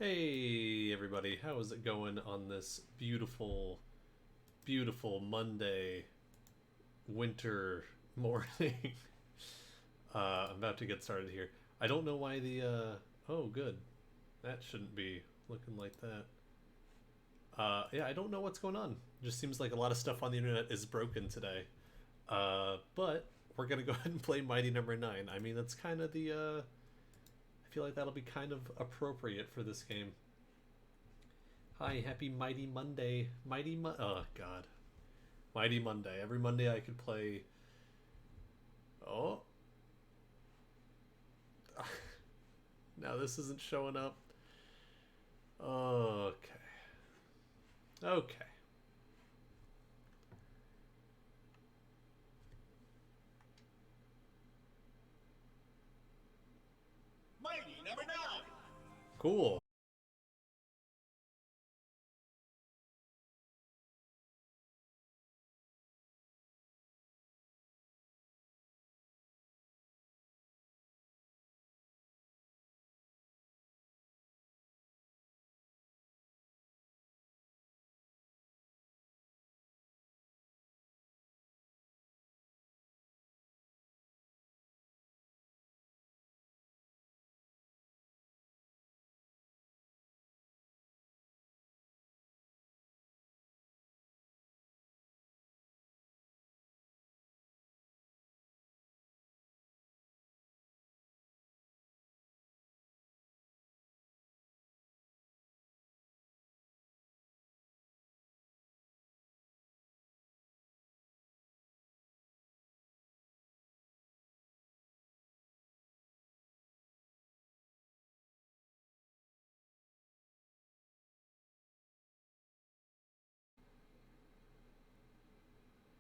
Hey everybody, how is it going on this beautiful, beautiful Monday winter morning? I'm about to get started here. I don't know why oh good, that shouldn't be looking like that. Yeah, I don't know what's going on. Just seems like a lot of stuff on the internet is broken today. But we're gonna go ahead and play Mighty Number Nine. I mean, that's kind of I feel like that'll be kind of appropriate for this game. Hi, happy Mighty Monday. Oh god. Mighty Monday. Every Monday I could play. Oh, now this isn't showing up. Okay. Okay. Mighty number nine. Cool.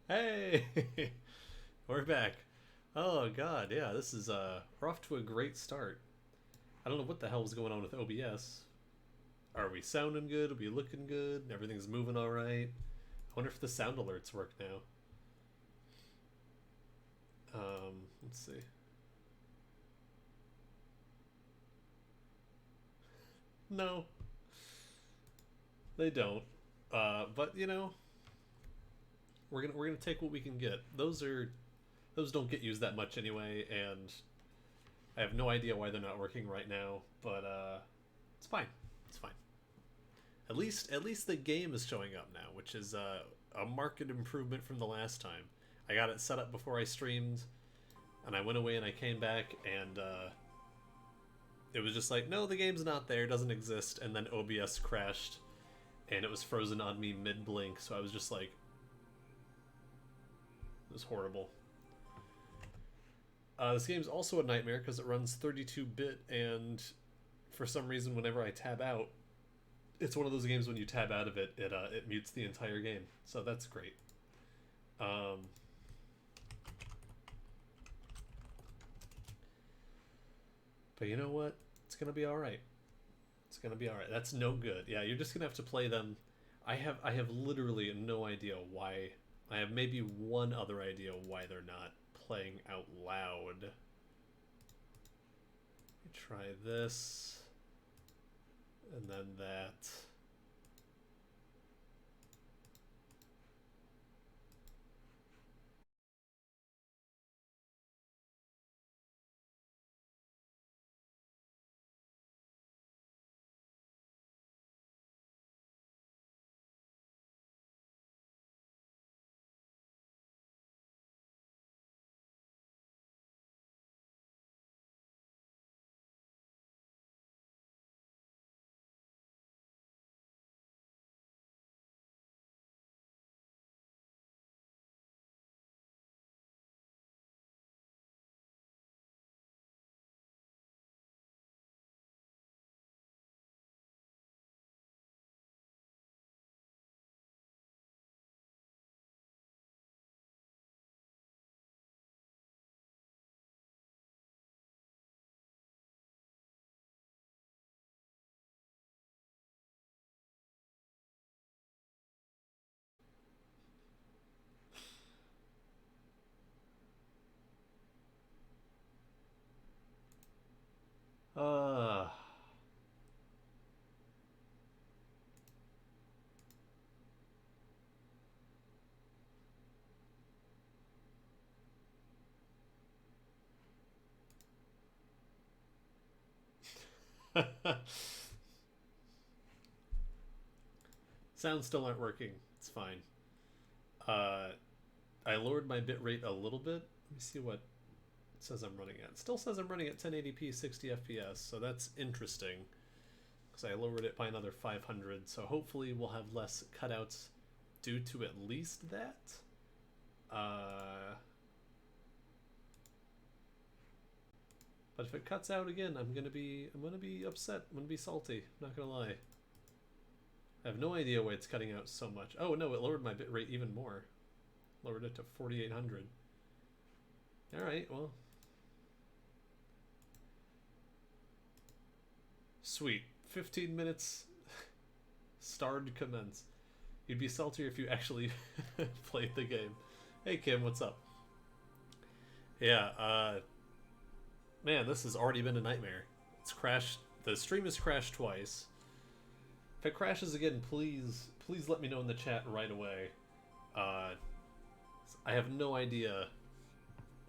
Hey, we're back. Oh god, yeah, this is we're off to a great start. I don't know what the hell was going on with OBS. Are we sounding good? Are we looking good? Everything's moving all right. I wonder if the sound alerts work now. Let's see. No, they don't. But you know, we're gonna take what we can get. Those don't get used that much anyway, and I have no idea why they're not working right now. But it's fine. It's fine. At least the game is showing up now, which is a marked improvement from the last time. I got it set up before I streamed, and I went away and I came back, and it was just like, no, the game's not there, doesn't exist, and then OBS crashed, and it was frozen on me mid blink. So I was just like, it was horrible. This game's also a nightmare because it runs 32-bit, and for some reason, whenever I tab out, it's one of those games when you tab out of it, it mutes the entire game. So that's great. Um, but you know what? It's gonna be all right. It's gonna be all right. That's no good. Yeah, you're just gonna have to play them. I have literally no idea why. I have maybe one other idea why they're not playing out loud. Let me try this and then that. Sounds still aren't working. It's fine. I lowered my bitrate a little bit. Let me see what it says I'm running at. It still says I'm running at 1080p 60 FPS, so that's interesting. Because I lowered it by another 500, so hopefully we'll have less cutouts due to at least that. But if it cuts out again, I'm gonna be upset. I'm gonna be salty. I'm not gonna lie. I have no idea why it's cutting out so much. Oh no, it lowered my bitrate even more. Lowered it to 4800. Alright, well. Sweet. 15 minutes. Starred commence. You'd be saltier if you actually played the game. Hey Kim, what's up? Yeah, man, this has already been a nightmare. It's crashed. The stream has crashed twice. If it crashes again, please let me know in the chat right away. I have no idea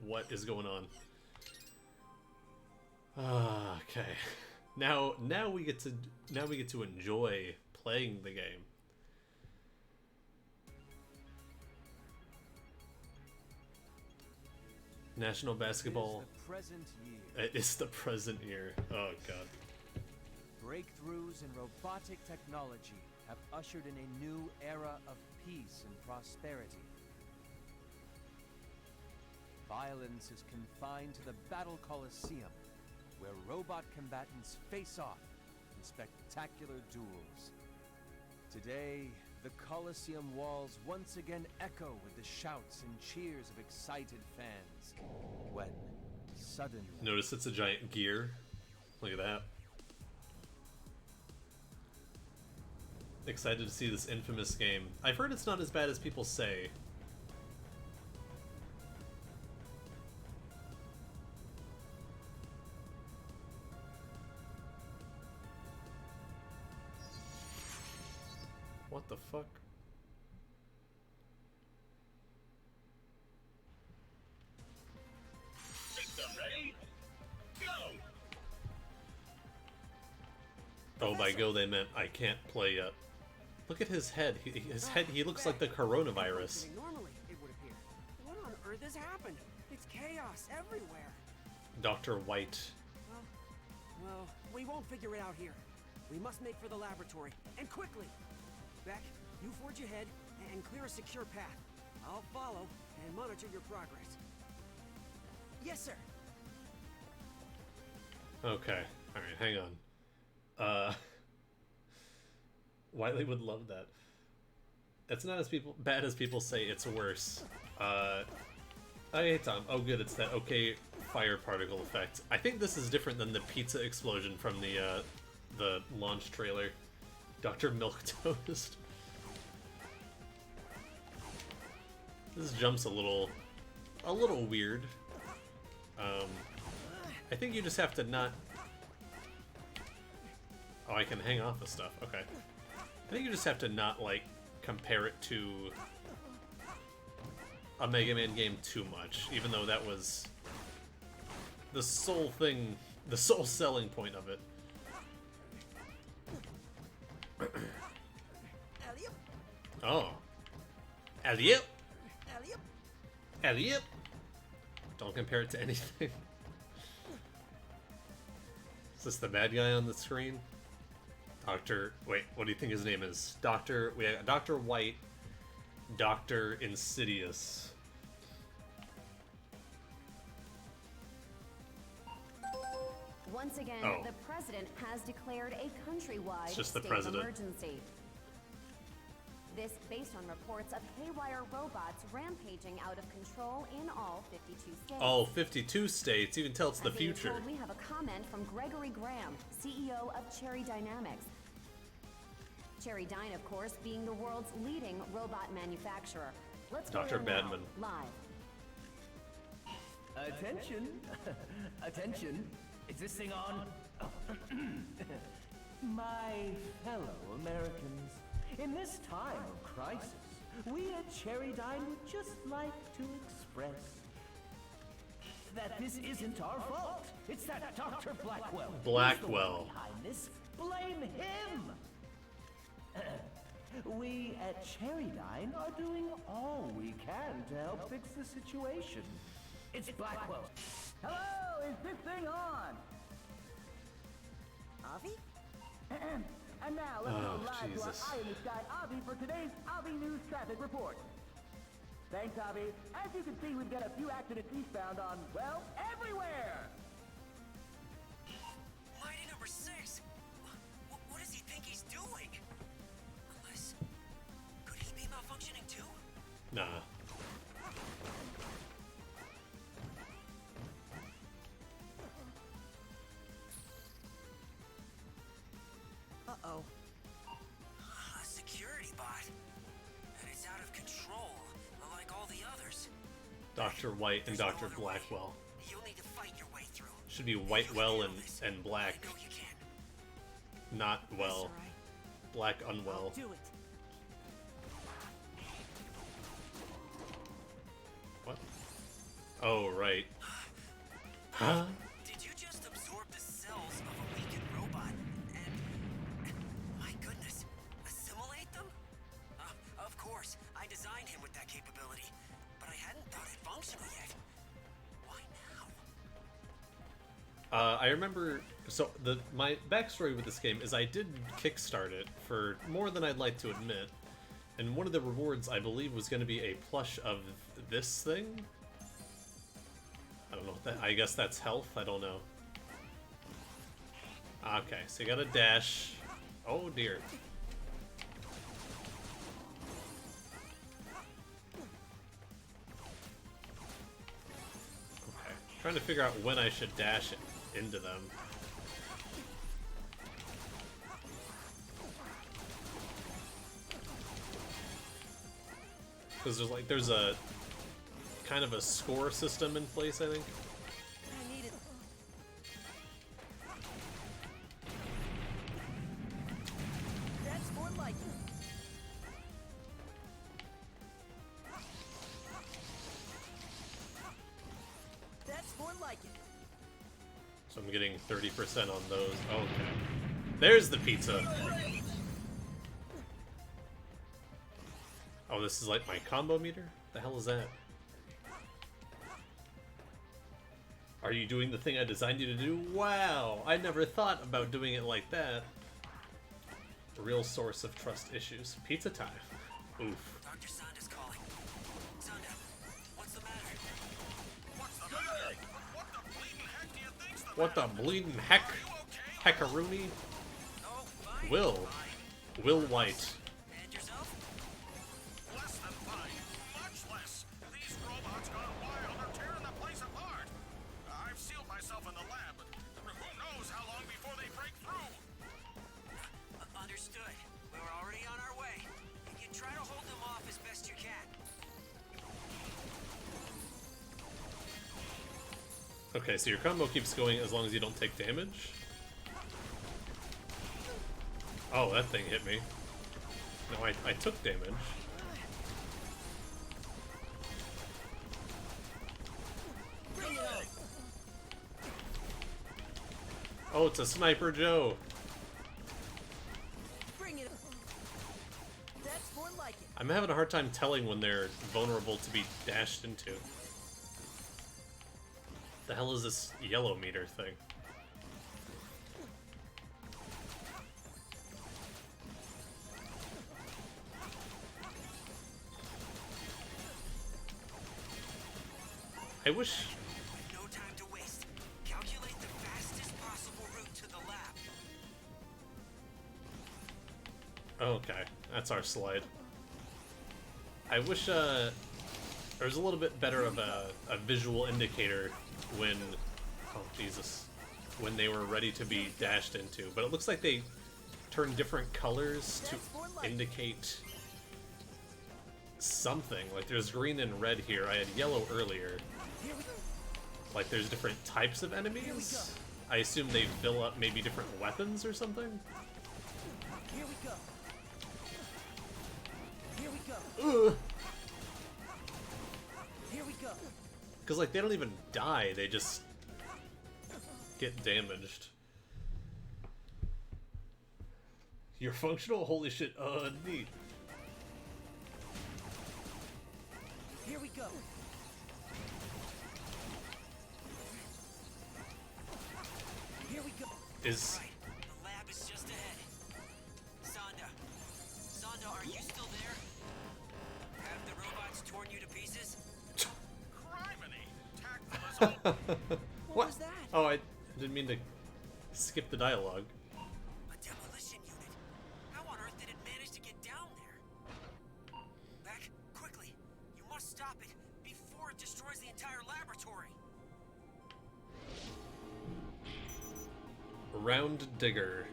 what is going on. Okay. Now we get to enjoy playing the game. National Basketball. It is the present year. Oh god. Breakthroughs in robotic technology have ushered in a new era of peace and prosperity. Violence is confined to the Battle Coliseum, where robot combatants face off in spectacular duels. Today, the Coliseum walls once again echo with the shouts and cheers of excited fans. When suddenly... Notice it's a giant gear. Look at that. Excited to see this infamous game. I've heard it's not as bad as people say. What the fuck? System ready? Go! Oh, by go they meant I can't play yet. Look at his head. His head, he looks like the coronavirus. Normally, it would appear. What on earth has happened? It's chaos everywhere. Dr. White. Well, we won't figure it out here. We must make for the laboratory, and quickly. Beck, you forge ahead and clear a secure path. I'll follow and monitor your progress. Yes, sir. Okay. Alright, hang on. Wiley would love that. It's not as bad as people say, it's worse. Hey Tom. Oh good, it's that okay fire particle effect. I think this is different than the pizza explosion from the launch trailer. Dr. Milquetoast. This jump's a little weird. I think you just have to not... Oh, I can hang off the stuff. Okay. I think you just have to not, like, compare it to a Mega Man game too much, even though that was the sole thing, the sole selling point of it. Oh. Alley-oop! Alley-oop! Don't compare it to anything. Is this the bad guy on the screen? Wait, what do you think his name is? We have Dr. White, Dr. Insidious. Once again, the president has declared a countrywide just the state president. of emergency. This based on reports of haywire robots rampaging out of control in all 52 states. All 52 states, even tell it's the As being future. told, we have a comment from Gregory Graham, CEO of Cherry Dynamics. Cherry Dyne, of course, being the world's leading robot manufacturer. Let's go Dr. there now, Badman. live. Attention! Attention! Is this thing on? My fellow Americans, in this time of crisis, we at Cherry Dyne would just like to express that this isn't our fault. It's that Dr. Blackwell. Blackwell. He's the one behind this. Blame him! We at Cherrydyne are doing all we can to help fix the situation. It's Blackwell. Hello, is this thing on? Avi? And now let's Oh, go live Jesus. to our Eye in the Sky Avi for today's Avi News Traffic Report. Thanks, Avi. As you can see, we've got a few accidents eastbound on, well, everywhere! Mighty number 6? What does he think he's doing? Unless... Could he be malfunctioning too? Nah. Uh-oh. A security bot. And it's out of control, like all the others. Dr. White and There's no Dr. other way. Blackwell. You'll need to fight your way through. Should be You Whitewell can and, handle this. and Black. I know you can. Not well. That's all right. Black I'll unwell. do it. What? Oh, right. Huh? Did you just absorb the cells of a weakened robot and... My goodness. Assimilate them? Of course. I designed him with that capability. But I hadn't thought it functional yet. Why now? I remember, so my backstory with this game is I did kickstart it for more than I'd like to admit, and one of the rewards I believe was going to be a plush of this thing. I don't know what that. I guess that's health. I don't know. Okay, so you got a dash. Oh dear. Okay, trying to figure out when I should dash into them. Because there's a kind of a score system in place, I think. I need it. That's more like it. That's more like it. So I'm getting 30% on those. Okay. There's the pizza. Oh, this is like my combo meter? The hell is that? Are you doing the thing I designed you to do? Wow! I never thought about doing it like that. Real source of trust issues. Pizza time. Oof. Dr. Sanda's calling. Sanda, what's the matter? What's the matter? What the bleeding heck do you think's the What the matter? bleeding heck? Are you okay? Heckaroonie? Oh, fine. Will. Fine. Will White. And yourself? Less than fine. Much less. These robots gone wild are tearing the place apart. I've sealed myself in the lab, but who knows how long before they break through? Understood. We're already on our way. You try to hold them off as best you can. Okay, so your combo keeps going as long as you don't take damage? Oh, that thing hit me. No, I took damage. Bring it on. Oh, it's a Sniper Joe. Bring it. That's more like it. I'm having a hard time telling when they're vulnerable to be dashed into. The hell is this yellow meter thing? I wish... No time to waste. Calculate the fastest possible route to the lab. Okay, that's our slide. I wish there was a little bit better of a visual indicator when... Oh, Jesus. When they were ready to be dashed into. But it looks like they turn different colors to indicate something. Like there's green and red here. I had yellow earlier. Here we go. Like there's different types of enemies. I assume they fill up maybe different weapons or something. Here we go. Here we go. Ugh. Here we go. Because, like, they don't even die, they just get damaged. You're functional? Holy shit, neat. Here we go. Here we go. Is... Right, the lab is just ahead. Sonda, are you still there? Have the robots torn you to pieces? Criminy! Tactful as all. What? was that? Oh, I didn't mean to skip the dialogue. A demolition unit. How on earth did it manage to get down there? Beck, quickly! You must stop it before it destroys the entire laboratory. Round Digger.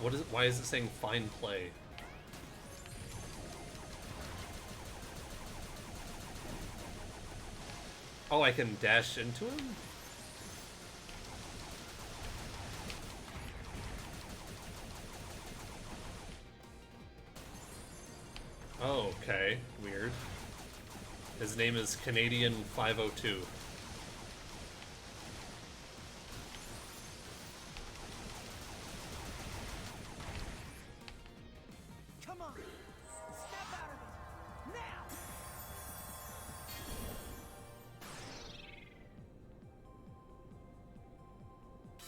What is it? Why is it saying fine play? Oh, I can dash into him? Oh, okay. Weird. His name is Canadian 502. Come on. Step out of it. Now.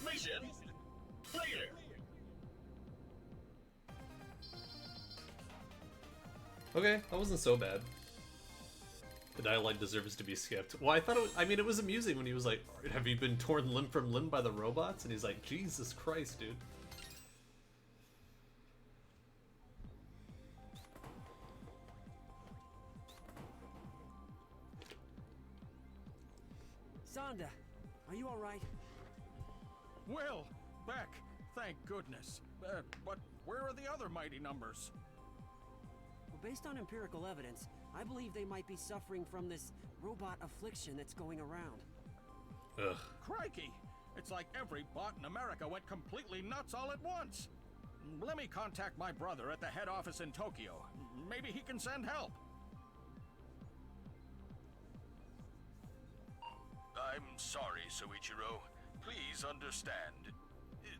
Mission clear. Okay, that wasn't so bad. The dialogue deserves to be skipped. Well, I thought I mean, it was amusing when he was like, have you been torn limb from limb by the robots? And he's like, Jesus Christ, dude. Sonda, are you all right? Will, Beck, thank goodness. But where are the other mighty numbers? Well, based on empirical evidence, I believe they might be suffering from this robot affliction that's going around. Ugh. Crikey! It's like every bot in America went completely nuts all at once. Let me contact my brother at the head office in Tokyo. Maybe he can send help. I'm sorry, Soichiro. Please understand.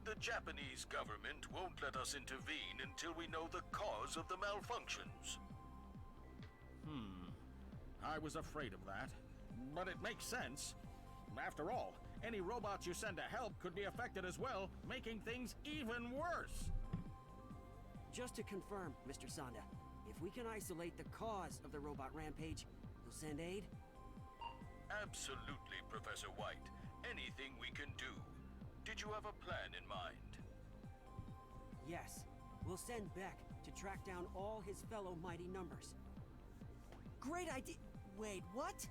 The Japanese government won't let us intervene until we know the cause of the malfunctions. I was afraid of that. But it makes sense. After all, any robots you send to help could be affected as well, making things even worse. Just to confirm, Mr. Sonda, if we can isolate the cause of the robot rampage, you'll send aid? Absolutely, Professor White. Anything we can do. Did you have a plan in mind? Yes. We'll send Beck to track down all his fellow mighty numbers. Great idea! Wait, what?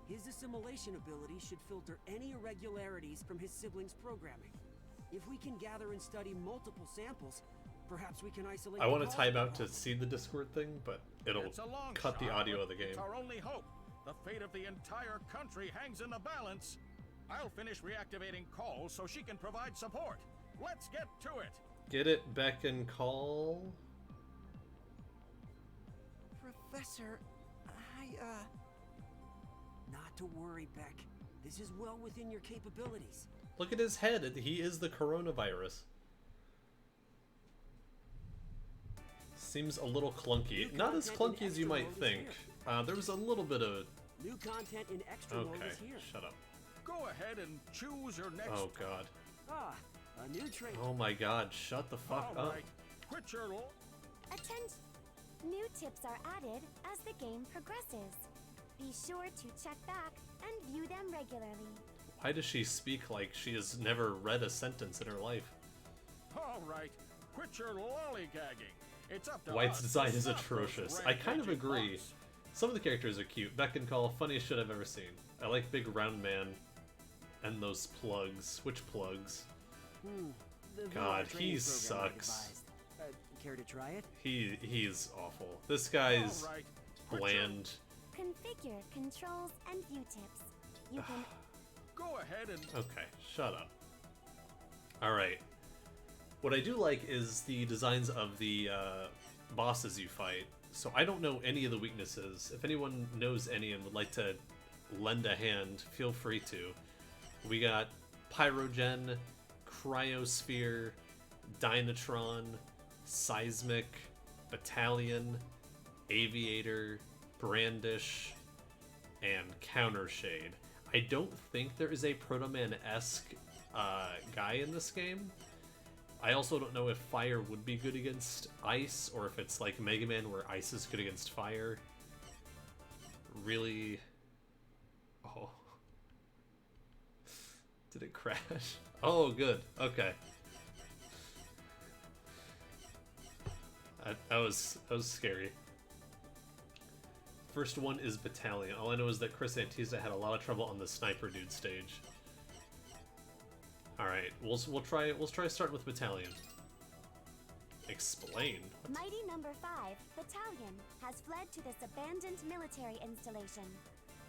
His assimilation ability should filter any irregularities from his siblings' programming. If we can gather and study multiple samples, perhaps we can isolate. I want to cause time of out the to see the Discord thing, but it'll It's a long cut the shot, audio but of the game. It's our only hope. The fate of the entire country hangs in the balance. I'll finish reactivating Cole so she can provide support. Let's get to it. Get it, Beck and Call? Professor, Not to worry, Beck. This is well within your capabilities. Look at his head. He is the coronavirus. Seems a little clunky. Not as clunky as you might think. There was a little bit of... New content in extra mode Okay, is here. shut up. Go ahead and choose your next. Oh god. Ah, a new trait. Oh my god, shut the fuck All up. right, quit your. Attention! New tips are added as the game progresses. Be sure to check back and view them regularly. Why does she speak like she has never read a sentence in her life? All right, quit your lollygagging. It's up to White's us design to is stop those atrocious. I kind of rampaging agree. bots. Some of the characters are cute. Beck and Call, funniest shit I've ever seen. I like Big Round Man and those plugs. Which plugs? The God, VR he training program I sucks. devised. Care to try it? He's awful. This guy's All right. bland. Configure controls and view tips. You can Go ahead and Okay, shut up. Alright. What I do like is the designs of the bosses you fight. So I don't know any of the weaknesses. If anyone knows any and would like to lend a hand, feel free to. We got Pyrogen, Cryosphere, Dynatron, Seismic, Battalion, Aviator, Brandish, and Countershade. I don't think there is a Proto Man-esque guy in this game. I also don't know if fire would be good against ice, or if it's like Mega Man where ice is good against fire. Really... Oh. Did it crash? Oh, good. Okay. That was scary. First one is Battalion. All I know is that Chris Antista had a lot of trouble on the Sniper Dude stage. All right, we'll try starting with Battalion. Explain. Mighty Number 5 Battalion has fled to this abandoned military installation.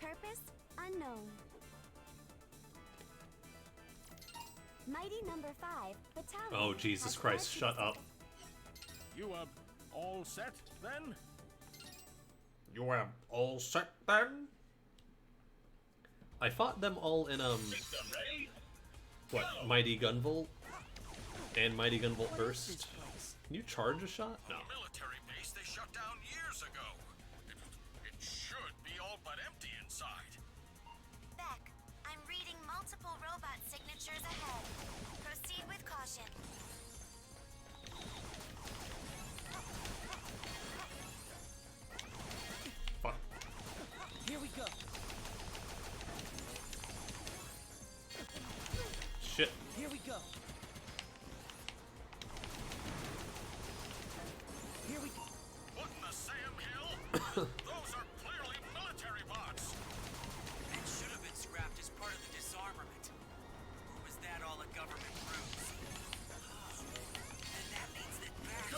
Purpose unknown. Mighty Number 5 Battalion. Oh Jesus has Christ! fled to Shut this up. you are all set then? You are all set then? I fought them all in what, Mighty Gunvolt and Mighty Gunvolt Burst. Can you charge a shot? No. A military base they shut down years ago. It should be all but empty inside. Beck, I'm reading multiple robot signatures ahead. Proceed with caution. Fuck. Here we go. Shit. Here we go. Here we go. What in the Sam Hill? Those are clearly military bots. That should have been scrapped as part of the disarmament. Or was that all a government ruse? And that means that back...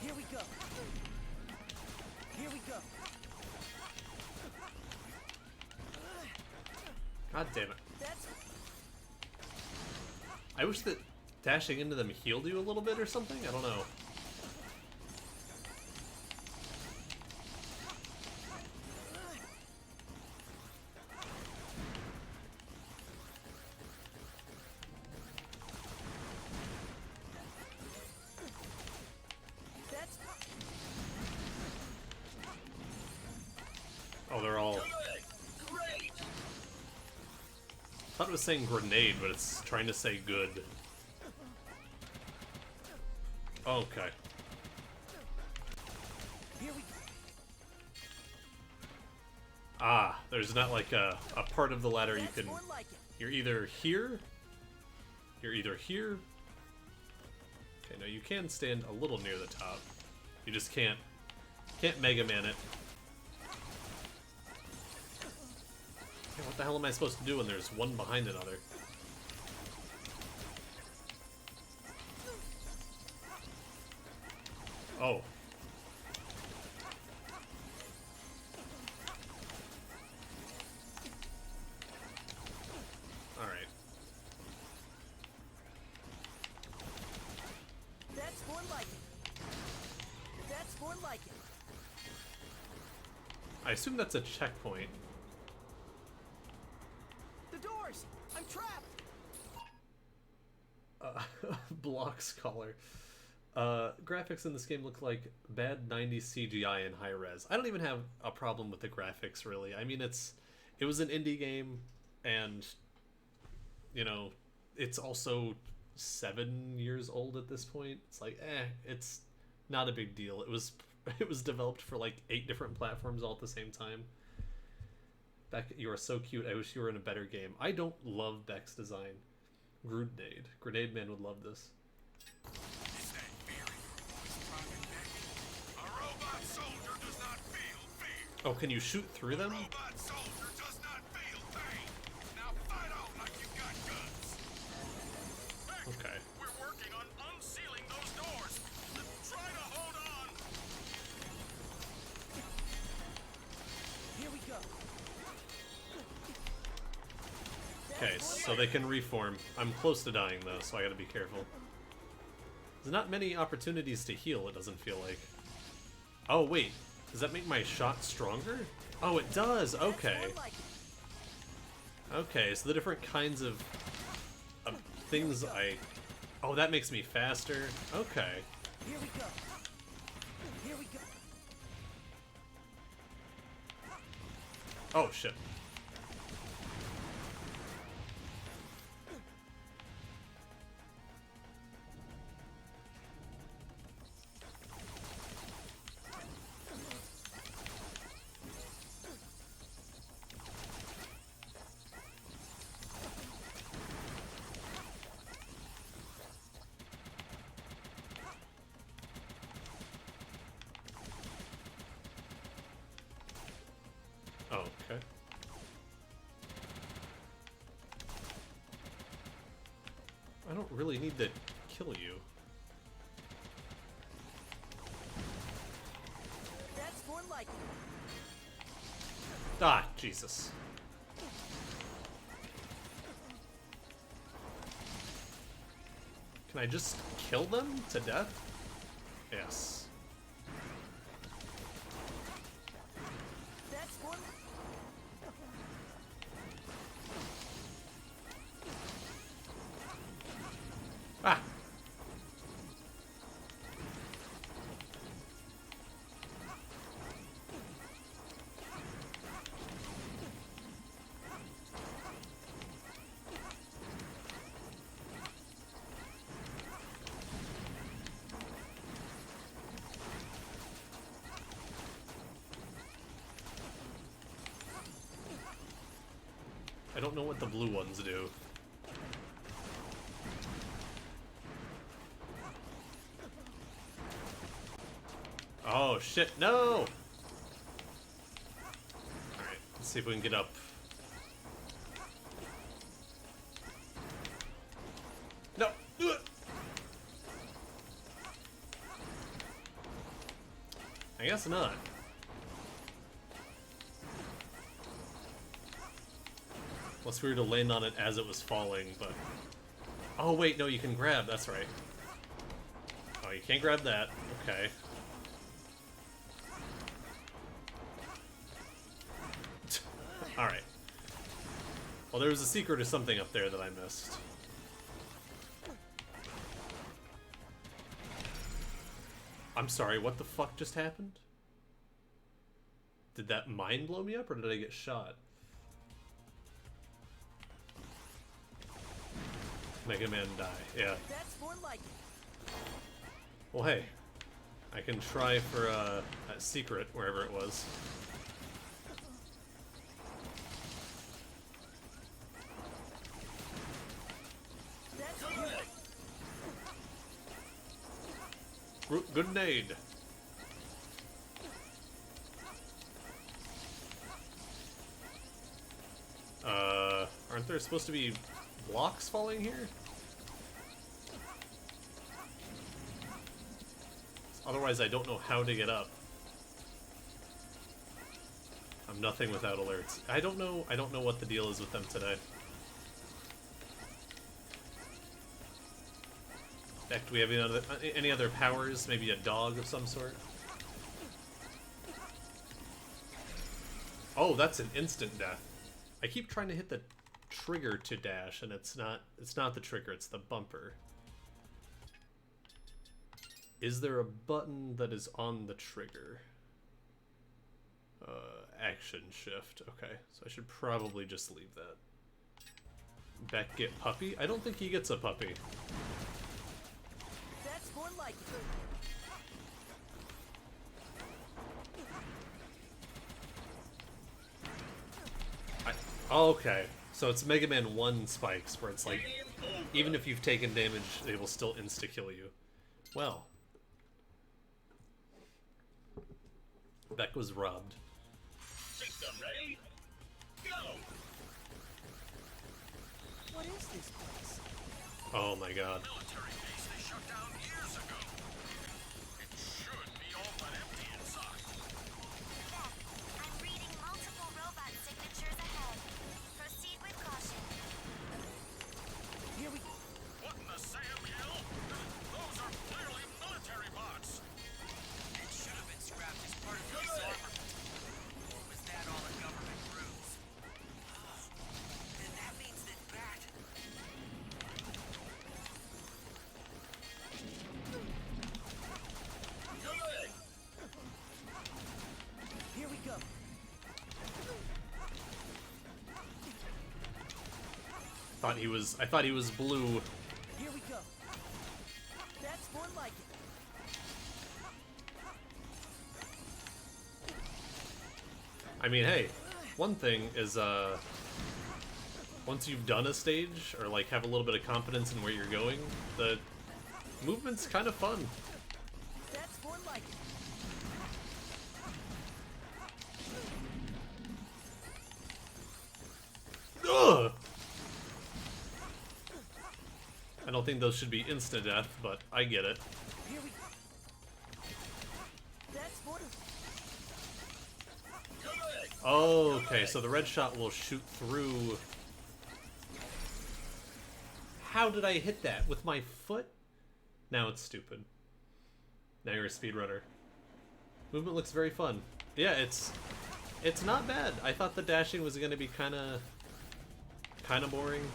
Here we go. Here we go. God damn it. That's I wish that dashing into them healed you a little bit or something. I don't know. that's Oh, they're all... I thought it was saying grenade, but it's trying to say good. Okay. here we go. Ah, there's not like a part of the ladder you That's can... more like it. You're either here... You're either here... Okay, no, you can stand a little near the top. You just can't Mega Man it. Okay, what the hell am I supposed to do when there's one behind another? Oh. Alright. That's more like it. That's more like it. I assume that's a checkpoint. The doors! I'm trapped! Block Scholar. Graphics in this game look like bad 90s CGI in high res. I don't even have a problem with the graphics, really. I mean, it was an indie game, and, you know, it's also 7 years old at this point. It's like, it's not a big deal. It was developed for like 8 different platforms all at the same time. Beck, you are so cute. I wish you were in a better game. I don't love Beck's design. Grenade. Grenade Man would love this. Is that fear in your voice, Private Beck? A robot soldier does not feel fear. Oh, can you shoot through them? Robot soldier does not feel pain. Now fight out like you got guts. Beck, Okay. we're working on unsealing those doors. Try to hold on. Here we go. Okay, so they can reform. I'm close to dying though, so I gotta be careful. There's not many opportunities to heal, it doesn't feel like. Oh wait, does that make my shot stronger? Oh, it does, okay. Okay, so the different kinds of things I... Oh, that makes me faster. Okay. Here we go. Here we go. Oh, shit. Oh, okay. I don't really need to kill you. That's more like it. Ah, Jesus. Can I just kill them to death? Yes. That's more. Ah! I don't know what the blue ones do. Oh shit, no! Alright, let's see if we can get up. No! Ugh. I guess not. Unless we were to land on it as it was falling, but... Oh wait, no, you can grab, that's right. Oh, you can't grab that. Okay. Alright. Well, there was a secret or something up there that I missed. I'm sorry, what the fuck just happened? Did that mine blow me up, or did I get shot? Mega Man die, yeah. That's more like it. Well, hey. I can try for that secret, wherever it was. Grenade! Aren't there supposed to be blocks falling here? Otherwise, I don't know how to get up. I'm nothing without alerts. I don't know what the deal is with them today. Heck, do we have any other powers? Maybe a dog of some sort? Oh, that's an instant death. I keep trying to hit the trigger to dash, and it's not the trigger, it's the bumper. Is there a button that is on the trigger? Action shift. Okay, so I should probably just leave that. Beck get puppy? I don't think he gets a puppy. That's more like it. Oh, okay. So it's Mega Man 1 spikes, where it's like, even if you've taken damage, they will still insta-kill you. Well. Beck was robbed. System ready? Go! What is this place? Oh my god. Military base they shut down years ago. It should be all but empty inside. Beth, I'm reading multiple robot signatures ahead. Proceed with caution. Here we... What in the Sam Hill? Those are clearly military bots. It should have been scrapped as part of this armor. Or was that all a government ruse? And that means that Bat... Good! Here we go. I thought he was blue. Here we go. That's more like it. I mean, hey, one thing is, once you've done a stage, or like have a little bit of confidence in where you're going, the movement's kind of fun. That's more like it. Ugh! I don't think those should be instant death, but I get it. Here we... That's more... Okay, so the red shot will shoot through. How did I hit that? With my foot? Now it's stupid. Now you're a speedrunner. Movement looks very fun. Yeah, it's not bad. I thought the dashing was gonna be kinda boring.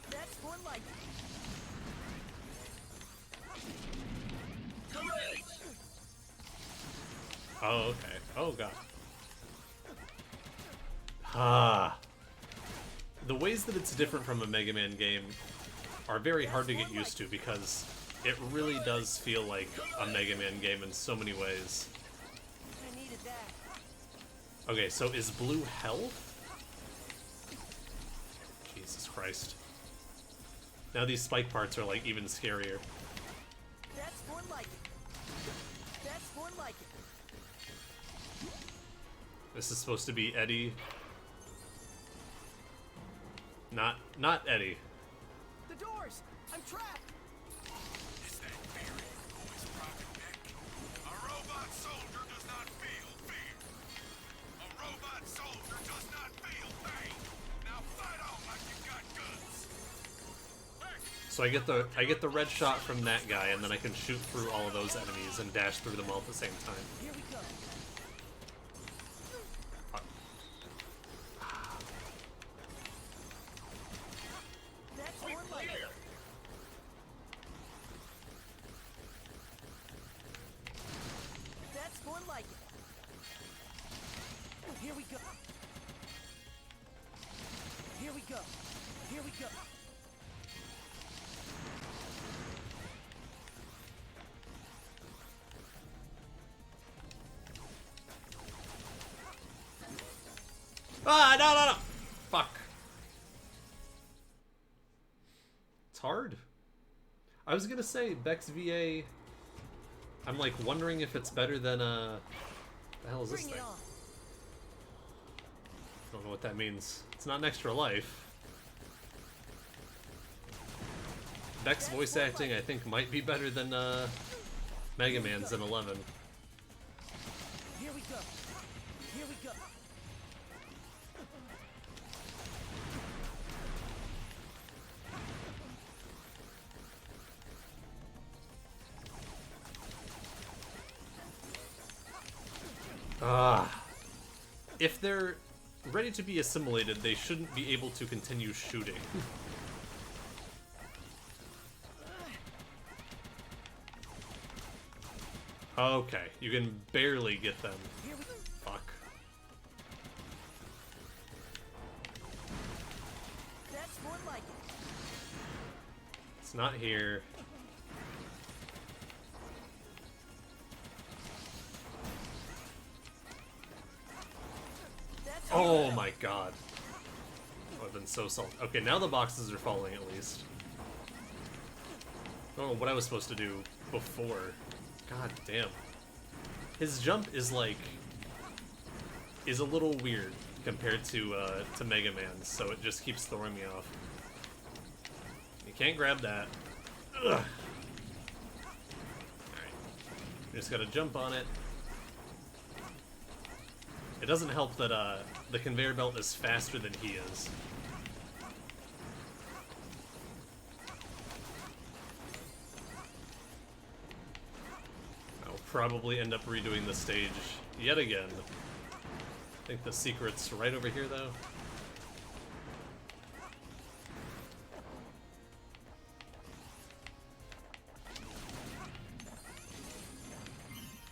That's more like it. Oh, okay. Oh, god. Ah. The ways that it's different from a Mega Man game are very hard to get used to because it really does feel like a Mega Man game in so many ways. I needed that. Okay, so is blue health? Jesus Christ. Now these spike parts are like even scarier. That's more like it. That's more like it. This is supposed to be Eddie. Not Eddie. The doors! I'm trapped! Is that fear in your voice, Robin Beck? A robot soldier does not feel fear. A robot soldier does not feel pain. Now fight on like you got guns. So I get the red shot from that guy, and then I can shoot through all of those enemies and dash through them all at the same time. Here we go. That's more like it. That's more like it. Here we go. Here we go. Here we go. Ah, no. Fuck. It's hard. I was gonna say, Beck's VA, I'm like wondering if it's better than, the hell is this Bring thing? it on. Don't know what that means. It's not an extra life. Beck's voice acting, I think, might be better than, Mega Man's in 11. Here we go. Here we go. If they're ready to be assimilated, they shouldn't be able to continue shooting. Okay, you can barely get them. Here we go. Fuck. That's more like it. It's not here. Oh my god. That would have been so salty. Okay, now the boxes are falling at least. I don't know what I was supposed to do before. God damn. His jump is like... is a little weird compared to Mega Man's, so it just keeps throwing me off. You can't grab that. Ugh. Alright. You just gotta jump on it. It doesn't help that the conveyor belt is faster than he is. I'll probably end up redoing the stage yet again. I think the secret's right over here, though.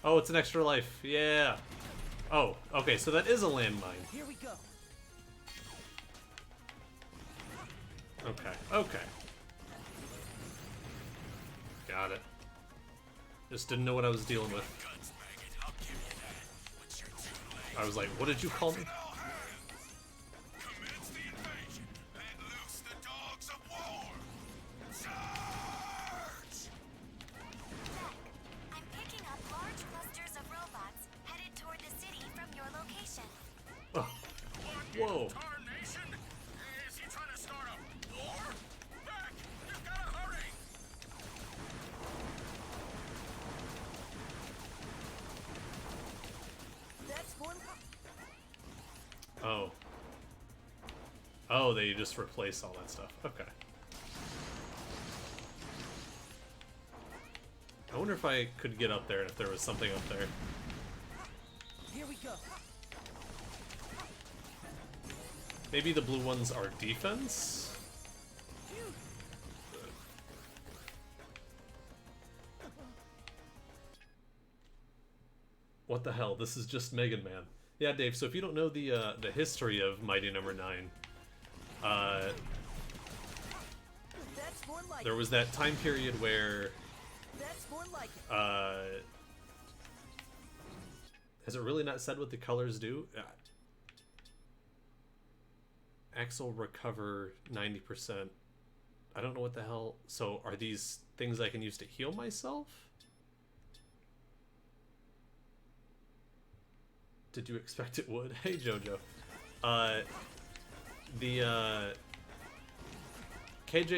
Oh, it's an extra life. Yeah. Oh, okay, so that is a landmine. Here we go. Okay, okay. Got it. Just didn't know what I was dealing with. I was like, what did you call me? Commence the invasion and loose the dogs of war. Charge! I'm picking up large clusters of robots headed toward the city from your location. Oh. Whoa. Tarnation? Is he trying to start a war? Back! You've gotta hurry! That's one. Oh. Oh, they just replace all that stuff. Okay. I wonder if I could get up there and if there was something up there. Here we go. Maybe the blue ones are defense? What the hell? This is just Mega Man. Yeah, Dave, so if you don't know the history of Mighty Number 9, That's more like there was that time period where That's more like it. has it really not said what the colors do? Axel recover 90%. I don't know what the hell. So are these things I can use to heal myself? Did you expect it would? Hey Jojo. KJ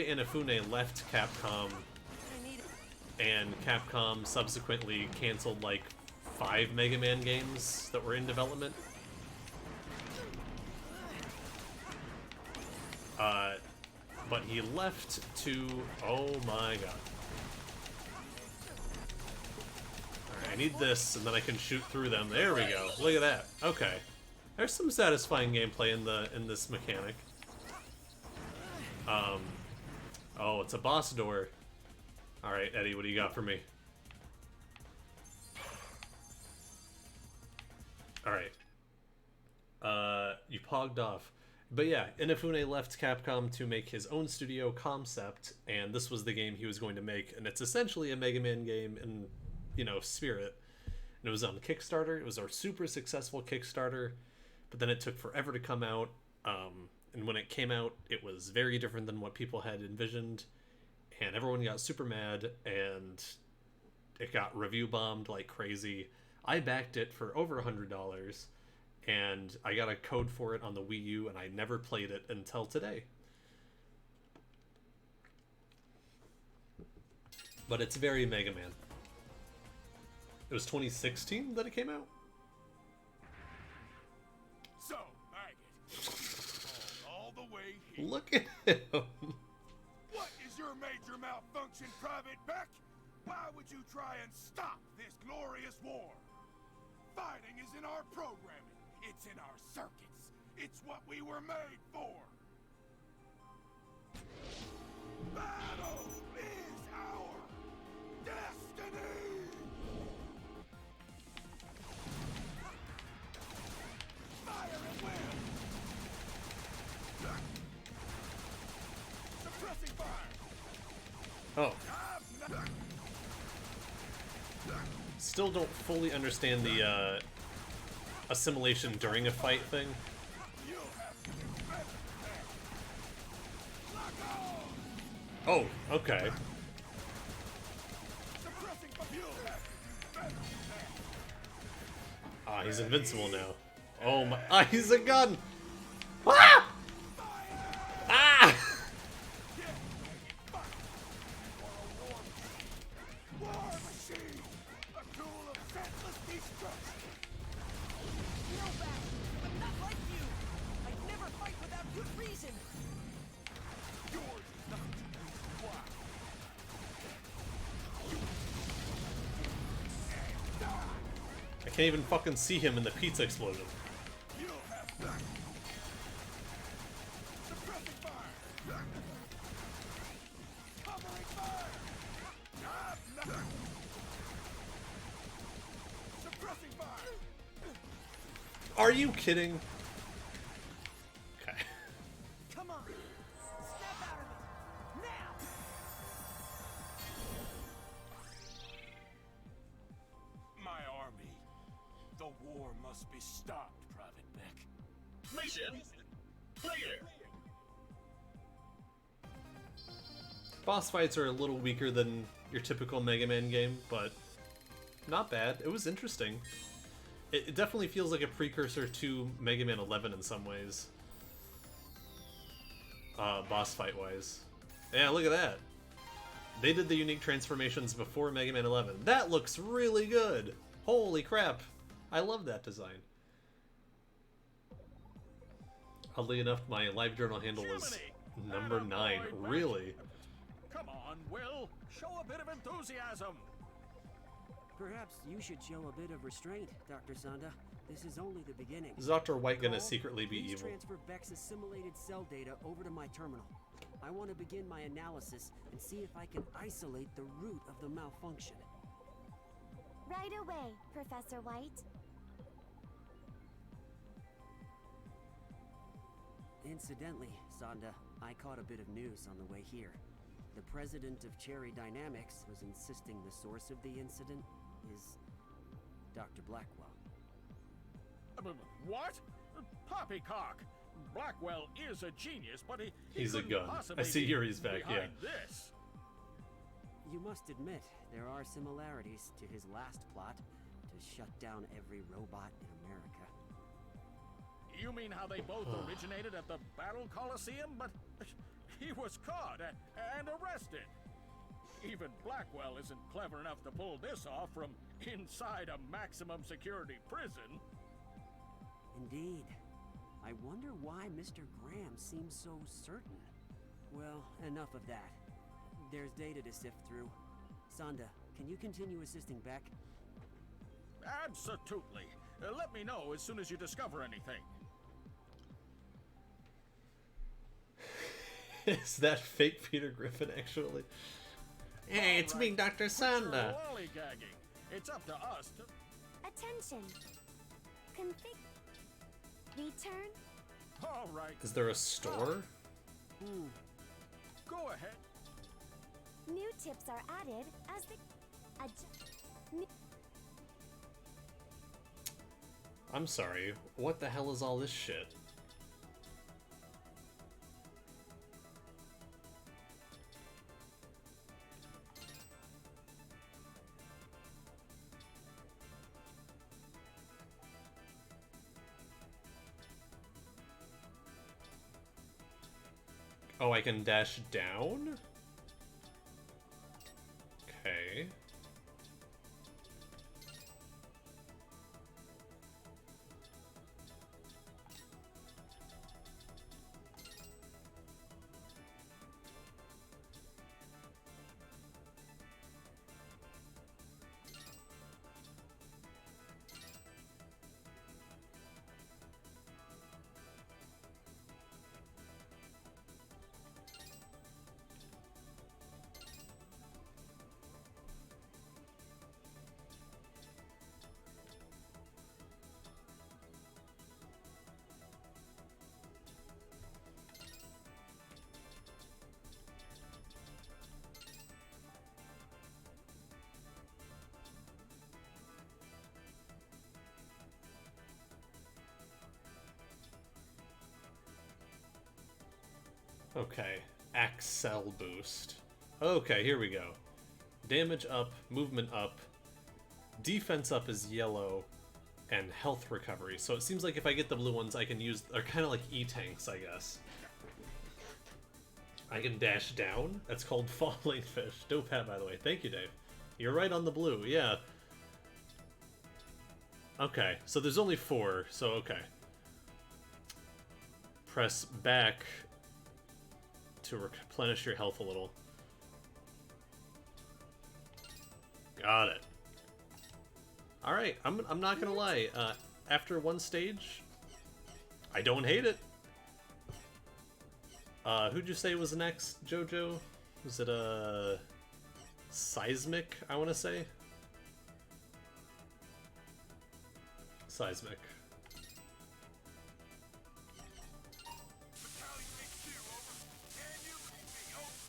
Inafune left Capcom, I need it. and Capcom subsequently canceled like 5 Mega Man games that were in development. But he left to... oh my god. Alright, I need this, and then I can shoot through them. There we go. Look at that. Okay. There's some satisfying gameplay in this mechanic. Oh, it's a boss door. Alright, Eddie, what do you got for me? Alright. You pogged off. But yeah, Inafune left Capcom to make his own studio, Concept, and this was the game he was going to make, and it's essentially a Mega Man game in, you know, spirit. And it was on Kickstarter. It was our super successful Kickstarter, but then it took forever to come out, and when it came out, it was very different than what people had envisioned, and everyone got super mad, and it got review bombed like crazy. I backed it for over $100, and I got a code for it on the Wii U, and I never played it until today. But it's very Mega Man. It was 2016 that it came out? So, Maggot, all the way here. Look at him! What is your major malfunction, Private Beck? Why would you try and stop this glorious war? Fighting is in our programming. It's in our circuits. It's what we were made for. Battle is our destiny. Fire at will. Suppressing fire. Oh. Still don't fully understand the assimilation during a fight thing. Oh, okay. Ah, he's invincible now. Oh my... Ah, he's a gun! Ah! Ah! I'm not like you! I'd never fight without good reason! I can't even fucking see him in the pizza explosion. Are you kidding? Okay. Come on! Snap out of it! Now! My army. The war must be stopped, Private Beck. Mission clear. Boss fights are a little weaker than your typical Mega Man game, but not bad. It was interesting. It definitely feels like a precursor to Mega Man 11 in some ways. Boss fight-wise. Yeah, look at that. They did the unique transformations before Mega Man 11. That looks really good! Holy crap! I love that design. Oddly enough, my live journal handle was number 9. Really? Come on, Will. Show a bit of enthusiasm. Perhaps you should show a bit of restraint, Dr. Sanda. This is only the beginning. Is Dr. White gonna Cole, secretly be please evil? transfer Beck's assimilated cell data over to my terminal. I want to begin my analysis and see if I can isolate the root of the malfunction. Right away, Professor White. Incidentally, Sanda, I caught a bit of news on the way here. The president of Cherry Dynamics was insisting the source of the incident is Dr. Blackwell. What? Poppycock! Blackwell is a genius, but He's a couldn't gun. possibly I see be Yuri's back, yeah. behind This. You must admit, there are similarities to his last plot to shut down every robot in America. You mean how they both originated at the Battle Coliseum? But he was caught and arrested. Even Blackwell isn't clever enough to pull this off from inside a maximum security prison. Indeed. I wonder why Mr. Graham seems so certain. Well, enough of that. There's data to sift through. Sanda, can you continue assisting Beck? Absolutely. Let me know as soon as you discover anything. Is that fake Peter Griffin, actually? Hey, it's me, Dr. Sanda. Lollygagging. It's up to us to... Attention. Config. Return. All right. Is there a store? Go ahead. New tips are added as the... I'm sorry. What the hell is all this shit? Oh, I can dash down? Okay. Okay. Axel boost. Okay, here we go. Damage up, movement up, defense up is yellow, and health recovery. So it seems like if I get the blue ones, I can use... They're kind of like E-tanks, I guess. I can dash down. That's called Falling Fish. Dope hat, by the way. Thank you, Dave. You're right on the blue. Yeah. Okay, so there's only 4, so okay. Press back to replenish your health a little. Got it. Alright, I'm not gonna lie. After one stage, I don't hate it. Who'd you say was next, Jojo? Was it, Seismic, I want to say? Seismic. Battalion HQ, over. Can you read me? Over.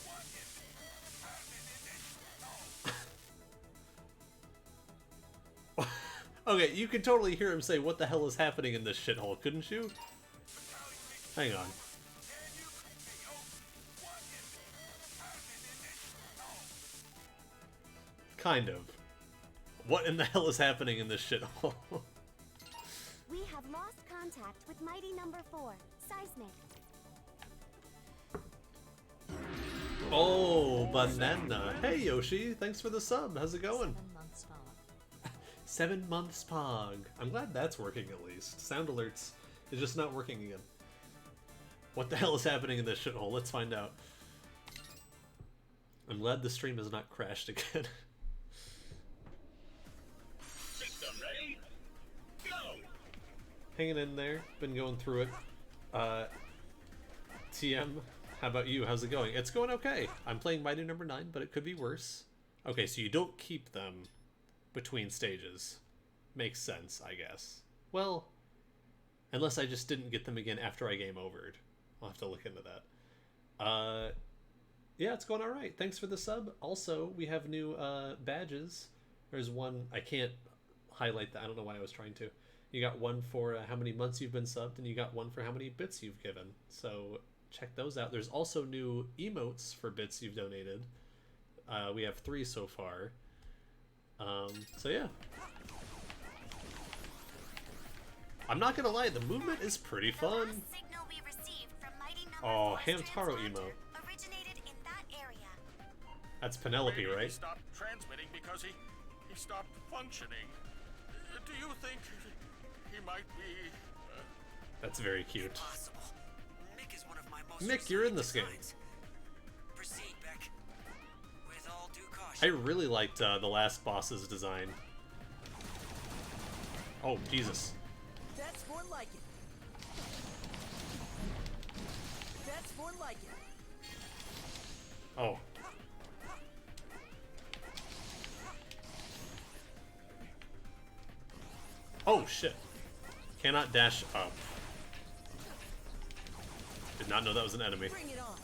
What is happening in this? Oh. Okay, you could totally hear him say, "What the hell is happening in this shithole?" Couldn't you? Hang on. Kind of. What in the hell is happening in this shithole? We have lost contact with Mighty Number 4, Seismic. Oh, banana. Hey, Yoshi. Thanks for the sub. How's it going? 7 months pog. I'm glad that's working at least. Sound alerts is just not working again. What the hell is happening in this shithole? Let's find out. I'm glad the stream has not crashed again. System ready? Go! Hanging in there. Been going through it. TM, how about you? How's it going? It's going okay. I'm playing Mighty Number 9, but it could be worse. Okay, so you don't keep them between stages. Makes sense, I guess. Well, unless I just didn't get them again after I game overed. I'll have to look into that. Yeah, it's going alright. Thanks for the sub. Also, we have new badges. There's one, I can't highlight that. I don't know why I was trying to. You got one for how many months you've been subbed, and you got one for how many bits you've given. So check those out. There's also new emotes for bits you've donated. We have 3 so far. So yeah. I'm not gonna lie, the movement is pretty fun. Oh, Hamtaro emote. That's Penelope, Maybe right? He stopped transmitting because he stopped functioning. Do you think he might be? That's very cute. Impossible. Mick is one of my most Mick, you're in this game. designs. Proceed, Beck. With all due I caution. really liked the last boss's design. Oh, Jesus. That's more like it. That's more like it. Oh. Oh, shit. Cannot dash up. Did not know that was an enemy. Bring it on.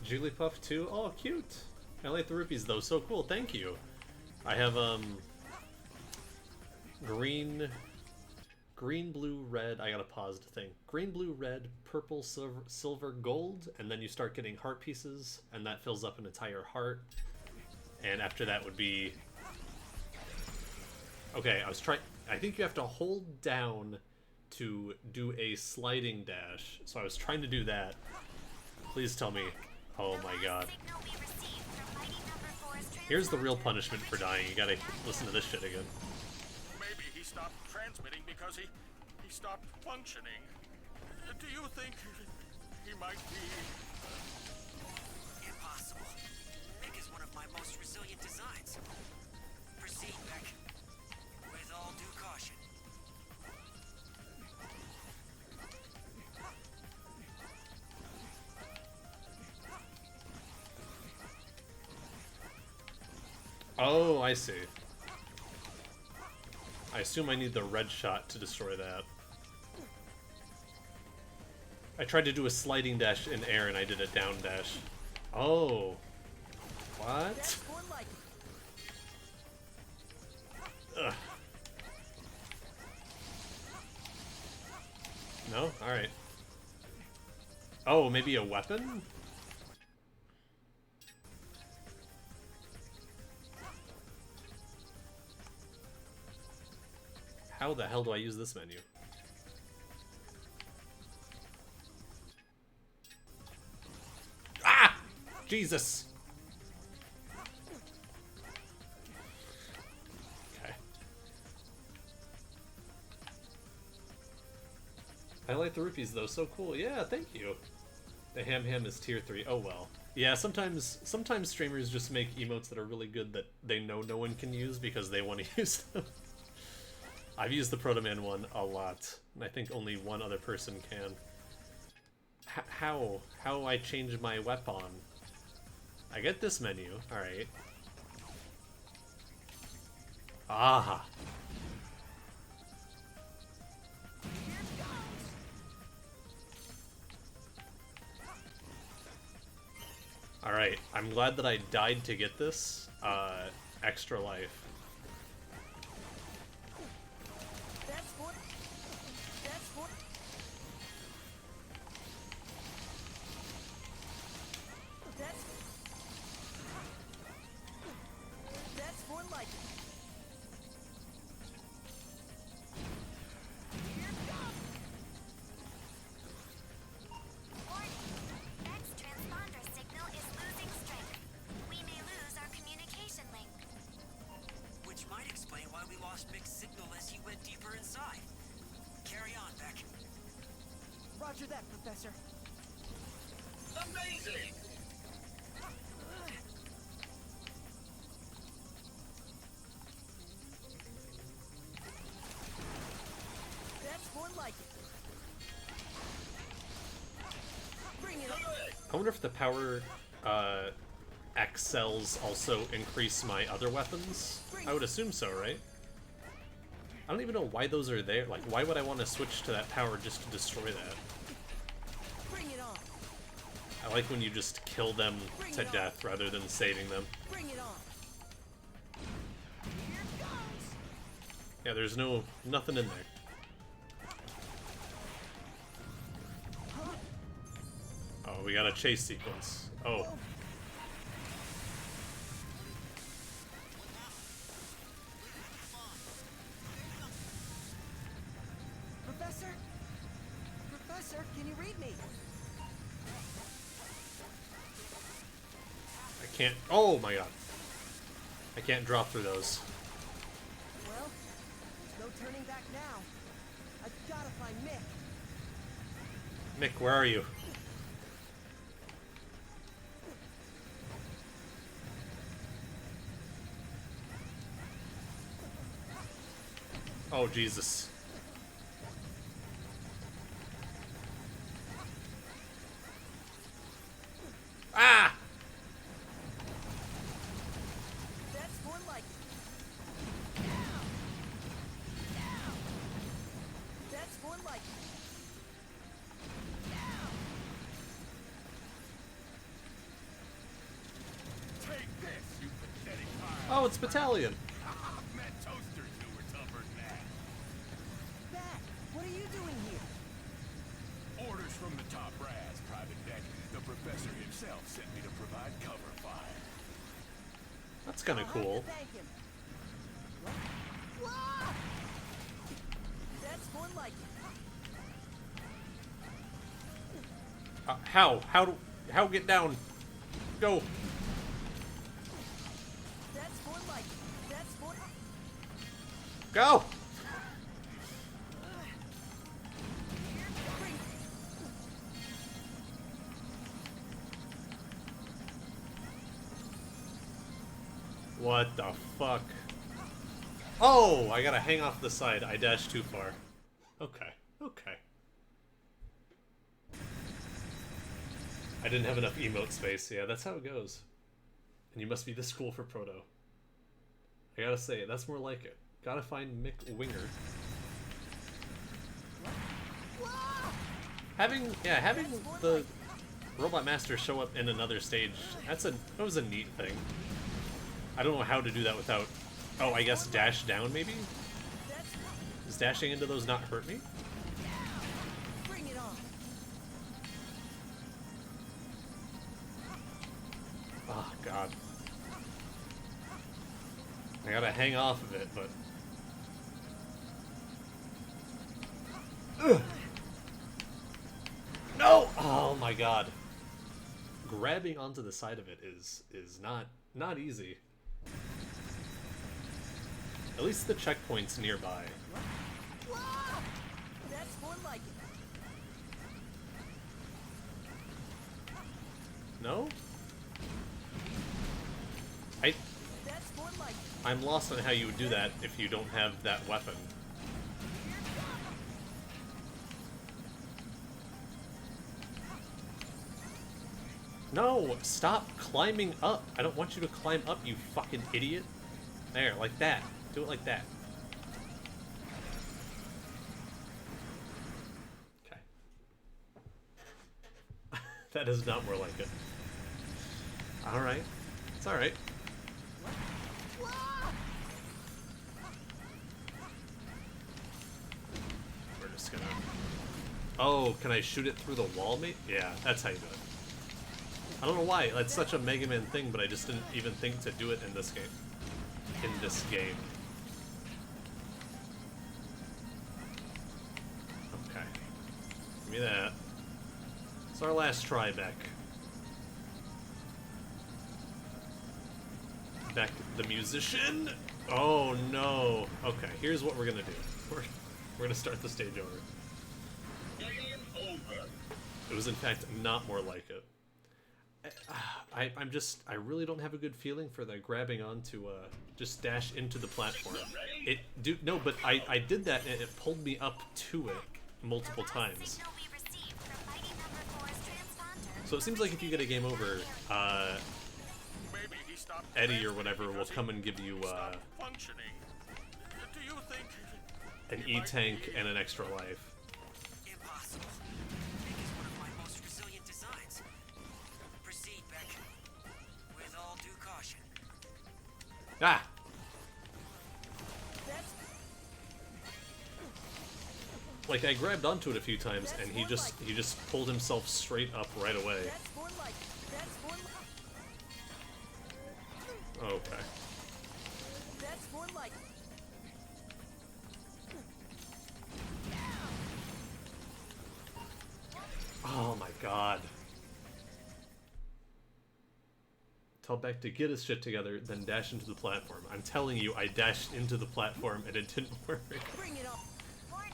Jigglypuff too? Oh, cute. I like the rupees though. So cool. Thank you. I have green, blue, red. I gotta pause the thing. Green, blue, red, purple, silver, gold, and then you start getting heart pieces, and that fills up an entire heart. And after that would be. Okay, I think you have to hold down to do a sliding dash. So I was trying to do that. Please tell me. Oh my god. Here's the real punishment for dying. You gotta listen to this shit again. Maybe he stopped transmitting because he stopped functioning. Do you think he might be? Impossible. Mick is one of my most resilient designs. Proceed, Beck. With all due caution. Oh, I see. I assume I need the red shot to destroy that. I tried to do a sliding dash in air and I did a down dash. Oh. What? That's more like it. Ugh. No? Alright. Oh, maybe a weapon? How the hell do I use this menu? Ah! Jesus! Okay. I like the rupees though, so cool. Yeah, thank you. The ham is tier 3. Oh well. Yeah, sometimes streamers just make emotes that are really good that they know no one can use because they want to use them. I've used the Proto Man one a lot, and I think only one other person can. How I change my weapon? I get this menu. Alright. Ah! Alright, I'm glad that I died to get this. Extra life. Roger that, Professor. Amazing! That's more like it. Bring it on. I wonder if the power X cells also increase my other weapons? I would assume so, right? I don't even know why those are there. Like, why would I want to switch to that power just to destroy that? Bring it on. I like when you just kill them to death rather than saving them. Bring it on. Here it goes. Yeah, there's nothing in there. Oh, we got a chase sequence. Oh. Professor, can you read me? I can't. Oh my god. I can't drop through those. Well, there's no turning back now. I've gotta find Mick. Mick, where are you? Oh, Jesus. Ah! That's more like it. That's more like it. Take this, you pathetic pile. Oh, it's Battalion. Met toasters who were tougher than that. Bat, what are you doing here? Orders from the top brass, Private Beck. The professor himself sent me to provide cover fire. That's kind of I'll have cool. to thank him. What? Whoa! That's more like it. How get down? Go. That's more like it. That's more. Go. Bring it. What the fuck? Oh, I gotta hang off the side. I dashed too far. Okay, okay. I didn't have enough emote space. Yeah, that's how it goes. And you must be this cool for Proto. I gotta say, that's more like it. Gotta find Mick Winger. Having the Robot Master show up in another stage, that was a neat thing. I don't know how to do that without... Oh, I guess dash down, maybe? Does dashing into those not hurt me? Oh, God. I gotta hang off of it, but... Ugh. No! Oh my god. Grabbing onto the side of it is not easy. At least the checkpoint's nearby. That's more like it. No? That's more like it. I'm lost on how you would do that if you don't have that weapon. No! Stop climbing up! I don't want you to climb up, you fucking idiot. There, like that. Do it like that. Okay. That is not more like it. Alright. It's alright. We're just gonna... Oh, can I shoot it through the wall, mate? Yeah, that's how you do it. I don't know why, that's such a Mega Man thing, but I just didn't even think to do it in this game. In this game. Okay. Give me that. It's our last try, Beck. Beck the musician? Oh no. Okay, here's what we're gonna do. We're gonna start the stage over. It was in fact not more like it. I really don't have a good feeling for the grabbing onto just dash into the platform. No, but I did that and it pulled me up to it multiple times. So it seems like if you get a game over, Eddie or whatever will come and give you an E-tank and an extra life. Impossible. Nick is one of my most resilient designs. Proceed, Beck. With all due caution. Ah! Like, I grabbed onto it a few times and he just pulled himself straight up right away. Okay. That's more like it. Oh my god. Tell Beck to get his shit together, then dash into the platform. I'm telling you, I dashed into the platform and it didn't work. Bring it on. Warning.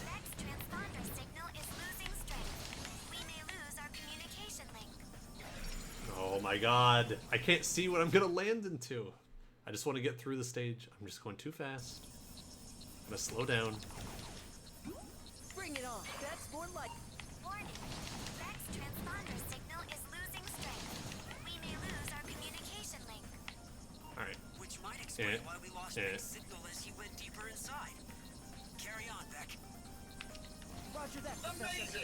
Next transponder signal is losing strength. We may lose our communication link. Oh my god. I can't see what I'm gonna land into. I just want to get through the stage. I'm just going too fast. I'm gonna slow down. Bring it on. That's more like it. Warning. Next transponder signal is losing strength. We may lose our communication link. Alright. Which might explain why we lost Beck's signal as he went deeper inside. Carry on, Beck. Roger that, Professor.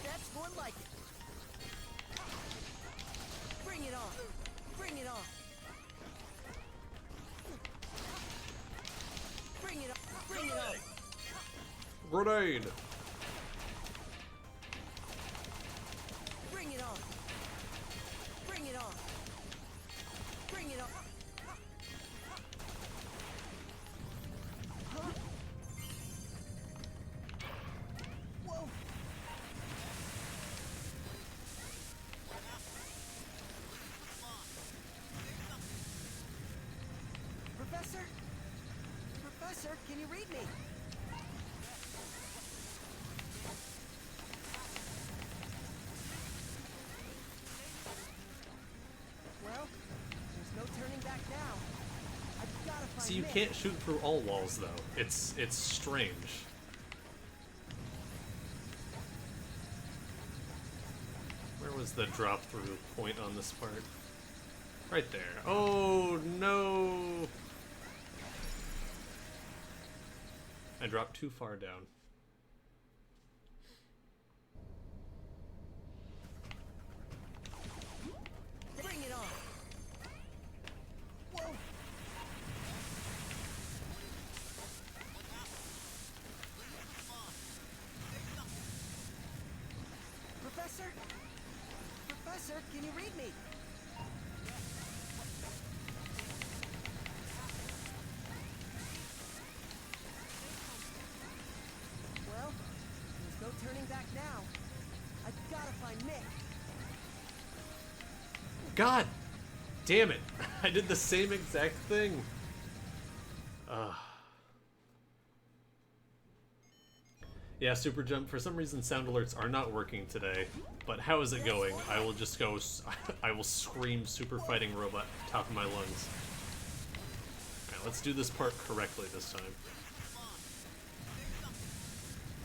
That's more like it. Bring it on. Bring it on. Bring it on. Bring it on. Grenade! Bring it on. Bring it on. Bring it on. Huh? Whoa. Professor? Professor, can you read me? Well, there's no turning back now. I've gotta find See, you Nick. can't shoot through all walls, though. It's strange. Where was the drop-through point on this part? Right there. Oh, no! I dropped too far down. Bring it on. Whoa. Professor? Professor, can you read me? Well, there's no turning back now. I've gotta find Mick. God damn it. I did the same exact thing. Yeah, Super Jump, for some reason sound alerts are not working today, but how is it going? I will just go, I will scream Super Fighting Robot top of my lungs. Alright, let's do this part correctly this time.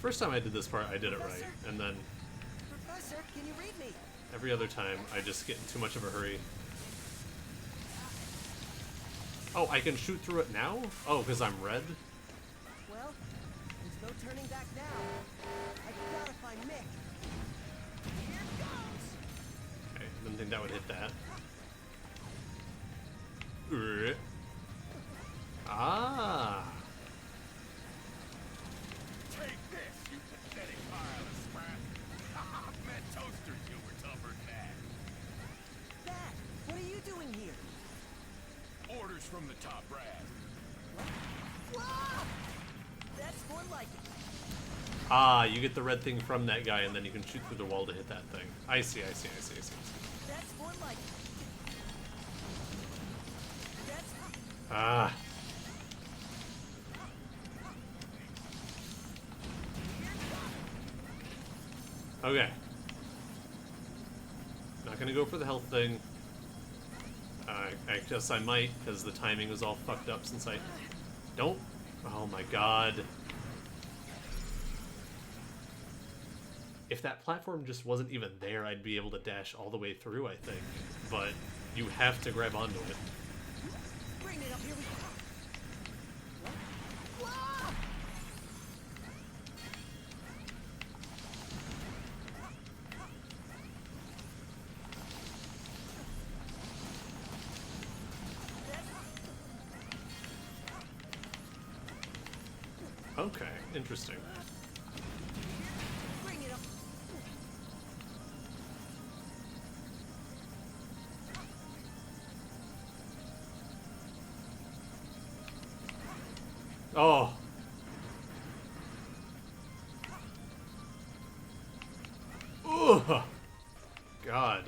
First time I did this part, I did it right, and then Professor, can you read me? every other time, I just get in too much of a hurry. Oh, I can shoot through it now? Oh, because I'm red? Well, there's no turning back now. I've gotta find Mick. Here goes! Okay, didn't think that would hit that. Ah! Take this, you pathetic pile of scrap. Met toasters you were tougher than that. Dad, what are you doing here? Orders from the top brass. Whoa! That's more like it. Ah, you get the red thing from that guy, and then you can shoot through the wall to hit that thing. I see. That's more like it. That's... Ah. Okay. Not gonna go for the health thing. I guess I might, because the timing was all fucked up since I... Don't... Oh my god. If that platform just wasn't even there, I'd be able to dash all the way through, I think. But you have to grab onto it. Bring it up, here we go. Whoa! Okay, interesting. Bring it up. Oh! Ugh! God.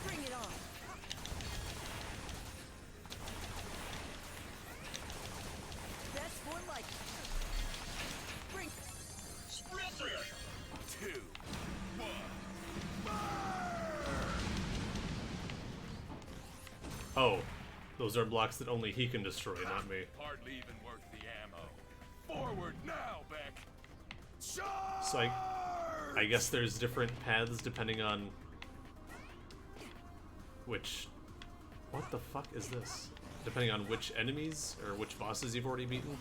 Bring it on. That's more like it. Bring... Two. Oh. Those are blocks that only he can destroy, not me. Hardly even worth the ammo. Forward now, Beck. Charge! So I guess there's different paths depending on which... What the fuck is this? Depending on which enemies or which bosses you've already beaten?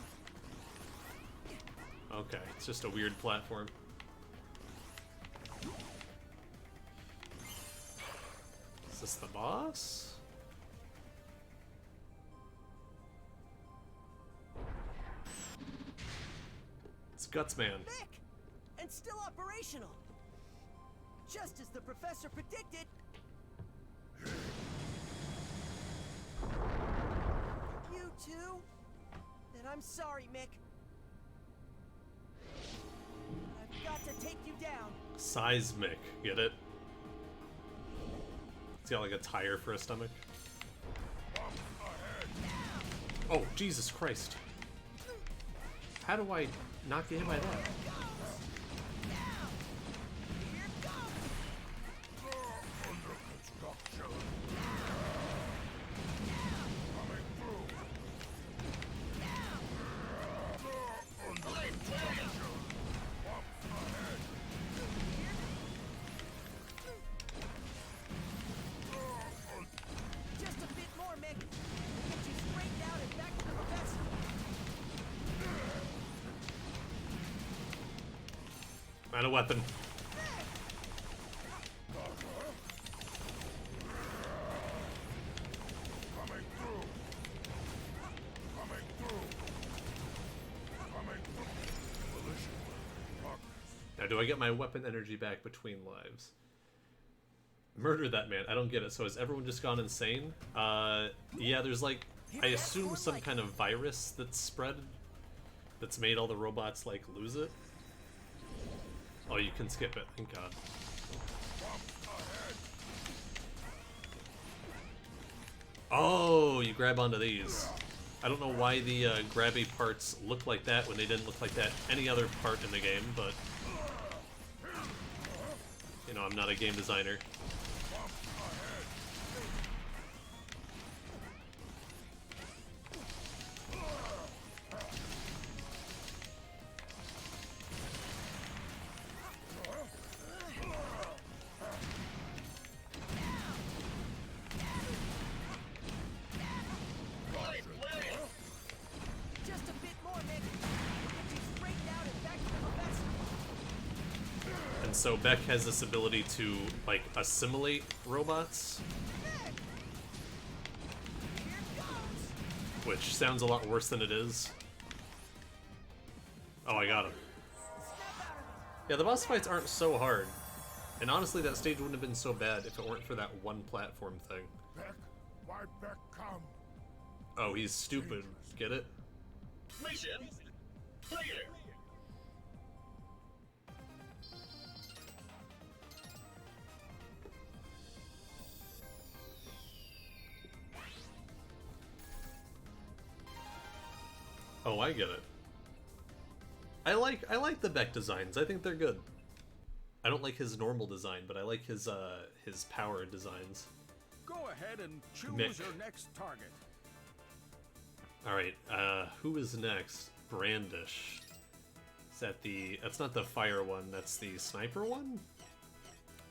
Okay, it's just a weird platform. Is this the boss? It's Gutsman. Mick! And still operational. Just as the professor predicted. You too? Then I'm sorry, Mick. I've got to take you down. Seismic, get it? It's got like a tire for a stomach. Oh, Jesus Christ. How do I not get hit by that? Just a bit more, Mick. We'll get you straightened out and back to the professor. Not a weapon. Now, do I get my weapon energy back between lives? Murder that man. I don't get it. So has everyone just gone insane? Yeah, there's like, I assume some kind of virus that's spread that's made all the robots like lose it. Oh, you can skip it. Thank God. Oh, you grab onto these. I don't know why the grabby parts look like that when they didn't look like that any other part in the game, but you know, I'm not a game designer. Just a bit more, Nick. We'll get you straightened out and back to the professor. And so Beck has this ability to like assimilate robots, which sounds a lot worse than it is. Oh, I got him. Yeah, the boss fights aren't so hard. And honestly, that stage wouldn't have been so bad if it weren't for that one platform thing. Beck, why Beck come? Oh, he's stupid. Get it? Mission clear. Oh, I get it. I like the Beck designs. I think they're good. I don't like his normal design, but I like his power designs. Go ahead and choose Mick. your next target. Alright, who is next? Brandish. Is that the... That's not the fire one, that's the sniper one?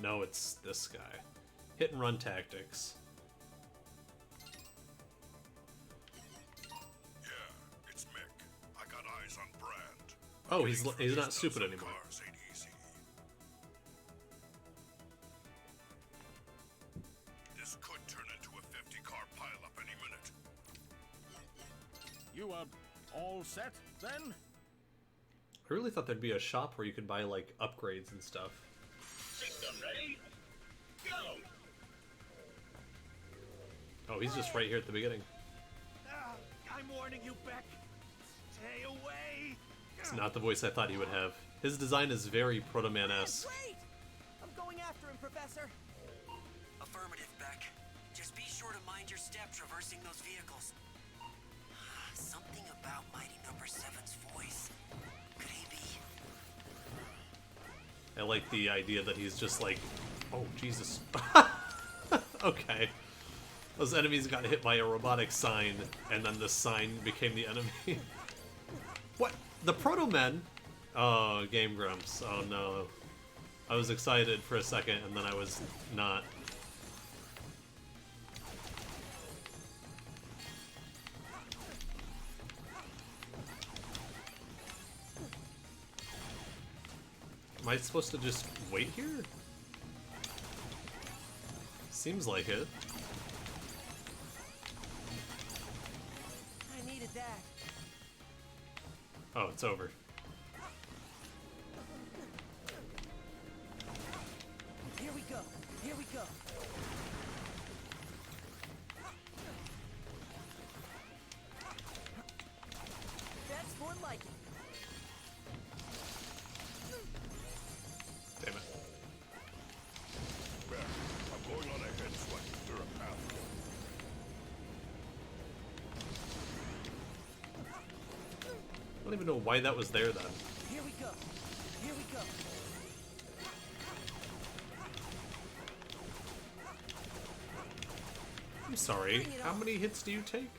No, it's this guy. Hit and run tactics. Yeah, it's Mick. I got eyes on Brand. Oh, he's not stupid anymore. Cars ain't easy. This could turn into a 50-car pileup any minute. You are all set then? I really thought there'd be a shop where you could buy, like, upgrades and stuff. System ready? Go! Oh, he's just right here at the beginning. I'm warning you, Beck. Stay away. It's not the voice I thought he would have. His design is very Proto Man-esque. Wait! I'm going after him, Professor. Affirmative, Beck. Just be sure to mind your step traversing those vehicles. Something about Mighty Number 7's voice. Could he be? I like the idea that he's just like, oh, Jesus. Okay. Those enemies got hit by a robotic sign, and then the sign became the enemy. What? The Proto Men? Oh, Game Grumps. Oh no. I was excited for a second, and then I was not. Am I supposed to just wait here? Seems like it. I needed that. Oh, it's over. Here we go. Here we go. That's more like it. Damn it. Beck, I'm going on ahead so I can clear a path. I don't even know why that was there then. Here we go. Here we go. I'm sorry. How many hits do you take?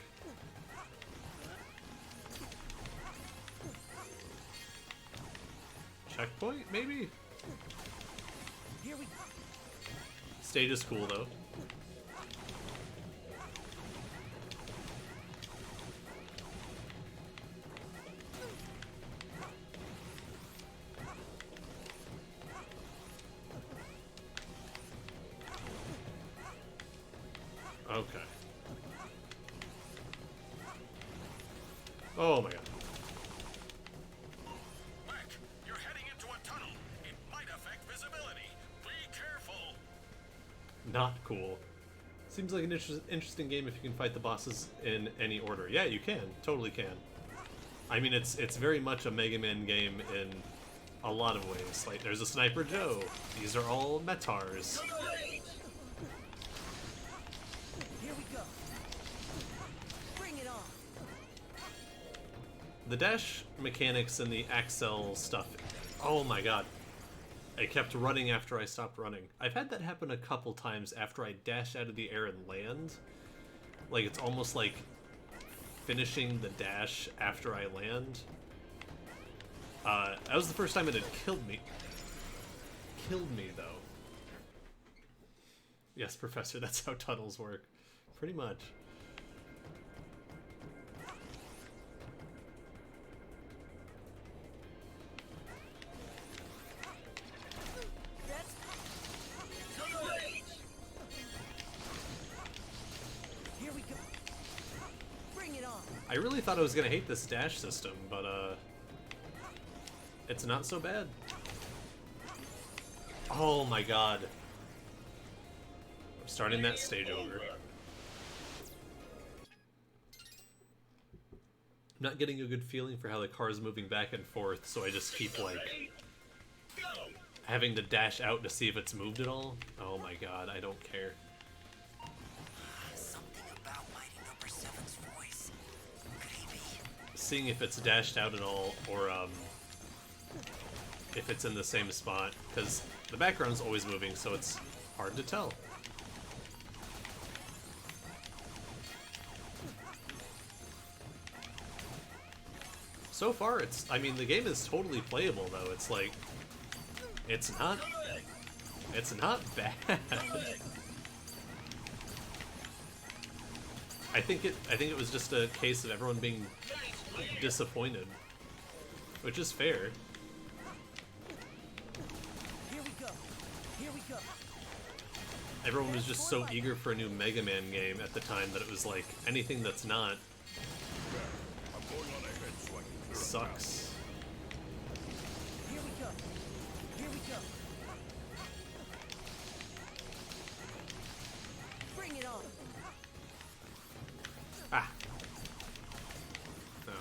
Checkpoint, maybe? Here we Stage is cool though. Okay. Oh my god. Beck, you're heading into a tunnel. It not cool. Seems like an interesting game if you can fight the bosses in any order. Yeah, you can. Totally can. I mean, it's very much a Mega Man game in a lot of ways. Like, there's a Sniper Joe. These are all Metars. Here we go. Bring it on. The dash mechanics and the Axel stuff. Oh my god. I kept running after I stopped running. I've had that happen a couple times after I dash out of the air and land. Like, it's almost like finishing the dash after I land. That was the first time it had killed me. Killed me, though. Yes, Professor, that's how tunnels work. Pretty much. Here we go. Bring it on. I really thought I was gonna hate this dash system, but it's not so bad. Oh my god. I'm starting that stage over. I'm not getting a good feeling for how the car is moving back and forth, so I just keep, like, having to dash out to see if it's moved at all. Oh my god, I don't care. Something about Mighty Number 7's voice. Creepy. Seeing if it's dashed out at all, or if it's in the same spot, because the background's always moving, so it's hard to tell. So far, I mean, the game is totally playable, though. It's like, it's not bad. I think it was just a case of everyone being disappointed, which is fair. Here we go. Here we go. Everyone was just so eager for a new Mega Man game at the time that it was like, anything that's not sucks. Here we go. Here we go. Bring it on. Ah. No.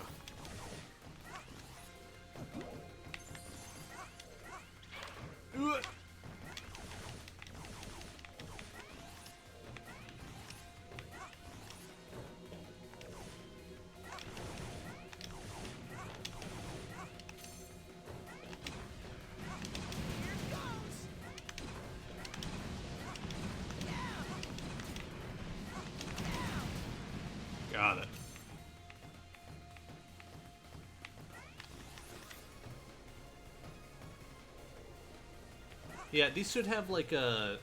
Got it. Yeah, these should have like the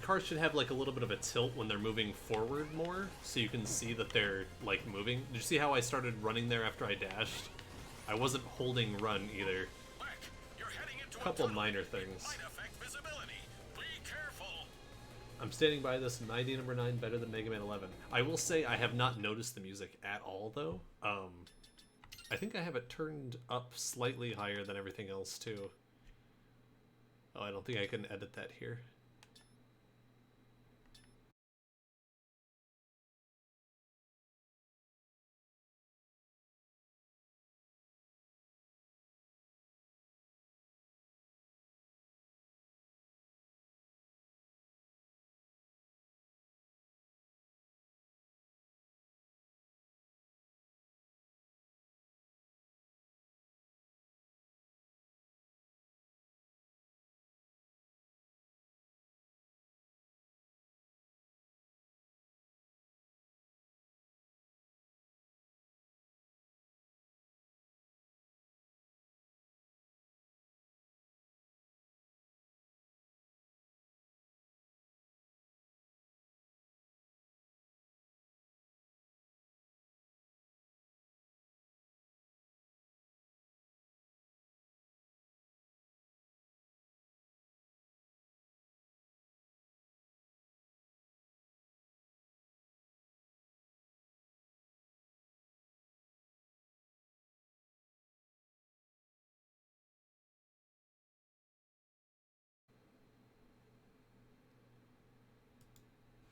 cars should have like a little bit of a tilt when they're moving forward more, so you can see that they're like moving. Did you see how I started running there after I dashed? I wasn't holding run either. A couple minor things. I'm standing by this Mighty Number 9 better than Mega Man 11. I will say I have not noticed the music at all, though. I think I have it turned up slightly higher than everything else, too. Oh, I don't think I can edit that here.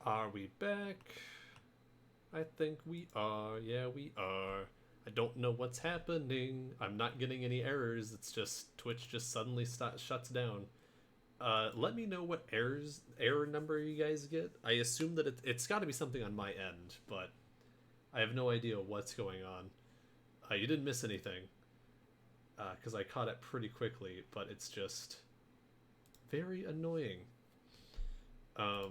Are we back? I think we are. Yeah, we are. I don't know what's happening. I'm not getting any errors. It's just Twitch just suddenly shuts down. Let me know what error number you guys get. I assume that it's got to be something on my end, but I have no idea what's going on. You didn't miss anything, because I caught it pretty quickly, but it's just very annoying. Okay.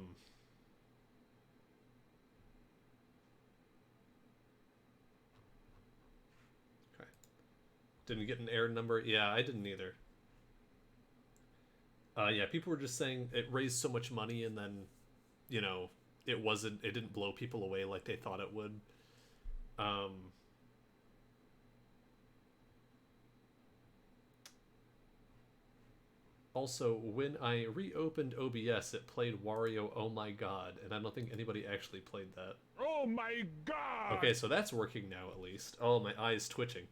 Didn't get an error number. Yeah, I didn't either. Yeah, people were just saying it raised so much money and then, you know, it didn't blow people away like they thought it would. Also, when I reopened OBS, it played Wario Oh My God, and I don't think anybody actually played that. Oh my god! Okay, so that's working now at least. Oh, my eye's twitching.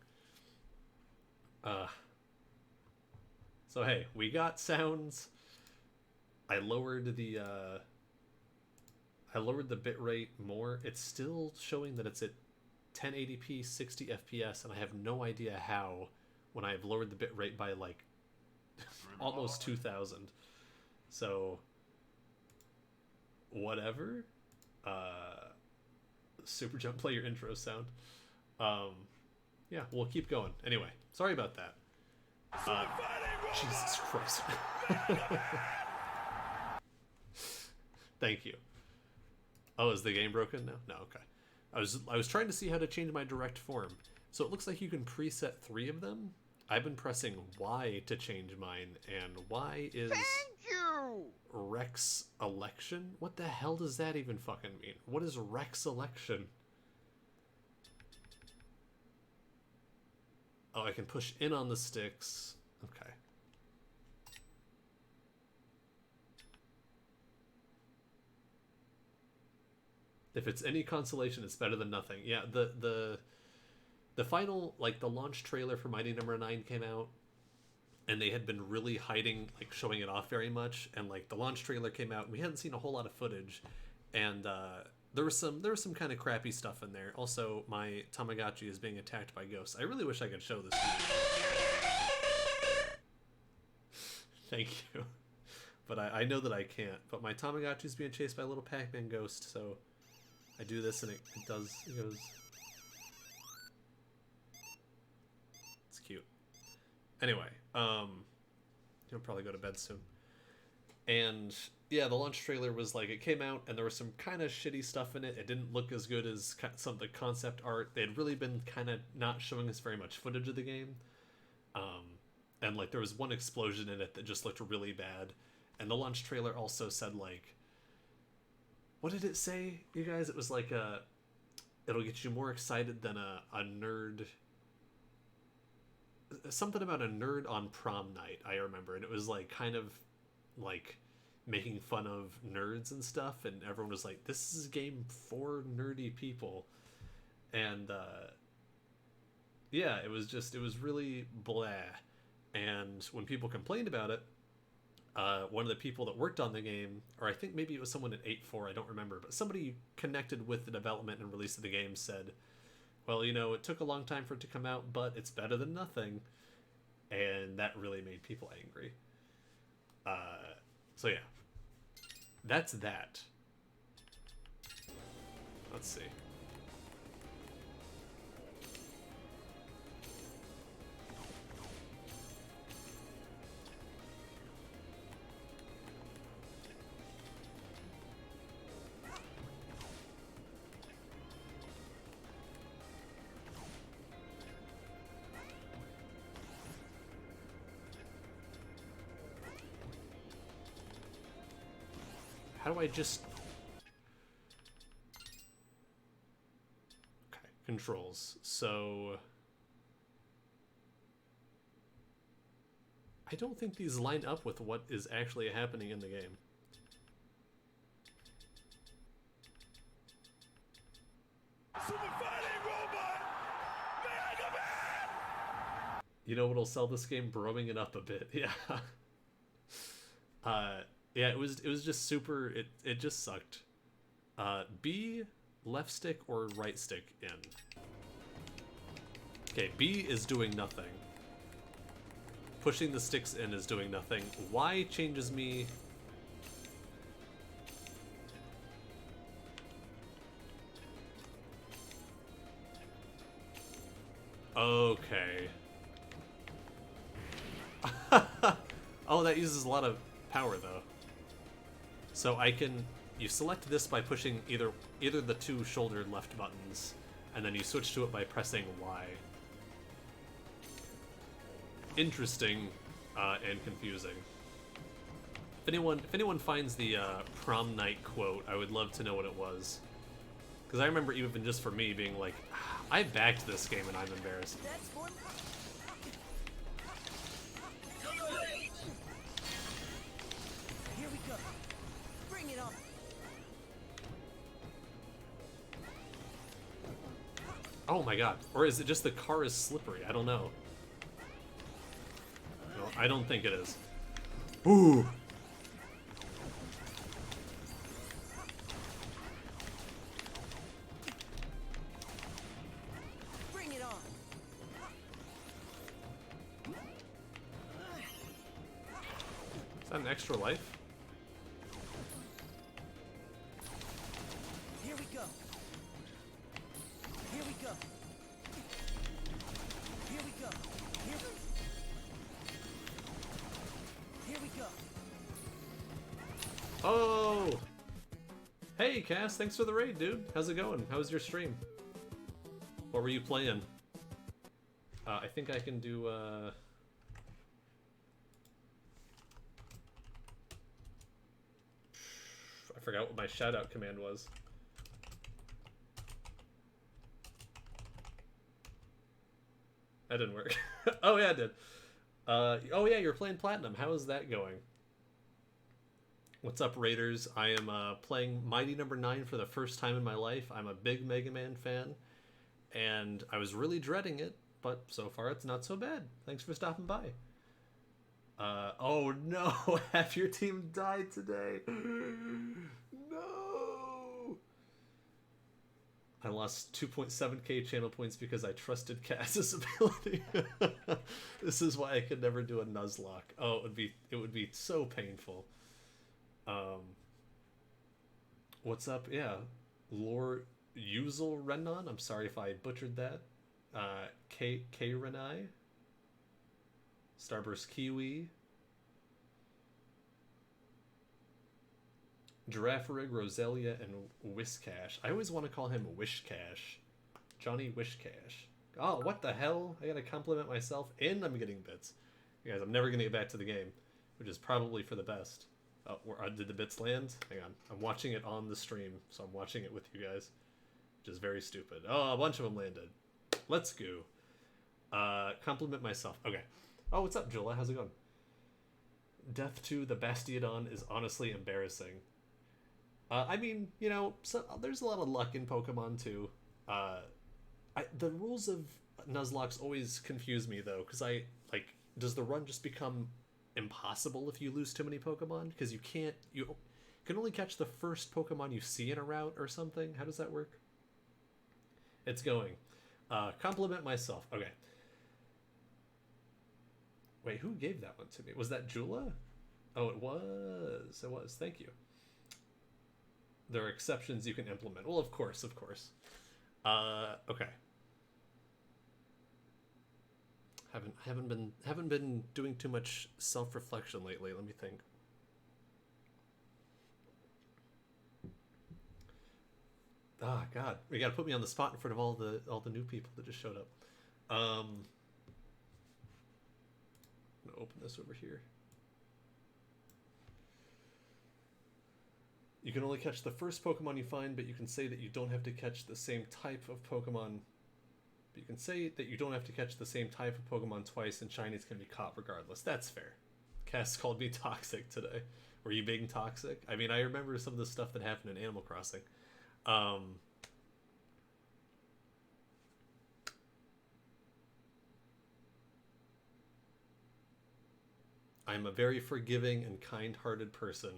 So hey, we got sounds. I lowered the bitrate more. It's still showing that it's at 1080p 60 FPS, and I have no idea how when I've lowered the bitrate by like almost 2000. So whatever. Super Jump, play your intro sound. Yeah, we'll keep going. Anyway, sorry about that. Jesus Christ. Thank you. Oh, is the game broken now? No, okay. I was trying to see how to change my direct form. So it looks like you can preset 3 of them. I've been pressing Y to change mine, and Y is Rex election? What the hell does that even fucking mean? What is Rex election? Oh, I can push in on the sticks. Okay. If it's any consolation, it's better than nothing. Yeah, the final, like, the launch trailer for Mighty Number 9 came out, and they had been really hiding, like, showing it off very much, and, like, the launch trailer came out, and we hadn't seen a whole lot of footage, and there was some kind of crappy stuff in there. Also, my Tamagotchi is being attacked by ghosts. I really wish I could show this to you. Thank you. But I know that I can't. But my Tamagotchi is being chased by a little Pac-Man ghost, so I do this and it goes... It's cute. Anyway, you'll probably go to bed soon. And yeah, the launch trailer was like, it came out and there was some kind of shitty stuff in it. It didn't look as good as some of the concept art. They had really been kind of not showing us very much footage of the game. And like there was one explosion in it that just looked really bad. And the launch trailer also said, like, what did it say, you guys? It was like it'll get you more excited than a nerd. Something about a nerd on prom night, I remember. And it was like kind of like making fun of nerds and stuff. And everyone was like, this is a game for nerdy people. And yeah, it was really blah. And when people complained about it, one of the people that worked on the game, or I think maybe it was someone at 8.4, I don't remember, but somebody connected with the development and release of the game said, well, you know, it took a long time for it to come out, but it's better than nothing. And that really made people angry. So yeah, that's that. Let's see. How do I just... Okay, controls. So... I don't think these line up with what is actually happening in the game. Super fighting robot! May I come in? You know what'll sell this game? Broing it up a bit. Yeah. Yeah, it was just super, it just sucked. B, left stick or right stick in? Okay, B is doing nothing. Pushing the sticks in is doing nothing. Y changes me... Okay. Oh, that uses a lot of power, though. So I can... You select this by pushing either the two shoulder left buttons, and then you switch to it by pressing Y. Interesting and confusing. If anyone finds the prom night quote, I would love to know what it was. Because I remember even just for me being like, I backed this game and I'm embarrassed. Here we go. Bring it on. Oh my god. Or is it just the car is slippery? I don't know. No, I don't think it is. Ooh. Bring it on. Is that an extra life? Here we go. Here we go. Here we go. Here we go. Oh! Hey, Cass, thanks for the raid, dude. How's it going? How was your stream? What were you playing? I think I can do, I forgot what my shoutout command was. That didn't work. Oh, yeah, it did. Oh, yeah, you're playing Platinum. How is that going? What's up, Raiders? I am playing Mighty Number 9 for the first time in my life. I'm a big Mega Man fan, and I was really dreading it, but so far it's not so bad. Thanks for stopping by. Oh no, half your team died today. No! I lost 2.7k channel points because I trusted Cass's ability. This is why I could never do a Nuzlocke. Oh, it would be so painful. What's up? Yeah, Lord Yuzel Renan. I'm sorry if I butchered that. K Renai. Starburst Kiwi. Giraffe Rig, Roselia, and Wishcash. I always want to call him Wishcash. Johnny Wishcash. Oh, what the hell? I gotta compliment myself, and I'm getting bits. You guys, I'm never gonna get back to the game, which is probably for the best. Oh, did the bits land? Hang on. I'm watching it on the stream, so I'm watching it with you guys, which is very stupid. Oh, a bunch of them landed. Let's go. Compliment myself. Okay. Oh, what's up, Jula? How's it going? Death to the Bastiodon is honestly embarrassing. I mean, you know, there's a lot of luck in Pokemon, too. The rules of Nuzlocke always confuse me, though, because does the run just become impossible if you lose too many Pokemon? Because you can only catch the first Pokemon you see in a route or something? How does that work? It's going. Compliment myself. Okay. Wait, who gave that one to me? Was that Jula? Oh, it was. It was. Thank you. There are exceptions you can implement. Well, of course, of course. Okay. Haven't been doing too much self-reflection lately. Let me think. Ah, God, you gotta put me on the spot in front of all the new people that just showed up. I'm gonna open this over here. You can only catch the first Pokemon you find, but you can say that you don't have to catch the same type of Pokemon. But you can say that you don't have to catch the same type of Pokemon twice, and shinies can be caught regardless. That's fair. Cass called me toxic today. Were you being toxic? I mean, I remember some of the stuff that happened in Animal Crossing. I'm a very forgiving and kind-hearted person.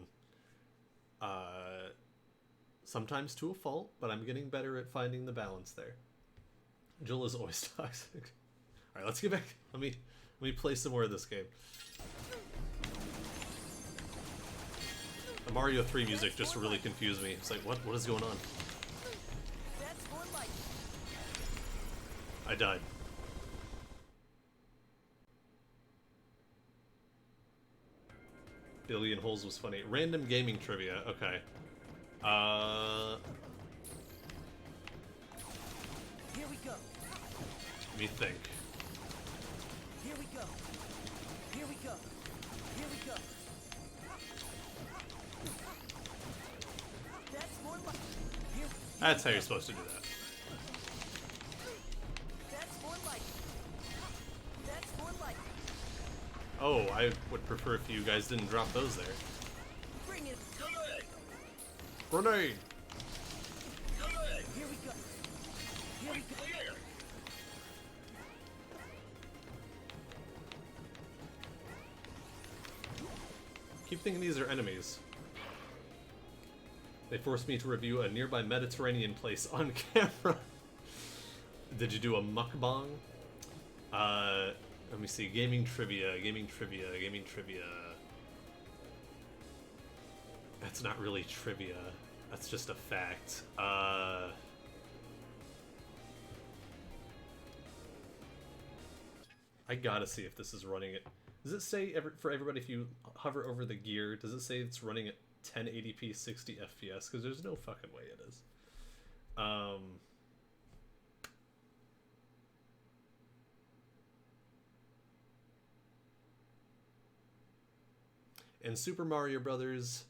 Sometimes to a fault, but I'm getting better at finding the balance there. Jill is always toxic. Alright, let's get back. Let me play some more of this game. The Mario 3 music just really confused me. It's like, what is going on? I died. Billion Holes was funny. Random gaming trivia. Okay. Here we go. Let me think. Here we go. Here we go. Here we go. That's more like. Here. That's how you're supposed to do that. That's more like. That's more like. Oh, I would prefer if you guys didn't drop those there. Bring it. Grenade! Here we go. Here we go. Keep thinking these are enemies. They forced me to review a nearby Mediterranean place on camera. Did you do a mukbang? Let me see. Gaming trivia, gaming trivia, gaming trivia. That's not really trivia. That's just a fact. I gotta see if this is running it. Does it say for everybody, if you hover over the gear, does it say it's running at 1080p 60 FPS? Because there's no fucking way it is. And Super Mario Brothers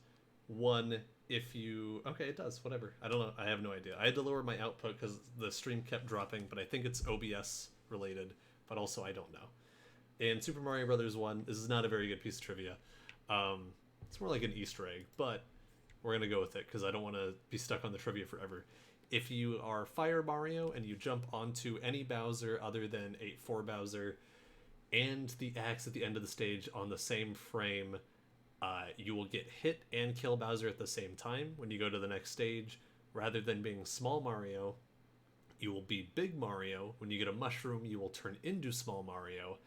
1, if you... Okay, it does, whatever. I don't know, I have no idea. I had to lower my output because the stream kept dropping, but I think it's OBS related, but also I don't know. And Super Mario Brothers 1, this is not a very good piece of trivia. It's more like an Easter egg, but we're going to go with it because I don't want to be stuck on the trivia forever. If you are Fire Mario and you jump onto any Bowser other than 8-4 Bowser and the axe at the end of the stage on the same frame, you will get hit and kill Bowser at the same time when you go to the next stage. Rather than being Small Mario, you will be Big Mario. When you get a mushroom, you will turn into Small Mario.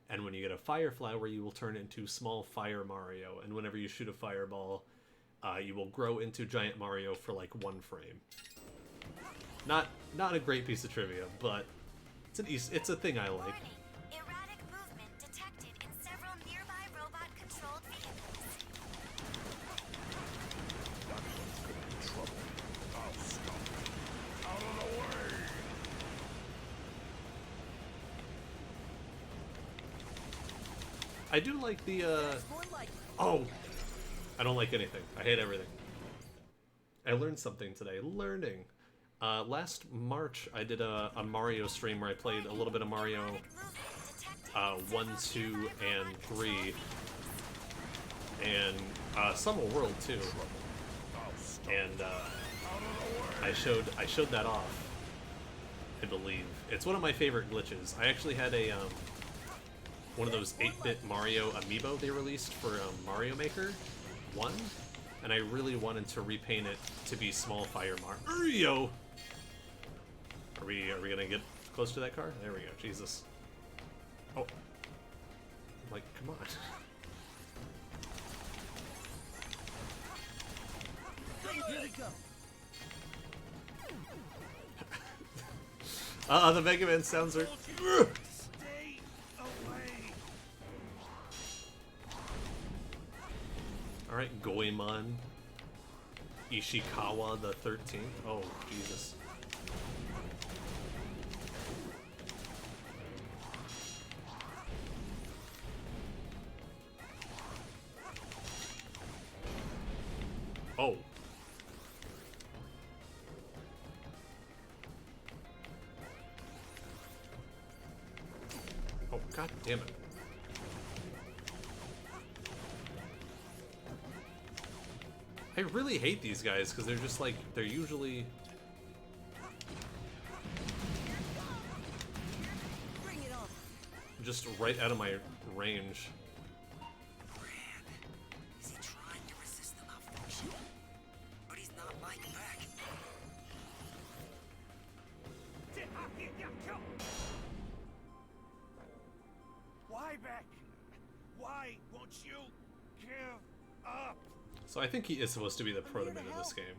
And when you get a Fire Flower, you will turn into Small Fire Mario. And whenever you shoot a fireball, you will grow into Giant Mario for like 1 frame. Not a great piece of trivia, but it's a thing I like. Warning. Erratic movement detected in several nearby robot-controlled vehicles. Out of the way! I do like the, That's more like. Oh! I don't like anything. I hate everything. I learned something today. Learning. Last March, I did a Mario stream where I played a little bit of Mario 1, 2, and 3. And some of World, too. And I showed that off, I believe. It's one of my favorite glitches. I actually had a one of those 8-bit Mario amiibo they released for Mario Maker 1, and I really wanted to repaint it to be Small Fire Mario. Are we gonna get close to that car? There we go. Jesus. Oh. I'm like, come on. Here we go. The Mega Man sounds are. Stay away! All right, Goemon Ishikawa the 13th. Oh, Jesus. Oh. Oh, god damn it. I really hate these guys because they're just like, they're usually... Bring it on. just right out of my range. Is he trying to resist the malfunction? But he's not biting back. you give up. So I think he is supposed to be the I'm here to proto-man in this help. game.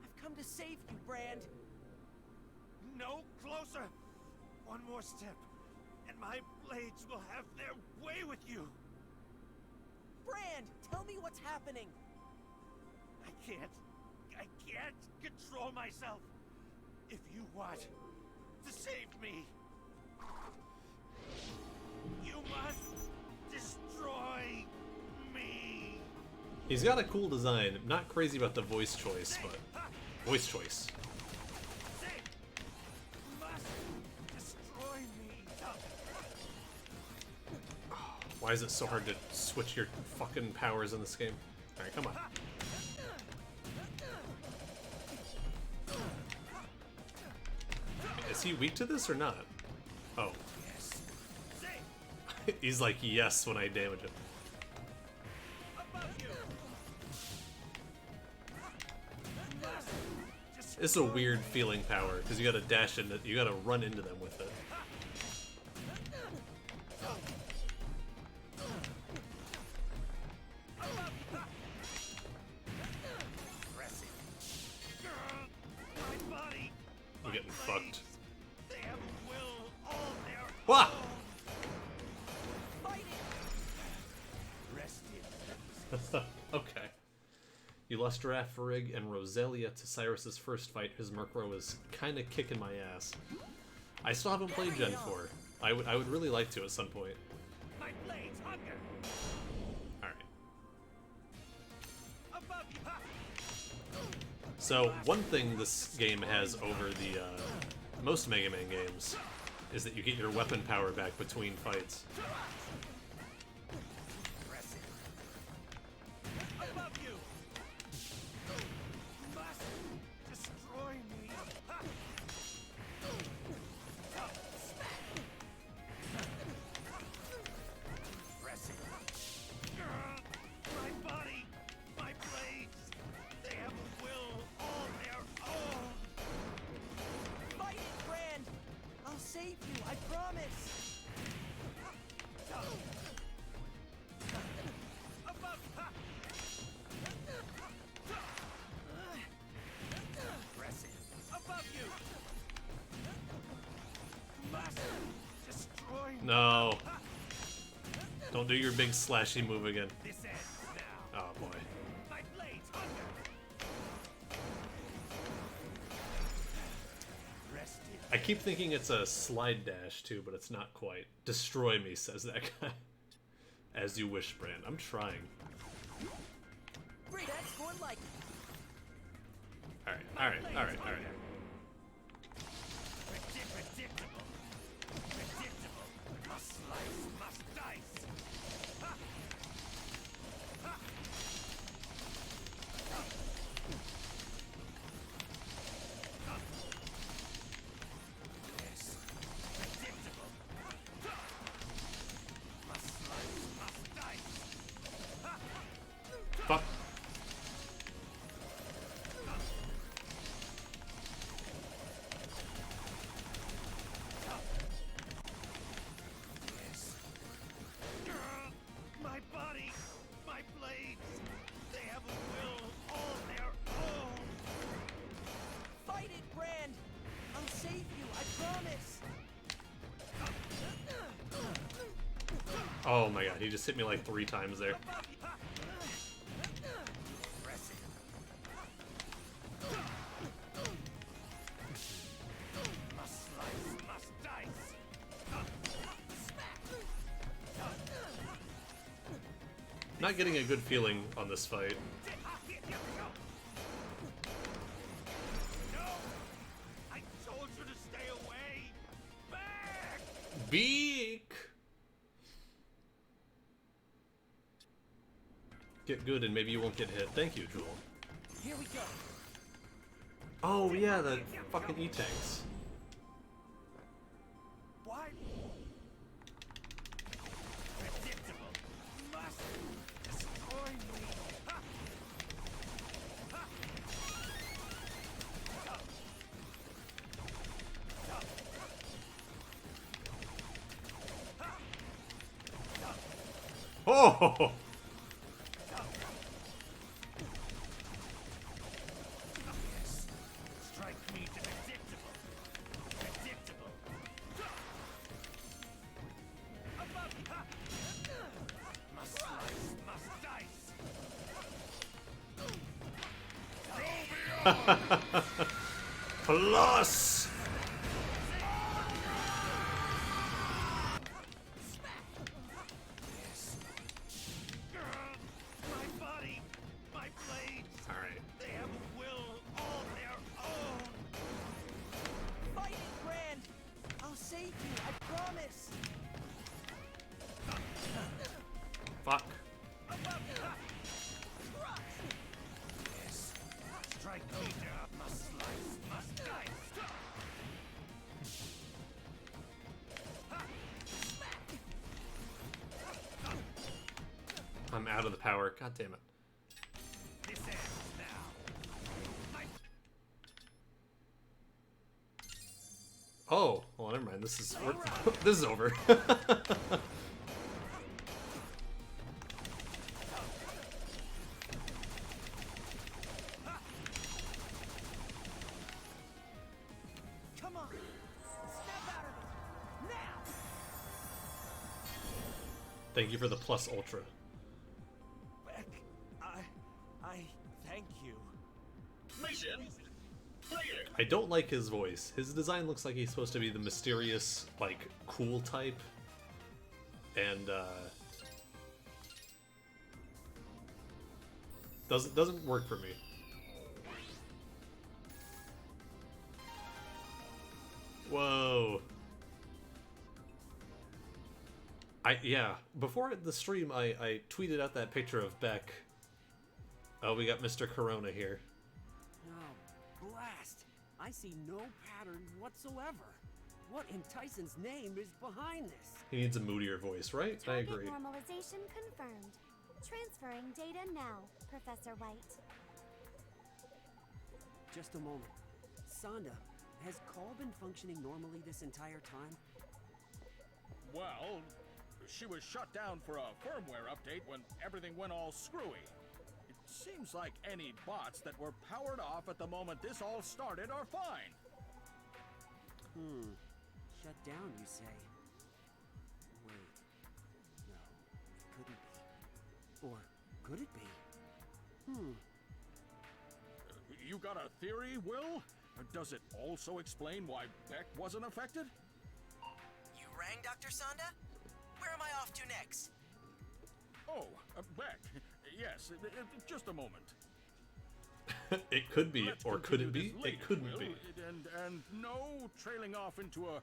I've come to save you, Brand. No closer. One more step, and my blades will have their way with you. Brand, tell me what's happening. I can't control myself. If you want to save me, you must destroy me. He's got a cool design. I'm not crazy about the voice choice, but voice choice. You must destroy me. Why is it so hard to switch your fucking powers in this game? Alright, come on. Is he weak to this or not? Oh. He's like, yes, when I damage him. It's a weird feeling power, because you gotta dash into, you gotta run into them with it. My body. We're getting fucked. They have a will all their Wah! Fight it! Rest in peace. Okay. You lost Rafarig and Roselia to Cyrus's first fight. His Murkrow was kinda kicking my ass. I still haven't played Gen 4. I would really like to at some point. My blades hunger. Alright. Above you. Ha! So, one thing this game has over the most Mega Man games is that you get your weapon power back between fights. Above you. You must destroy me. Ha! My body, my blades, they have a will all their own. Fight it, Brand! I'll save you, I promise! Above. Ha! Above you. You must destroy me. No. Don't do your big slashy move again. This ends now. Oh boy. My blades hunger. Rest in I keep thinking it's a slide dash too, but it's not quite. Destroy me, says that guy. As you wish, Brand. I'm trying. Great, that's more like it. Alright, alright, alright, alright. predictable. Predictable. Must slice, must dice. Ha! Ha! Yes. Predictable. Must slice, must dice. Fuck. My body, my blades, they have a will all their own. Fight it, Brand! I'll save you, I promise! Oh my god, he just hit me like 3 times there. Must slice, must dice. Not getting a good feeling on this fight. No! I told you to stay away! Back! Beak! Get good and maybe you won't get hit. Thank you, Jewel. Here we go! Oh yeah, the fucking E-Tanks. What? Predictable. Must destroy me. Ha! Ha! Oh! Plus! My body, my blades, Alright. they have a will all their own. Fight it, Grand! I'll save you, I promise! Fuck. Strike leader must slice, must dice. I'm out of the power. God damn it. This ends now. Oh, well, never mind. This is this is over. Come on! Snap out of it! Now! Thank you for the plus ultra. Beck, I thank you. Mission clear. I don't like his voice. His design looks like he's supposed to be the mysterious, like, cool type. And, doesn't work for me. Whoa. Yeah, before the stream, I tweeted out that picture of Beck. Oh, we got Mr. Corona here. Oh, blast! I see no pattern whatsoever. What in Tyson's name is behind this? He needs a moodier voice, right? I Target agree. normalization confirmed. Transferring data now, Professor White. Just a moment. Sonda, has Call been functioning normally this entire time? Well, she was shut down for a firmware update when everything went all screwy. It seems like any bots that were powered off at the moment this all started are fine. Shut down, you say? Wait. No, it couldn't be. Or could it be? You got a theory, Will? Does it also explain why Beck wasn't affected? You rang, Dr. Sonda? Where am I off to next? Oh, Beck. Yes, just a moment. It could be, Let's or could it continue be? this later, It couldn't Will. be. And no trailing off into a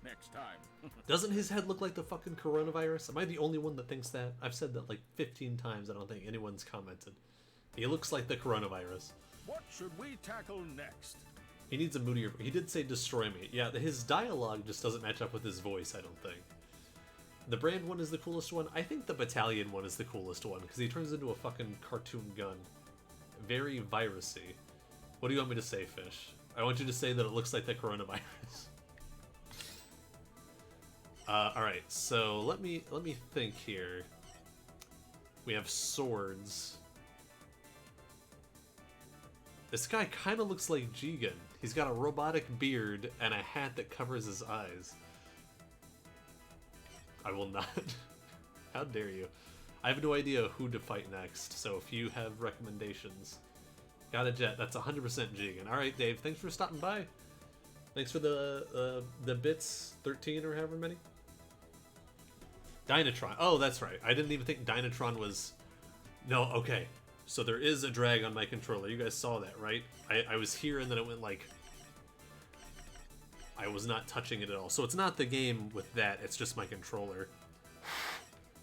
next time. Doesn't his head look like the fucking coronavirus? Am I the only one that thinks that? I've said that like 15 times. I don't think anyone's commented. He looks like the coronavirus. What should we tackle next? He needs a moodier. He did say destroy me. Yeah, his dialogue just doesn't match up with his voice, I don't think. The brand one is the coolest one. I think the battalion one is the coolest one because he turns into a fucking cartoon gun. Very virusy. What do you want me to say, Fish? I want you to say that it looks like the coronavirus. Alright, so let me think here. We have swords. This guy kind of looks like Jigen. He's got a robotic beard and a hat that covers his eyes. I will not. How dare you? I have no idea who to fight next, so if you have recommendations. Got a jet. That's 100% Jigen. Alright, Dave, thanks for stopping by. Thanks for the bits, 13 or however many. Dynatron. Oh, that's right. I didn't even think Dynatron was... No, okay. So there is a drag on my controller. You guys saw that, right? I was here and then it went like... I was not touching it at all. So it's not the game with that, it's just my controller.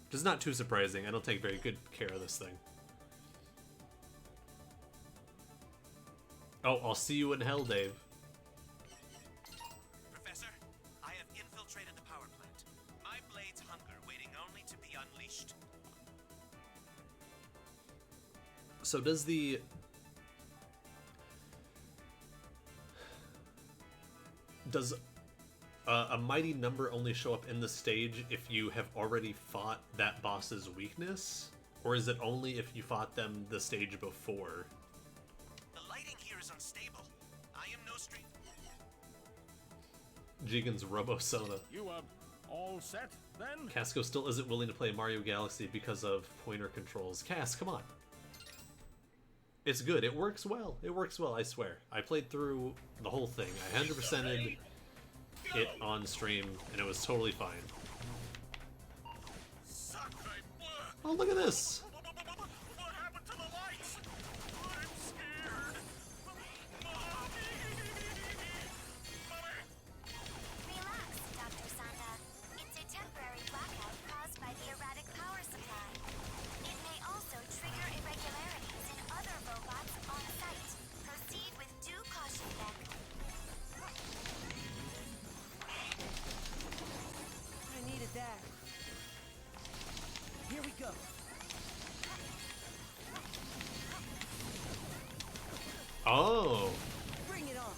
Which is not too surprising. I don't take very good care of this thing. Oh, I'll see you in hell, Dave. Professor, I have infiltrated the power plant. My blades hunger, waiting only to be unleashed. So does the... Does a mighty number only show up in the stage if you have already fought that boss's weakness? Or is it only if you fought them the stage before? The lighting here is unstable. I am no street. Jigen's Robo-Sona. You, all set, then? Casco still isn't willing to play Mario Galaxy because of pointer controls. Cass, come on. It's good. It works well. It works well, I swear. I played through the whole thing. I 100%ed it on stream, and it was totally fine. Oh, look at this! What happened to the lights? I'm scared. Mommy! Relax, Dr. Sanda. It's a temporary blackout caused by the erratic power supply. It may also trigger irregularities in other robots on site. Proceed with due caution, Beck. I needed that. Here we go. Oh! Bring it on.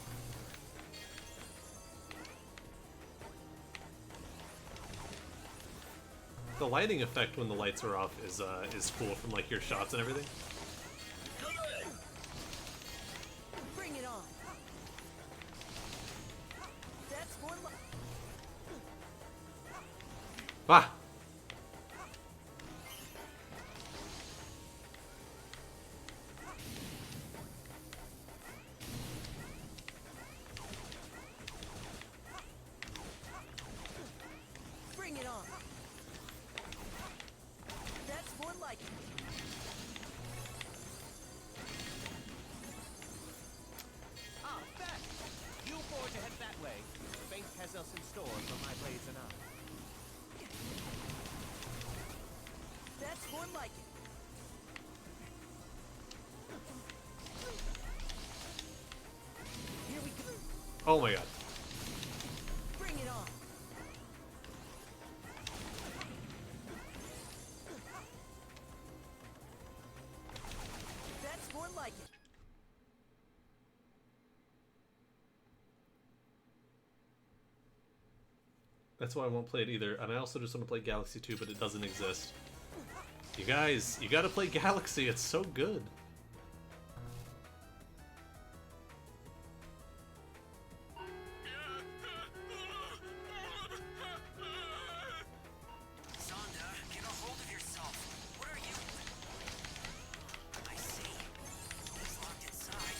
The lighting effect when the lights are off is cool from like your shots and everything. Bring it on. That's more like. Ah! Bring it on. That's more like it. Ah, Beck! You forge ahead that way. Fate has us in store for my blades and I. That's more like it. Here we go. Oh my god. Bring it on. That's more like it. That's why I won't play it either. And I also just want to play Galaxy 2, but it doesn't exist. You guys, you gotta play Galaxy. It's so good. Zonda, get a hold of yourself. What are you... I see. It's locked inside.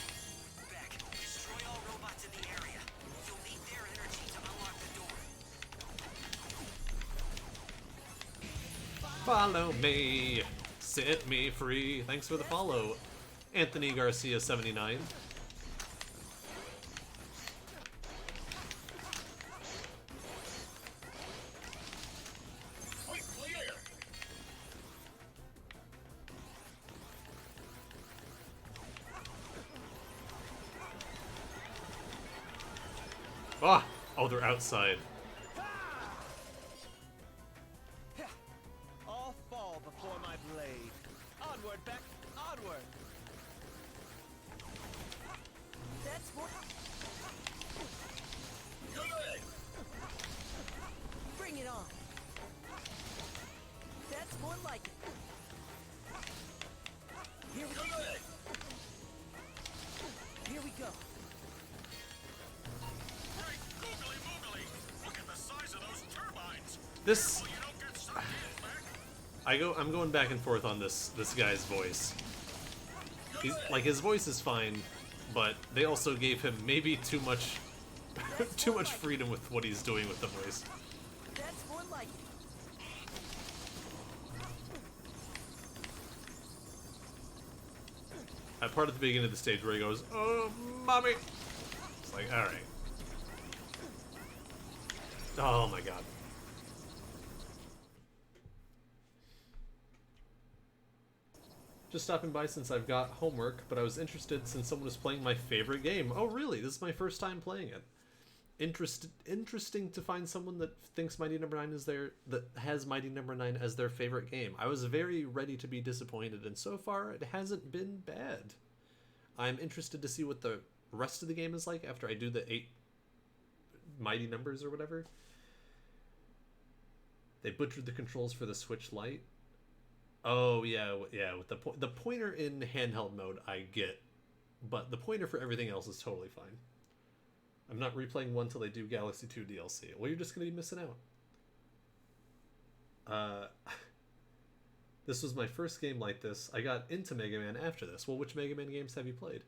Beck, destroy all robots in the area. You'll need their energy to unlock the door. Follow me. Set me free. Thanks for the follow, Anthony Garcia 79. Ah! Oh, they're outside. All fall before my blade. Onward, Beck! Onward! That's more. Bring it on. That's more like it. Here we go. Here we go. Great googly moogly! Look at the size of those turbines! This You don't get started, Beck! I'm going back and forth on this guy's voice. He's like, his voice is fine, but they also gave him maybe too much too much freedom with what he's doing with the voice. That's more like it. That part at the beginning of the stage where he goes, "Oh, mommy!" It's like, all right. Oh my god. Just stopping by since I've got homework, but I was interested since someone was playing my favorite game. Oh, really? This is my first time playing it. Interesting to find someone that thinks Mighty Number 9 is that has Mighty Number 9 as their favorite game. I was very ready to be disappointed, and so far it hasn't been bad. I'm interested to see what the rest of the game is like after I do the 8 Mighty Numbers or whatever. They butchered the controls for the Switch Lite. Oh yeah, with the pointer in handheld mode I get, but the pointer for everything else is totally fine. I'm not replaying one till they do Galaxy 2 DLC. Well, you're just gonna be missing out. This was my first game like this. I got into Mega Man after this. Well, which Mega Man games have you played?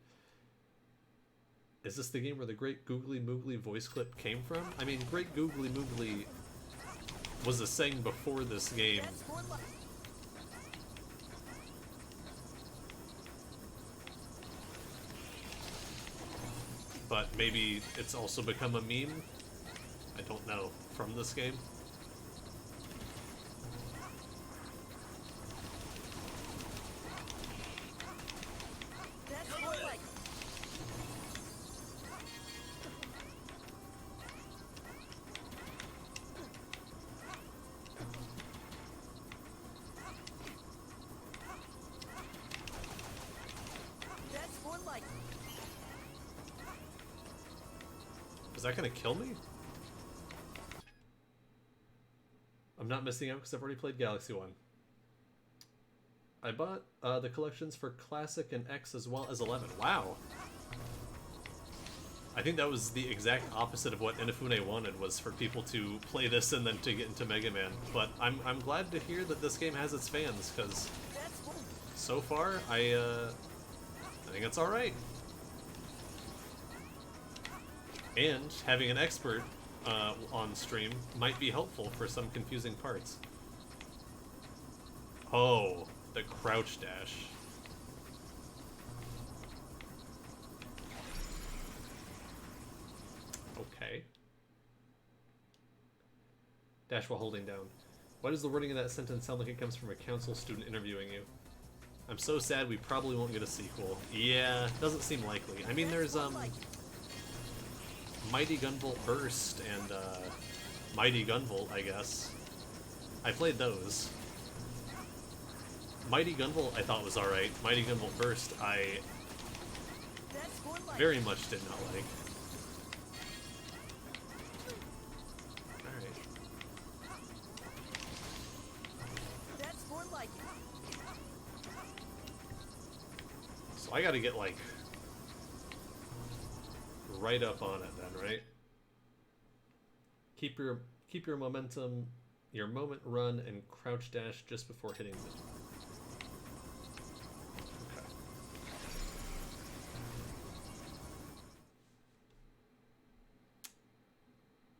Is this the game where the Great Googly Moogly voice clip came from? I mean, Great Googly Moogly was a thing before this game. But maybe it's also become a meme? I don't know. From this game? That's more like... That's more like... Is that gonna kill me? I'm not missing out because I've already played Galaxy 1. I bought the collections for Classic and X as well as 11. Wow. I think that was the exact opposite of what Inafune wanted, was for people to play this and then to get into Mega Man. But I'm glad to hear that this game has its fans, because so far I think it's alright. And having an expert on stream might be helpful for some confusing parts. Oh, the crouch dash. Okay. Dash while holding down. Why does the wording of that sentence sound like it comes from a council student interviewing you? I'm so sad we probably won't get a sequel. Yeah, doesn't seem likely. I mean, there's Mighty Gunvolt Burst and Mighty Gunvolt, I guess. I played those. Mighty Gunvolt I thought was alright. Mighty Gunvolt Burst I very much did not like. Alright. That's more like it. So I gotta get like right up on it then, right? Keep your momentum, your moment run, and crouch dash just before hitting the... Okay.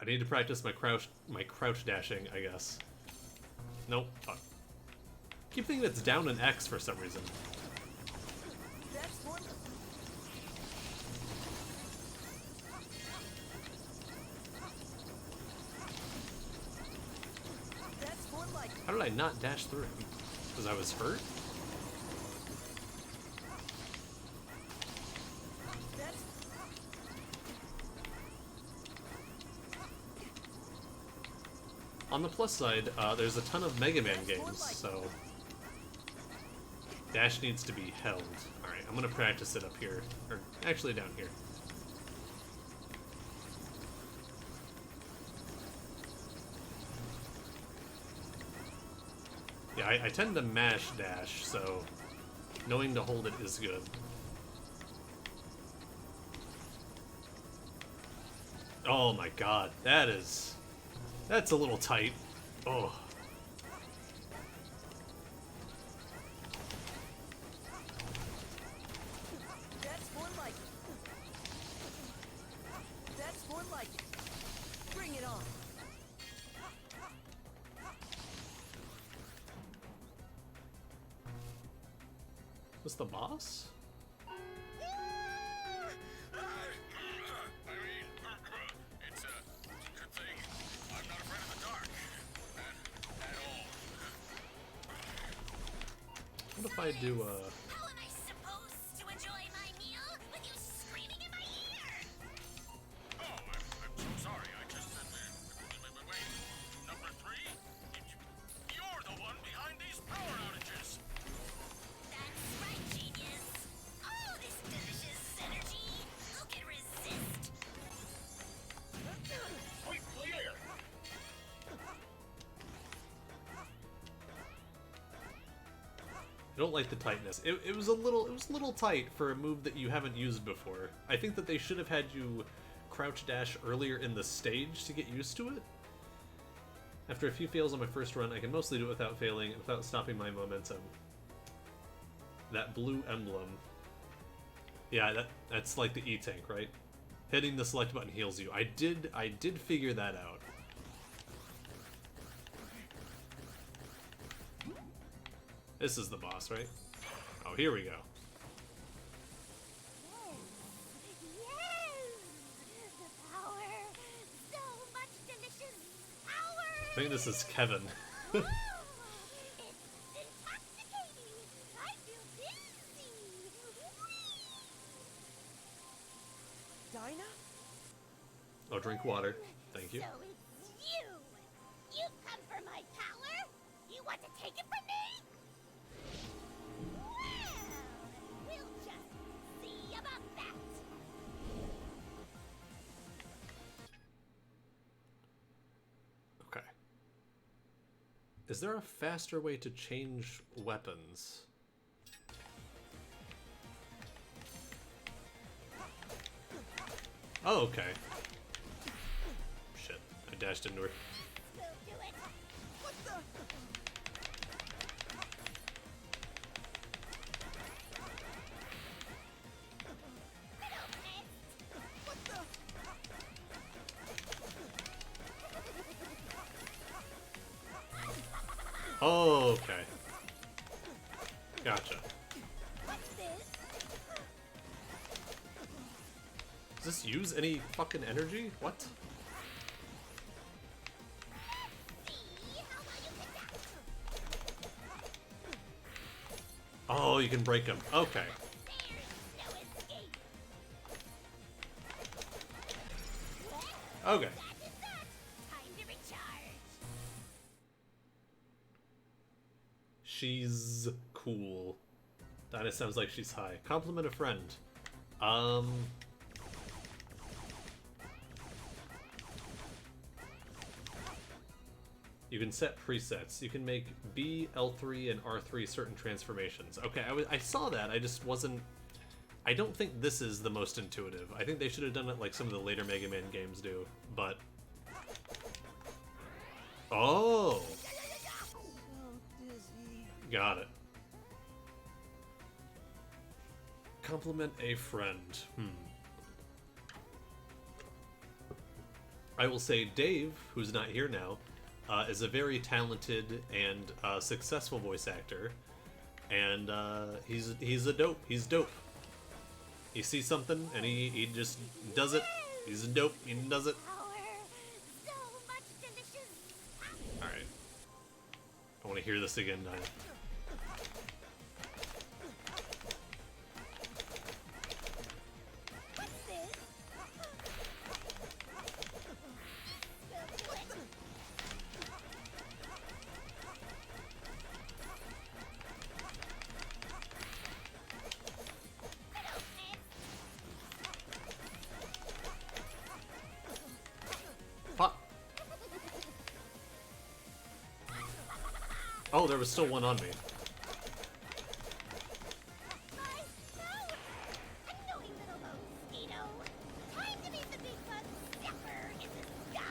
I need to practice my crouch dashing, I guess. Nope. Fuck. Keep thinking it's down an X for some reason. That's more... That's more like... How did I not dash through him? Because I was hurt? That's... On the plus side, there's a ton of Mega Man games, so dash needs to be held. Alright, I'm gonna practice it up here. Or, actually down here. Yeah, I tend to mash dash, so knowing to hold it is good. Oh my god, that's a little tight. Oh. That's more like it. That's more like it. Bring it on. Was the boss? I mean, it's a good thing I'm not afraid of the dark. At all. What if I do, How am I supposed to enjoy my meal with you screaming in my ear? Oh, I'm so sorry. I just... wait. Number 3? You're the one behind these power outages. That's right, genius. Oh, this delicious energy. Who can resist? Quite clear. I don't like the tightness. It was a little tight for a move that you haven't used before. I think that they should have had you crouch dash earlier in the stage to get used to it. After a few fails on my first run, I can mostly do it without failing, without stopping my momentum. That blue emblem. Yeah, that's like the E-Tank, right? Hitting the select button heals you. I did figure that out. This is the boss, right? Oh, here we go. I think this is Kevin. Dinah? Oh, drink water. Thank you. So it's you! You've come for my power? You want to take it from me? Well, we'll just see about that. Okay. Is there a faster way to change weapons? Oh, okay. Shit, I dashed into her. We'll do it. What the? What the? Oh, okay. Gotcha. What's this? Does this use any fucking energy? What? See? How about you hit that? Oh, you can break them. Okay. There's no escape. Okay. That is that. Time to recharge. She's cool. Dinah sounds like she's high. Compliment a friend. You can set presets. You can make B, L3, and R3 certain transformations. Okay, I saw that. I just wasn't... I don't think this is the most intuitive. I think they should have done it like some of the later Mega Man games do, but... Oh! Got it. Compliment a friend. I will say Dave, who's not here now, is a very talented and successful voice actor, and he's a dope. He's dope. He sees something and he just does it. He's a dope. He does it. Power. So much delicious. All right. I want to hear this again, Dinah. What's this? We'll do it. Pop. Oh, there was still one on me. My power! Annoying little mosquito! Time to meet the big bug zapper in the sky!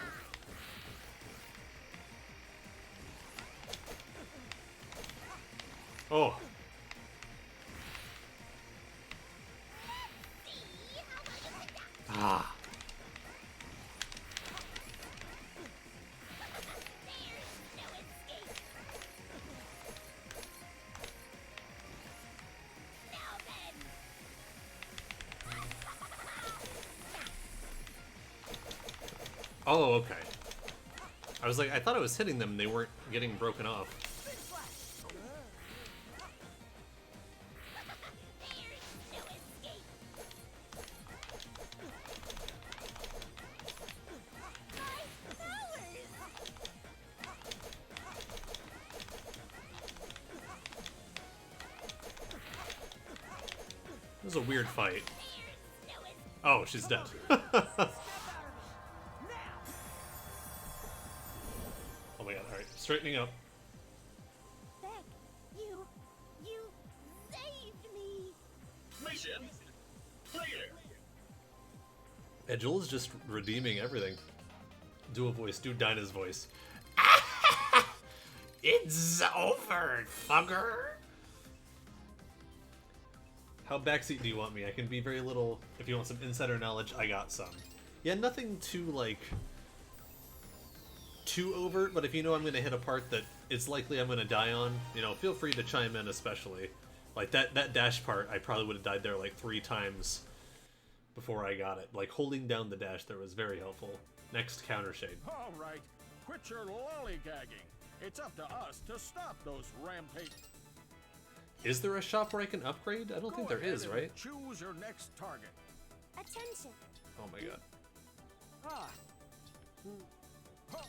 Oh. See? How about you hit that? Ah. There's no escape! Now then! Oh, okay. I was like, I thought I was hitting them and they weren't getting broken off. There's no escape! My powers! It was a weird fight. There's no escape! Oh, she's dead. Oh my god, alright. Straightening up. Beck, you saved me! Mission clear. Yeah, Joel is just redeeming everything. Do a voice. Do Dinah's voice. It's over, fucker! How backseat do you want me? I can be very little. If you want some insider knowledge, I got some. Yeah, nothing too, like, too overt, but if you know I'm gonna hit a part that it's likely I'm gonna die on, you know, feel free to chime in especially. Like, that dash part, I probably would have died there like 3 times before I got it. Like, holding down the dash there was very helpful. Next, counter shade. All right, quit your lollygagging. It's up to us to stop those rampage. Is there a shop where I can upgrade? I don't think there is, right? Choose your next target. Attention. Oh my god. Ah. Huh.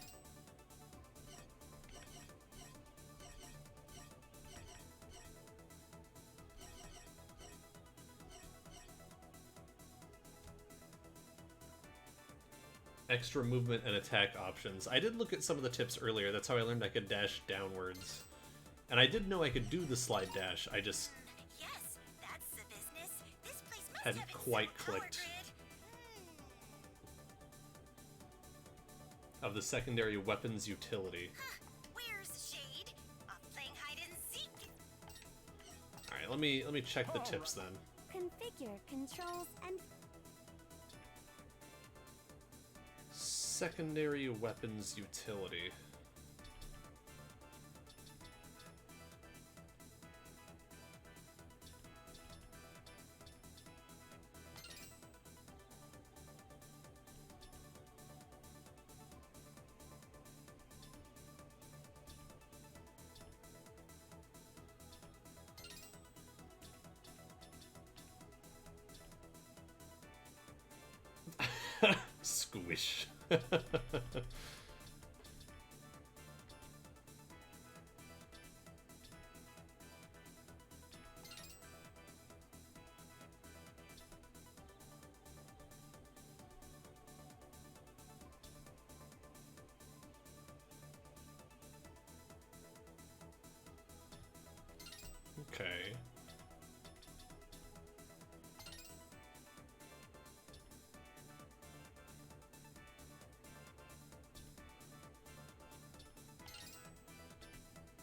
Extra movement and attack options. I did look at some of the tips earlier. That's how I learned I could dash downwards. And I did know I could do the slide dash. I just Yes, that's the business. This place must hadn't have quite its own power clicked. grid. Of the secondary weapons utility. Where's Shade? Playing hide and seek. Alright, let me check the tips then. Configure controls and Secondary weapons utility. Squish. Okay.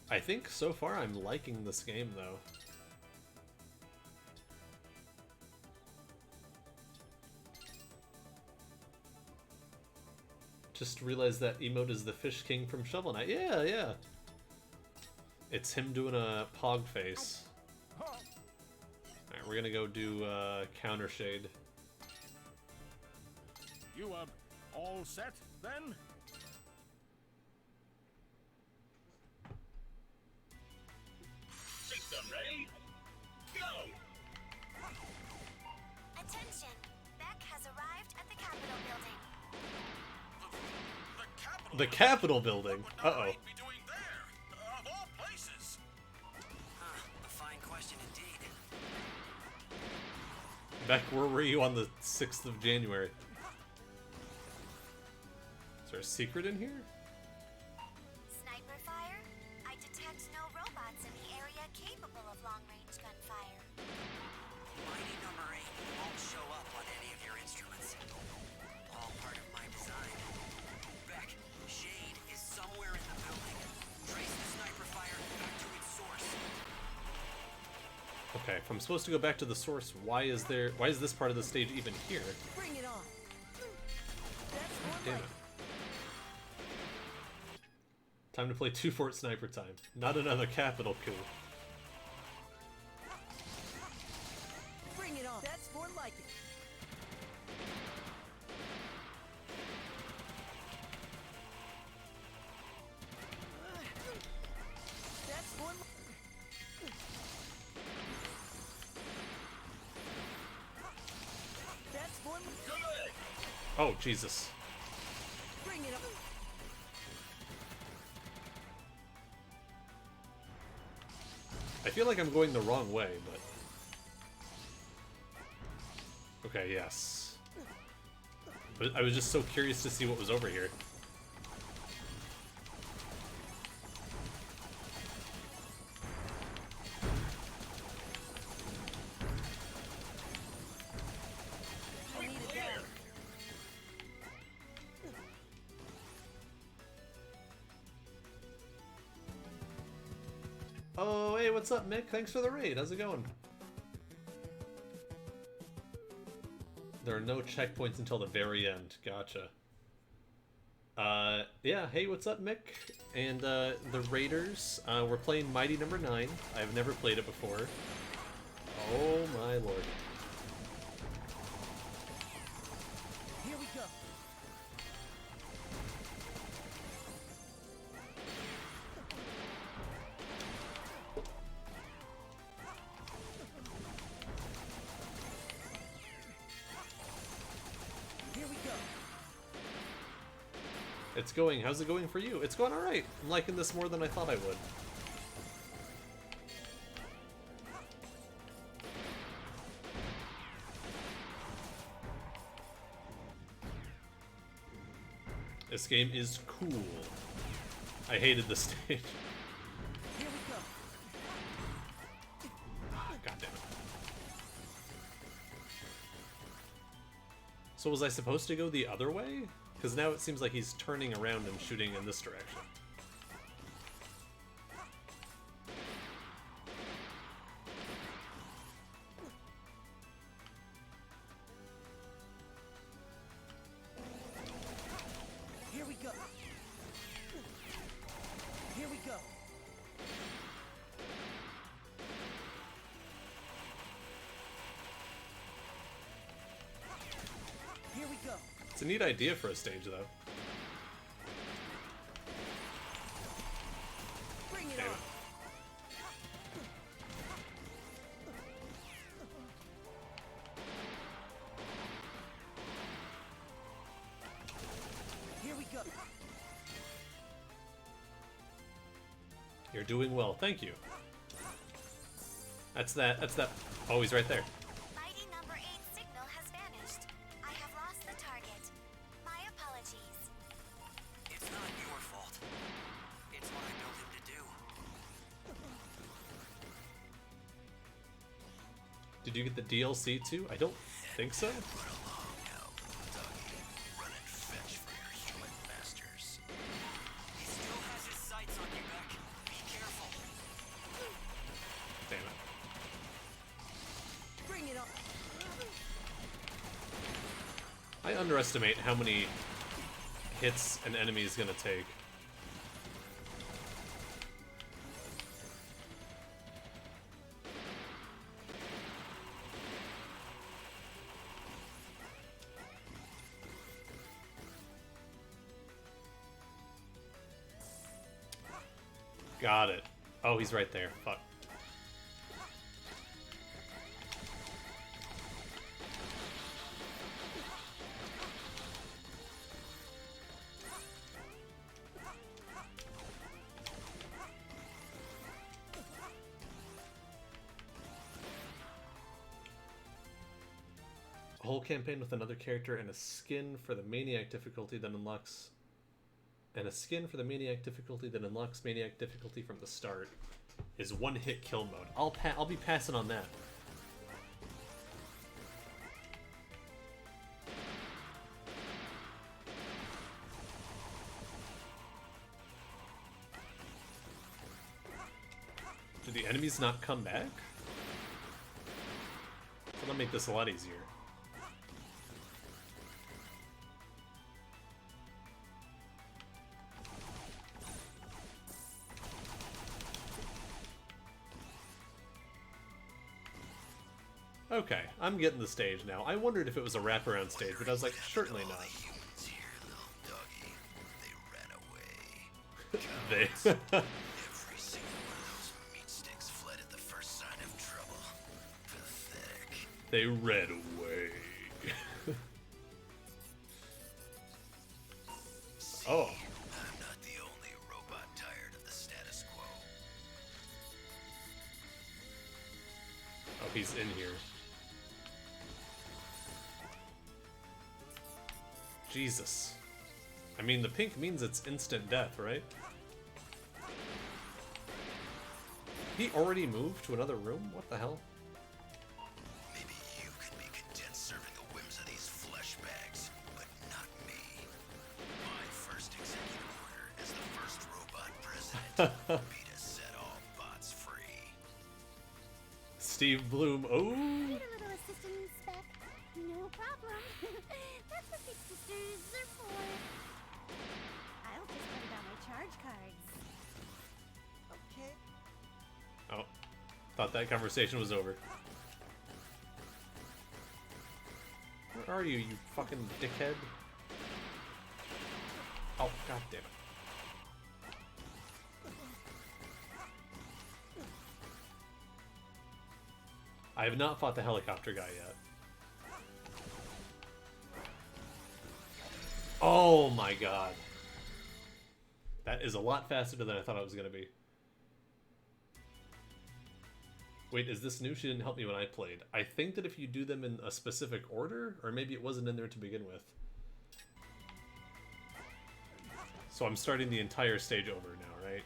I think so far I'm liking this game though. Just realized that emote is the Fish King from Shovel Knight. Yeah, yeah. It's him doing a pog face. Alright, we're gonna go do counter shade. You all set then? System ready? Go! Attention. Beck has arrived at the Capitol building. The capital. The Capitol building. What would Uh-oh. Knight be doing there? Of all places. A fine question indeed. Beck, where were you on the 6th of January? Is there a secret in here? Sniper fire? I detect no robots in the area capable of long-range gunfire. Mighty number 8 won't show up on any of your instruments. All part of my design. Beck, Shade is somewhere in the building. Trace the sniper fire back to its source. Okay, if I'm supposed to go back to the source, why is this part of the stage even here? Bring it on. That's more Damn like it. Time to play 2 Fort Sniper time. Not another capital coup. Bring it on. That's more like it. That's more That's more Oh, Jesus. Bring it on. I feel like I'm going the wrong way, but... Okay, yes. But I was just so curious to see what was over here. I need it down. what's up, Mick? Thanks for the raid. How's it going? There are no checkpoints until the very end. Gotcha. Yeah, hey, what's up, Mick? And, the Raiders, we're playing Mighty Number 9. I've never played it before. Oh my lord. Here we go. Here we go. It's going. How's it going for you? It's going alright. I'm liking this more than I thought I would. This game is cool. I hated this stage. Here we go. God damn it. So was I supposed to go the other way? Because now it seems like he's turning around and shooting in this direction. Here we go. Here we go. Here we go. It's a neat idea for a stage, though. Bring it Damn on. it. Here we go. You're doing well, thank you. That's that. Oh, he's right there. Mighty number 8 signal has vanished. I have lost the target. My apologies. It's not your fault. It's what I built him to do. Did you get the DLC too? I don't think so. Run along now, doggy. Run and fetch for your human masters. He still has his sights on you, Beck. Be careful. Damn it. Bring it on. I underestimate how many hits an enemy is gonna take. Got it. Oh, he's right there. Fuck. A whole campaign with another character and a skin for the Maniac difficulty that unlocks... And a skin for the Maniac difficulty that unlocks Maniac difficulty from the start is one-hit kill mode. I'll be passing on that. Do the enemies not come back? That'll make this a lot easier. Okay, I'm getting the stage now. I wondered if it was a wraparound stage, but I was like, certainly not. Humans here, little doggy. They ran away. They... Every single one of those meat sticks fled at the first sign of trouble. Pathetic. they ran away. Oh. I'm not the only robot tired of the status quo. Oh, he's in here. Jesus. I mean, the pink means it's instant death, right? He already moved to another room? What the hell? Maybe you could be content serving the whims of these flesh bags, but not me. My first executive order as the first robot president will be to set all bots free. Steve Bloom. Oh. Need a little assistance, Spec? No problem. That's what big sisters are for. I'll just put it on my charge cards. Okay. Oh. Thought that conversation was over. Where are you, you fucking dickhead? Oh, god damn it. I have not fought the helicopter guy yet. Oh my god. That is a lot faster than I thought it was going to be. Wait, is this new? She didn't help me when I played. I think that if you do them in a specific order, or maybe it wasn't in there to begin with. So I'm starting the entire stage over now, right?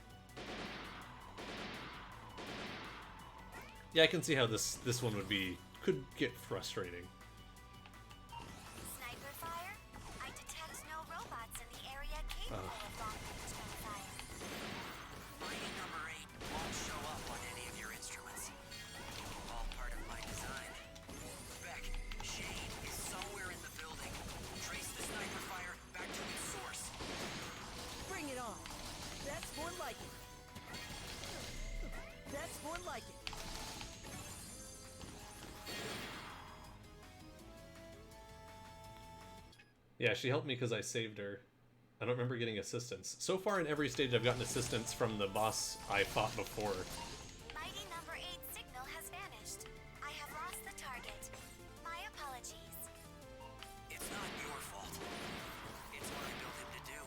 Yeah, I can see how this one could get frustrating. Sniper fire? I detect no robots in the area capable of long-range gunfire. Mighty number 8 won't show up on any of your instruments. All part of my design. Beck, Shane is somewhere in the building. Trace the sniper fire back to its source. Bring it on. That's more like it. That's more like it. Yeah, she helped me because I saved her. I don't remember getting assistance. So far in every stage I've gotten assistance from the boss I fought before. Mighty number 8 signal has vanished. I have lost the target. My apologies. It's not your fault. It's what I built him to do.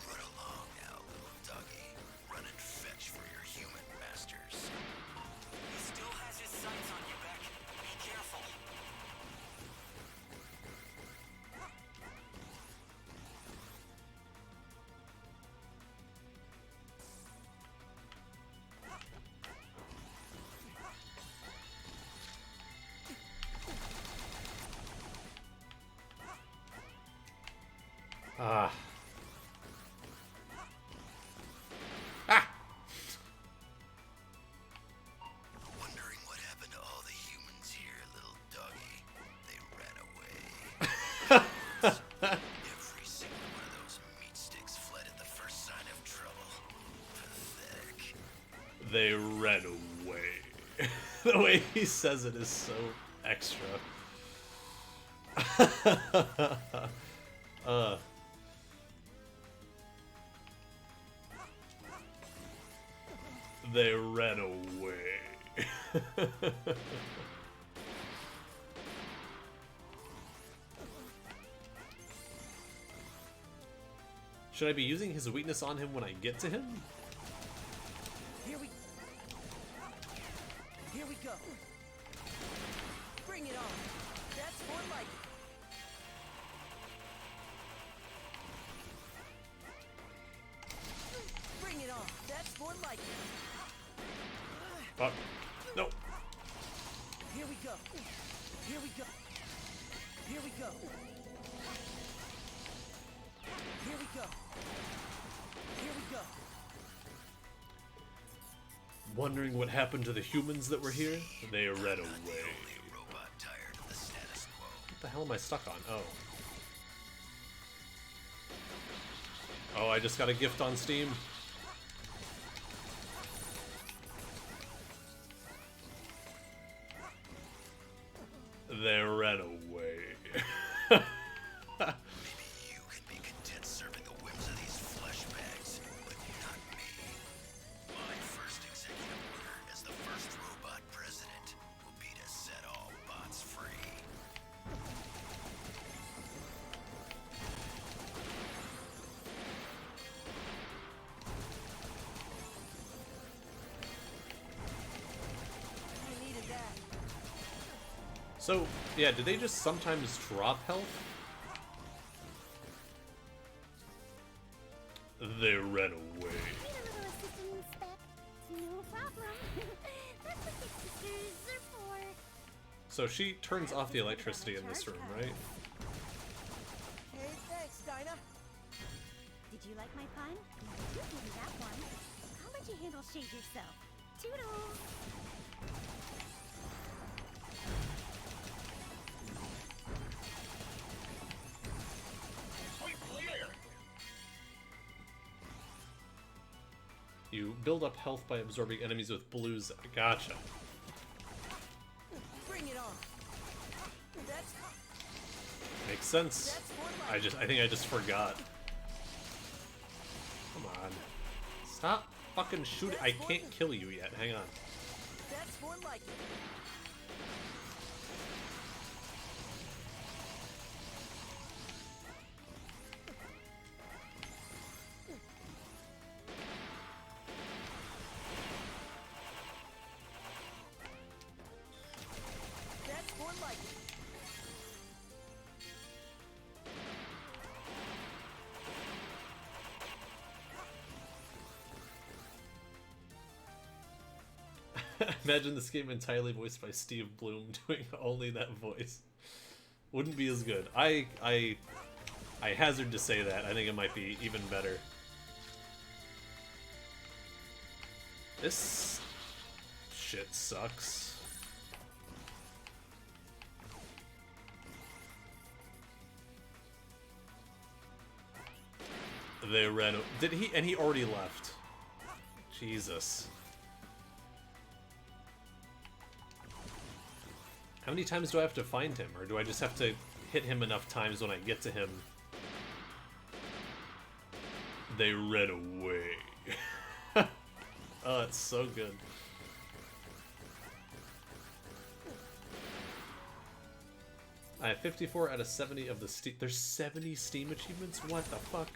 Run along now, little doggy. Run and fetch for your human masters. He still has his sights on you, Beck. Be careful. Ah. Ah! Wondering what happened to all the humans here, little doggy. They ran away. Every single one of those meat sticks fled at the first sign of trouble. Pathetic. They ran away. The way he says it is so extra. They ran away. Should I be using his weakness on him when I get to him? Here we go. Bring it on. That's more like it. Bring it on. That's more like it. Fuck. No. Here we go. Here we go. Here we go. Here we go. Here we go. Wondering what happened to the humans that were here? They ran away. Only robot tired of the status quo. What the hell am I stuck on? Oh. Oh, I just got a gift on Steam. They ran away. Maybe you can be content serving the whims of these flesh bags, but not me. My first executive order as the first robot president will be to set all bots free. I needed that. So, yeah, do they just sometimes drop health? They ran away. Need a little assistance, Spec? No problem. That's what big sisters are for. So she turns off the electricity in this room, right? Hey, thanks, Dinah. Did you like my pun? You gave me that one. I'll let you handle Shade yourself? Toodles! You build up health by absorbing enemies with blues. Gotcha. Bring it on. That's Makes sense. that's more like I think I just forgot. Come on. Stop fucking shooting. I can't kill you yet. Hang on. that's more like it. That's more like it. Imagine this game entirely voiced by Steve Bloom doing only that voice. Wouldn't be as good. I hazard to say that. I think it might be even better. This shit sucks. They ran. Did he? And he already left. Jesus. How many times do I have to find him, or do I just have to hit him enough times when I get to him? They ran away. Oh, it's so good. I have 54 out of 70 of the Steam. There's 70 Steam achievements? What the fuck?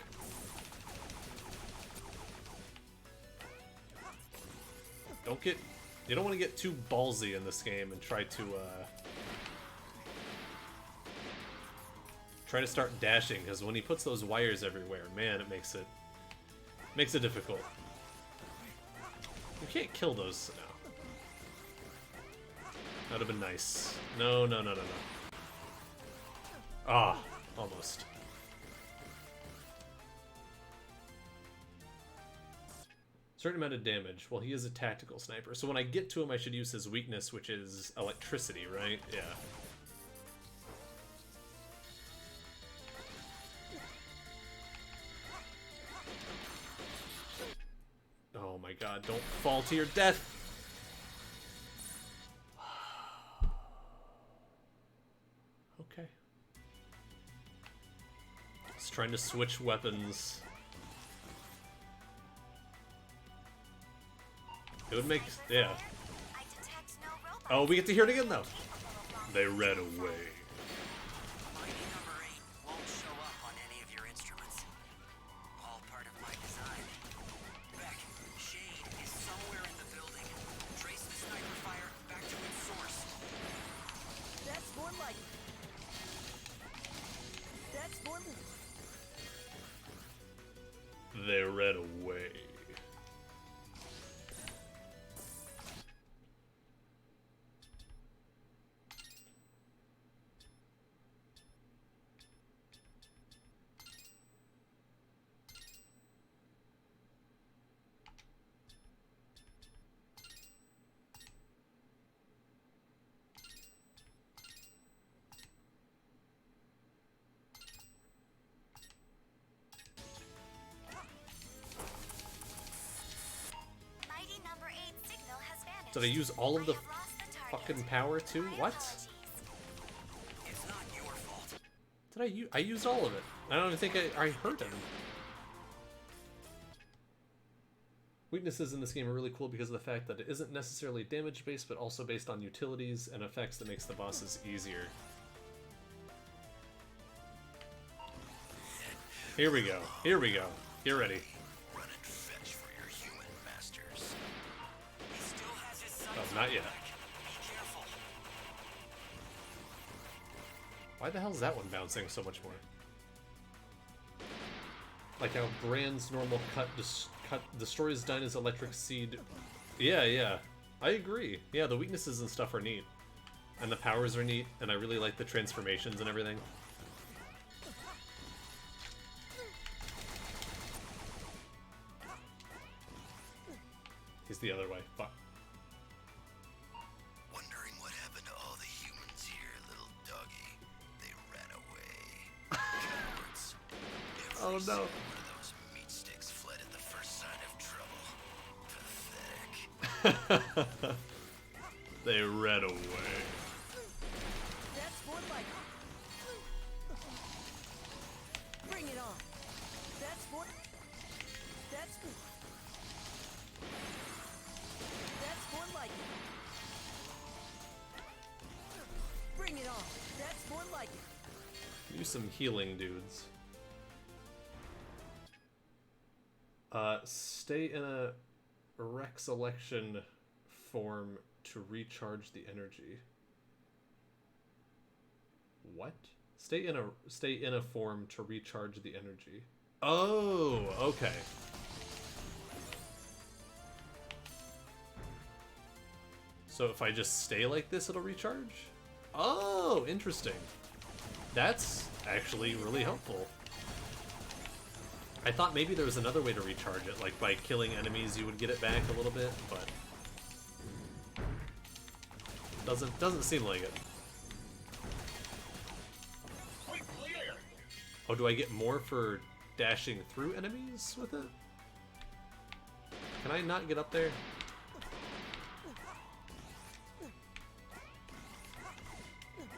Don't get... You don't want to get too ballsy in this game and try to start dashing, because when he puts those wires everywhere, man, it makes it difficult. You can't kill those now. That would have been nice. No. Ah, almost. Certain amount of damage. Well, he is a tactical sniper. So when I get to him, I should use his weakness, which is electricity, right? Yeah. Oh my god, don't fall to your death! Okay. Just trying to switch weapons. It would make... yeah. I detect no robots. Oh, we get to hear it again, though. They ran away. Mighty number 8 won't show up on any of your instruments. All part of my design. Beck, Shade is somewhere in the building. Trace the sniper fire back to its source. That's more like it. That's more They ran away. Mighty number 8 signal has vanished. Did I use all of the I have lost the target. fucking power too? My What? apologies. It's not your fault. Did I use? I used all of it. I don't even think I hurt him. Weaknesses in this game are really cool because of the fact that it isn't necessarily damage based, but also based on utilities and effects that makes the bosses easier. Here we go. Here we go. Get ready. Run and fetch for your human masters. He still has his sights Oh, not on yet. Beck. Be careful. Why the hell is that one bouncing so much more? Like how Brand's normal cut destroys Dinah's electric seed. Yeah. I agree. Yeah, the weaknesses and stuff are neat. And the powers are neat, and I really like the transformations and everything. He's the other way. Fuck. Wondering what happened to all the humans here, little doggy. They ran away. Cowards. Oh Every no. single one of those meat sticks fled at the first sign of trouble. Pathetic. They ran away. That's more like it. Bring it on. That's more. That's more like it. Bring it on. That's more like it. Do some healing, dudes. Stay in a rec selection form to recharge the energy. What? Stay in a form to recharge the energy. Oh, okay. So if I just stay like this, it'll recharge? Oh, interesting. That's actually really helpful. I thought maybe there was another way to recharge it, like by killing enemies you would get it back a little bit, but doesn't seem like it. Oh, do I get more for dashing through enemies with it? Can I not get up there?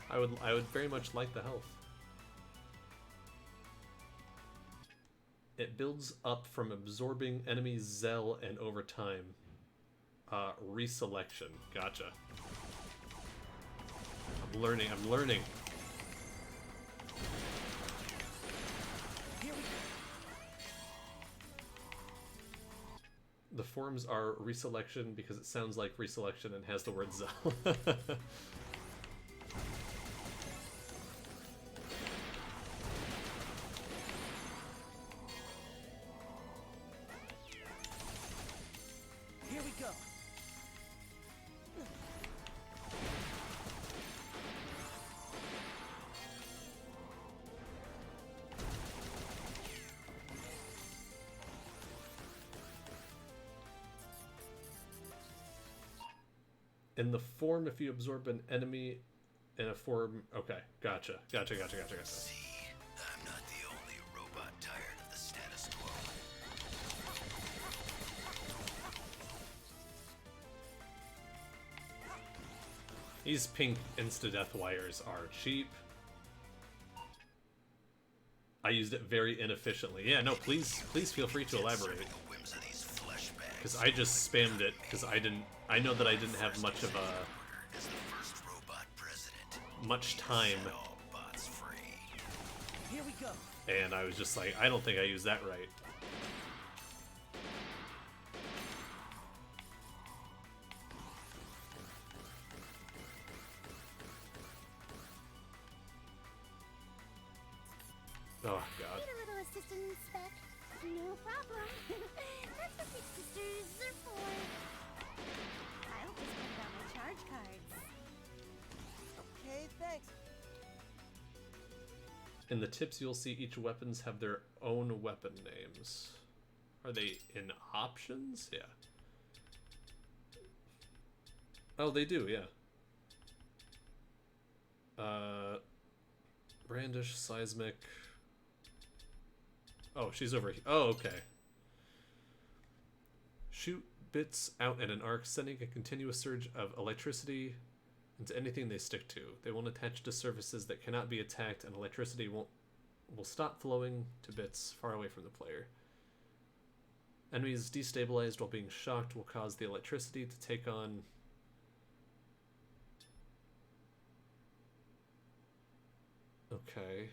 I would very much like the health. It builds up from absorbing enemy Zell and over time. Reselection. Gotcha. I'm learning. The forms are reselection because it sounds like reselection and has the word Zell. Here we go. In the form, if you absorb an enemy in a form... Okay, gotcha. See, I'm not the only robot tired of the status quo. These pink insta-death wires are cheap. I used it very inefficiently. Yeah, no, please feel free to elaborate. The whims of these flesh bags. Because I just spammed it, because I know that I didn't have much of As the first robot president, much time, set all bots free. Here we go. and I was just like, I don't think I used that right. Oh, God. Need a little assistance, Spec? No problem. That's what big sisters are for. I'll just put down my charge cards. Okay, thanks. In the tips, you'll see each weapons have their own weapon names. Are they in options? Yeah. Oh, they do, yeah. Brandish, seismic. Oh, she's over here. Oh, okay. Shoot bits out in an arc, sending a continuous surge of electricity into anything they stick to. They won't attach to surfaces that cannot be attacked, and electricity will stop flowing to bits far away from the player. Enemies destabilized while being shocked will cause the electricity to take on... Okay.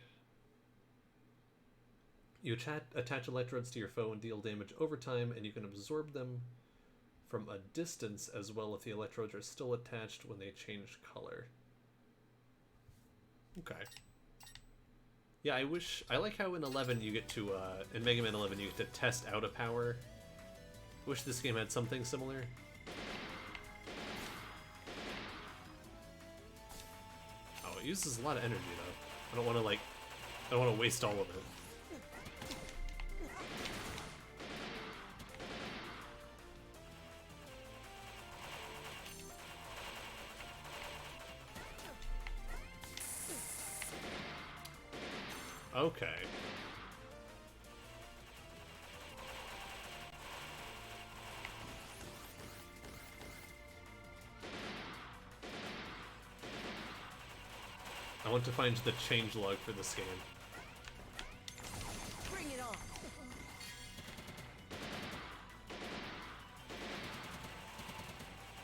You attach electrodes to your foe and deal damage over time, and you can absorb them from a distance as well if the electrodes are still attached when they change color. Okay. Yeah, I like how in 11 you get to, in Mega Man 11 you get to test out a power. Wish this game had something similar. Oh, it uses a lot of energy though. I don't want to waste all of it. Okay. I want to find the changelog for this game. Bring it on.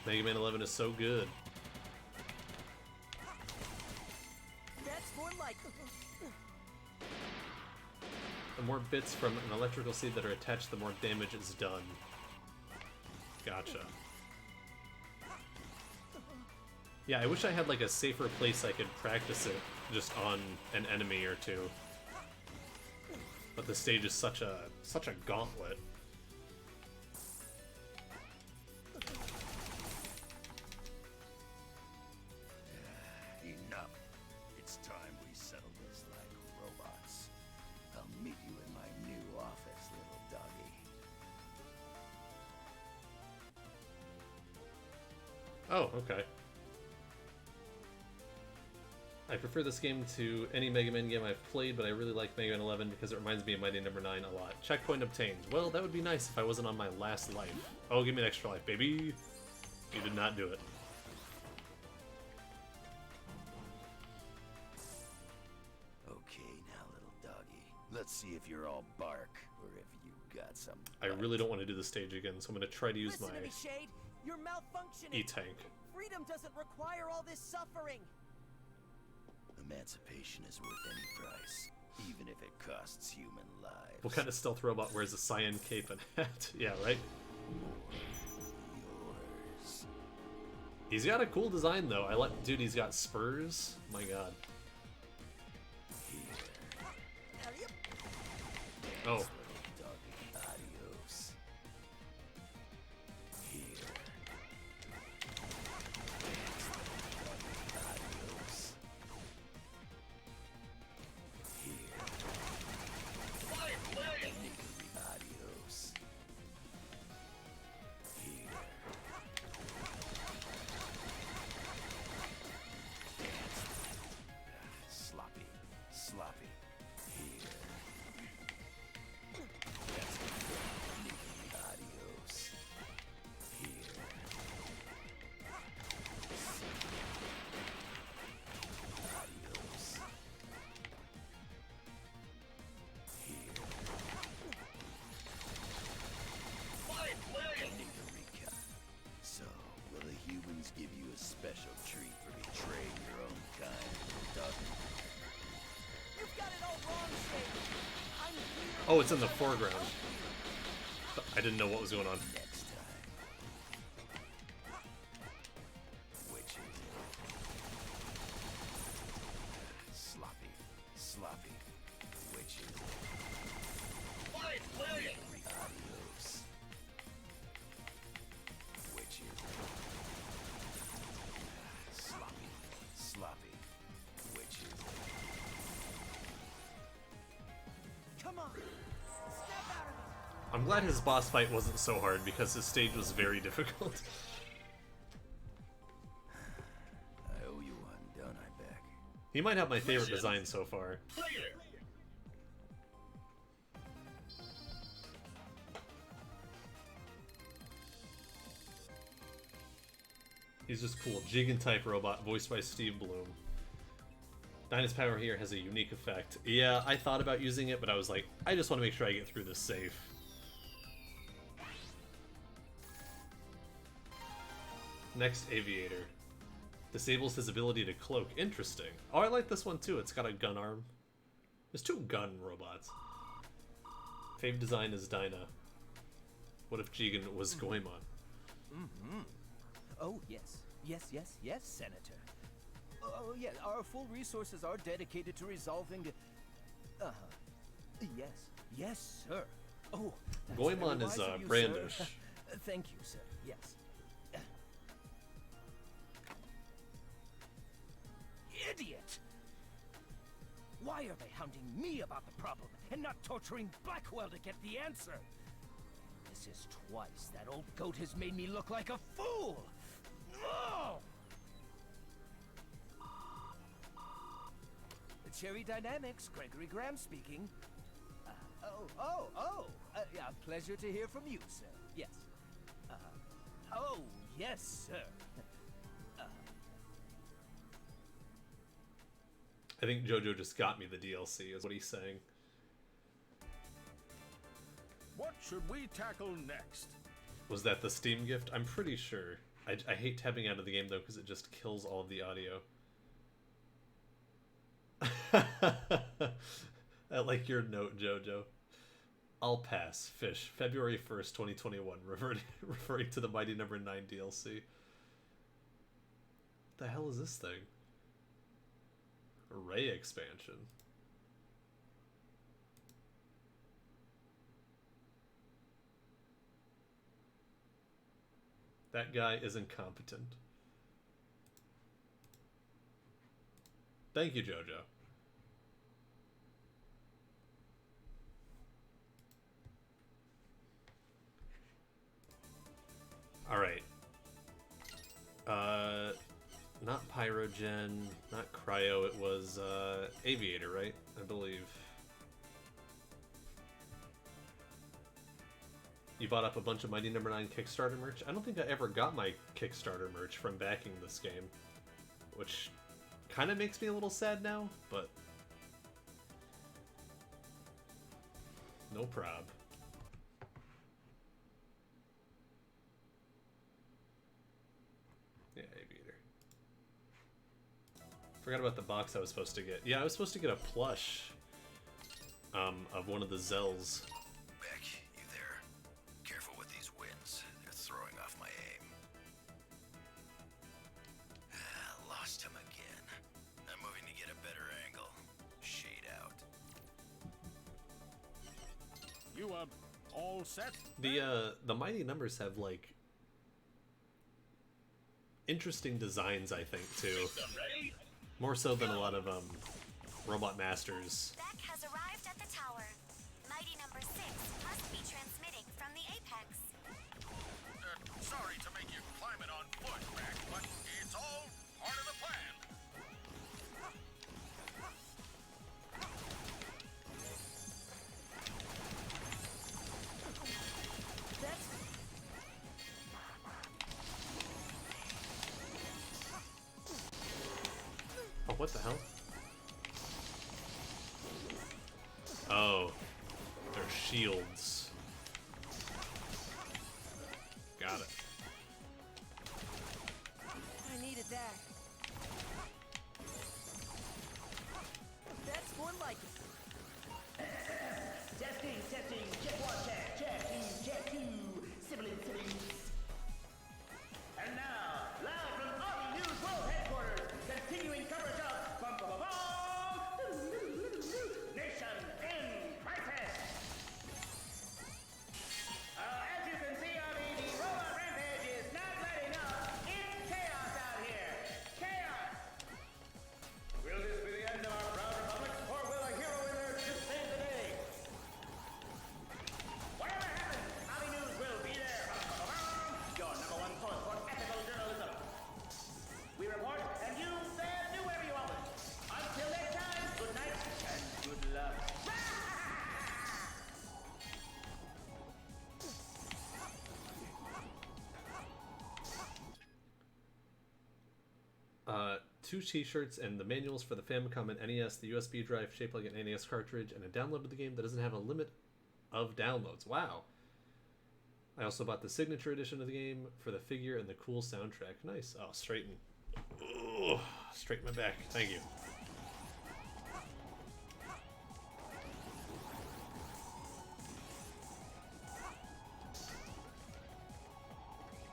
Mega Man 11 is so good. That's more like. The more bits from an electrical seed that are attached, the more damage is done. Gotcha. Yeah, I wish I had like a safer place I could practice it just on an enemy or two. But the stage is such a gauntlet. Enough. It's time we settle this like robots. I'll meet you in my new office, little doggy. Oh, okay. I prefer this game to any Mega Man game I've played, but I really like Mega Man 11 because it reminds me of Mighty Number 9 a lot. Checkpoint obtained. Well, that would be nice if I wasn't on my last life. Oh, give me an extra life, baby. You did not do it. Okay, now, little doggy. Let's see if you're all bark or if you got some. I really don't want to do the stage again, so I'm going to try to use Listen my to me, Shade. You're malfunctioning. E-Tank. Freedom doesn't require all this suffering. Emancipation is worth any price, even if it costs human lives. What kind of stealth robot wears a cyan cape and hat? Yeah, right? Yours. He's got a cool design, though. I like... Dude, he's got spurs. My god. Here. Oh. Little doggy. Adios. Here. Adios. Here. Adios. Here. Sloppy. Sloppy. Here. Adios. Here. Adios. Here. Niggerika. So, will the humans give you a special treat for betraying your own kind, little dog? You've got it all wrong, Shade. I'm here. Oh, it's in the foreground. I didn't know what was going on. Next time. Which is it? Sloppy. Sloppy. Which is it? Adios. Which is it? Sloppy. Sloppy. Which is it? Come on. Step out of it. I'm glad his boss fight wasn't so hard because his stage was very difficult. I owe you one, don't I, Beck? He might have my favorite design so far. He's just cool. Jigen type robot voiced by Steve Bloom. Dyna's power here has a unique effect. Yeah, I thought about using it, but I was like, I just want to make sure I get through this safe. Next, Aviator. Disables his ability to cloak. Interesting. Oh, I like this one too. It's got a gun arm. There's two gun robots. Fave design is Dyna. What if Jigen was Goemon? Oh, yes. Yes, Senator. Oh, yeah, our full resources are dedicated to resolving... Yes, sir. Oh, that's Goemon very is, wise of you, Brandish. sir. Thank you, sir. Yes. Idiot! Why are they hounding me about the problem and not torturing Blackwell to get the answer? This is twice that old goat has made me look like a fool! No! It's Cherry Dynamics, Gregory Graham speaking. Yeah, pleasure to hear from you, sir. Yes. Oh, yes, sir. I think JoJo just got me the DLC, is what he's saying. What should we tackle next? Was that the Steam gift? I'm pretty sure. I hate tabbing out of the game, though, because it just kills all of the audio. I like your note, JoJo. I'll pass. Fish. February 1st, 2021. Referring to the Mighty Number 9 DLC. What the hell is this thing? Array expansion. That guy is incompetent. Thank you, JoJo. Alright. Not Pyrogen, not Cryo, it was, Aviator, right? I believe. You bought up a bunch of Mighty Number 9 Kickstarter merch? I don't think I ever got my Kickstarter merch from backing this game. Which kind of makes me a little sad now, but... no prob. Yeah, Aviator. Forgot about the box I was supposed to get. Yeah, I was supposed to get a plush of one of the Zells. Beck, you there? Careful with these winds. They're throwing off my aim. Lost him again. I'm moving to get a better angle. Shade out. You, all set? The Mighty Numbers have, like, interesting designs, I think, too. More so than a lot of, Robot Masters. Beck has arrived at the tower. Mighty Number 6 must be transmitting from the apex. Sorry to make you climb it on foot, Beck, but it's all part of the plan. Oh, what the hell? Oh, they're shields. Got it. I needed that. That's more like it. Testing. Check one, check two. Sibling. And now, live from Army News World Headquarters, continuing coverage of Nation in Crisis. As you can see, Army, the robot rampage is not letting up. It's chaos out here. Chaos. Will this be the end of our proud republic, or will a hero emerge to save the day? Whatever happens, Army News will be there. Your number one source for ethical journalism. We report, and you stand do wherever you want. Until next time, good night and good luck. Two t-shirts and the manuals for the Famicom and NES, the USB drive shaped like an NES cartridge, and a download of the game that doesn't have a limit of downloads. Wow. I also bought the signature edition of the game for the figure and the cool soundtrack. Nice. Oh, straighten my back. Thank you.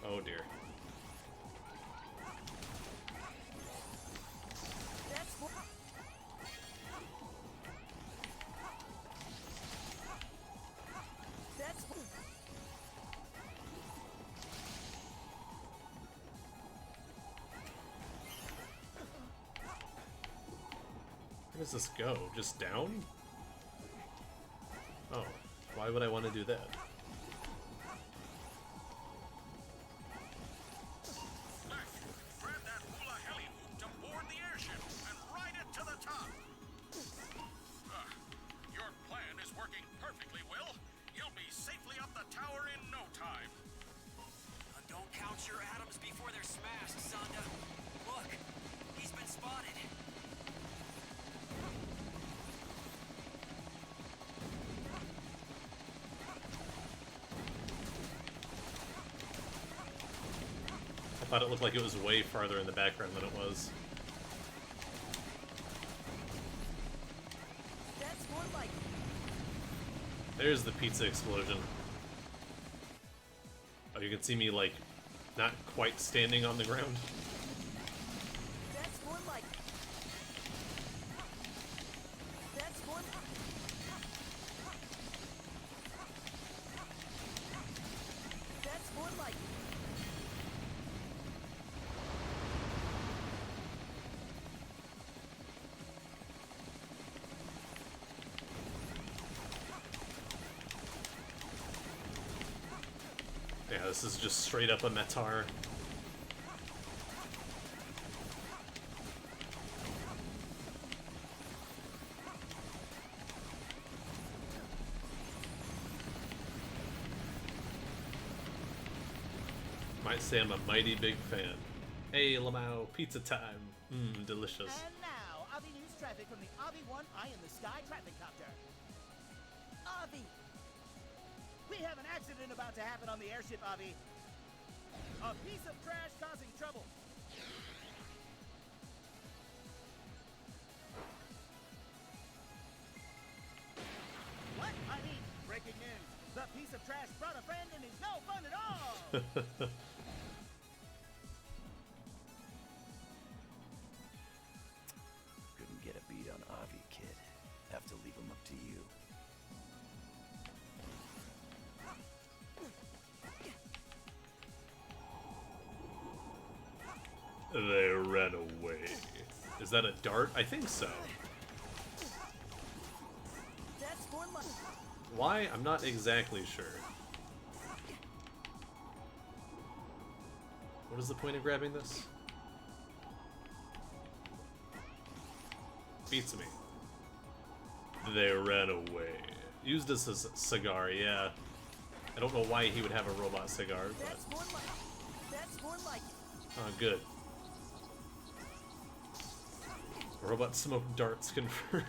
Oh dear. That's more. That's more. Where does this go? Just down? Oh, why would I want to do that? Beck, grab that hula heli hoop to board the airship and ride it to the top. thought it looked like it was way farther in the background than it was. That's more like There's the pizza explosion. Oh, you can see me, like, not quite standing on the ground. That's more like That's more That's more like Yeah, this is just straight up a Metar. Might say I'm a mighty big fan. Hey, Lamau, pizza time. Mmm, delicious. And now, Avi News traffic from the Avi 1 Eye in the Sky traffic copter. Avi! We have an accident about to happen on the airship, Avi. A piece of trash causing trouble. What? I mean, breaking news. The piece of trash brought a friend and is no fun at all. Couldn't get a beat on Avi, kid. Have to leave him up to you. They ran away. Is that a dart? I think so. That's more like Why? I'm not exactly sure. What is the point of grabbing this? Beats me. They ran away. Used this as a cigar, yeah. I don't know why he would have a robot cigar, but... That's more like Oh, good. Robot smoke darts confirmed.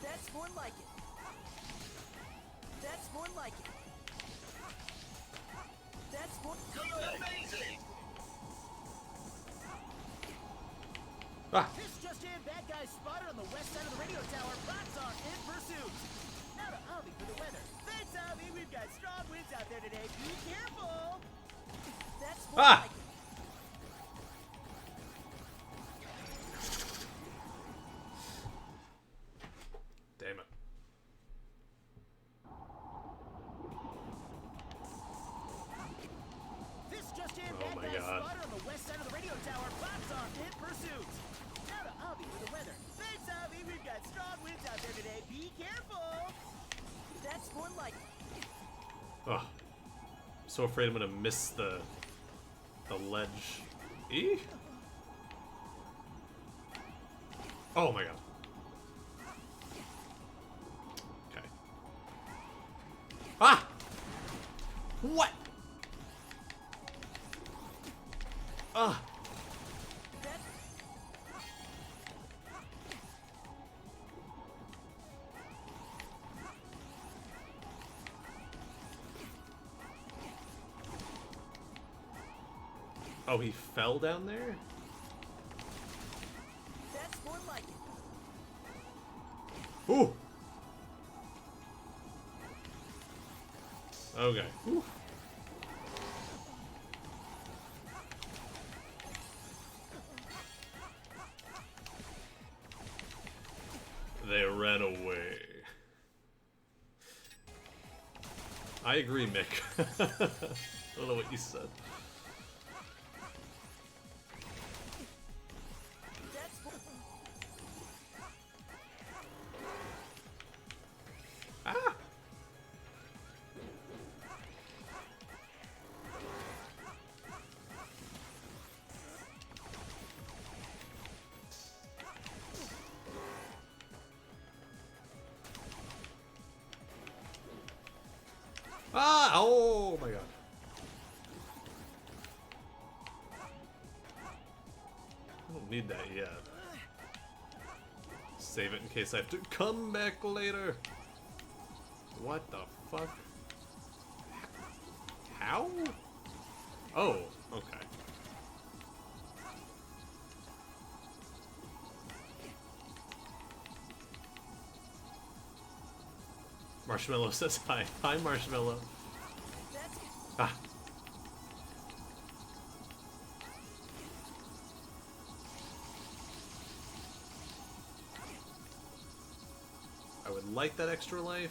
That's more like it. That's more like it. That's more Amazing! Ah! This just in, bad guys spotted on the west side of the radio tower. Bots are in pursuit. Now to Avi for the weather. Thanks, Avi. We've got strong winds out there today. Be careful. That's more Ah! like it. Damn it. This just in, Oh bad my guys God. spotted on the west side of the radio tower. Bots are in pursuit. Now to Avi for the weather. Thanks, Avi. We've got strong winds out there today. Be careful. That's more like it. Oh. I'm so afraid I'm gonna miss the ledge. E? Oh my god. Okay. Ah! What? Ah! Oh, he fell down there? That's more like it. Ooh! Okay. Ooh. They ran away. I agree, Mick. I don't know what you said. That's more Ah! Ah! Oh my god. don't need that yet. Save it in case I have to come back later. What the fuck? How? Oh, okay. Marshmallow says hi. Hi, Marshmallow. Ah. I would like that extra life.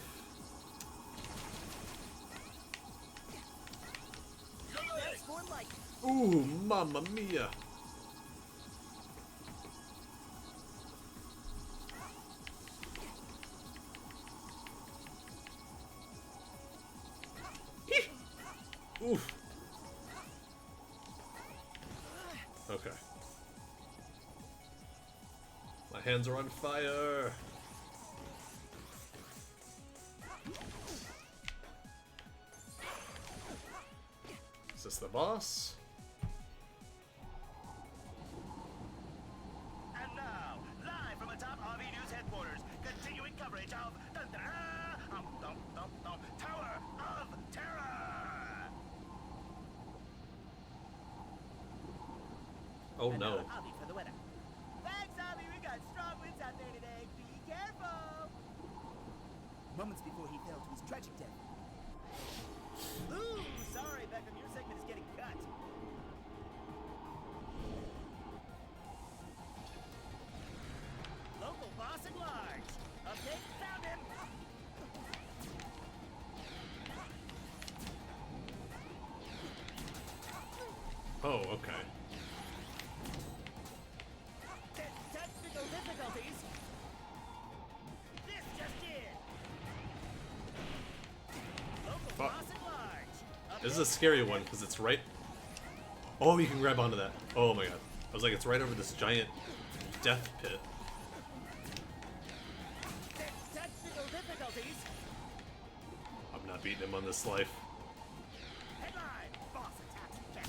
That's more like it. Ooh, mamma mia. Oof. Okay. My hands are on fire. Is this the boss? And now, live from atop RV News headquarters, continuing coverage of Tower of Terror. Oh And no. now, Avi for the weather. Thanks, Avi. We got strong winds out there today. Be careful. Moments before he fell to his tragic death. Ooh, sorry, Beckham. Your segment is getting cut. Local boss at large. Update, found him. Oh, okay. Technical difficulties. This just in. Local Fuck. boss at large. This is a scary one because it's right. Oh, you can grab onto that. Oh my god. I was like, it's right over this giant death pit. Technical difficulties. I'm not beating him on this life. Headline: Boss attacks back.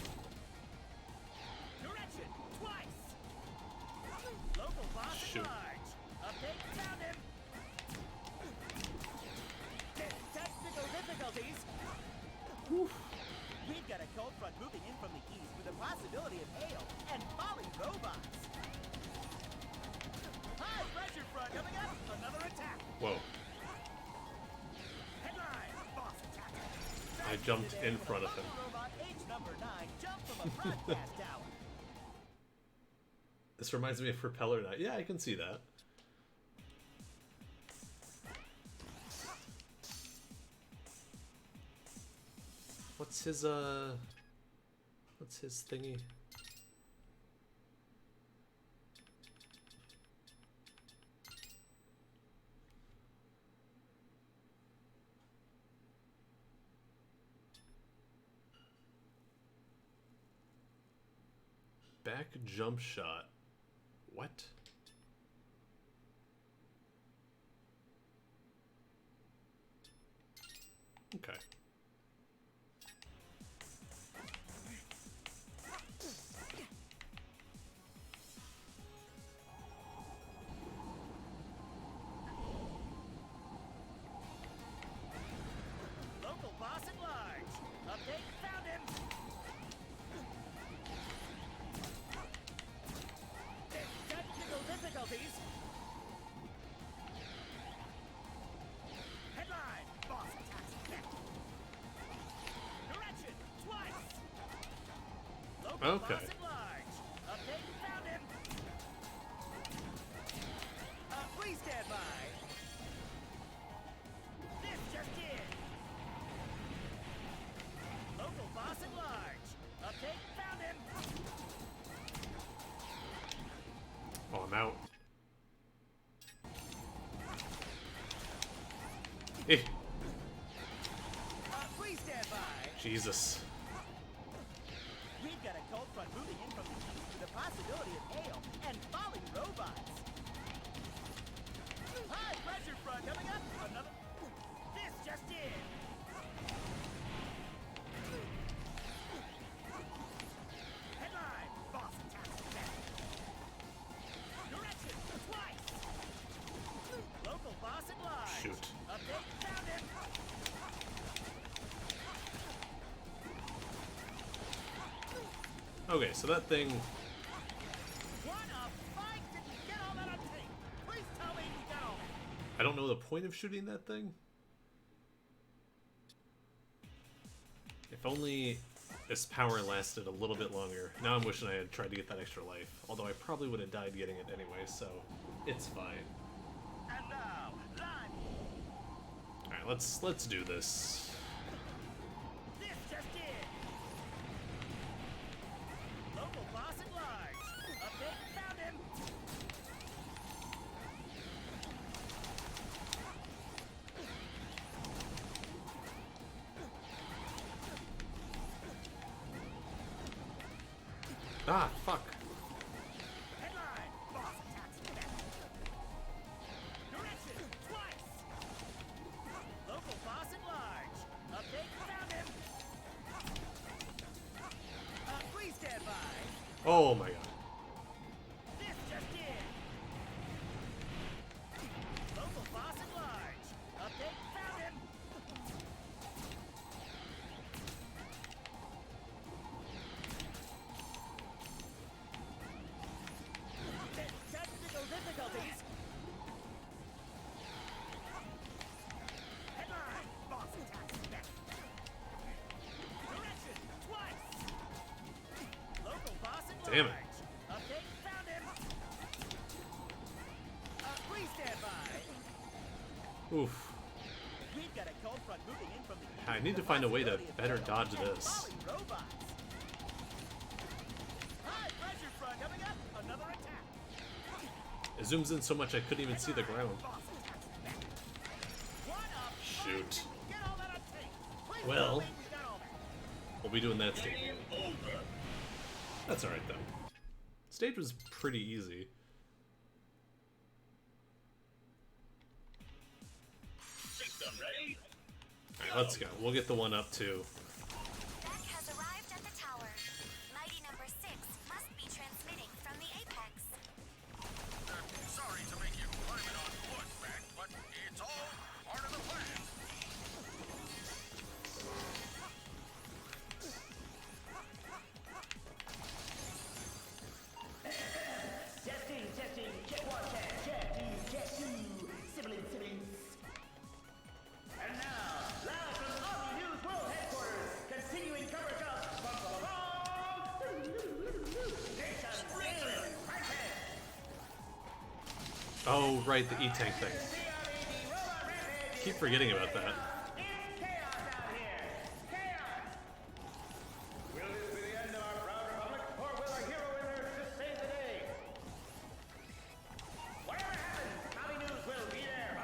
Direction: twice. Local boss Shoot. at large. Update: found him. Technical difficulties. We've got a cold front moving in from the east with a possibility of hail and falling robots. High pressure front coming up. Another attack. Whoa. Headline: Boss attack. I jumped in front of him. Robot age number 9 jumped from a broadcast tower. This reminds me of Propeller Knight. Yeah, I can see that. What's his thingy? Back jump shot. What? Okay. Local boss at large. Update: found him. Technical difficulties. Headline: Boss attacks back. Direction: twice. Local Okay. boss at large. Update: found him. Please stand by. This just in. Local boss at large. Update: found him. Oh, I'm out. Eh, Please stand by. Jesus. We've got a cold front moving in from the east with a possibility of hail and falling robots. High pressure front coming up. Another. This just in. Headline: Boss attacks back. Okay, so that thing... What a fight! Did you get all that on tape? Please tell me you got all that. I don't know the point of shooting that thing. If only this power lasted a little bit longer. Now I'm wishing I had tried to get that extra life. Although I probably would have died getting it anyway, so it's fine. And now, live. Alright, let's do this. This just in. Local boss at large. Update, found him. Ah, fuck. Headline, boss attacks back. Direction, twice. Local boss at large. Update, found him. Please stand by. Oh my god. This just in. Local boss at large. Update, found him. Technical difficulties. Headline, boss attacks back. Direction, twice. Local boss at large. Damn it. Update, found him. Please stand by. Oof. We've got a cold front moving in from the I need to find a way to better dodge this. robots. High pressure front coming up. Another attack. It zooms in so much I couldn't even see the ground. Boss attacks back. What a Shoot. fight. Get all that on tape. Please Well. tell me we got all that. We'll be doing that stage. That's alright though. Stage was pretty easy. Alright, let's go. We'll get the one up too. Beck has arrived at the tower. Mighty number 6 must be transmitting from the apex. Sorry to make you climb it on foot, Beck, but it's all part of the plan. Testing, check 1, check 2, siblings. And now, live from Aussie News World Headquarters, continuing coverage of Nation Alien Crackhead. Oh, right, the E-Tank thing. Keep forgetting about that. It's chaos out here. Chaos. Will this be the end of our proud republic, or will a hero emerge to save the day? Whatever happens, Hobby News will be there.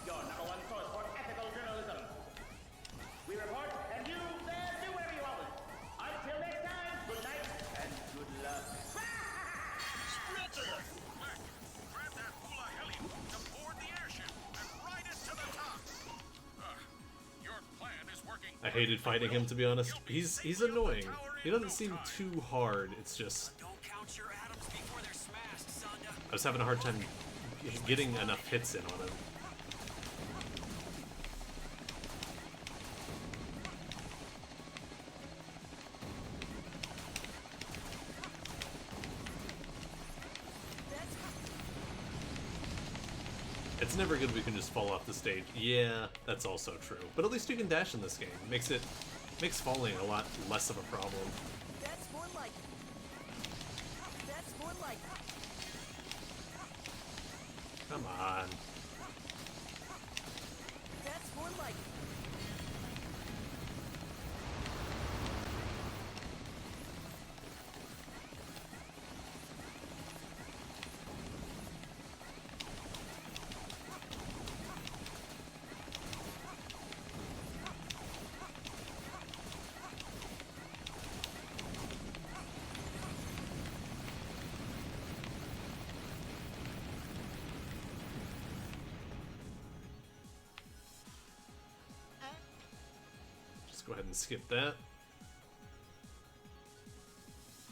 Your number one source for ethical journalism. We report, and you there do whatever you want. Until next time, good night and good luck. Sprinter! Beck, grab that hula heli to board the airship and ride it to the top. Your plan is working. I hated fighting him, to be honest. He's annoying. He doesn't seem too hard. It's just Don't count your atoms before they're smashed, Sonda. I was having a hard time getting enough hits in on him. It's never good we can just fall off the stage. Yeah, that's also true. But at least you can dash in this game. Makes falling a lot less of a problem. That's more like. Come on. That's more like. Go ahead and skip that.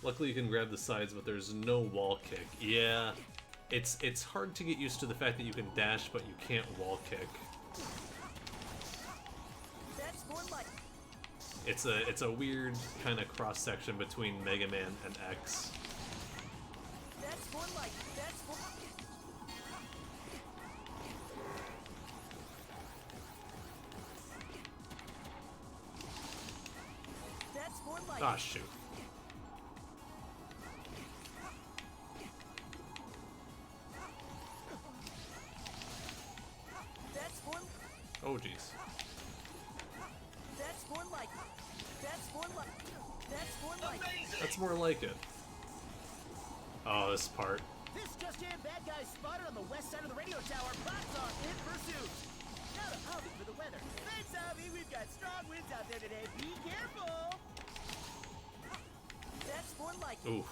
Luckily you can grab the sides, but there's no wall kick. Yeah, it's hard to get used to the fact that you can dash, but you can't wall kick. That's more like. It's a weird kind of cross section between Mega Man and X. That's more like it. That's more. That's more like Ah, shoot. That's more. Oh, jeez. That's more like. That's more like. That's more like. That's more like it. Oh, this part. This just in, bad guys spotted on the west side of the radio tower. Bots are in pursuit. Now to Avi for the weather. Thanks, Avi. We've got strong winds out there today. Be careful. That's more like it. Oof.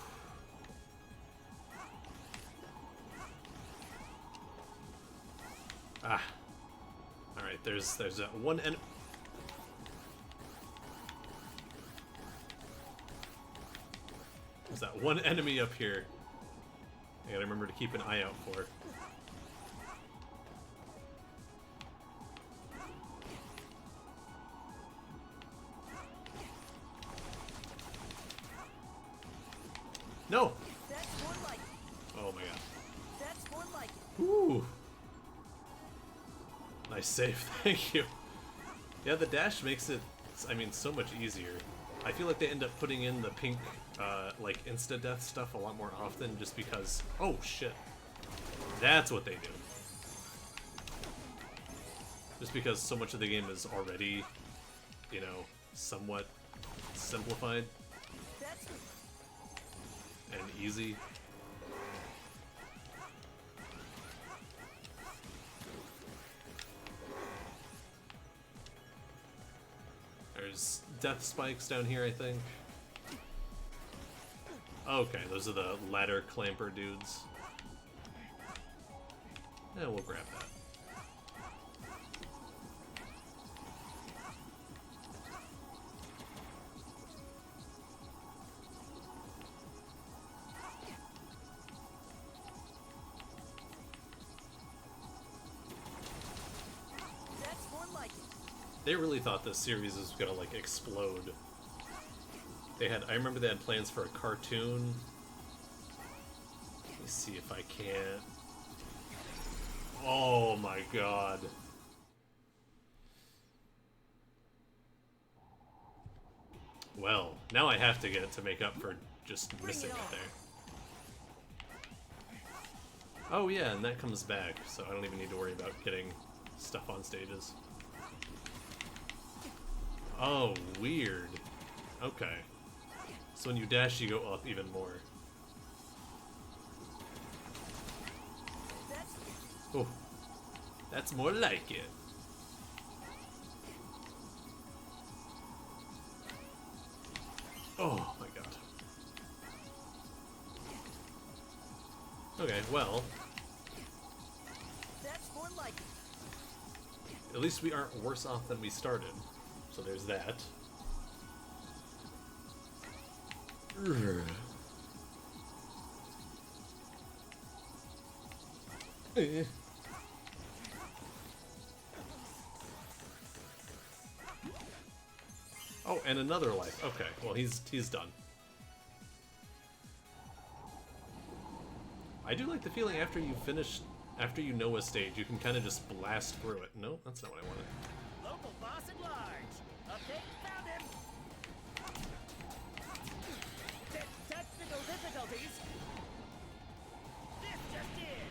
Ah. All right. There's that one There's that one enemy up here. I gotta remember to keep an eye out for. No! That's more like it. Oh my god. That's more like it. Ooh. Nice save, thank you. Yeah, the dash makes it, I mean, so much easier. I feel like they end up putting in the pink, like, insta-death stuff a lot more often just because... Oh, shit. That's what they do. Just because so much of the game is already, you know, somewhat simplified That's and easy. There's death spikes down here, I think. Okay, those are the ladder clamper dudes. Yeah, we'll grab that. That's more like it. They really thought this series was gonna, like, explode. I remember they had plans for a cartoon. Let me see if I can. Oh my god. Well, now I have to get it to make up for just missing it there. Oh yeah, and that comes back, so I don't even need to worry about getting stuff on stages. Oh, weird. Okay. So when you dash, you go up even more. That's Oh, that's more like it. Oh my god. Okay, well, that's more like it. at least we aren't worse off than we started. So there's that. Oh, and another life. Okay, well he's done. I do like the feeling after you know a stage, you can kind of just blast through it. No, that's not what I wanted. Local boss at large. Update, found him. Technical difficulties. This just in.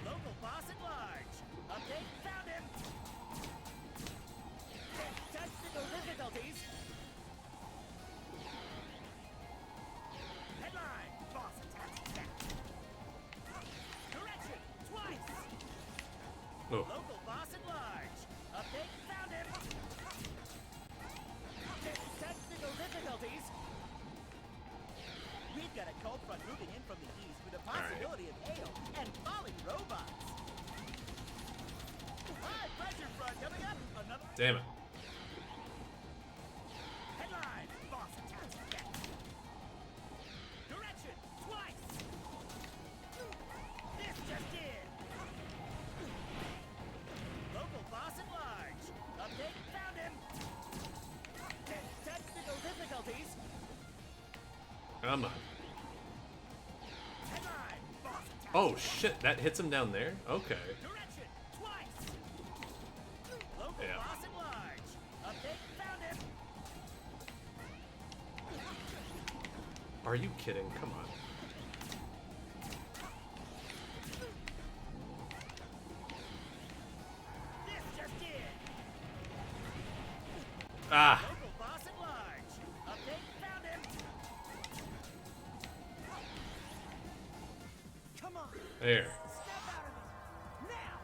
Local boss at large. Update, found him. Technical difficulties. Headline, boss attacks. Correction, twice. Oh, Local boss at large. Update, found him. Technical difficulties. We've got a cold front moving in from the east with a possibility of hail and falling robots. High pressure front coming up. Another damn it. headline. Boss attacks again. Correction, twice. This just in. Local boss at large. Update, found him. Come on. Headline, boss attack. Oh shit, that hits him down there? Okay. Direction, twice. Local Yeah. boss at large. Update, found him. Are you kidding? Come on. This just in. Ah! Local boss at large. Update, found him. Come on, There. step out of it. Now.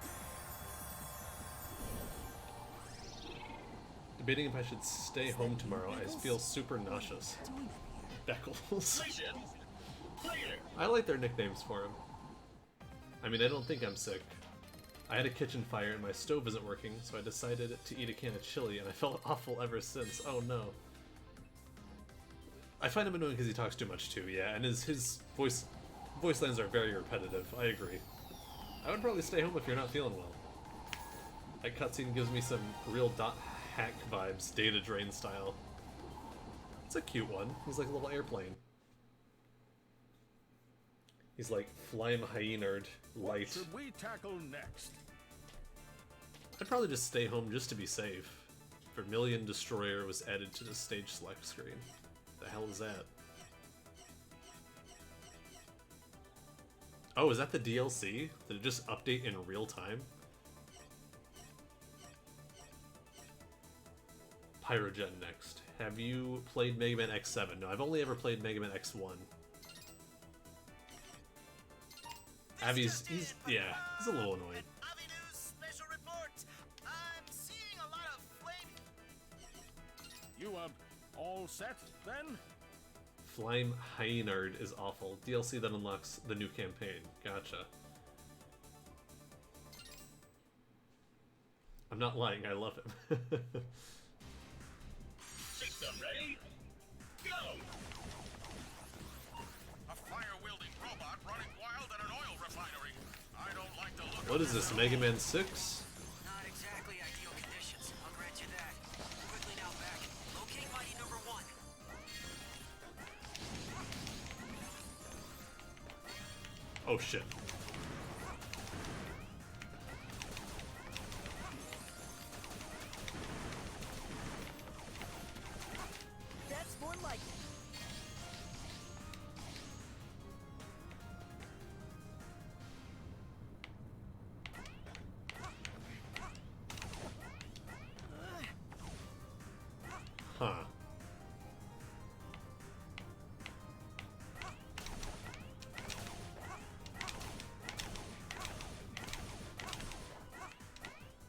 Debating if I should stay home tomorrow. I feel super nauseous. Beckles. I like their nicknames for him. I mean, I don't think I'm sick. I had a kitchen fire and my stove isn't working, so I decided to eat a can of chili, and I felt awful ever since. Oh no. I find him annoying because he talks too much too, yeah, and his voice lines are very repetitive. I agree. I would probably stay home if you're not feeling well. That cutscene gives me some real dot hack vibes, Data Drain style. It's a cute one. He's like a little airplane. He's like Flame Hyenard What light. should we tackle next? I'd probably just stay home just to be safe. Vermilion Destroyer was added to the stage select screen. The hell is that? Oh, is that the DLC? Did it just update in real time? Pyrogen next. Have you played Mega Man X7? No, I've only ever played Mega Man X1. Abby's, he's a little annoying. Avi News special report. I'm seeing a lot of flame. You, all set, then? Flame Hyenard is awful. DLC that unlocks the new campaign. Gotcha. I'm not lying, I love him. System ready? Go! A fire-wielding robot running wild at an oil refinery. I don't like the look What of is this, Mega Man 6? Not exactly ideal conditions, I'll grant you that. Quickly now back. Locate Mighty number 1. Oh shit. That's more like it. Huh.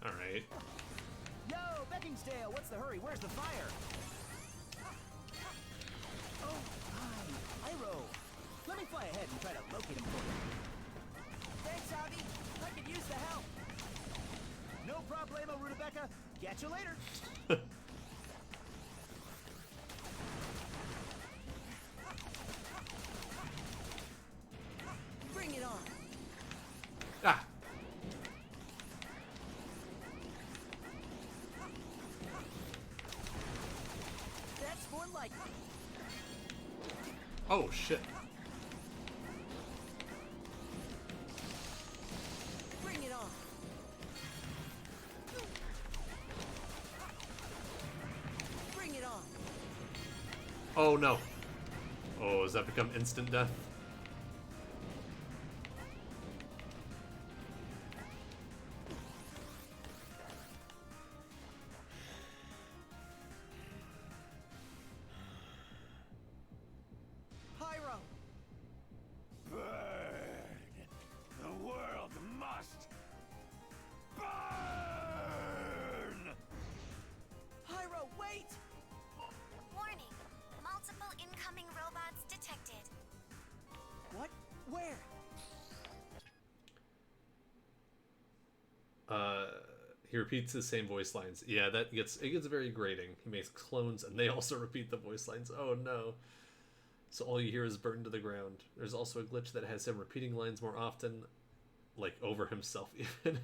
Alright. Yo, Beckingsdale, what's the hurry? Where's the fire? Oh, hi, Iroh. Let me fly ahead and try to locate him for you. Thanks, Avi. I could use the help. No problemo, Rudabecca. Catch you later. Bring it on. Ah! That's more like it. Oh shit. Bring it on. Bring it on. Oh no. Oh, does that become instant death? Pyro. Burn! The world must burn! Pyro, wait! Warning. Multiple incoming robots detected. What? Where? He repeats the same voice lines. Yeah, it gets very grating. He makes clones and they also repeat the voice lines. Oh no. So all you hear is burned to the ground. There's also a glitch that has him repeating lines more often, like over himself even.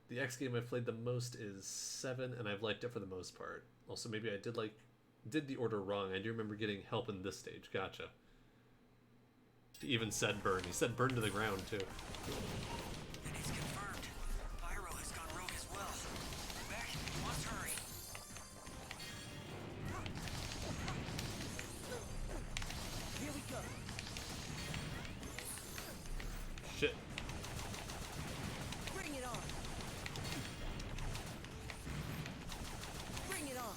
The X game I've played the most is 7, and I've liked it for the most part. Also, maybe I did like did the order wrong. I do remember getting help in this stage. Gotcha. He even said burn. He said burn to the ground, too. And it's confirmed. Pyro has gone rogue as well. Beck, you must hurry. Here we go. Shit. Bring it on. Bring it on.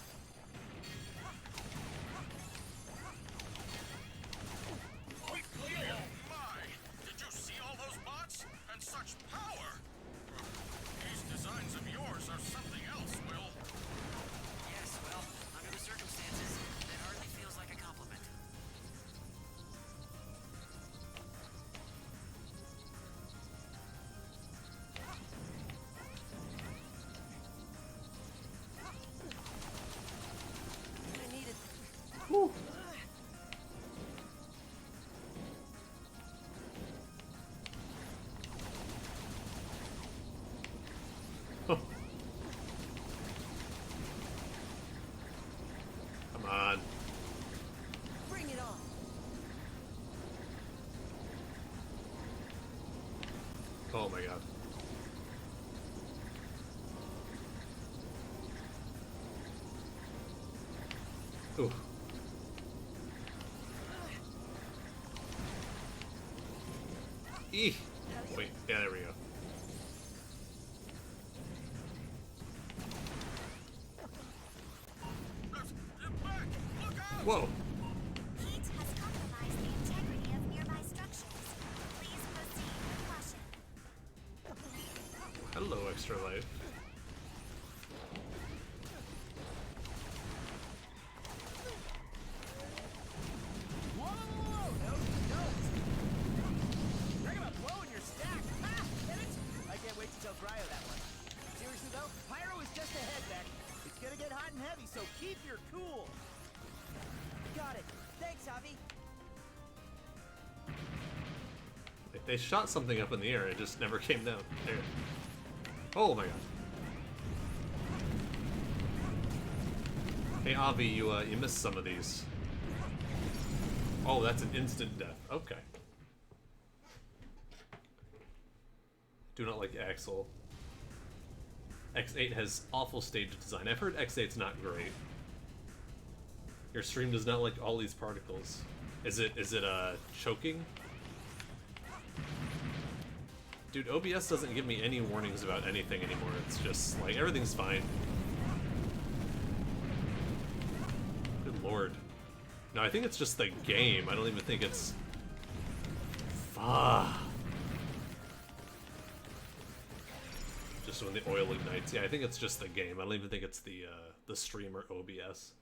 My! Did you see all those bots? And such power! These designs of yours are something else, Will. Yes, well, under the circumstances, that hardly feels like a compliment. I need it. Woo. Come on. Bring it on. Oh my god. Ooh. Eeh. Wait, yeah, there we go. Beck, look out! Whoa. Heat has compromised the integrity of nearby structures. Please proceed with caution. Hello, Extra Life. Whoa! No, you don't. Talk about blowing your stack. Ha! Get it? I can't wait to tell Cryo that one. Seriously though, Pyro is just ahead, Beck. It's gonna get hot and heavy, so keep your cool. Got it. Thanks, Avi. Like, they shot something up in the air, it just never came down. There. Oh my god. Hey Avi, you missed some of these. Oh, that's an instant death. Okay. Do not like Axel. X8 has awful stage design. I've heard X8's not great. Your stream does not like all these particles. Is it choking? Dude, OBS doesn't give me any warnings about anything anymore. It's just like everything's fine. Good lord. No, I think it's just the game. I don't even think it's... Fuck. Just when the oil ignites. Yeah, I think it's just the game. I don't even think it's the stream or OBS.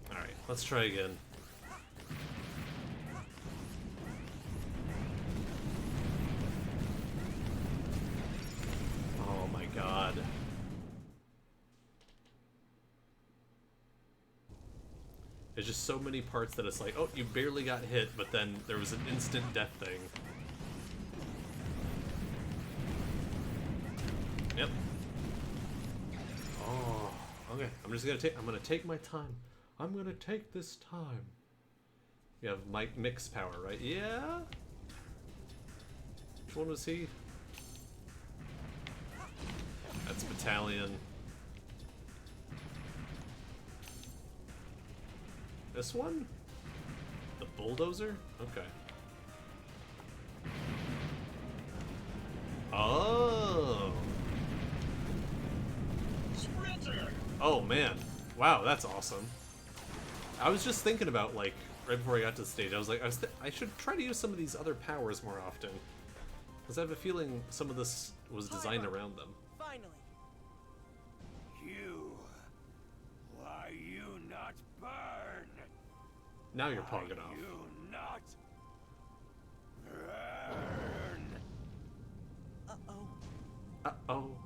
Alright, let's try again. Oh my god. There's just so many parts that it's like, oh, you barely got hit, but then there was an instant death thing. Yep. Oh, okay. I'm gonna take my time. I'm gonna take this time. You have Mike Mix Power, right? Yeah? Which one was he? That's Battalion. This one? The Bulldozer? Okay. Oh. Oh man. Wow, that's awesome. I was just thinking about, like, right before I got to the stage, I was like, I should try to use some of these other powers more often. Because I have a feeling some of this was designed around them. Finally. You. Why you not burn? Now you're pogging off. You not burn. Uh-oh. Uh-oh.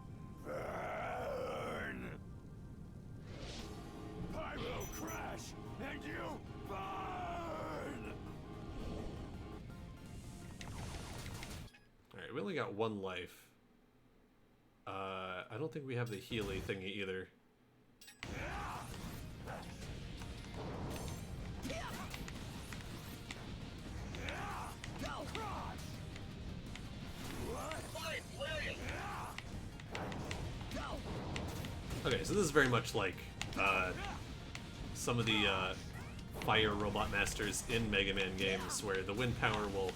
Burn. Pyro crash and you burn. Alright, we only got one life. I don't think we have the Healy thingy either. so this is very much like some of the fire robot masters in Mega Man games, where the wind power will,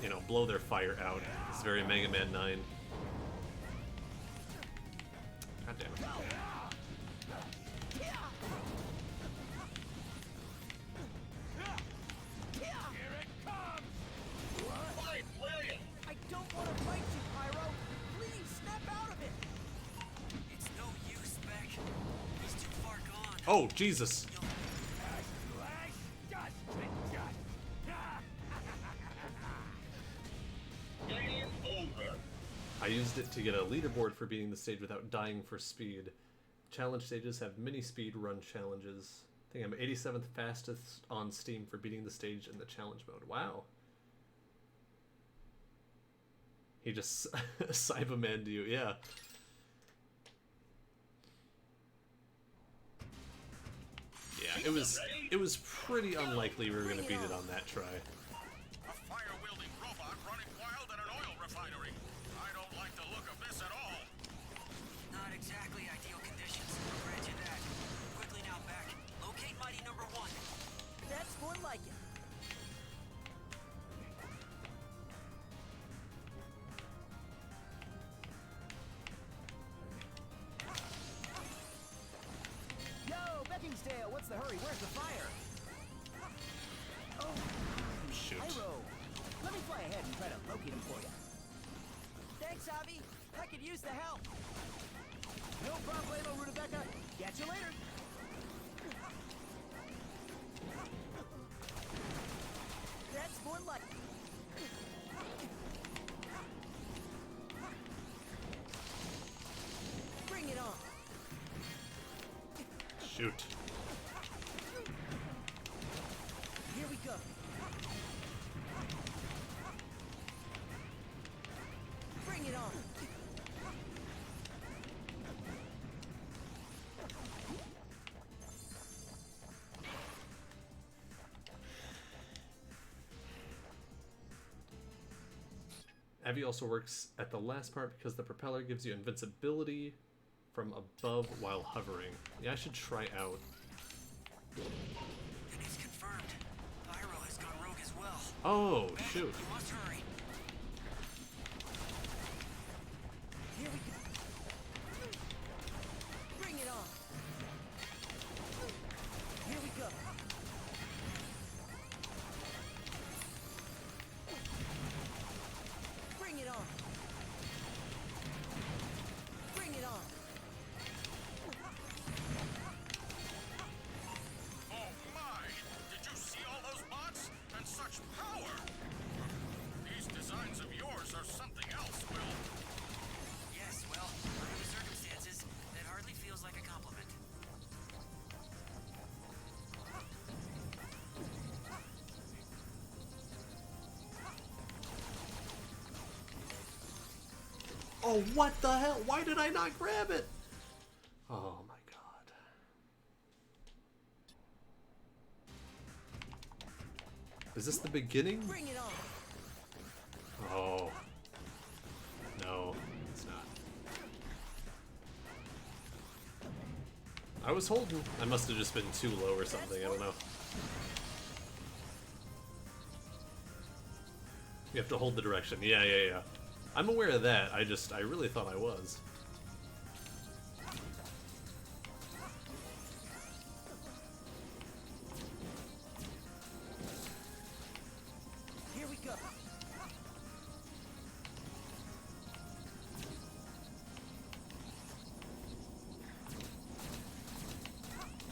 you know, blow their fire out. It's very Mega Man 9. God damn it. I don't want to fight you, Pyro. Please snap out of it. It's no use, Beck. He's too far gone. Oh, Jesus. I used it to get a leaderboard for beating the stage without dying for speed. Challenge stages have mini speed run challenges. I think I'm 87th fastest on Steam for beating the stage in the challenge mode. Wow. He just Cyberman you, yeah. Yeah, it was pretty unlikely we were gonna beat it on that try. A fire-wielding robot running wild at an oil refinery. I don't like the look of this at all. Not exactly ideal conditions, I'll grant you that. Quickly now, Beck. Locate Mighty number 1. That's more like it. Yo, Beckingsdale, what's the hurry? Where's the fire? Oh, Shoot. Pyro. Let me fly ahead and try to locate him for you. Thanks, Avi. I could use the help. No problemo, Rudabecca. Catch you later. That's more like it. Bring it on. Shoot. Here we go. Bring it on. Abby also works at the last part because the propeller gives you invincibility from above while hovering. Yeah, I should try out. And it's confirmed. Pyro has gone rogue as well. Oh, Beck, shoot. you must hurry. Here we go. Bring it on. Here we go. Bring it on. Bring it on. Oh my! Did you see all those bots? And such power! These designs of yours are something else, Will. Yes, well, under the circumstances, that hardly feels like a compliment. Oh, what the hell? Why did I not grab it? Oh my god. Is this the beginning? Bring it on. Oh. No, it's not. I was holding. I must have just been too low or something. I don't know. You have to hold the direction. Yeah. I'm aware of that. I really thought I was. Here we go.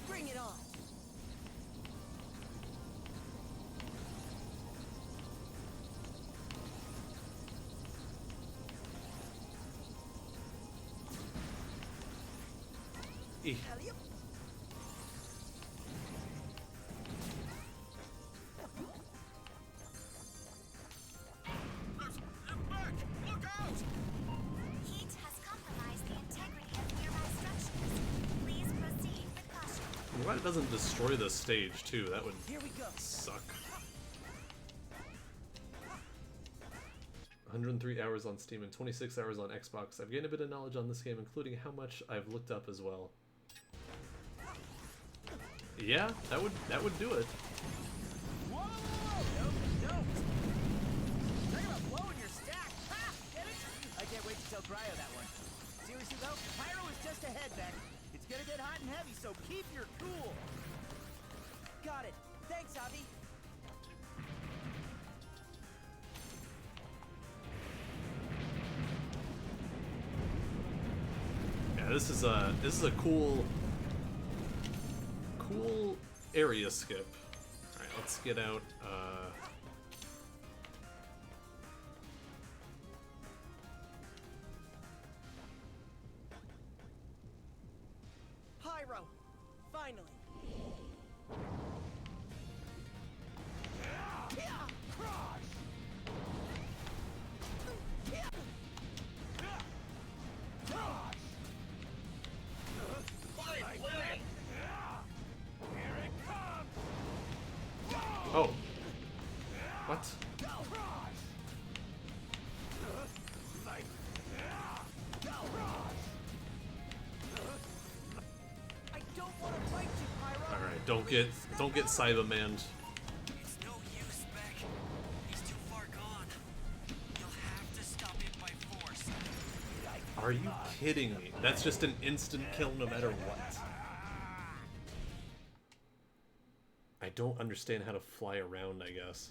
Bring it on. Eek. Alley-oop. Beck, look out! Heat has compromised the integrity of nearby structures. Please proceed with caution. I'm glad it doesn't destroy the stage too. That would Here we go. suck. 103 hours on Steam and 26 hours on Xbox. I've gained a bit of knowledge on this game, including how much I've looked up as well. Yeah, that would do it. Whoa, don't. Talk about blowing your stack. Ha! Get it? I can't wait to tell Cryo that one. Seriously though, Pyro is just ahead, Beck. It's gonna get hot and heavy, so keep your cool. Got it. Thanks, Avi. Yeah, this is a cool area skip. All right, let's get out. Pyro. Finally. Oh. What? I don't want to fight you, Pyro. All right, don't get Cyberman. It's no use, Beck. He's too far gone. You'll have to stop him by force. Are you kidding me? That's just an instant kill no matter what. I don't understand how to fly around, I guess.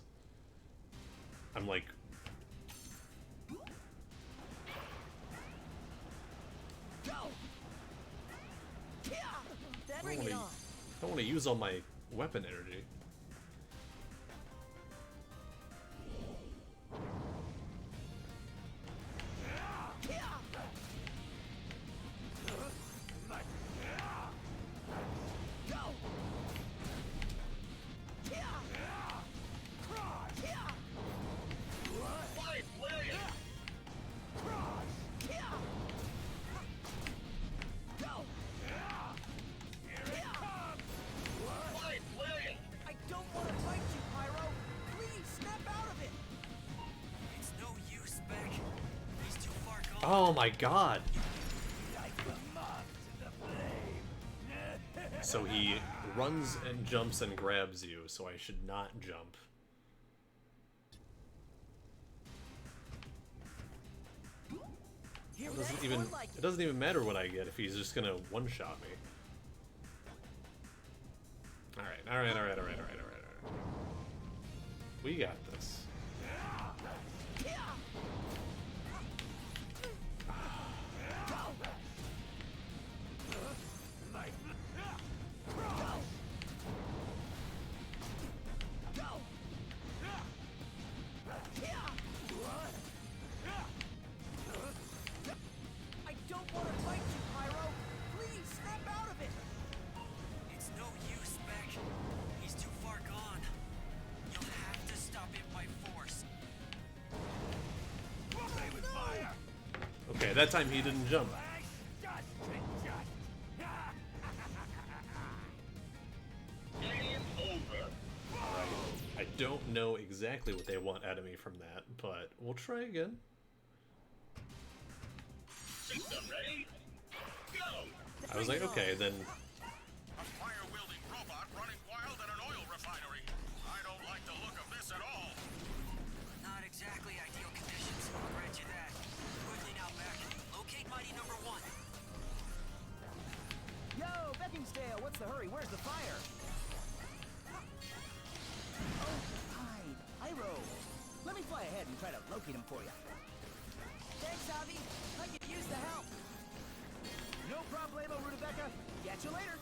I'm like... I don't want to use all my weapon energy. I don't want to fight you, Pyro. Please, snap out of it. It's no use, Beck. He's too far gone. Oh my god! So he runs and jumps and grabs you, so I should not jump. It doesn't even matter what I get if he's just gonna one-shot me. Alright. We got this. I don't want to fight you, Pyro. Please, snap out of it. It's no use, Beck. He's too far gone. You'll have to stop him by force. Okay, that time he didn't jump. I don't know exactly what they want out of me from that, but we'll try again. I was like, okay, then. A fire-wielding robot running wild at an oil refinery. I don't like the look of this at all. Not exactly ideal conditions, I'll grant you that. Quickly now, Beck. Locate Mighty Number 1. Yo, Beckingsdale, what's the hurry? Where's the fire? Oh, fine. Pyro. Let me fly ahead and try to locate him for you. Thanks, Avi. I could use the help. No problemo, Rudabecca. Catch you later.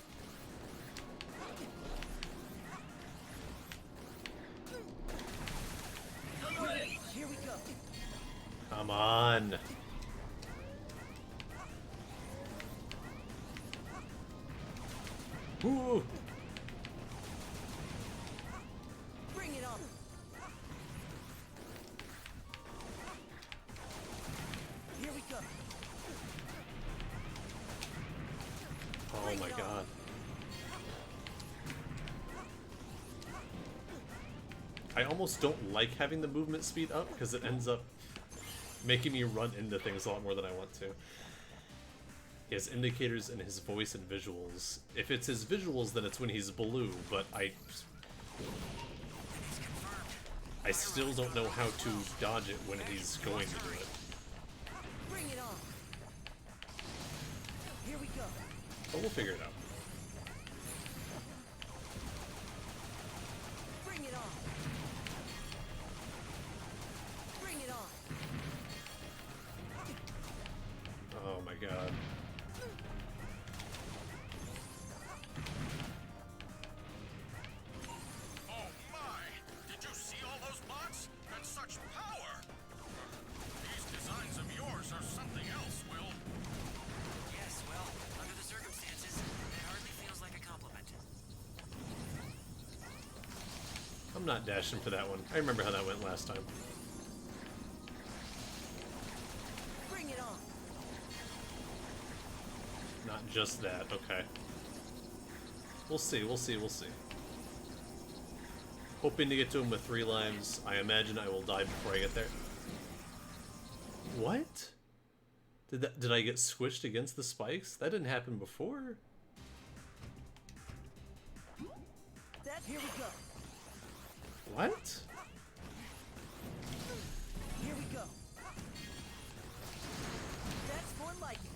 Here we go. Come on. Ooh. Bring it on. Here we go. Oh my god. I almost don't like having the movement speed up because it ends up making me run into things a lot more than I want to. He has indicators in his voice and visuals. If it's his visuals, then it's when he's blue, but I still don't know how to dodge it when he's going to do it. Bring it on. Here we go. But we'll figure it out. Bring it on. Bring it on. Oh my god. Oh my! Did you see all those bots? And such power! These designs of yours are something else, Will. Yes, well, under the circumstances, it hardly feels like a compliment. I'm not dashing for that one. I remember how that went last time. Bring it on. Not just that, okay. We'll see, we'll see, we'll see. Hoping to get to him with 3 lives. I imagine I will die before I get there. What? Did I get squished against the spikes? That didn't happen before. Here we go. What? Here we go. That's more like it.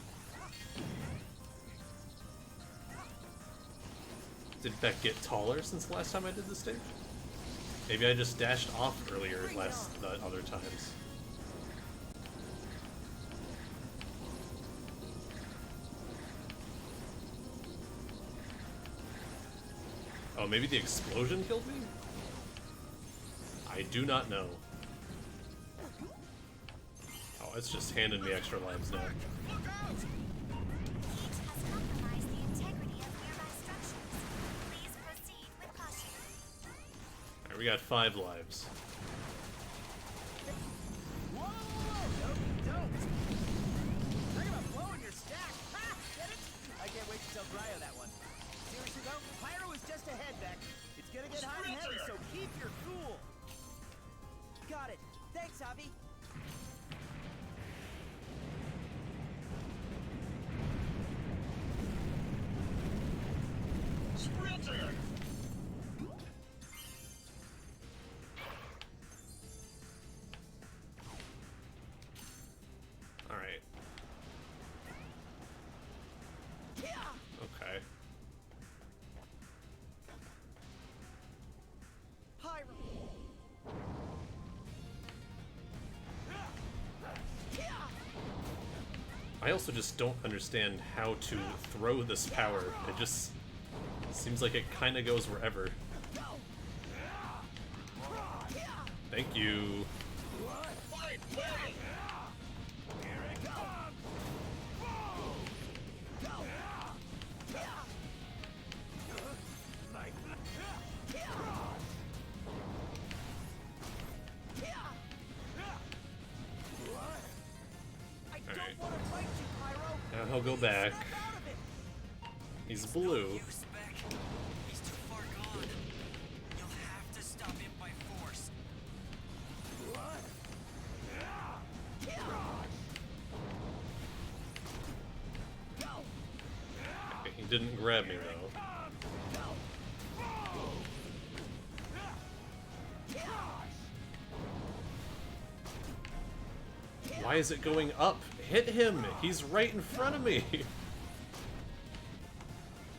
Did Beck get taller since the last time I did this stage? Maybe I just dashed off earlier the other times. Oh, maybe the explosion killed me? I do not know. Oh, it's just handing me extra lives now. Look out! Heat has compromised the integrity of nearby structures. Please proceed with caution. Alright, we got 5 lives. Whoa, no, you don't. Talk about blowing your stack. Ha! Get it? I can't wait to tell Cryo that one. Seriously though, Pyro is just ahead, Beck. It's gonna get hot and heavy, so keep your cool. Got it. Thanks, Avi. Sprinter! Alright. Okay. Pyro. I also just don't understand how to throw this power. It just seems like it kind of goes wherever. Thank you. Fight back! Here it comes. I don't Alright. want to fight you, Pyro. Now he'll go back. Snap out of it. He's blue. You spec. He's too far gone. You'll have to stop him by force. Okay, he didn't grab me though. Why is it going up? Hit him! He's right in front of me!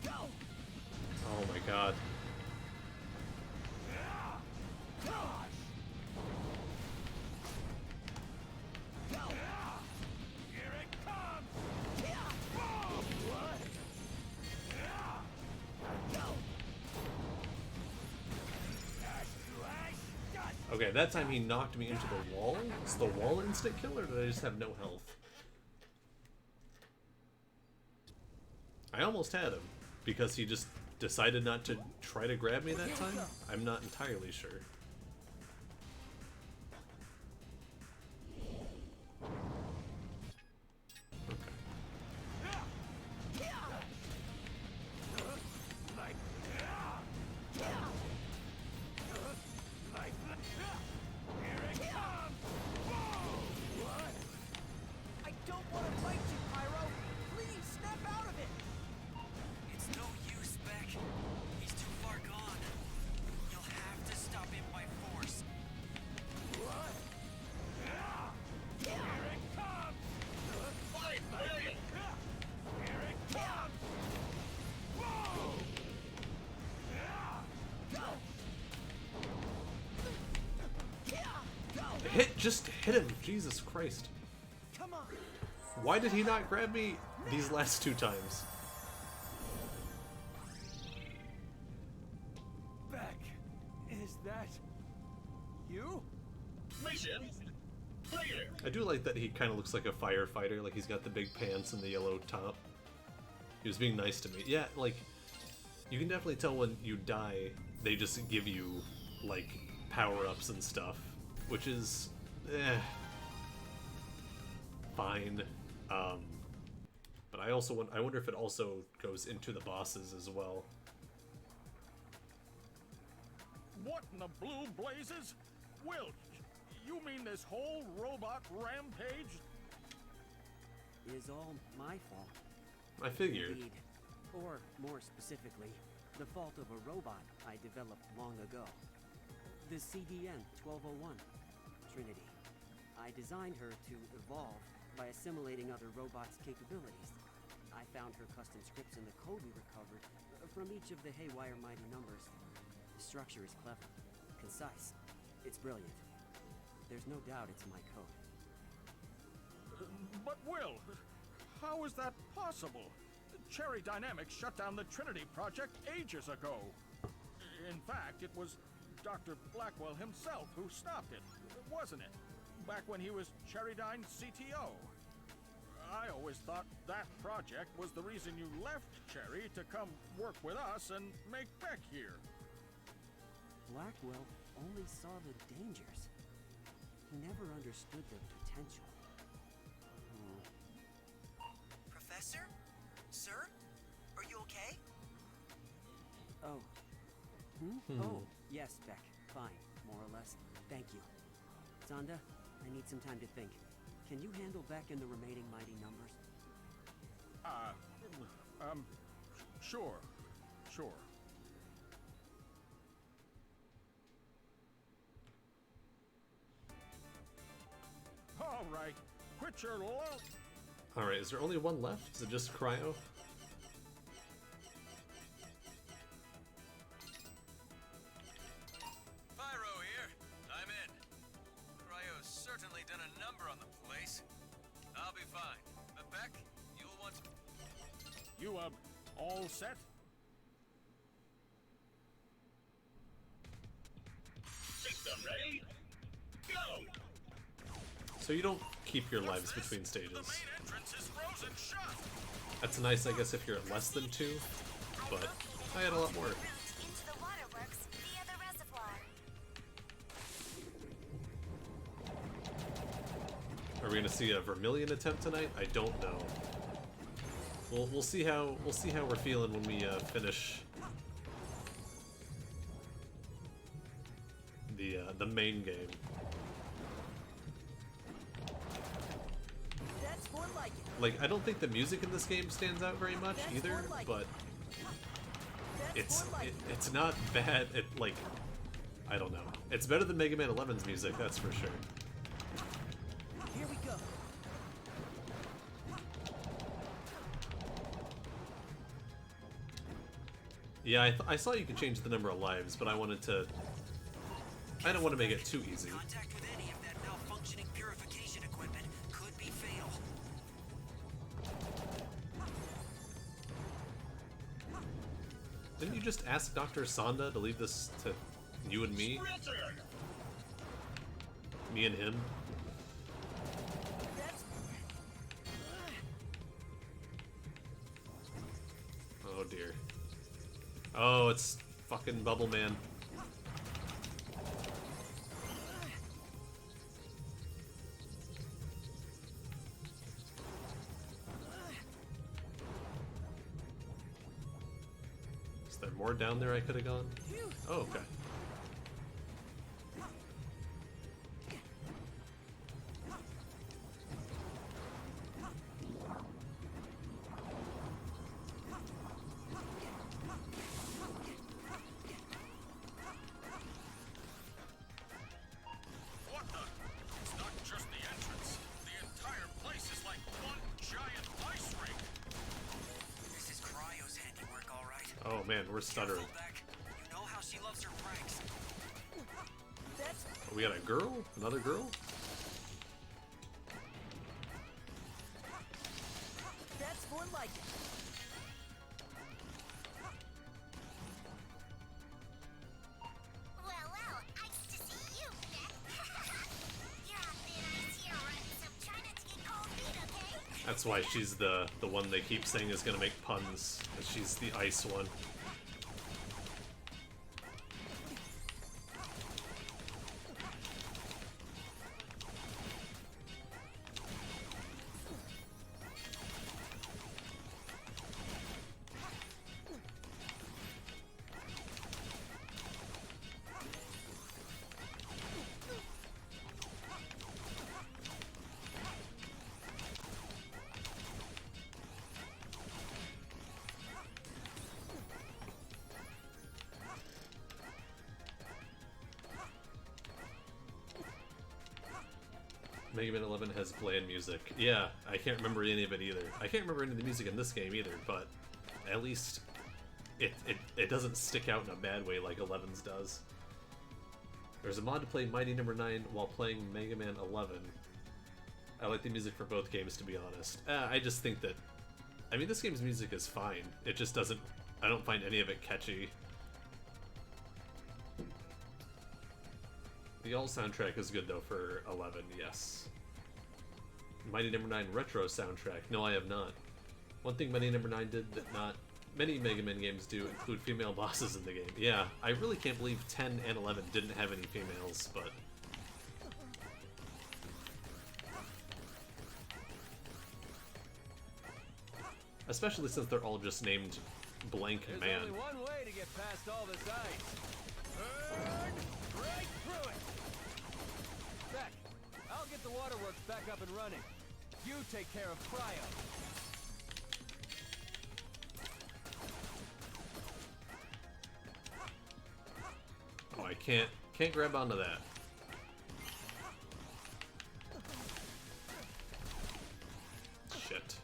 Oh my god. Okay, that time he knocked me into the wall. Is the wall instant kill or did I just have no health? I almost had him because he just decided not to try to grab me that time. I'm not entirely sure. Just hit him! Jesus Christ. Come on. Why did he not grab me these last 2 times? Beck, is that you? Mission clear. I do like that he kind of looks like a firefighter, like he's got the big pants and the yellow top. He was being nice to me. Yeah, like, you can definitely tell when you die, they just give you, like, power-ups and stuff, which is, fine. But I also I wonder if it also goes into the bosses as well. What in the blue blazes? Will, you mean this whole robot rampage? It is all my fault. I figured. Indeed. Or, more specifically, the fault of a robot I developed long ago. The CDN-1201, Trinity. I designed her to evolve by assimilating other robots' capabilities. I found her custom scripts in the code we recovered from each of the Haywire Mighty numbers. The structure is clever, concise. It's brilliant. There's no doubt it's my code. But Will, how is that possible? Cherry Dynamics shut down the Trinity project ages ago. In fact, it was Dr. Blackwell himself who stopped it, wasn't it? Back when he was Cherrydyne CTO. I always thought that project was the reason you left Cherry to come work with us and make Beck here. Blackwell only saw the dangers. He never understood the potential. Professor? Sir? Are you okay? Oh. Oh, yes, Beck. Fine, more or less. Thank you. Zonda, I need some time to think. Can you handle Beck and the remaining mighty numbers? Sure. All right, quit your Alright, is there only one left? Is it just Cryo? Pyro here. I'm in. Cryo's certainly done a number on the place. I'll be fine. But Beck, you'll want to... You, all set? System ready? Go! So you don't keep your lives between The stages. main entrance is frozen shut. That's nice, I guess, if you're at less than 2, but I had a lot more. Route into the waterworks via the reservoir. Are we gonna see a Vermilion attempt tonight? I don't know. We'll see how we're feeling when we finish the main game. That's more like it. Like, I don't think the music in this game stands out very much That's either, more like but That's more like it's not bad. It, like, I don't know. It's better than Mega Man 11's music, that's for sure. Here we go. Yeah, I saw you could change the number of lives, but I wanted to... I don't want to make it too easy. Contact with any of that malfunctioning purification equipment could be fatal. Didn't you just ask Dr. Sonda to leave this to you and me? Me and him? That's Oh dear. Oh, it's fucking Bubble Man. Is there more down there I could have gone? Oh, okay. What the? It's not just the entrance. The entire place is like one giant ice rink. This is Cryo's handiwork, all right. Oh man, we're stuttering. Careful, Beck. You know how she loves her pranks. That's We got a girl? Another girl? more like it. Well, nice to see you, Beck. You're on thin ice here, right? So try not to get cold feet, okay? That's why she's the one they keep saying is gonna make puns. 'Cause she's the ice one. Mega Man 11 has bland music. Yeah, I can't remember any of it either. I can't remember any of the music in this game either, but at least it doesn't stick out in a bad way like 11's does. There's a mod to play Mighty No. 9 while playing Mega Man 11. I like the music for both games, to be honest. I just think that... I mean, this game's music is fine. It just doesn't... I don't find any of it catchy. The alt soundtrack is good, though, for 11, yes. Mighty No. 9 retro soundtrack. No, I have not. One thing Mighty No. 9 did that not many Mega Man games do include female bosses in the game. Yeah, I really can't believe 10 and 11 didn't have any females, but... especially since they're all just named Blank There's Man. only one way to get past all this ice. Burn right through it. Beck, I'll get the waterworks back up and running. You take care of Cryo. Oh, I can't grab onto that. Shit.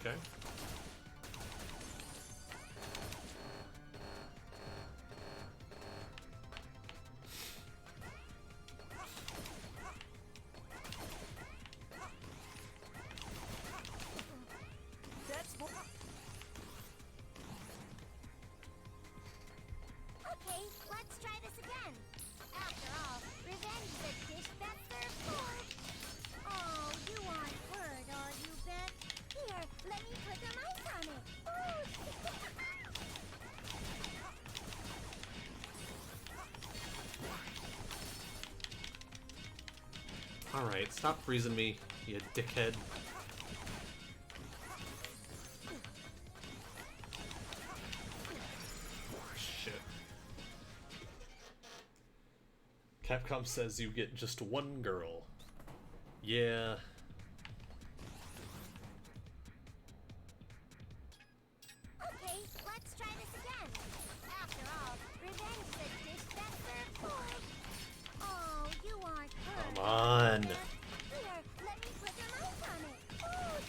Okay. That's more. Okay, let's try this again. After all, revenge is a dish best served cold. Oh, you want word, are you, Beck? Here, let me put some ice on it. Ooh. Alright, stop freezing me, you dickhead. Shit. Capcom says you get just one girl. Yeah. Okay, let's try this again. After all, revenge is a dish best served cold. Oh, you aren't hurt. Come on. Here, let me put some ice on it. Ooh.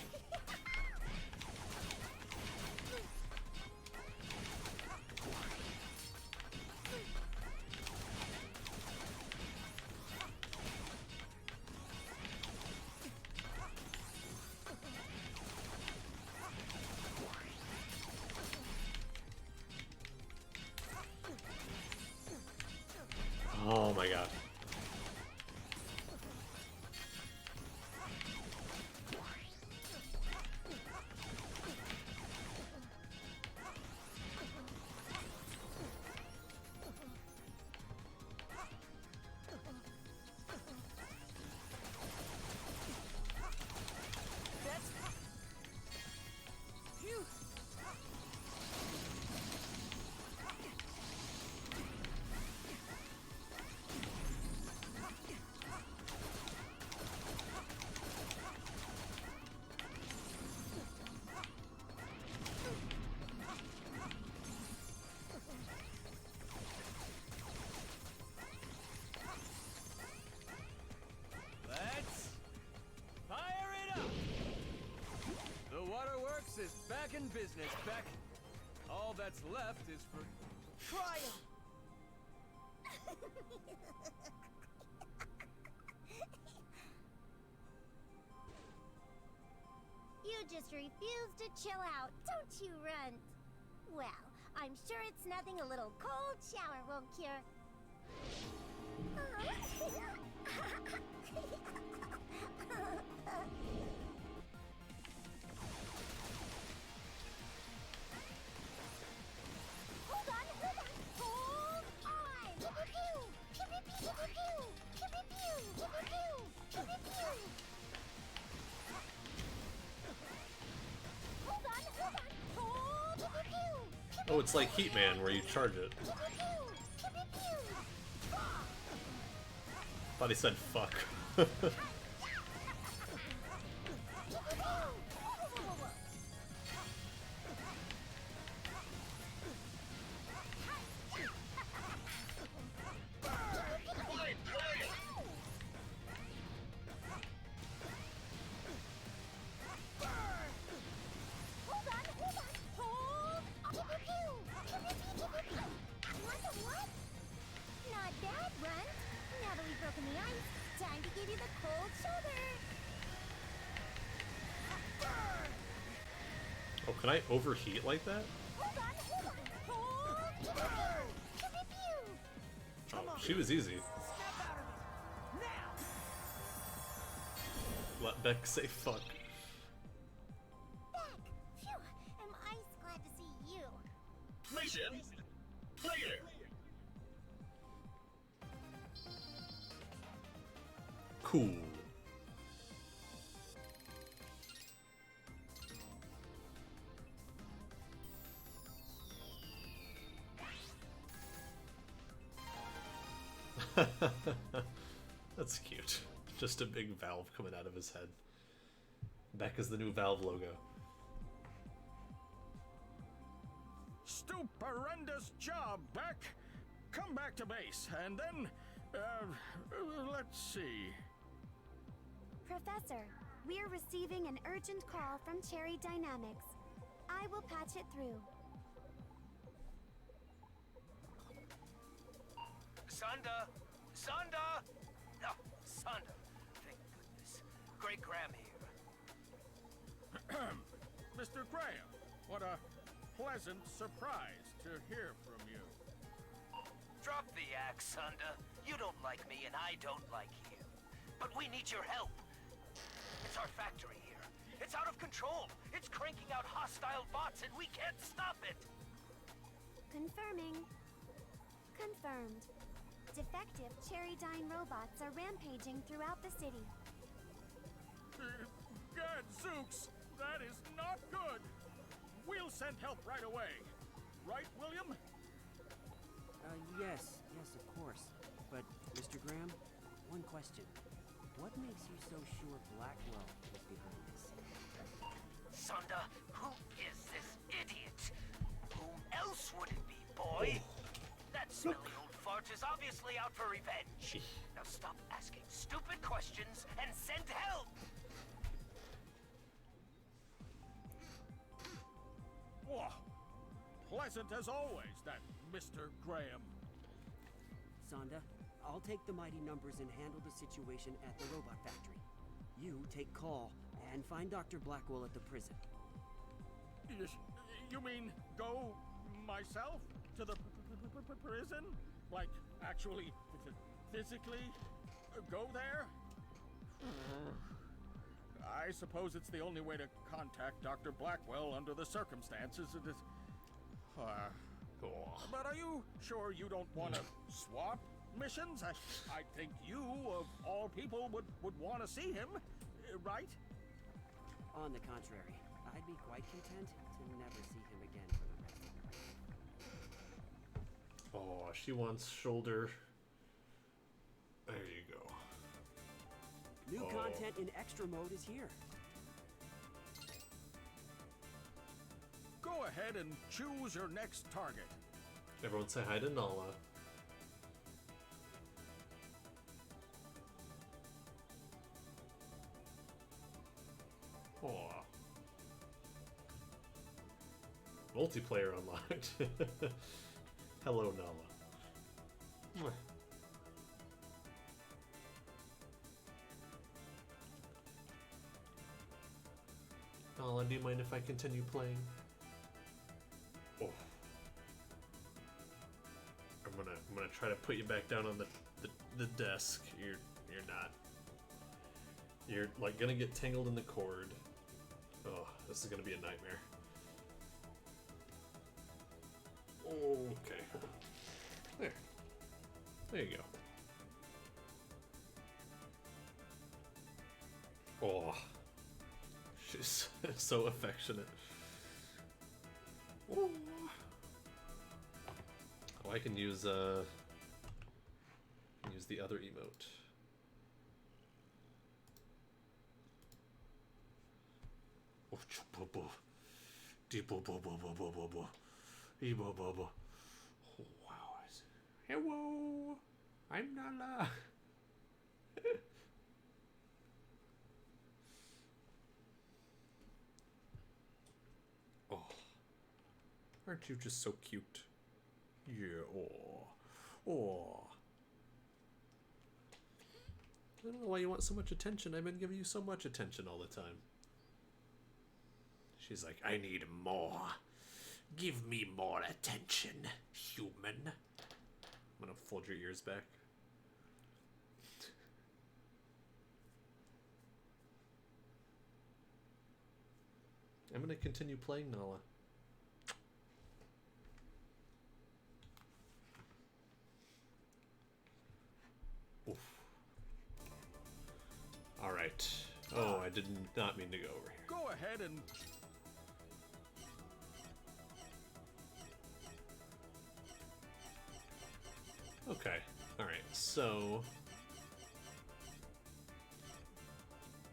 Oh my god. That's. Phew. Back in business, Beck. All that's left is for Cryo! You just refuse to chill out, don't you, Runt? Well, I'm sure it's nothing a little cold shower won't cure. Hold on, hold on, hold on! Pew-pew-pew! Pew-pew-pew! Pew-pew-pew! Pew-pew-pew! Pew-pew-pew! Hold on, hold on, hold! Pew-pew-pew! Oh, it's like Heat Man where you charge it. Thought he said fuck. Hold on, hold on, hold! Pew-pew-pew! Pew-pew-pew! What? Not bad, Run. Now that we've broken the ice, time to give you the cold shoulder. Oh, can I overheat like that? Hold on, hold on, hold! Pew-pew-pew! Pew-pew-pew! Oh, she was easy. Snap out of it! Now! Let Beck say fuck. Beck! Phew! Am ice glad to see you. Mission clear. Cool. That's cute. Just a big valve coming out of his head. Beck is the new Valve logo. Stupendous job, Beck. Come back to base, and then, let's see. Professor, we're receiving an urgent call from Cherry Dynamics. I will patch it through. Sonda! Sonda! Oh, Sonda. Thank goodness. Great Graham here. Mr. Graham, what a pleasant surprise to hear from you. Drop the axe, Sonda. You don't like me and I don't like you. But we need your help. It's our factory here. It's out of control. It's cranking out hostile bots and we can't stop it. Confirming. Confirmed. Defective Cherrydyne robots are rampaging throughout the city. Gadzooks! That is not good! We'll send help right away. Right, William? Yes, of course. But, Mr. Graham, one question. What makes you so sure Blackwell is behind this? Sonda, who is this idiot? Whom else would it be, boy? That smelly old fart is obviously out for revenge. Now stop asking stupid questions and send help! Whoa. Pleasant as always, that Mr. Graham. Sonda, I'll take the mighty numbers and handle the situation at the robot factory. You take call and find Dr. Blackwell at the prison. You mean go myself to the prison? Like, actually, physically go there? I suppose it's the only way to contact Dr. Blackwell under the circumstances. But are you sure you don't want to swap missions? I think you, of all people, would want to see him, right? On the contrary, I'd be quite content to never see him again for the rest of my life. Oh, she wants shoulder. There you go. New content in extra mode is here. Go ahead and choose your next target. Everyone say hi to Nala. Aw. Multiplayer unlocked. Hello, Nala. Mwah. Nala, do you mind if I continue playing? Oh. I'm gonna try to put you back down on the desk. You're not. You're like gonna get tangled in the cord. Oh, this is gonna be a nightmare. Okay. There. There you go. Oh. She's so affectionate. Oh, I can use the other emote. Wow. Hello, I'm Nala. Oh, aren't you just so cute? Yeah. Oh. I don't know why you want so much attention. I've been giving you so much attention all the time. She's like, I need more. Give me more attention, human. I'm gonna fold your ears back. I'm gonna continue playing Nala. Oof. Alright. Oh, I did not mean to go over here. Go ahead and... Okay. Alright, so...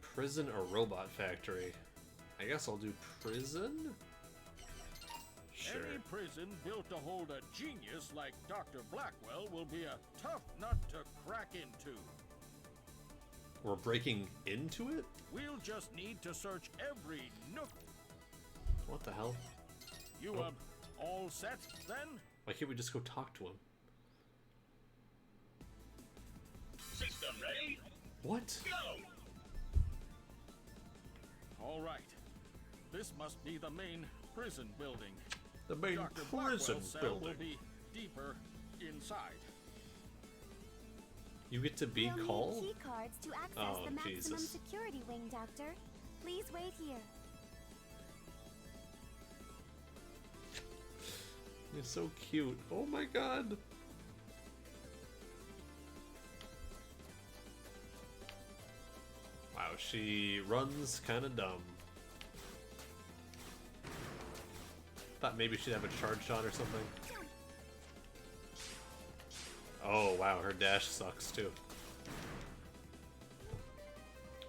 Prison or robot factory? I guess I'll do prison? Sure. Any prison built to hold a genius like Dr. Blackwell will be a tough nut to crack into. We're breaking into it? We'll just need to search every nook. What the hell? You, all set, then? Why can't we just go talk to him? System ready? What? Go! All right. This must be the main prison building. The main Dr. prison Blackwell's cell building. will be deeper inside. You get to be We'll called? need key cards to access Oh, the maximum Jesus. security wing, Doctor. Please wait here. You're so cute. Oh my god. Wow, she runs kind of dumb. Thought maybe she'd have a charge shot or something. Oh wow, her dash sucks too.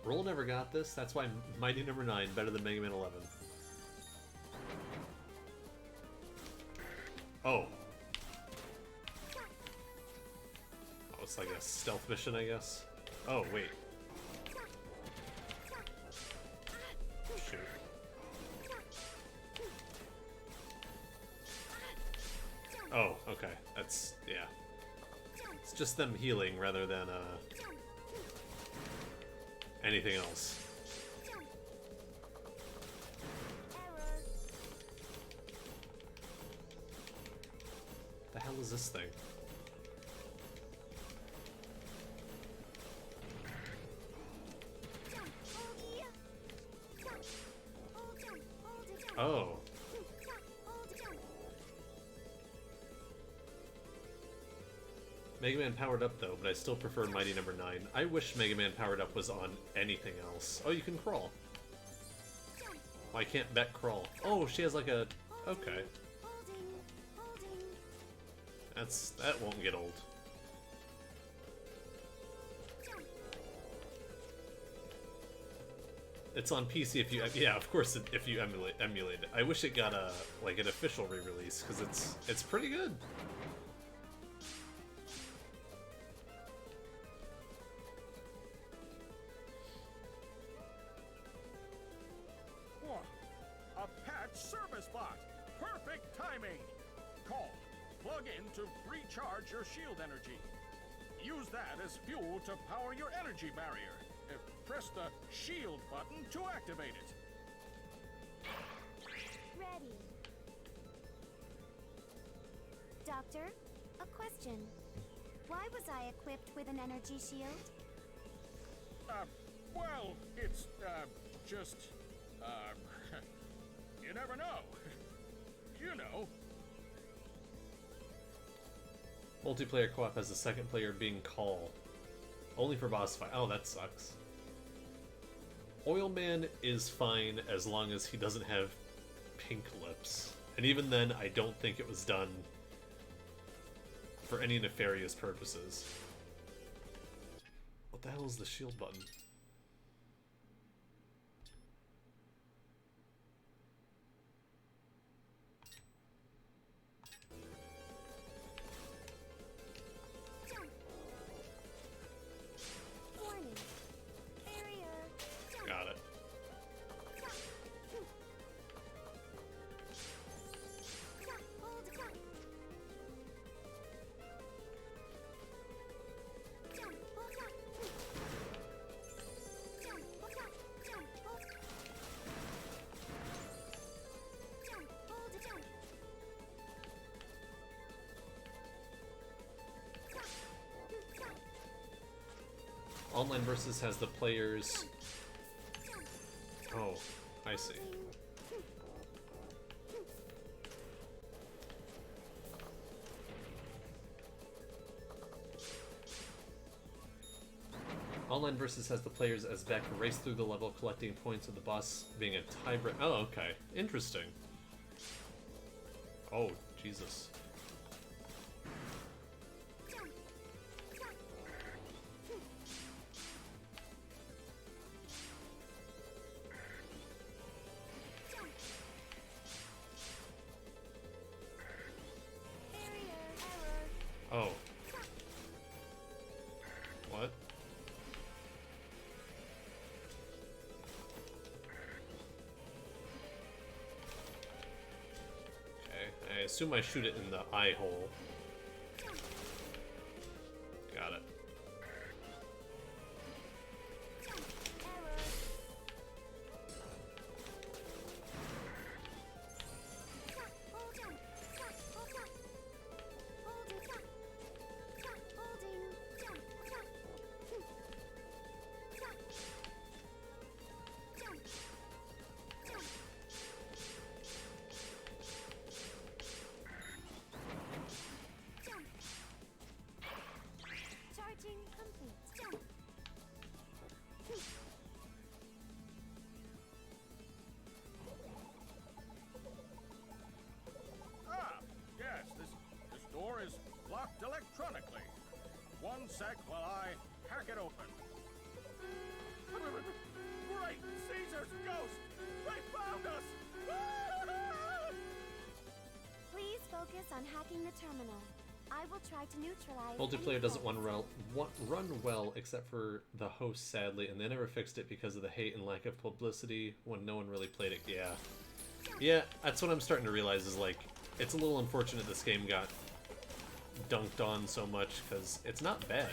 Roll never got this, that's why Mighty Number 9 better than Mega Man 11. Oh. Oh, it's like a stealth mission, I guess. Oh, wait. Shoot. Oh, okay. That's, yeah. It's just them healing rather than, anything else. The hell is this thing? Oh. Mega Man powered up though, but I still prefer Mighty Number 9. I wish Mega Man powered up was on anything else. Oh, you can crawl. Why can't Beck crawl? Oh, she has like a... Okay. That won't get old. It's on PC if you... Yeah, of course, if you emulate it. I wish it got a like an official re-release, because it's pretty good. A patch service bot. Perfect timing! Call. Plug in to recharge your shield energy. Use that as fuel to power your energy barrier. Press the shield button to activate it. Ready. Doctor, a question. Why was I equipped with an energy shield? Well, it's, just, you never know. You know. Multiplayer co-op has the second player being Call. Only for boss fight. Oh, that sucks. Oilman is fine as long as he doesn't have pink lips. And even then, I don't think it was done for any nefarious purposes. What the hell is the shield button? Warning. Barrier. Got it. Online versus has the players. Oh, I see. Online versus has the players as Beck race through the level collecting points with the boss being a tiebreaker. Oh, okay. Interesting. Oh, Jesus. Oh. What? Okay, I assume I shoot it in the eye hole. Got it. Charging complete. Ah, yes, this door is locked electronically. One sec while I hack it open. Great Caesar's ghost! They found us! Please focus on hacking the terminal. I will try to neutralize. Multiplayer doesn't run well except for the host, sadly, and they never fixed it because of the hate and lack of publicity when no one really played it. Yeah. Yeah, that's what I'm starting to realize is, like, it's a little unfortunate this game got dunked on so much, because it's not bad.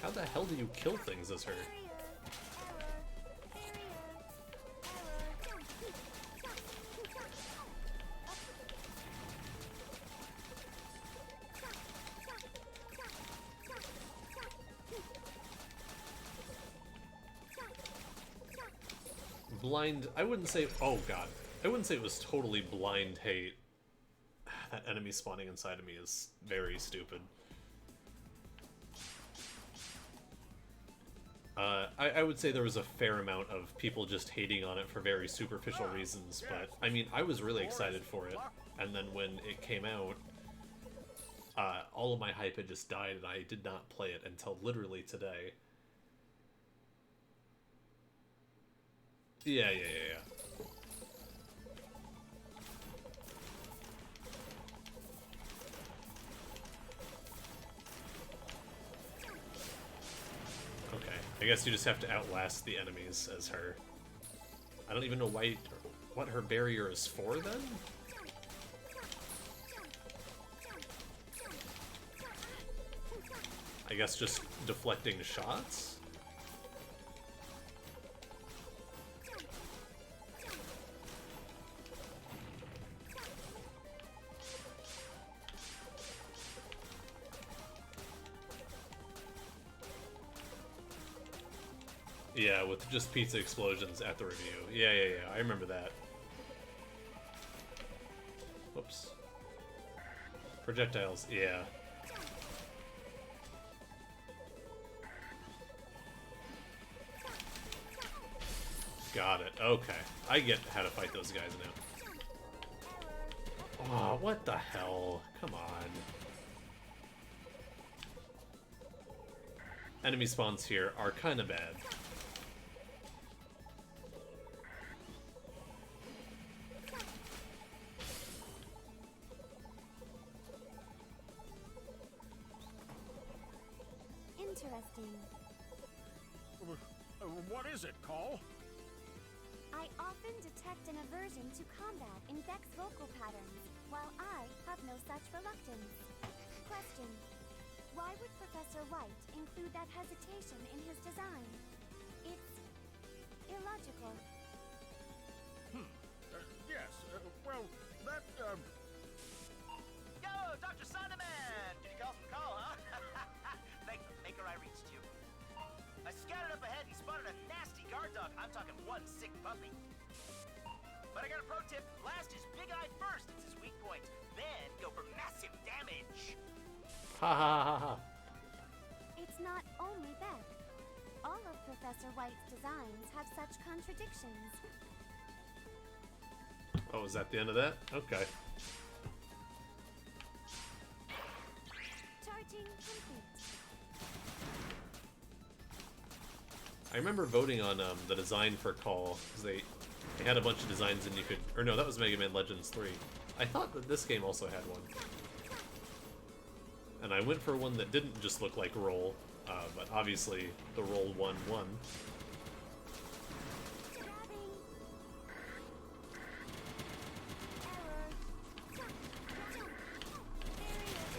How the hell do you kill things as her? Blind, I wouldn't say, oh god, I wouldn't say it was totally blind hate. That enemy spawning inside of me is very stupid. I would say there was a fair amount of people just hating on it for very superficial reasons, but I mean, I was really excited for it, and then when it came out, all of my hype had just died, and I did not play it until literally today. Yeah. I guess you just have to outlast the enemies as her. I don't even know what her barrier is for then? I guess just deflecting shots? Yeah, with just pizza explosions at the review. Yeah, I remember that. Whoops. Projectiles, yeah. Got it. Okay. I get how to fight those guys now. Oh, what the hell? Come on. Enemy spawns here are kind of bad. Interesting. What is it, Call? I often detect an aversion to combat in Beck's vocal patterns, while I have no such reluctance. Question. Why would Professor White include that hesitation in his design? It's illogical. Yes, well, that, Yo, Dr. Sonderman! Did you call from call, huh? Maker, I reached you. I scouted up ahead and spotted a nasty guard dog. I'm talking one sick puppy. But I got a pro tip. Blast his big eye first. It's his weak point. Then go for massive damage. Ha ha ha ha. It's not only Beck. All of Professor White's designs have such contradictions. Oh, is that the end of that? Okay. Charging complete. I remember voting on the design for Call, because they had a bunch of designs and you could... Or no, that was Mega Man Legends 3. I thought that this game also had one. And I went for one that didn't just look like Roll, but obviously the Roll 1 won.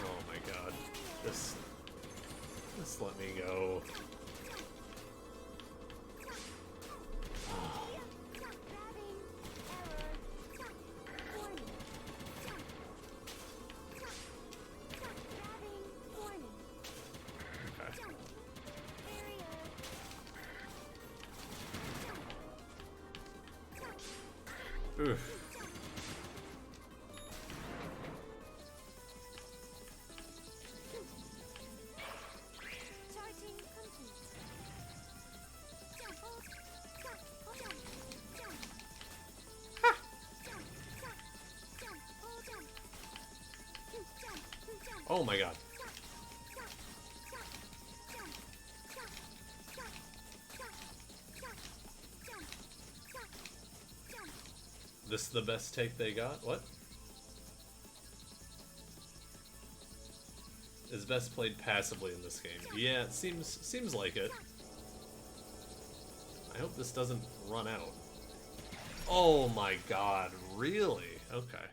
Oh my god. Just let me go. Oof. Oh my god. This is the best take they got? What? Is best played passively in this game. Yeah, it seems like it. I hope this doesn't run out. Oh my god, really? Okay.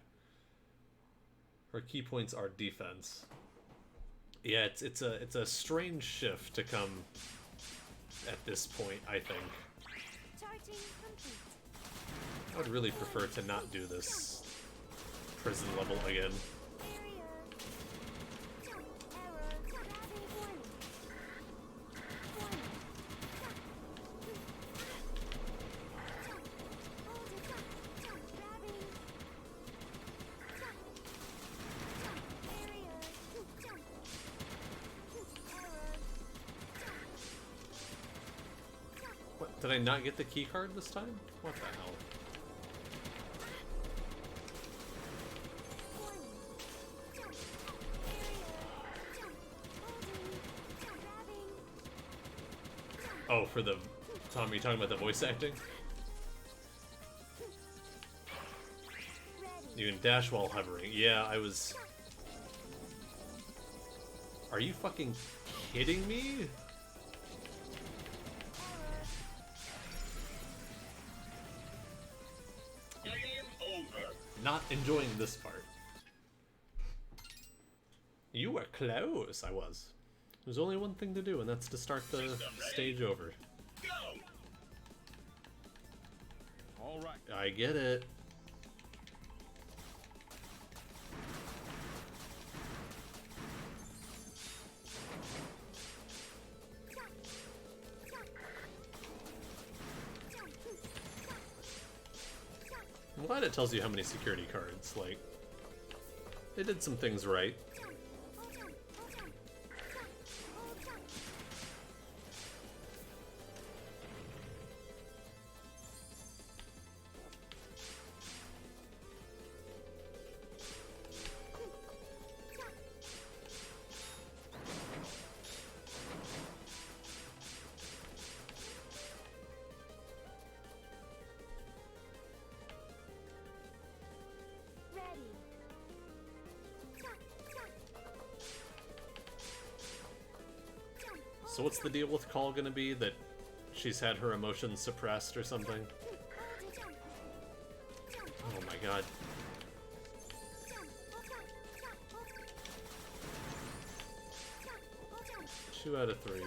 Her key points are defense. Yeah, it's a strange shift to come at this point, I think. Charging complete. I would really prefer to not do this prison level again. What, did I not get the key card this time? What the hell? Oh, for the... Tom, are you talking about the voice acting? You can dash while hovering. Yeah, I was... Are you fucking kidding me? not enjoying this part. You were close. I was. There's only one thing to do, and that's to start the stage over. All right. I get it. I'm glad it tells you how many security cards. Like, they did some things right. So what's the deal with Call gonna be? That she's had her emotions suppressed or something? Oh my god. 2 out of 3.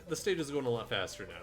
The stage is going a lot faster now.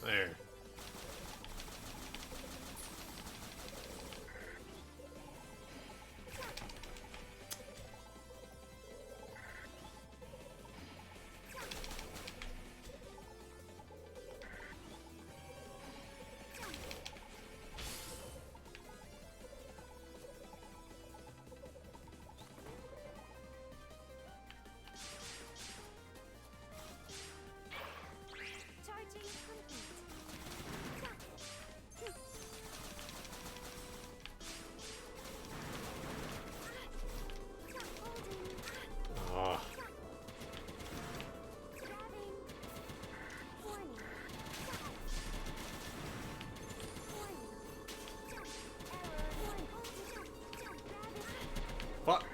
There. Oh. Fuck.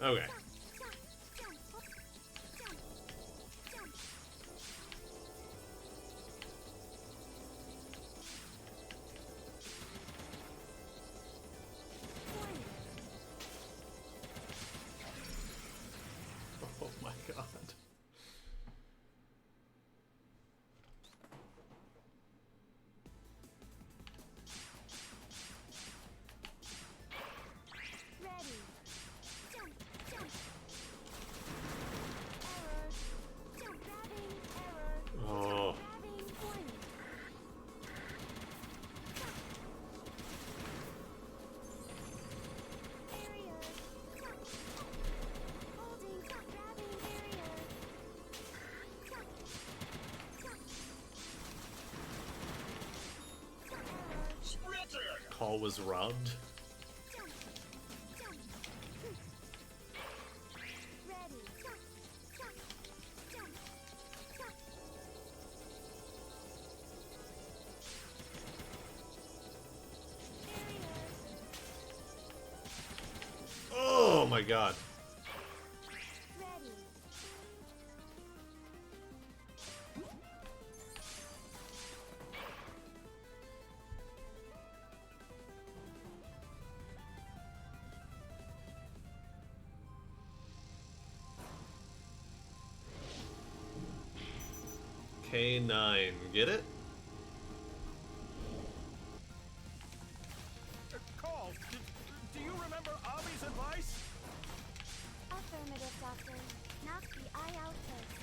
Okay. Oh my god. Call was robbed. Oh my god. K9, get it? Call, do you remember Avi's advice? Affirmative, Doctor. Knock the eye out first.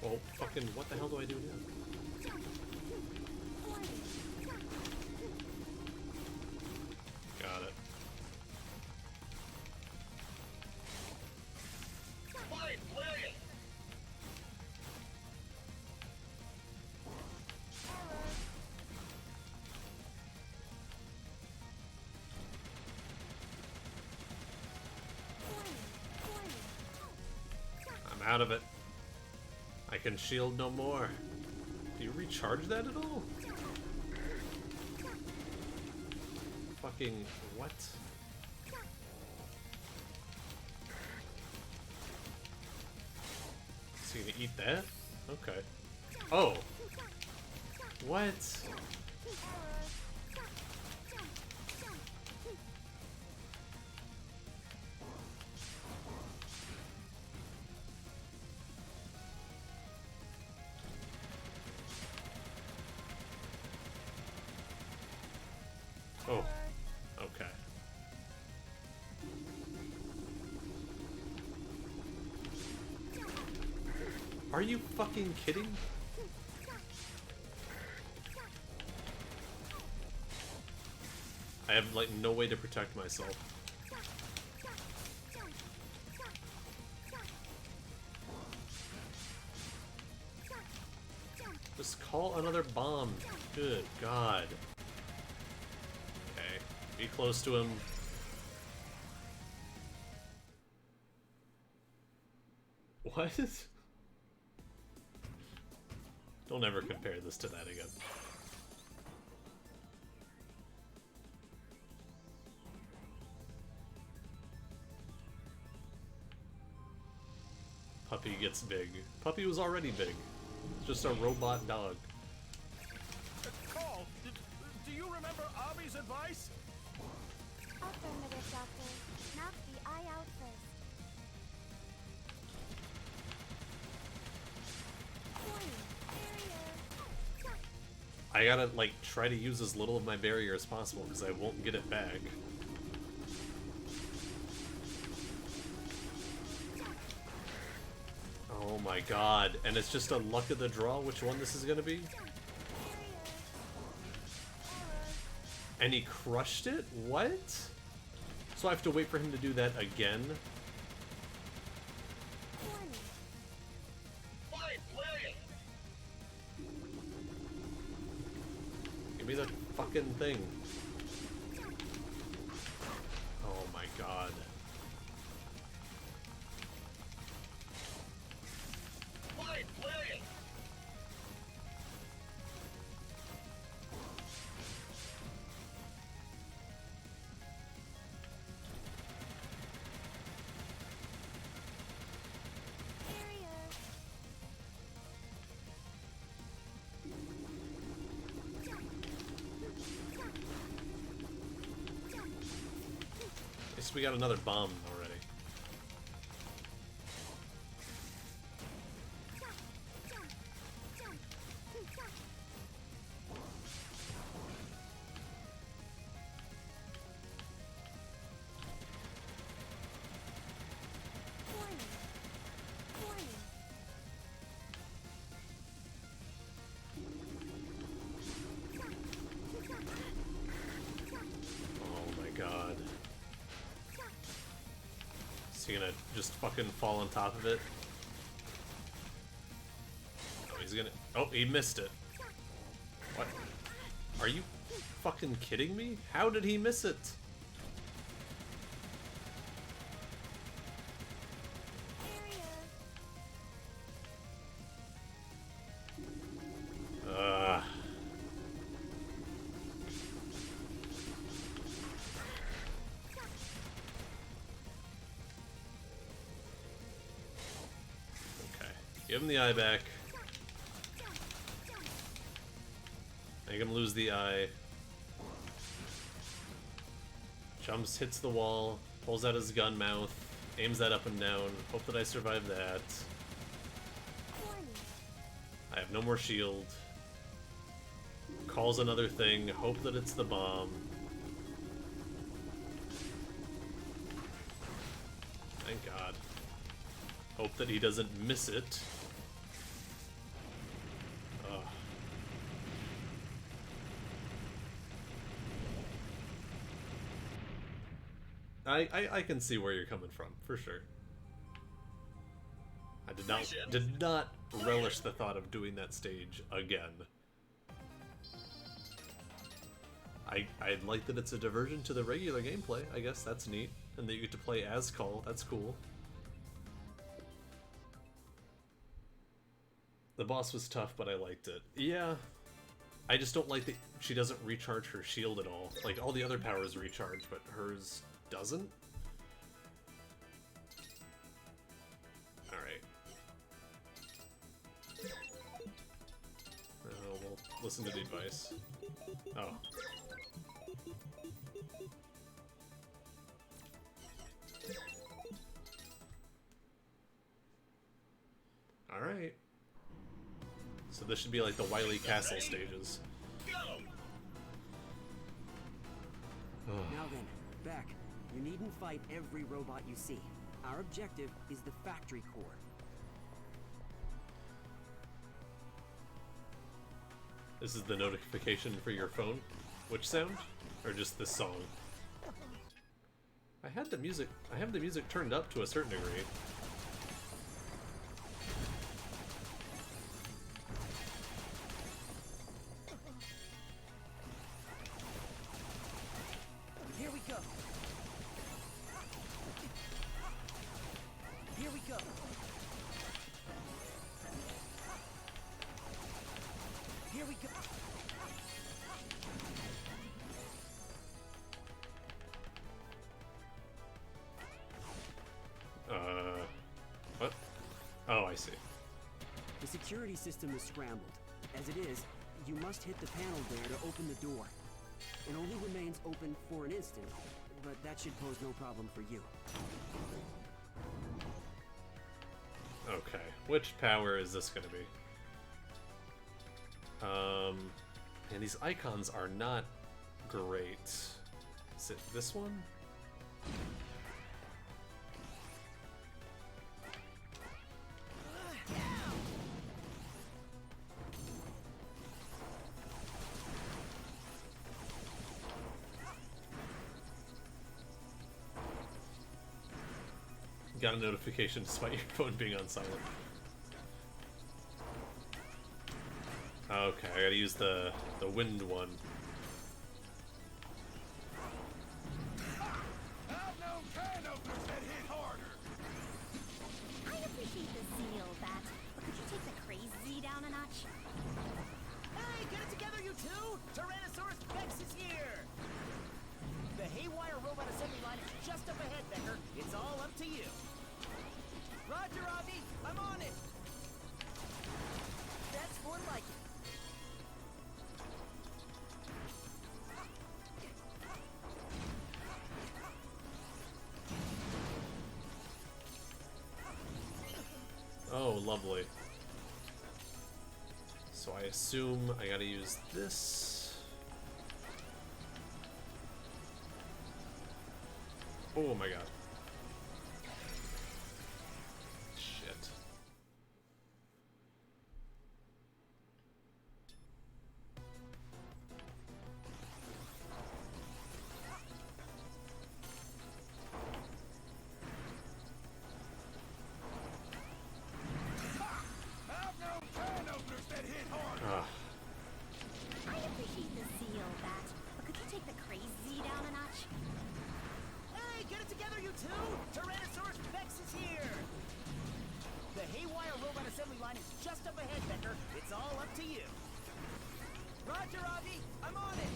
Well, fucking, what the hell do I do now? Got it. I'm out of it. I can shield no more. Do you recharge that at all? Fucking what? Is he gonna eat that? Okay. Oh! What? Oh, okay. Are you fucking kidding? I have, like, no way to protect myself. Just call another bomb. Good God. Okay, be close to him. What? Don't ever compare this to that again. Puppy gets big. Puppy was already big. It's just a robot dog. Call, do you remember Avi's advice? Affirmative, Doctor. Knock the eye out first. I gotta, like, try to use as little of my barrier as possible because I won't get it back. Oh my god. And it's just a luck of the draw which one this is gonna be? And he crushed it? What? So I have to wait for him to do that again? Give me the fucking thing. Oh my god. We got another bomb already. You gonna just fucking fall on top of it? Oh, he's gonna... Oh, he missed it. What? Are you fucking kidding me? How did he miss it? Give him the eye back. Make him lose the eye. Jumps, hits the wall, pulls out his gun mouth, aims that up and down. Hope that I survive that. I have no more shield. Calls another thing, hope that it's the bomb. Thank God. Hope that he doesn't miss it. I can see where you're coming from, for sure. I did not relish the thought of doing that stage again. I like that it's a diversion to the regular gameplay. I guess that's neat. And that you get to play as Call. That's cool. The boss was tough, but I liked it. Yeah. I just don't like that she doesn't recharge her shield at all. Like, all the other powers recharge, but hers doesn't? Alright. We'll listen to the advice. Oh. Alright. So this should be like the Wily Castle stages. Now then, Beck, you needn't fight every robot you see. Our objective is the factory core. This is the notification for your phone? Which sound? Or just this song? I have the music turned up to a certain degree. Here we go. Here we go. Here we go. What? Oh, I see. The security system is scrambled. As it is, you must hit the panel there to open the door. It only remains open for an instant, but that should pose no problem for you. Okay, which power is this gonna be? And these icons are not great. Is it this one? Got a notification despite your phone being on silent. Okay, I gotta use the wind one. I've known can openers that hit harder. I appreciate the zeal, Bat, but could you take the crazy down a notch? Hey, get it together, you two! Tyrannosaurus Rex is here! The Haywire robot assembly line is just up ahead, Becker. It's all up to you. Roger, Avi! I'm on it! That's more like it. Oh, lovely. So I assume I gotta use this. Oh my god. Shit. Get it together, you two! Tyrannosaurus Rex is here! The Haywire robot assembly line is just up ahead, Becker. It's all up to you. Roger, Avi. I'm on it.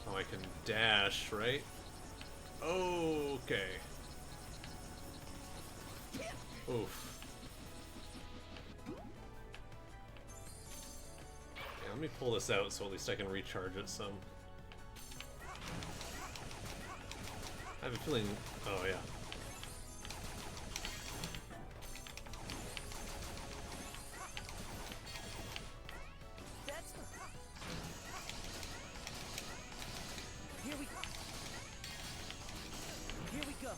Oh, I can dash, right? Okay. Oof. Yeah, let me pull this out so at least I can recharge it some. I have a feeling... Oh, yeah. That's... Here we... Here we go.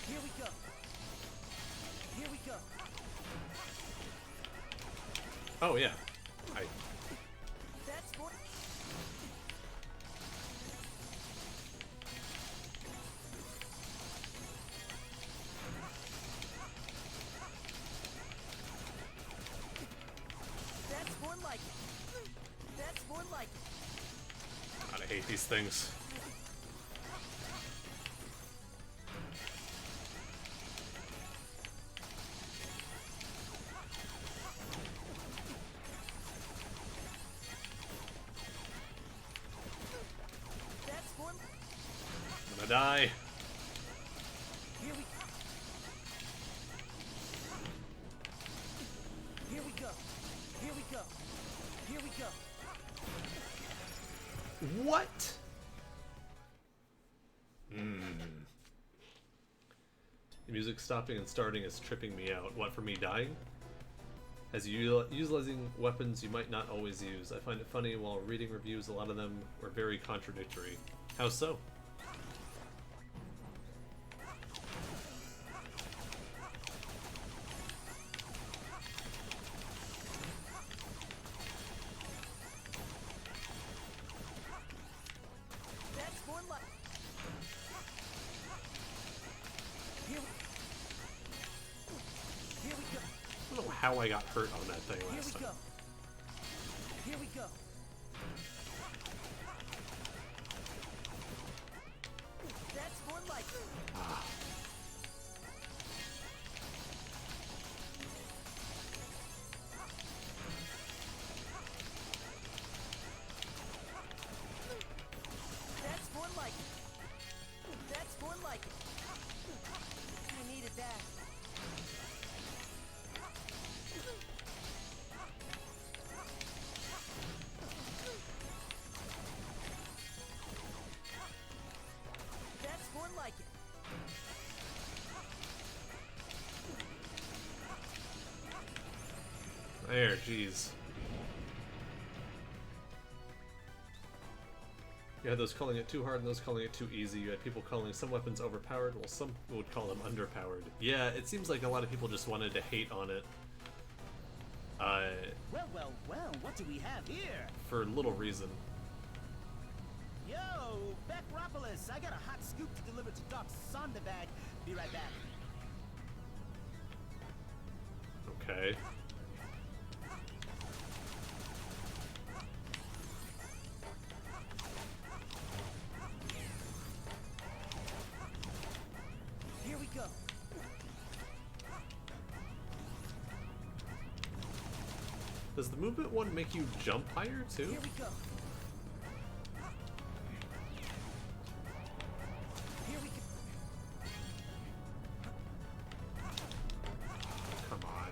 Here we go. Here we go. Oh, yeah. That's what... That's more like it. That's more like it. God, I hate these things. That's more... I'm gonna die. Here we... Here we go. Here we go. Here we go. What? The music stopping and starting is tripping me out. What, for me dying? As you utilizing weapons you might not always use. I find it funny while reading reviews, a lot of them were very contradictory. How so? That's more like... Here we go. I don't know how I got hurt on that thing Here last we time. go. Here we go. That's more like it. Ah. That's more like it. That's more like it. I needed that. That's more like it. There, jeez. You had those calling it too hard and those calling it too easy. You had people calling some weapons overpowered, while some would call them underpowered. Yeah, it seems like a lot of people just wanted to hate on it. Well, what do we have here? For little reason. Yo, Beckropolis, I got a hot scoop to deliver to Doc Sonderbag. Be right back. Okay. Here we go. Does the movement one make you jump higher too? Here we go. Here we go. Come on.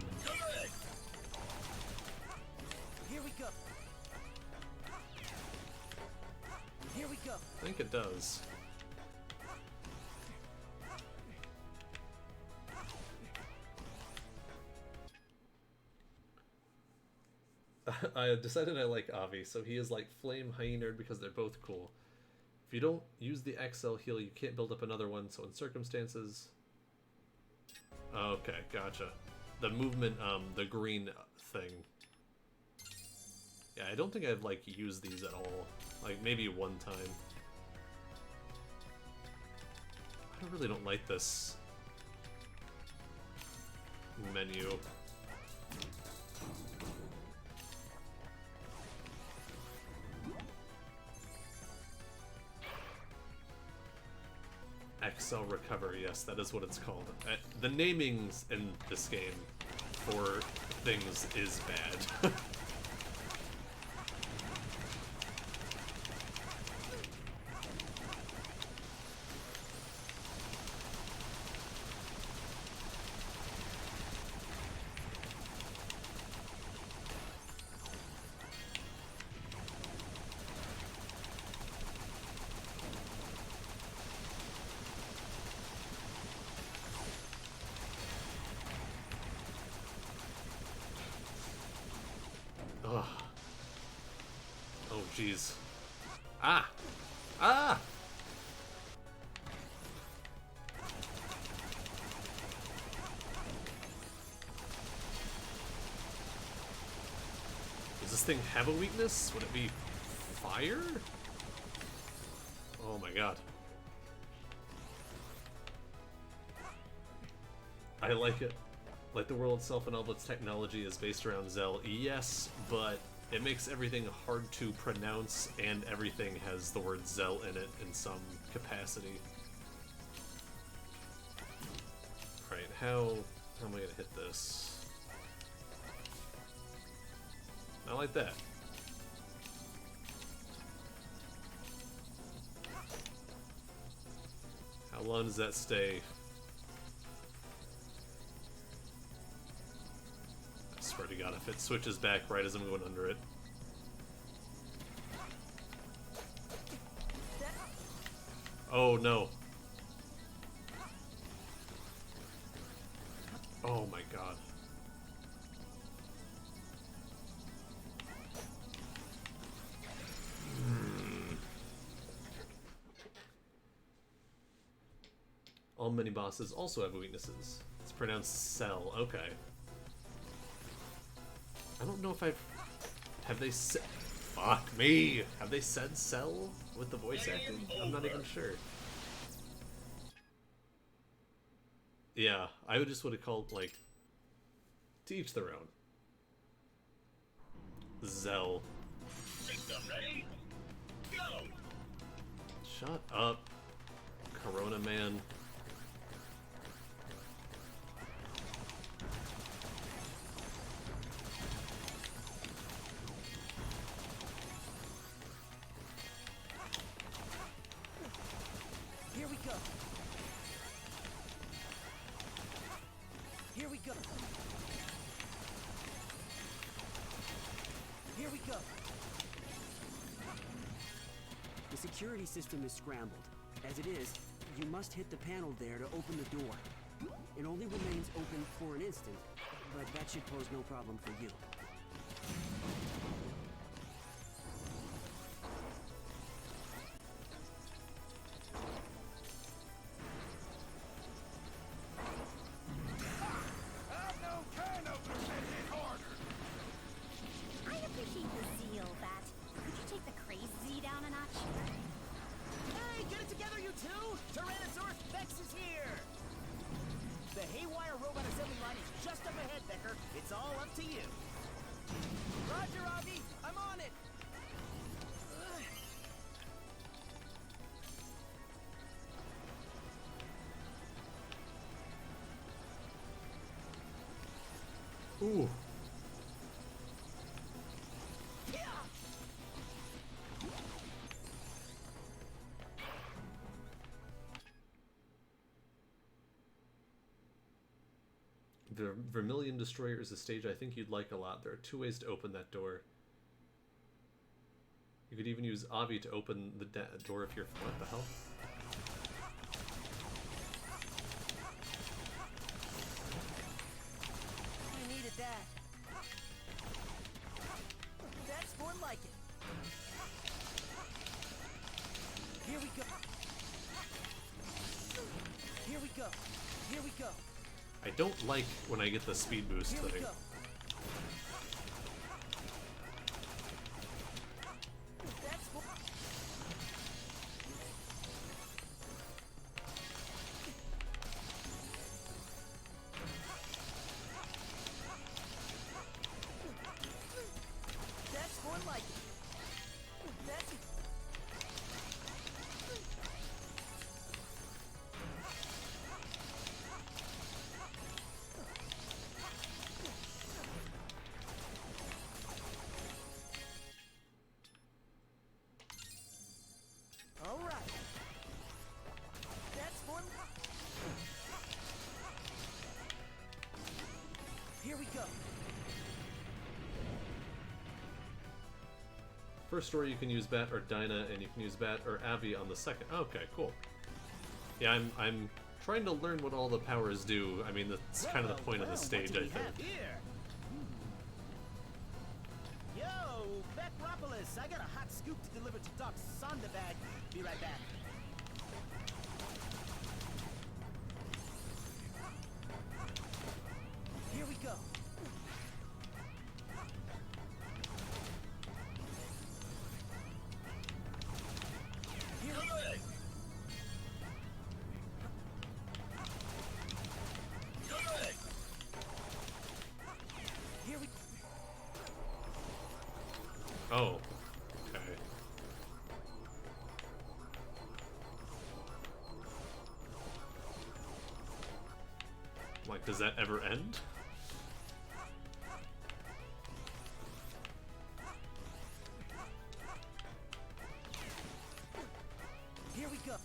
Here we go. Here we go. I think it does. I decided I like Avi, so he is like Flame Hyena because they're both cool. If you don't use the XL heal, you can't build up another one, so in circumstances... Okay, gotcha. The movement, the green thing. Yeah, I don't think I've, like, used these at all. Like, maybe one time. I really don't like this menu. Cell Recover, yes, that is what it's called. The namings in this game for things is bad. Ugh. Oh, jeez. Ah! Ah! Does this thing have a weakness? Would it be fire? Oh my god. I like it. Like the world itself and all of its technology is based around Zell, yes, but it makes everything hard to pronounce and everything has the word Zell in it in some capacity. Alright, how am I gonna hit this? Not like that. How long does that stay? I swear to God, if it switches back right as I'm going under it. Oh no. Oh my god. All mini bosses also have weaknesses. It's pronounced Cell. Okay. I don't know if have they said, fuck me, have they said Cell with the voice acting? I'm not even sure. Yeah, I would just would have called, like, to each their own. Zell. Shut up, Corona Man. Here we go. Here we go. Here we go. The security system is scrambled. As it is, you must hit the panel there to open the door. It only remains open for an instant, but that should pose no problem for you. I appreciate the zeal, Bat. Could you take the crazy down a notch? Hey, get it together, you two! Tyrannosaurus Vex is here! The Haywire robot assembly line is just up ahead, Becker. It's all up to you. Roger, Avi. I'm on it. Ooh. The Vermilion Destroyer is a stage I think you'd like a lot. There are two ways to open that door. You could even use Avi to open the door if you're... What the hell? I needed that. That's more like it. Here we go. Here we go. Here we go. I don't like when I get the speed boost Here we thing. go. That's more... That's more like it. That's... go. First story you can use Bat or Dinah, and you can use Bat or Avi on the second. Okay, cool. Yeah, I'm trying to learn what all the powers do. I mean, that's kind of the point of the stage, I think. Here? Yo, Beckropolis, I got a hot scoop to deliver to Doc Sonderbag. Be right back. Here we go. Here we. Oh, okay. Like, does that ever end? Here we go.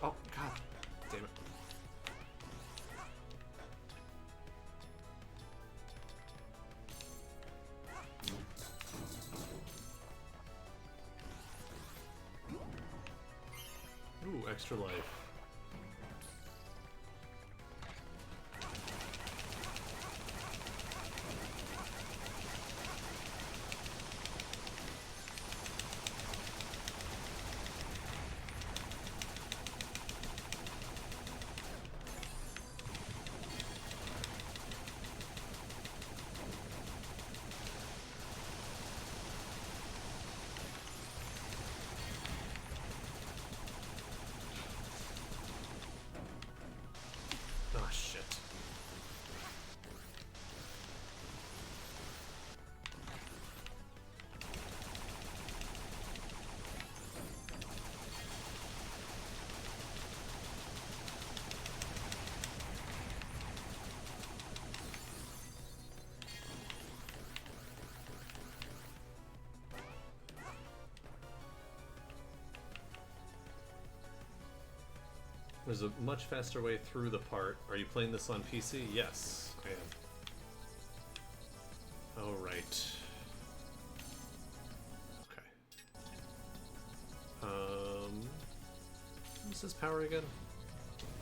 Oh, God. Damn it. Ooh, extra life. Oh, shit. There's a much faster way through the part. Are you playing this on PC? Yes, I am. Oh, right. Okay. What's this power again?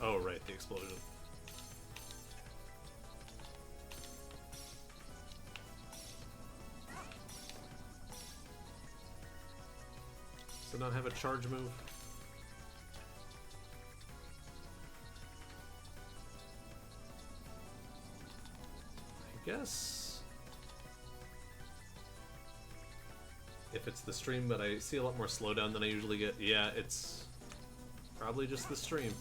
Oh, right, the explosion. Does it not have a charge move? Guess if it's the stream, but I see a lot more slowdown than I usually get. Yeah, it's probably just the stream.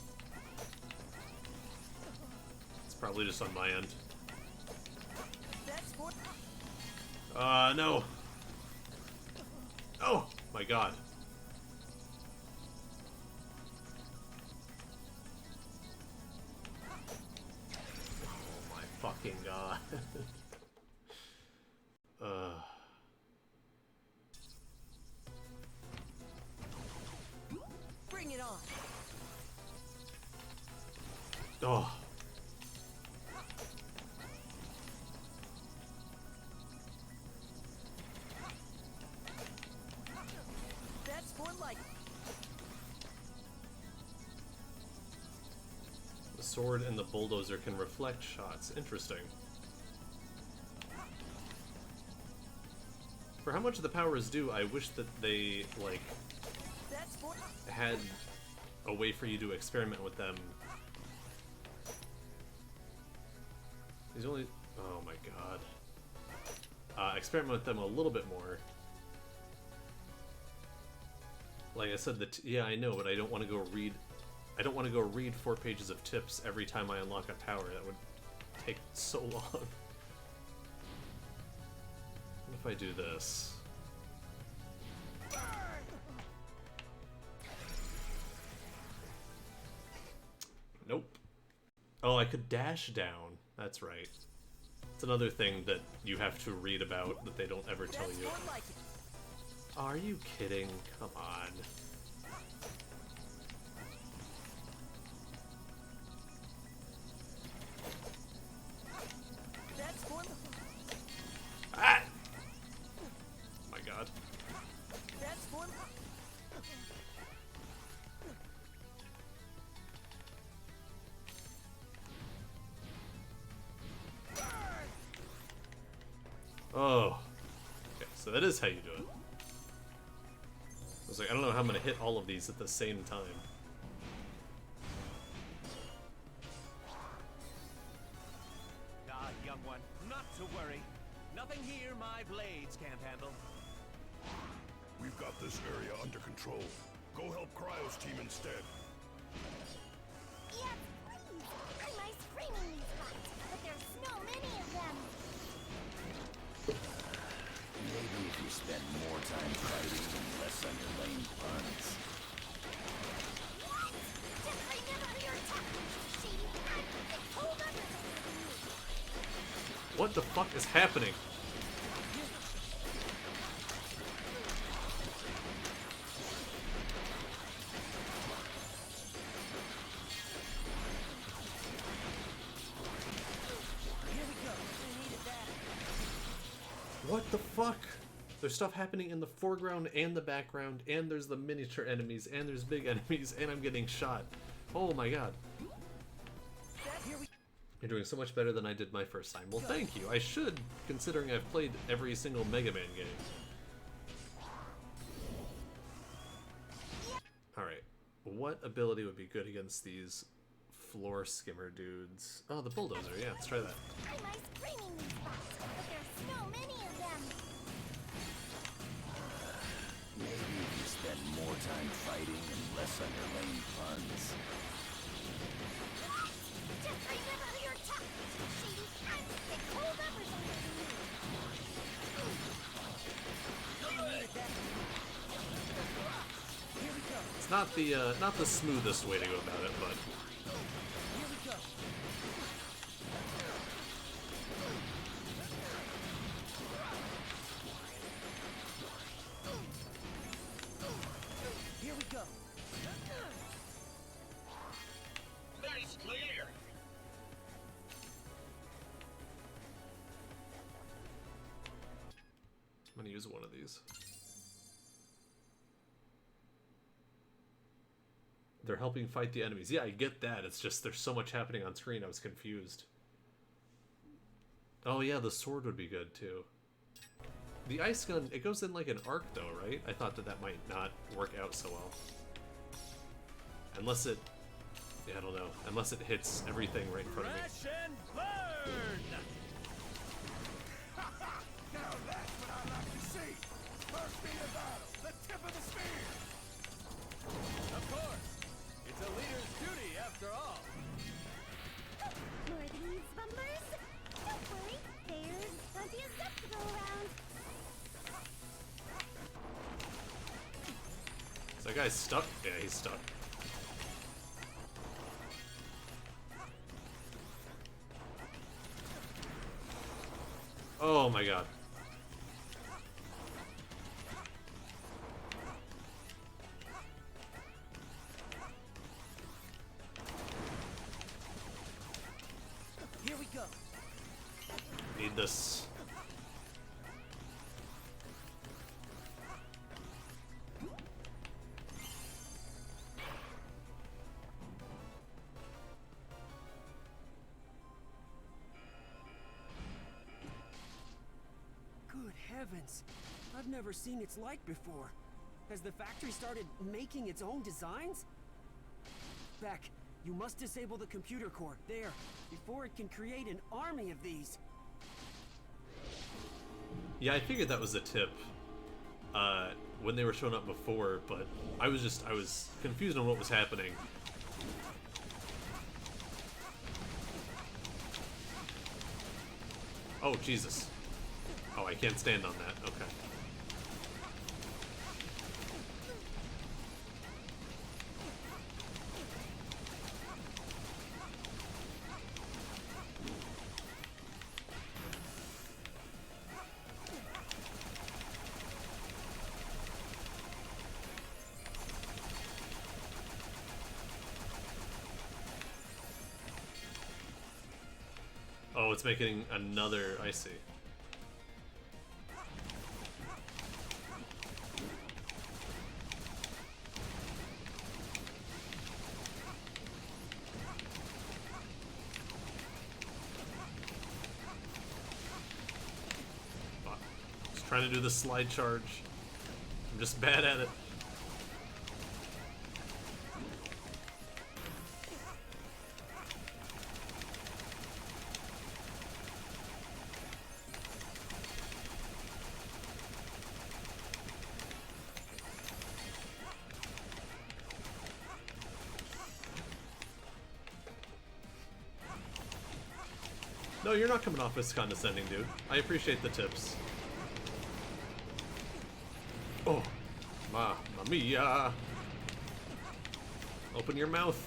It's probably just on my end. No. Oh my god. Fucking god. Bring it on. Oh. That's more like. The sword and the bulldozer can reflect shots. Interesting. For how much the powers do, I wish that they, like, had a way for you to experiment with them. These only... Oh my god. Experiment with them a little bit more. Like I said, yeah, I know, but I don't want to go read... I don't want to go read 4 pages of tips every time I unlock a power. That would take so long. What if I do this? Nope. Oh, I could dash down. That's right. It's another thing that you have to read about that they don't ever tell you. Are you kidding? Come on. that is how you do it. I was like, I don't know how I'm gonna hit all of these at the same time. Ah, young one, not to worry. Nothing here my blades can't handle. We've got this area under control. Go help Cryo's team instead. Yes, please. I like screaming these spots, but there's so many of them. Maybe if you spend more time fighting and less on your lame puns. What? Just remember your tactics, Shady. I told others. What the fuck is happening? What the fuck? There's stuff happening in the foreground and the background, and there's the miniature enemies, and there's big enemies, and I'm getting shot. Oh my god. You're doing so much better than I did my first time. Well, thank you. I should, considering I've played every single Mega Man game. Alright. What ability would be good against these floor skimmer dudes? Oh, the bulldozer. Yeah, let's try that. I like screaming these spots, but there's so many of them. Maybe if you spend more time fighting and less on your lame puns. What? Just remember your tactics, Shady. I told others. It's not the smoothest way to go about it, but Here we go. Here we go. Nice clear. I'm gonna use one of these. They're helping fight the enemies. Yeah, I get that. It's just there's so much happening on screen, I was confused. Oh yeah, the sword would be good too. The ice gun, it goes in like an arc though, right? I thought that might not work out so well. Unless it... yeah, I don't know. Unless it hits everything right in front of me. Crash and burn! Now that's what I like to see. First beat of battle, the tip of the spear. Of course. It's a leader's duty after all. More of these bumpers? Don't worry, there's plenty of stuff to go around. Is that guy stuck? Yeah, he's stuck. Oh my god. Here we go. Need this. Good heavens. I've never seen its like before. Has the factory started making its own designs? Beck, you must disable the computer core, there, before it can create an army of these. Yeah, I figured that was a tip when they were showing up before, but I was confused on what was happening. Oh, Jesus. Oh, I can't stand on that. Okay. Oh, it's making another... I see. trying to do the slide charge. I'm just bad at it. No, you're not coming off as condescending, dude. I appreciate the tips. Oh, mamma mia. Open your mouth.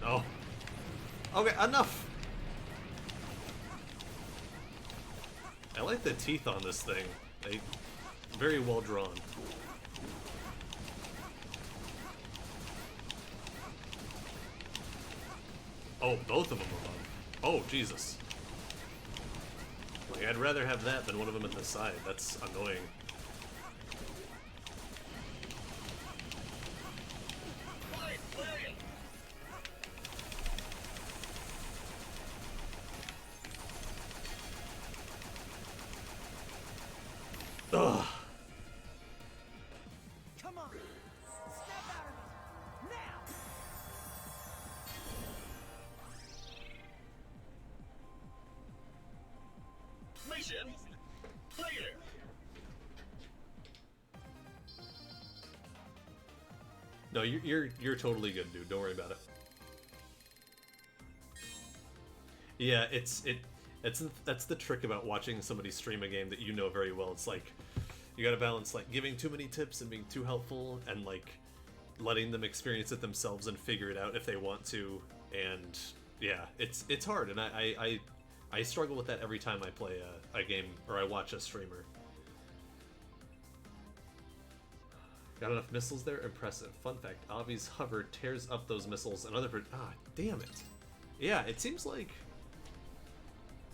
No. Okay, enough. I like the teeth on this thing. They very well drawn. Oh, both of them above. Oh, Jesus. Like, I'd rather have that than one of them at the side. That's annoying. Ugh. Come on! Step out of it! Now! Mission clear. No, you're totally good, dude. Don't worry about it. Yeah, that's the trick about watching somebody stream a game that you know very well. It's like you gotta balance like giving too many tips and being too helpful, and like letting them experience it themselves and figure it out if they want to. And yeah, it's hard, and I struggle with that every time I play a game or I watch a streamer. Got enough missiles there? Impressive. Fun fact, Avi's hover tears up those missiles and other... damn it. Yeah, it seems like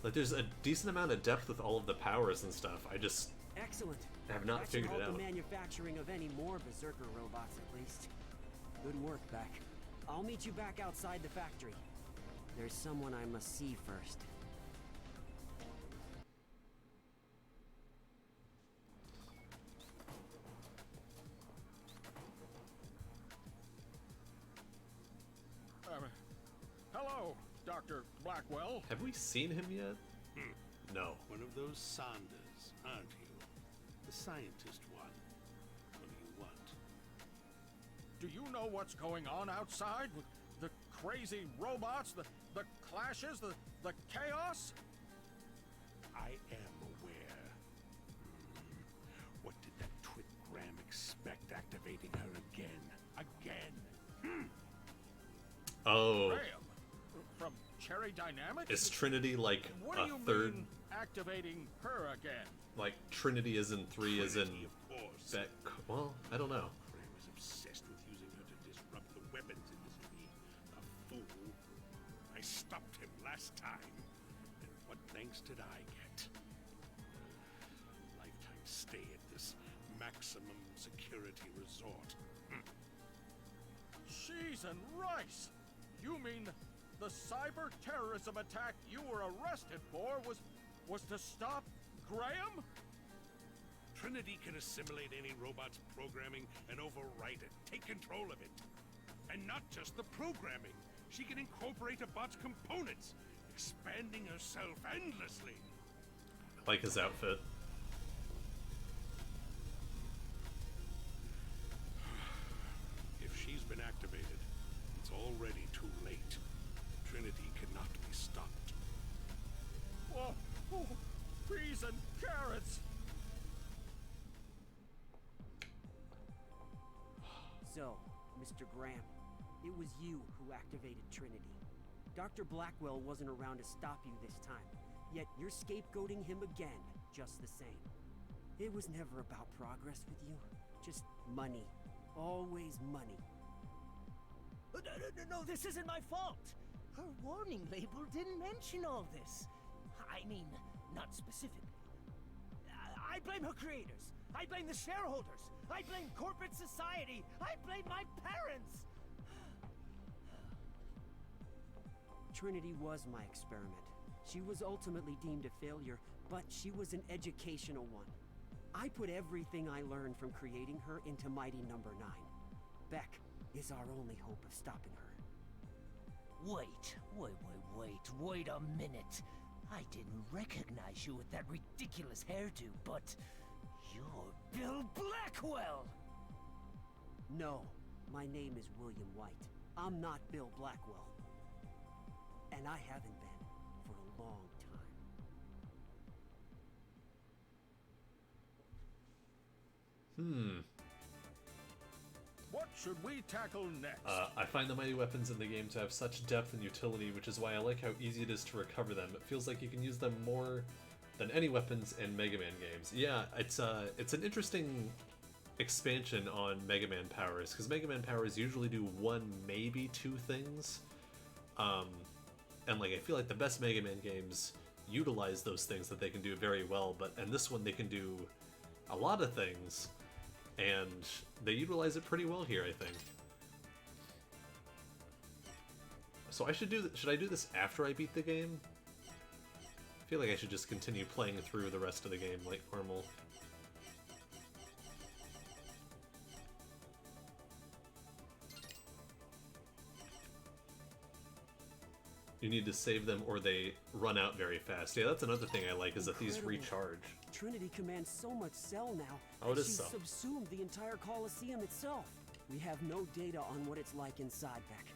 there's a decent amount of depth with all of the powers and stuff. I just Excellent. have not That should figured it help out. the manufacturing of any more Berserker robots, at least. Good work, Beck. I'll meet you back outside the factory. There's someone I must see first. Hello, Dr. Blackwell. Have we seen him yet? No. One of those Sanders, aren't you? The scientist one. What do you want? Do you know what's going on outside with the crazy robots, the clashes, the chaos? I am aware. What did that twit Graham expect activating her again? Again? Oh. Graham, from Cherry Dynamics? Is Trinity like What do a you third? mean activating her again? Like Trinity is in 3 as in Trinity, of course. Beck? Well, I don't know. Graham is obsessed with using her to disrupt the weapons industry. The fool. I stopped him last time. And what thanks did I get? A lifetime stay at this maximum security resort. Cheese and rice! You mean the cyber terrorism attack you were arrested for was to stop Graham? Trinity can assimilate any robot's programming and overwrite it. Take control of it. And not just the programming. She can incorporate a bot's components, expanding herself endlessly. I like his outfit. If she's been activated, it's already too late. Trinity cannot be stopped. Oh, peas and carrots! So, Mr. Graham, it was you who activated Trinity. Dr. Blackwell wasn't around to stop you this time, yet you're scapegoating him again, just the same. It was never about progress with you, just money. Always money. No, this isn't my fault. Her warning label didn't mention all this. I mean, not specifically. I blame her creators. I blame the shareholders. I blame corporate society. I blame my parents. Trinity was my experiment. She was ultimately deemed a failure, but she was an educational one. I put everything I learned from creating her into Mighty Number 9. Beck is our only hope of stopping her. Wait a minute. I didn't recognize you with that ridiculous hairdo, but you're Bill Blackwell! No, my name is William White. I'm not Bill Blackwell. And I haven't been for a long time. What should we tackle next? I find the mighty weapons in the game to have such depth and utility, which is why I like how easy it is to recover them. It feels like you can use them more than any weapons in Mega Man games. Yeah, it's an interesting expansion on Mega Man powers, because Mega Man powers usually do one, maybe two things. And like I feel like the best Mega Man games utilize those things that they can do very well, but in this one they can do a lot of things, and they utilize it pretty well here, I think. So should I do this after I beat the game? I feel like I should just continue playing through the rest of the game like normal. You need to save them or they run out very fast. Yeah, that's another thing I like, is that these recharge. Trinity commands so much Cell now Oh, that it is she's Cell. subsumed the entire Coliseum itself. We have no data on what it's like inside, Beck.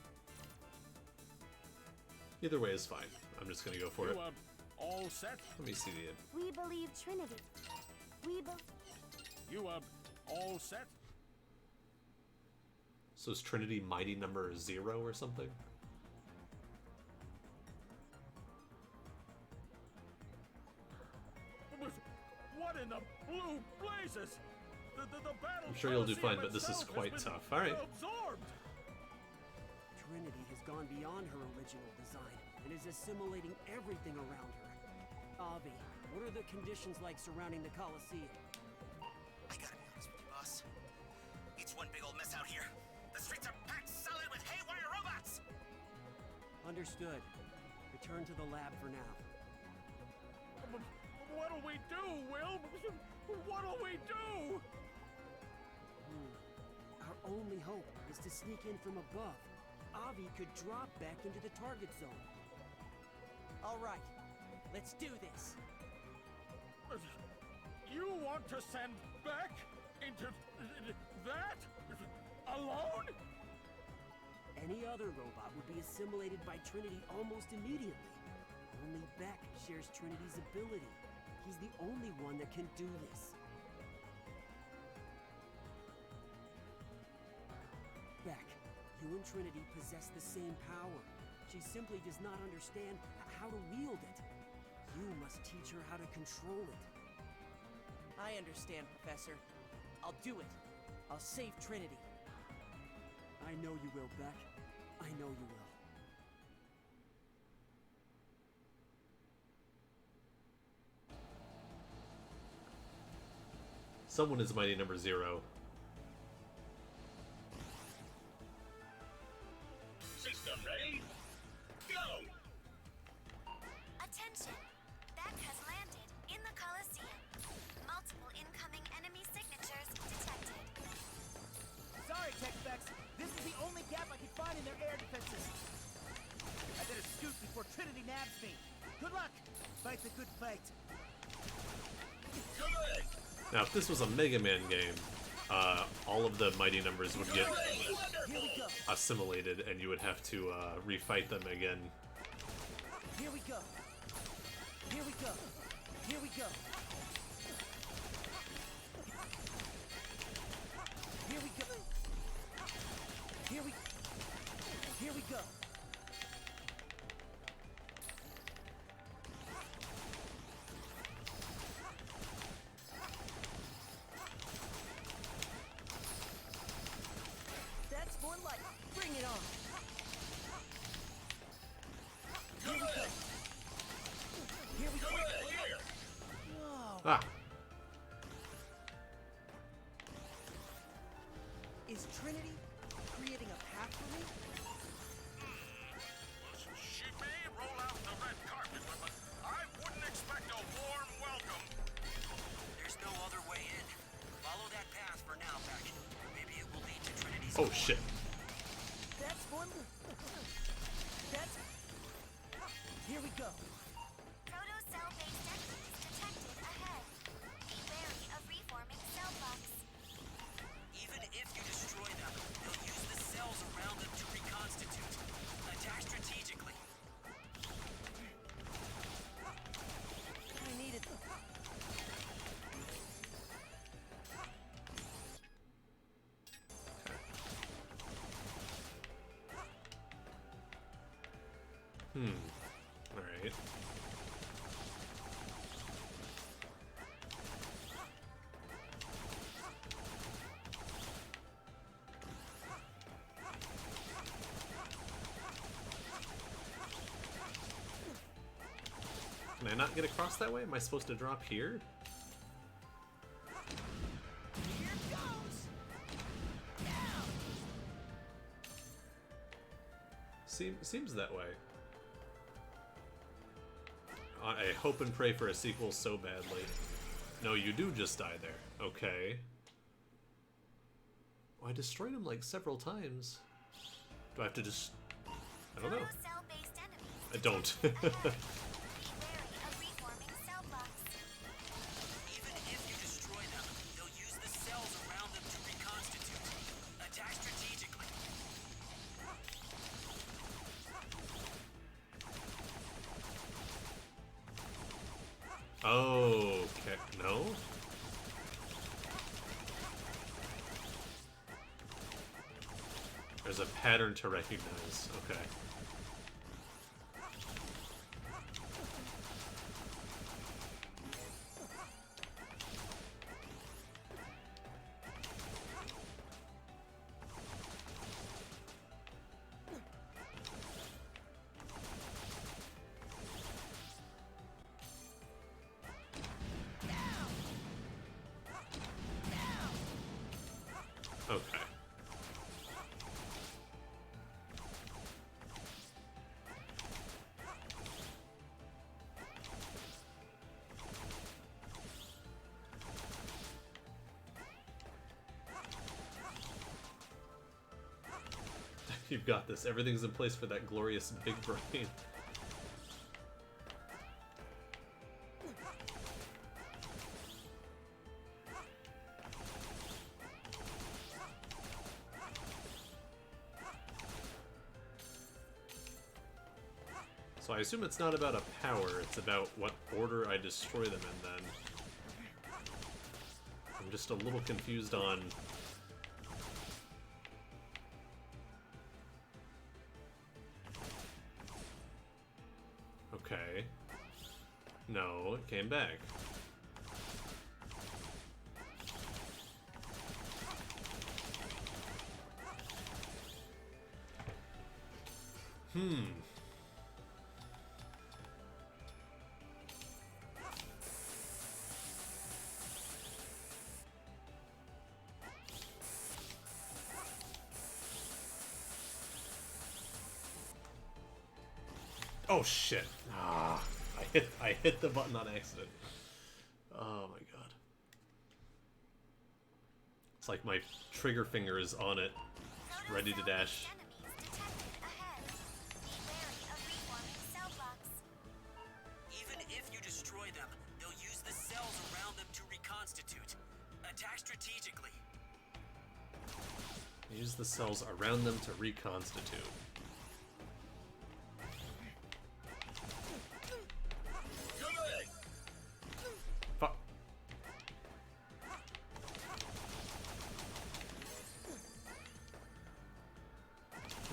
Either way is fine. I'm just gonna go for it. All set? Let me see the... We believe Trinity. You, all set? So is Trinity Mighty Number 0 or something? What in the blue blazes? The battle. I'm sure you'll do fine, Coliseum but this is itself has quite been tough. Alright. Absorbed. Trinity has gone beyond her original design and is assimilating everything around her. Avi, what are the conditions like surrounding the Coliseum? I gotta be honest with you, boss. It's one big old mess out here. The streets are packed solid with haywire robots! Understood. Return to the lab for now. What'll we do, Will? What'll we do? Our only hope is to sneak in from above. Avi could drop Beck into the target zone. All right, let's do this. You want to send Beck into that? Alone? Any other robot would be assimilated by Trinity almost immediately. Only Beck shares Trinity's ability. He's the only one that can do this. Beck, you and Trinity possess the same power. She simply does not understand how to wield it. You must teach her how to control it. I understand, Professor. I'll do it. I'll save Trinity. I know you will, Beck. I know you will. Someone is Mighty Number 0. System ready? Go! Attention! Beck has landed in the Coliseum. Multiple incoming enemy signatures detected. Sorry, Tech-Specs. This is the only gap I could find in their air defenses. I better scoot before Trinity nabs me. Good luck! Fight the good fight. Good! Now, if this was a Mega Man game, all of the Mighty Numbers would get Here we go. assimilated, and you would have to refight them again. Here we go. Here we go. Here we go. Here we go. Here we go. That's more like. Bring it on. Here we go. Here we go. Whoa. Ah! Is Trinity creating a path for me? She may expect a warm welcome. There's no other way in. Follow that path for now, Beck. Maybe it will lead to Trinity's... Oh shit. That's one. That's. Here we go. Proto-cell-based enemies detected ahead. Be wary of reforming cell blocks. Even if you destroy them, they'll use the cells around them to reconstitute. Attack strategically. I needed. Alright. Can I not get across that way? Am I supposed to drop here? Here goes. Now. Seems that way. I hope and pray for a sequel so badly. No, you do just die there. Okay. Oh, I destroyed him like several times. Do I have to just... I don't know. Proto-cell-based enemies I don't. ahead. Be wary of reforming cell blocks. Even if you destroy them, they'll use the cells around them to reconstitute. Attack strategically. Oh, okay. No? There's a pattern to recognize. Okay. Okay. You've got this. Everything's in place for that glorious big brain. So I assume it's not about a power, it's about what order I destroy them in then. I'm just a little confused on... Okay. No, it came back. Oh shit. Ah, I hit the button on accident. Oh my god. It's like my trigger finger is on it, ready to dash. Enemies detected ahead. Be wary of reforming cell blocks. Even if you destroy them, they'll use the cells around them to reconstitute. Attack strategically. Use the cells around them to reconstitute. Fuck.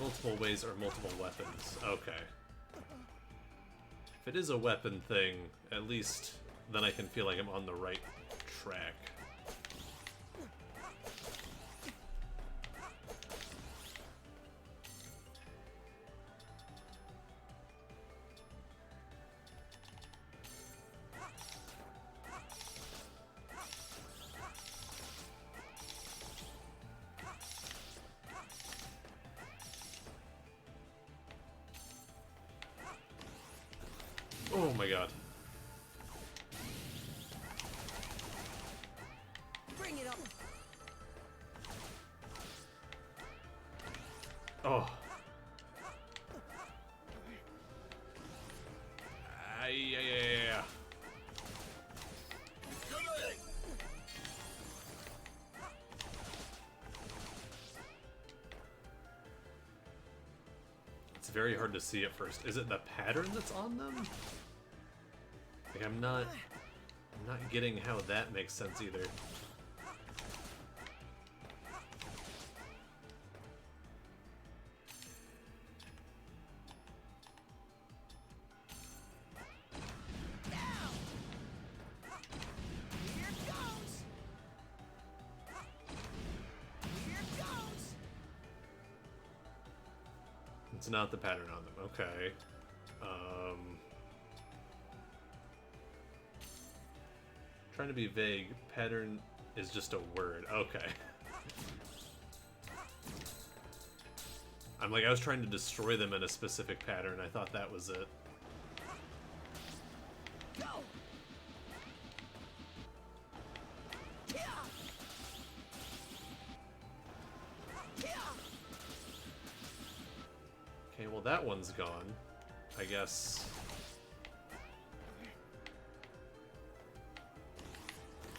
Multiple ways or multiple weapons. Okay. If it is a weapon thing, at least then I can feel like I'm on the right track. Oh my god. Oh. Yeah. It's very hard to see at first. Is it the pattern that's on them? Like I'm not getting how that makes sense either. It's not the pattern on them. Okay. Trying to be vague. Pattern is just a word. Okay. I'm like, I was trying to destroy them in a specific pattern. I thought that was it. Go! Okay, well that one's gone. I guess.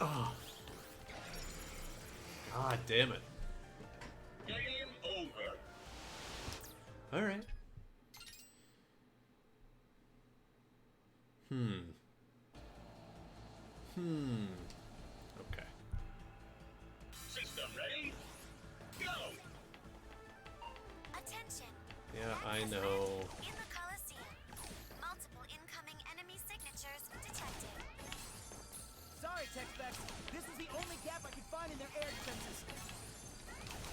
Oh. God damn it. Game over. Alright. Okay. System ready? Go! Attention. Yeah, I know. In the Coliseum. Multiple incoming enemy signatures detected. Sorry, Tech-Specs. This was the only gap I could find in their air defenses.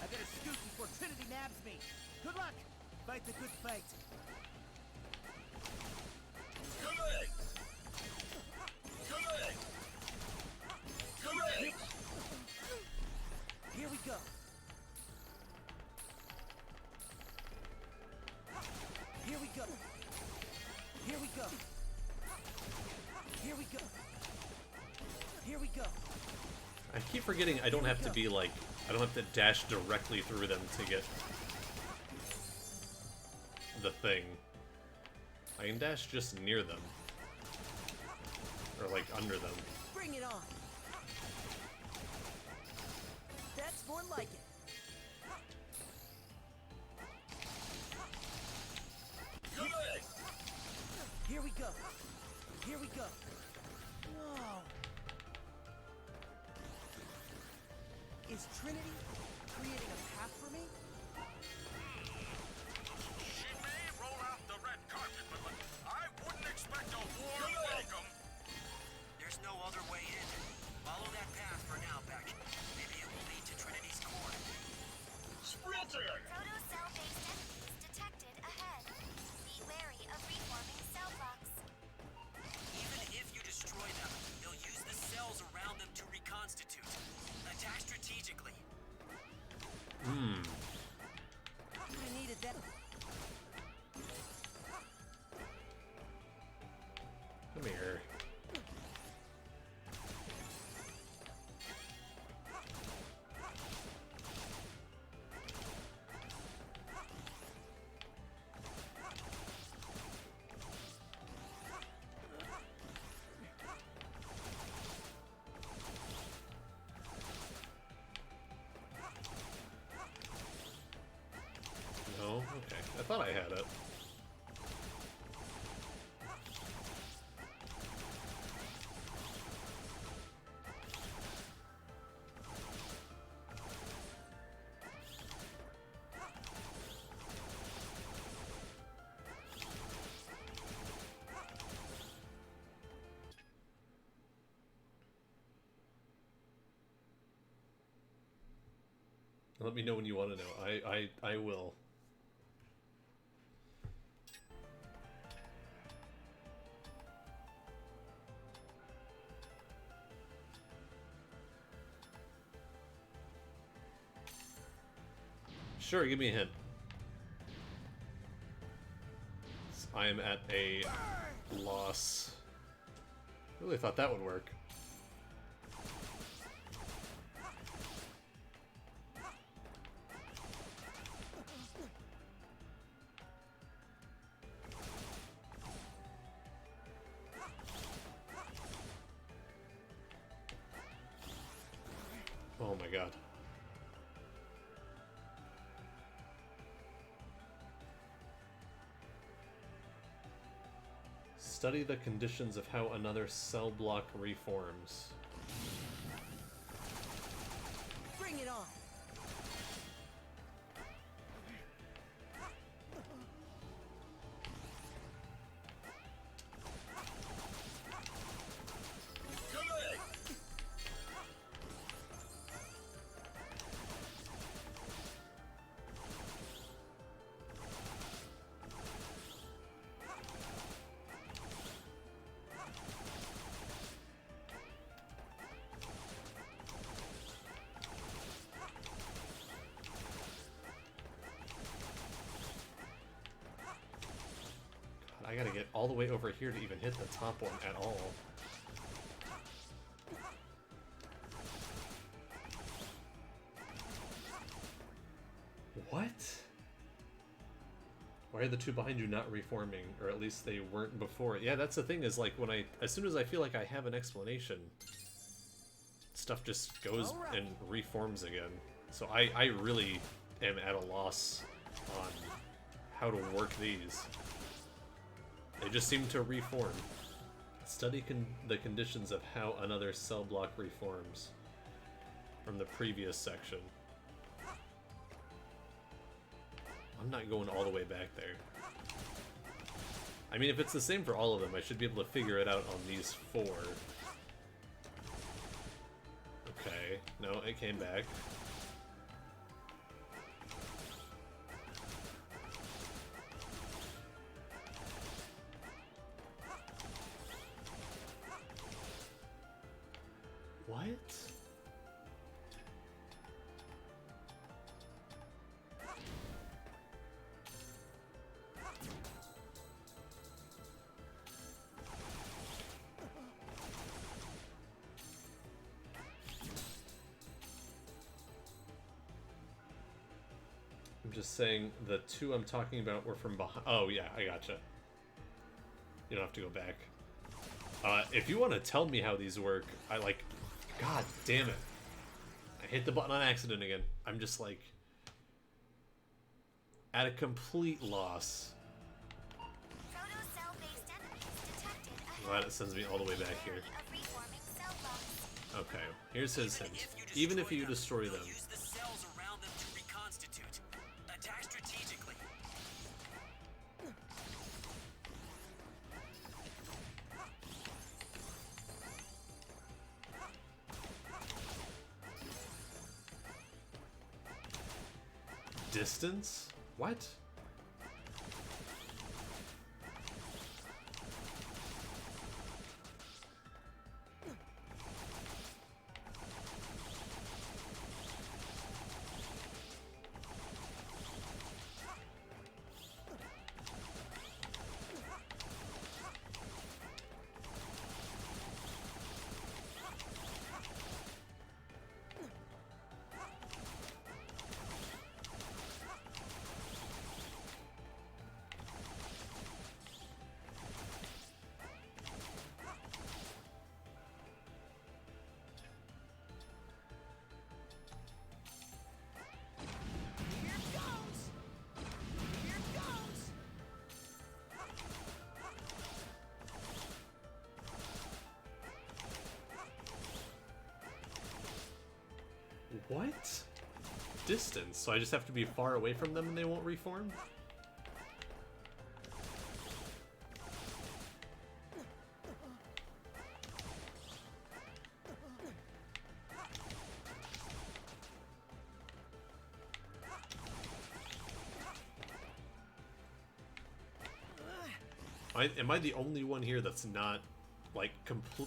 I better scoot before Trinity nabs me. Good luck. Fight the good fight. Correct! Correct! Correct! Here we go. Here we go. Here we go. Here we go. Here we go. I keep forgetting I don't have to be like, I don't have to dash directly through them to get the thing. I can dash just near them. Or like under them. Bring it on. That's more like it. Correct! Here we go. Here we go. Whoa. Is Trinity creating a path for me? She may roll out the red carpet, but I wouldn't expect a warm welcome. There's no other way in. Follow that path for now, Beck. Maybe it will lead to Trinity's core. Sprinter! Proto-cell-based entities detected ahead. Be wary of reforming cell blocks. Even if you destroy them, they'll use the cells around them to reconstitute. Attack strategically. We needed that. Come here. No? Okay. I thought I had it. Let me know when you want to know. I will. Sure, give me a hint. I am at a loss. Really thought that would work. god. Study the conditions of how another cell block reforms. Bring it on. I gotta get all the way over here to even hit the top one at all. What? Why are the two behind you not reforming? Or at least they weren't before. Yeah, that's the thing, is like when as soon as I feel like I have an explanation, stuff just goes and reforms again. So I really am at a loss on how to work these. They just seem to reform. Study the conditions of how another cell block reforms from the previous section. I'm not going all the way back there. I mean, if it's the same for all of them, I should be able to figure it out on these 4. Okay, no, it came back. What? I'm just saying the 2 I'm talking about were from behind. Oh yeah, I gotcha. You don't have to go back. If you want to tell me how these work, God damn it. I hit the button on accident again. I'm just like at a complete loss. I'm glad it sends me all the way back here. Okay, here's his hint. Even if you destroy them. Use the cells around them to reconstitute. Attack strategically. Distance? What? What? Distance? So I just have to be far away from them and they won't reform? Am I the only one here that's not, like,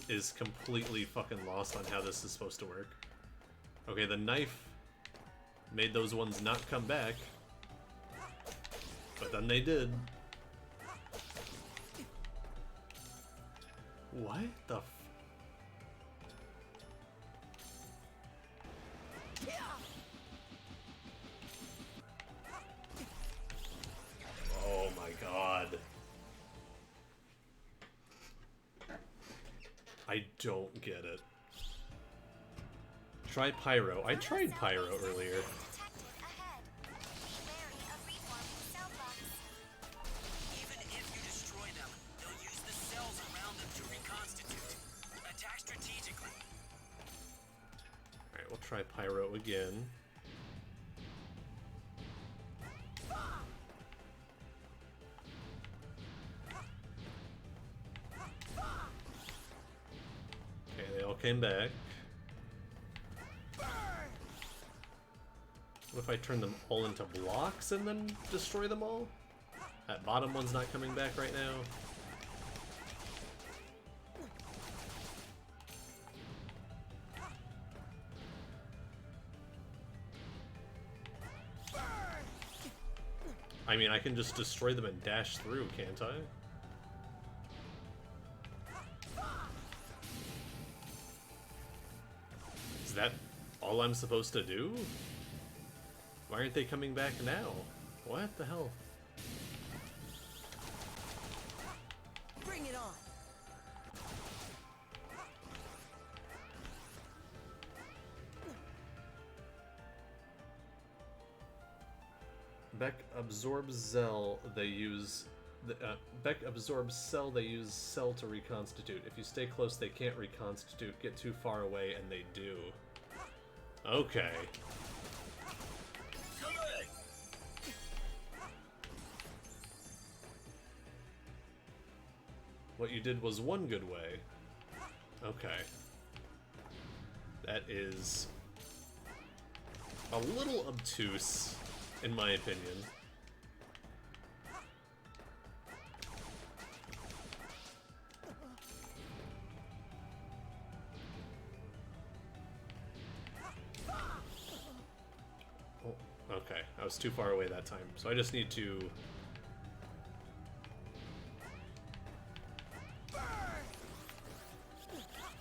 is completely fucking lost on how this is supposed to work? Okay, the knife made those ones not come back, but then they did. What the f- Oh my god. I don't get it. Try Pyro. I tried Pyro earlier. Even if you destroy them, they'll use the cells around them to reconstitute. Attack strategically. Alright, we'll try Pyro again. Okay, they all came back. What if I turn them all into blocks and then destroy them all? That bottom one's not coming back right now. I mean, I can just destroy them and dash through, can't I? Is that all I'm supposed to do? Why aren't they coming back now? What the hell? Bring it on. Beck absorbs Zell, they use... Beck absorbs Cell, they use Cell to reconstitute. If you stay close, they can't reconstitute. Get too far away, and they do. Okay. What you did was one good way. Okay. That is a little obtuse, in my opinion. Oh, okay. I was too far away that time, so I just need to...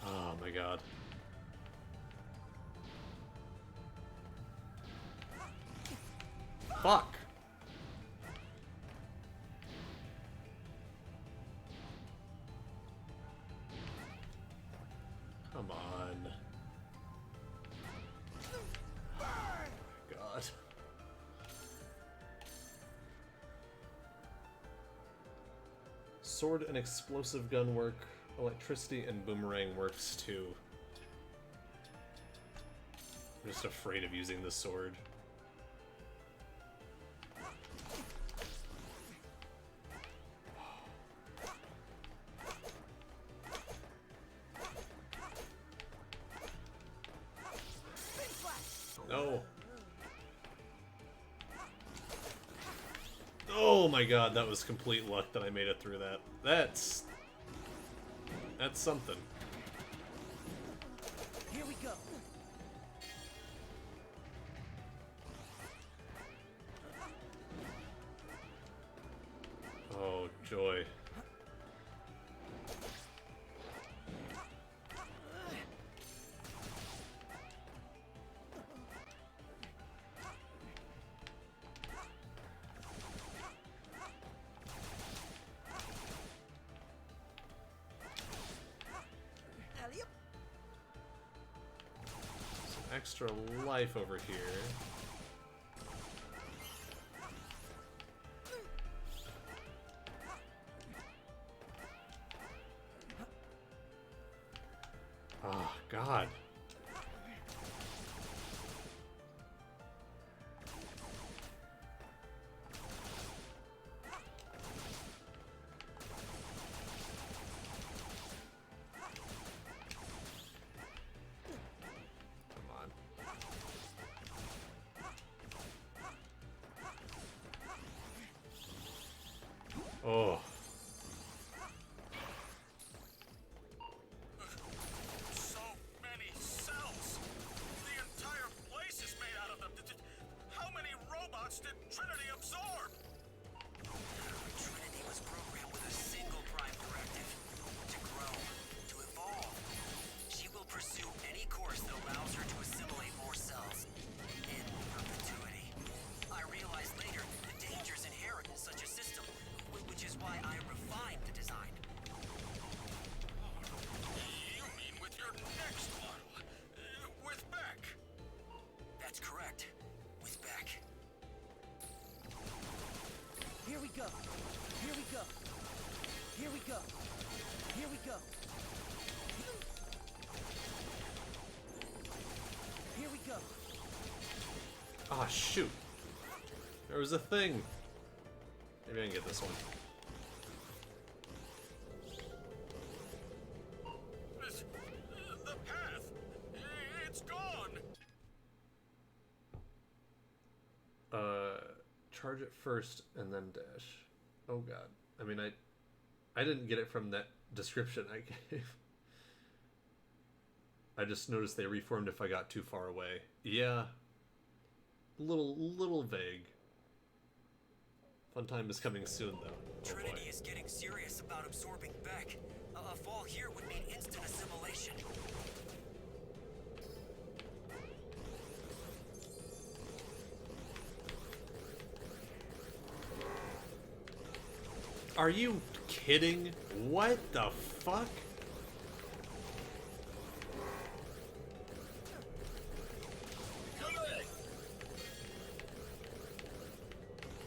Oh my god. Fuck! Come on. Oh my god. Sword and explosive gun work. Electricity and boomerang works too. I'm just afraid of using the sword. No. Oh my god, that was complete luck that I made it through that. That's something. Here we go. Oh, joy. Extra life over here. Oh, God. Oh. So many cells! The entire place is made out of them! How many robots did Trinity absorb? Trinity was programmed with a single prime directive. To grow. To evolve. She will pursue any course that allows her to assimilate more cells. In perpetuity. I realized later the dangers inherent in such a system, which is why I refined the design. You mean with your next model? With Beck? Here we go. Here we go. Here we go. Here we go. Here we go. Ah, shoot. There was a thing. Maybe I can get this one. The path! It's gone! Charge it first and then dash. Oh god. I mean, I didn't get it from that description I gave. I just noticed they reformed if I got too far away. Yeah. Little vague. Fun time is coming soon, though. Oh Trinity boy. is getting serious about absorbing Beck. A fall here would mean instant assimilation. Are you kidding? What the fuck?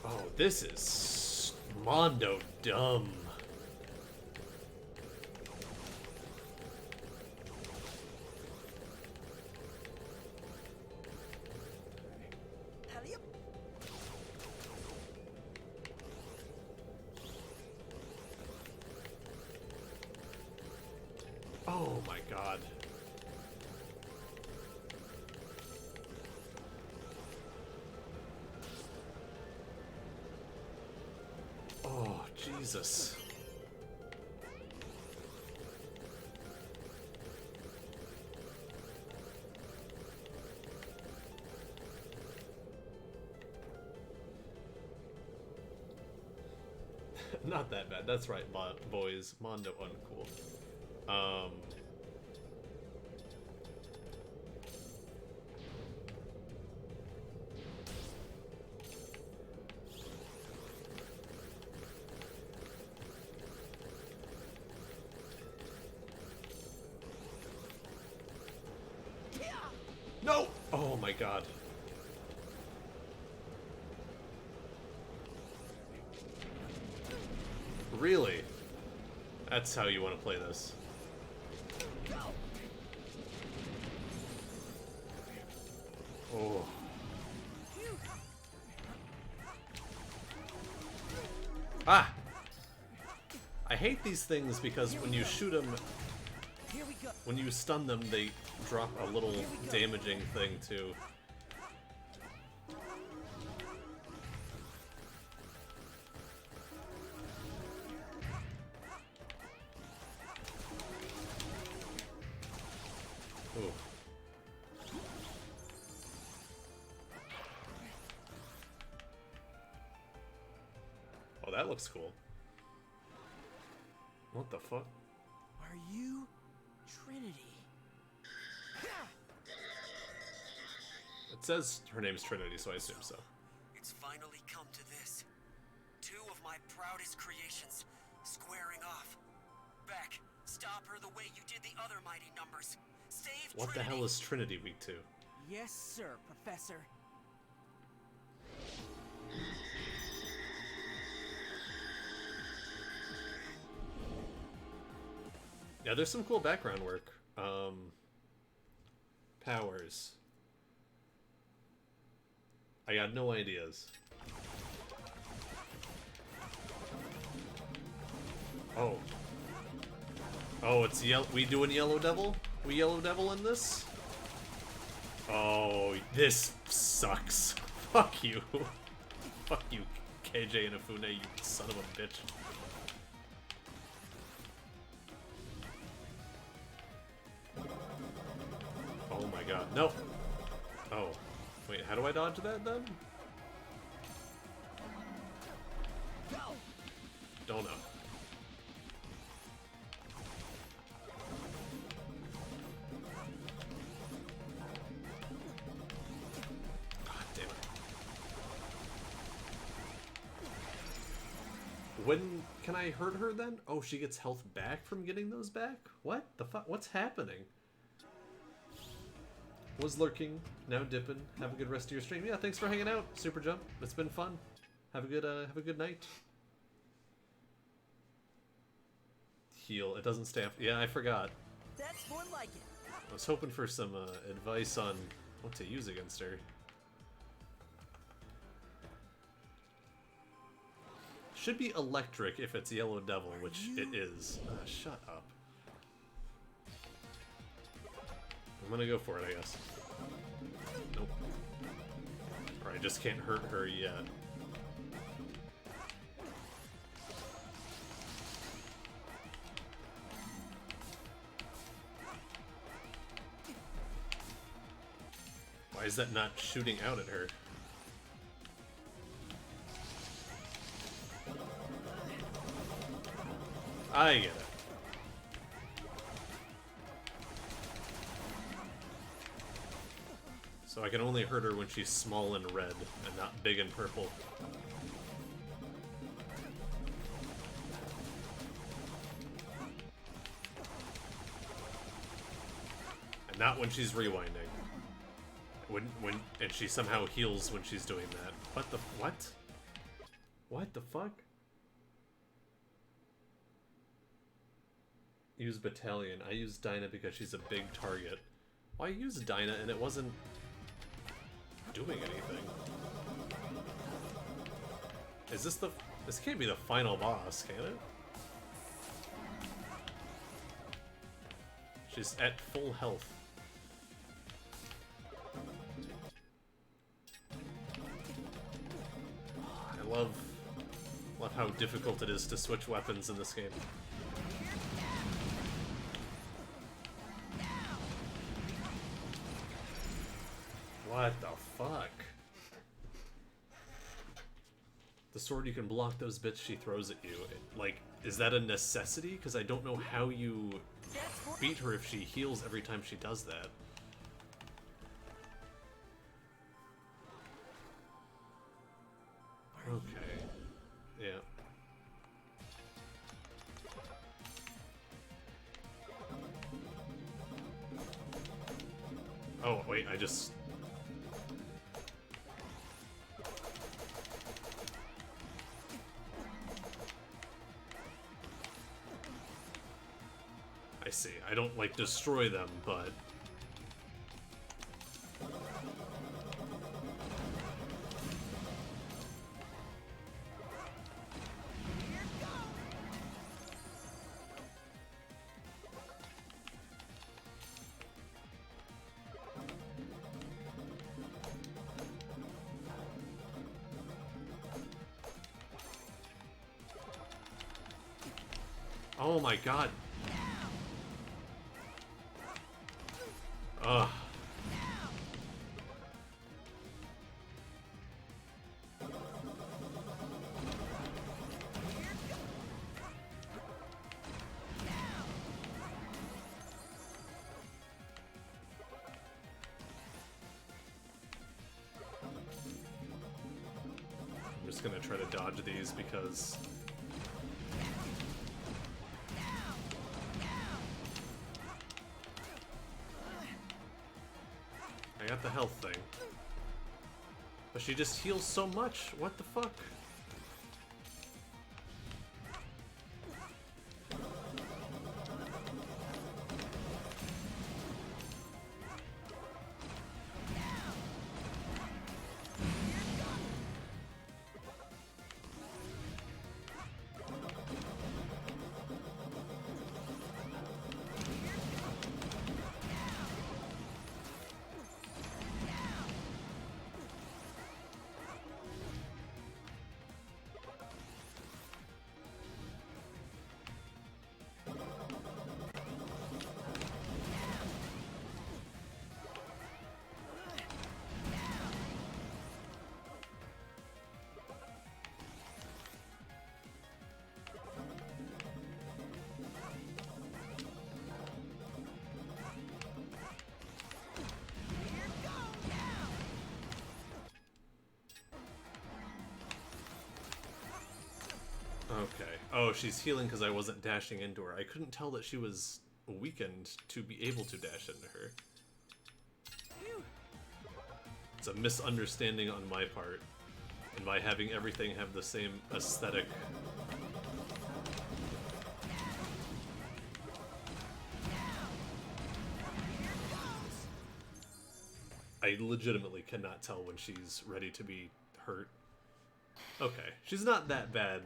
Oh, this is Mondo dumb. Hurry up. Oh my god. Oh, Jesus. Not that bad. That's right, boys. Mondo uncool. No! Oh my god. Really? That's how you want to play this. Oh. Ah! I hate these things because when you shoot them, when you stun them, they drop a little damaging thing too. Ooh. Oh, that looks cool. What the fuck? Are you Trinity? It says her name's Trinity, so I assume so. It's finally come to this. Two of my proudest creations squaring off. Beck, stop her the way you did the other mighty numbers. Save What the Trinity. hell is Trinity Week 2? Yes, sir, Professor. Yeah, there's some cool background work. Powers. I got no ideas. Oh. Oh, it's we doing Yellow Devil? We Yellow Devil in this? Oh, this sucks. Fuck you. Fuck you, KJ Inafune, you son of a bitch. Oh my god, no! Oh. Wait, how do I dodge that then? Don't know. God damn it. When can I hurt her then? Oh, she gets health back from getting those back? What the fuck? What's happening? Was lurking, now dipping. Have a good rest of your stream. Yeah, thanks for hanging out, Super Jump. It's been fun. Have a good night. Heal. It doesn't stay after. Yeah, I forgot. That's more like it. I was hoping for some advice on what to use against her. Should be electric if it's Yellow Devil, which it is. Shut up. I'm gonna go for it, I guess. Nope. Or I just can't hurt her yet. Why is that not shooting out at her? I get it. So I can only hurt her when she's small and red, and not big and purple. And not when she's rewinding. And she somehow heals when she's doing that. What the what? What the fuck? Use Battalion. I use Dinah because she's a big target. Why use Dinah and it wasn't doing anything? Is this the... This can't be the final boss, can it? She's at full health. I love how difficult it is to switch weapons in this game. What the fuck? The sword, you can block those bits she throws at you. Like, is that a necessity? Because I don't know how you beat her if she heals every time she does that. Okay. Yeah. Oh, wait, I just... I see. I don't, like, destroy them, but... Oh my god. Ugh. I'm just gonna try to dodge these because... I got the health thing. But she just heals so much. What the fuck? Okay. Oh, she's healing because I wasn't dashing into her. I couldn't tell that she was weakened to be able to dash into her. It's a misunderstanding on my part. and by having everything have the same aesthetic. I legitimately cannot tell when she's ready to be hurt. Okay, she's not that bad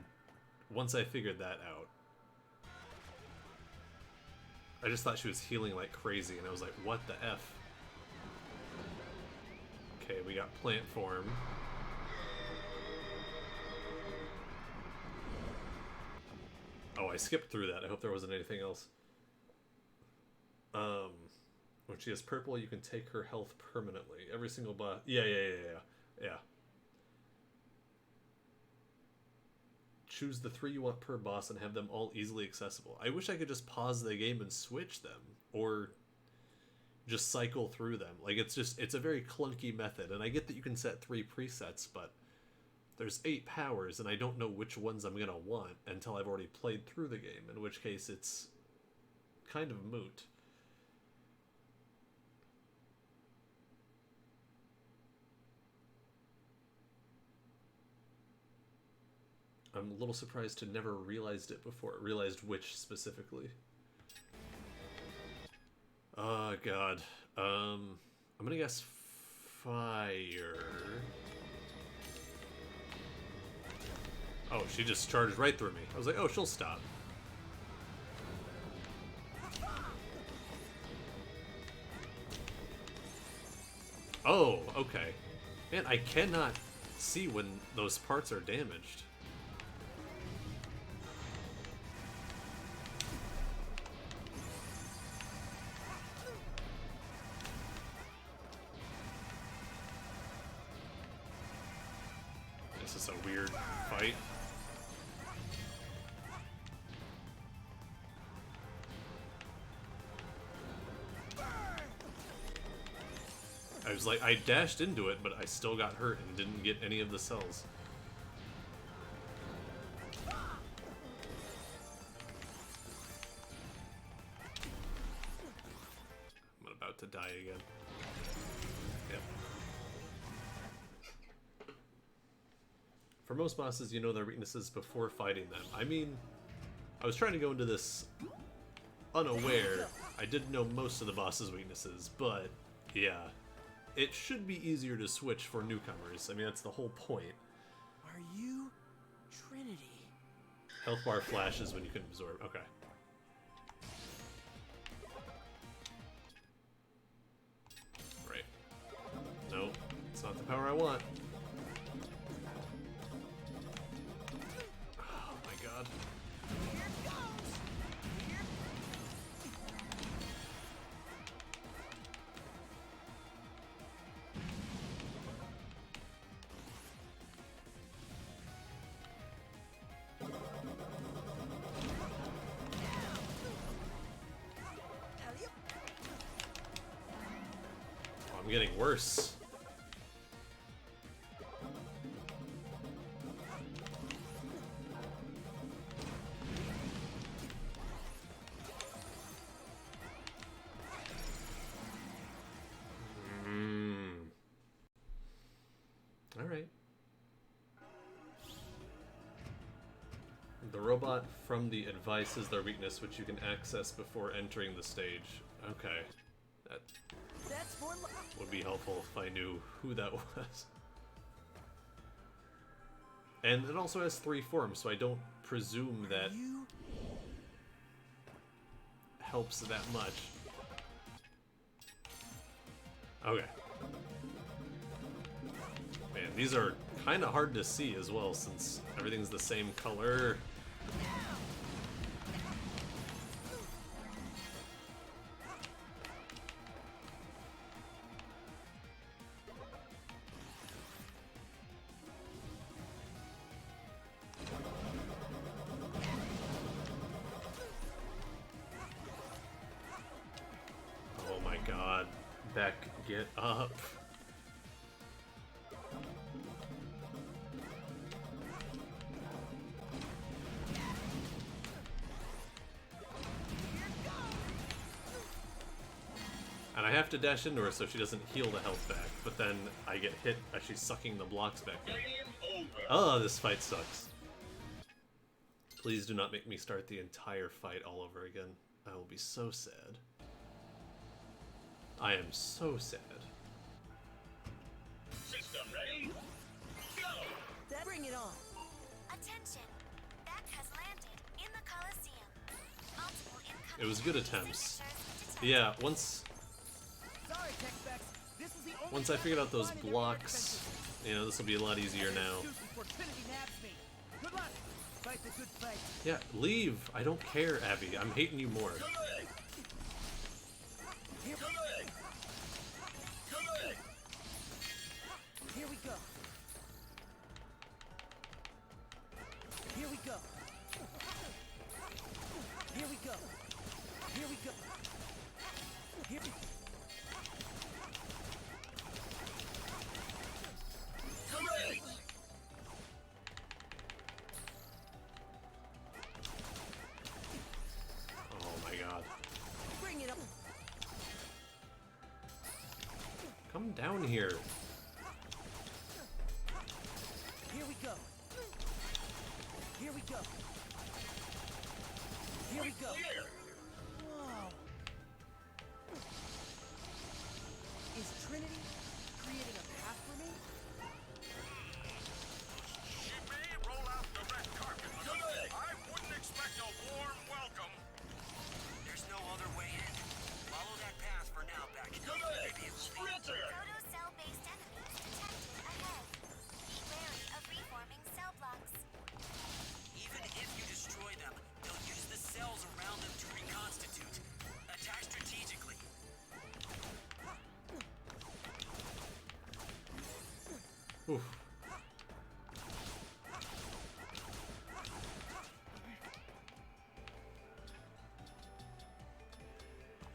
once I figured that out. I just thought she was healing like crazy, and I was like, what the F? Okay, we got plant form. Oh, I skipped through that. I hope there wasn't anything else. When she has purple, you can take her health permanently. Every single boss. Yeah. Choose the 3 you want per boss and have them all easily accessible. I wish I could just pause the game and switch them, or just cycle through them. Like, it's a very clunky method, and I get that you can set 3 presets, but there's 8 powers, and I don't know which ones I'm gonna want until I've already played through the game, in which case it's kind of moot. I'm a little surprised to never realized it before. Realized which specifically. Oh god. I'm gonna guess fire. Oh, she just charged right through me. I was like, oh, she'll stop. Oh, okay. Man, I cannot see when those parts are damaged. This is a weird fight. I was like, I dashed into it, but I still got hurt and didn't get any of the cells. I'm about to die again. Yep. For most bosses, you know their weaknesses before fighting them. I mean, I was trying to go into this unaware. I did know most of the boss's weaknesses, but yeah. It should be easier to switch for newcomers. I mean, that's the whole point. Are you Trinity? Health bar flashes when you can absorb. Okay. Right. No, it's not the power I want. Oh my god. I'm getting worse. All right. The robot from the advice is their weakness, which you can access before entering the stage. Okay. That would be helpful if I knew who that was. And it also has 3 forms, so I don't presume that helps that much. Okay. Man, these are kind of hard to see as well, since everything's the same color. Oh my god. Beck, get up. And And I have to dash into her so she doesn't heal the health back, but then I get hit as she's sucking the blocks back in. Oh, this fight sucks. Please do not make me start the entire fight all over again. I will be so sad. I am so sad. System ready? Go! Bring it on. Attention. Beck has landed in the Coliseum. Multiple incoming It was good attempts. signatures detected. Yeah, once Sorry, Tex-Mex. This was the only once I figured out those line in their blocks, you know, this will be a lot easier now. excuse before Trinity nabs me. Good luck. Fight the good fight. Yeah, leave. I don't care, Abby. I'm hating you more. Here, here we go. Here we go. Here we go. Here we go. Here we Oh my god. Bring it on. Come down here. Here we go. Here we go. Here we go. Whoa. Is Trinity creating a path for me? She may roll out the red carpet, but I wouldn't expect a warm welcome. There's no other way in. Follow that path for now, Beck. Maybe it will lead. Protocell-based enemies detected ahead. Be wary of reforming cell blocks. Even if you destroy them, they'll use the cells around them to reconstitute. Attack strategically. Oof.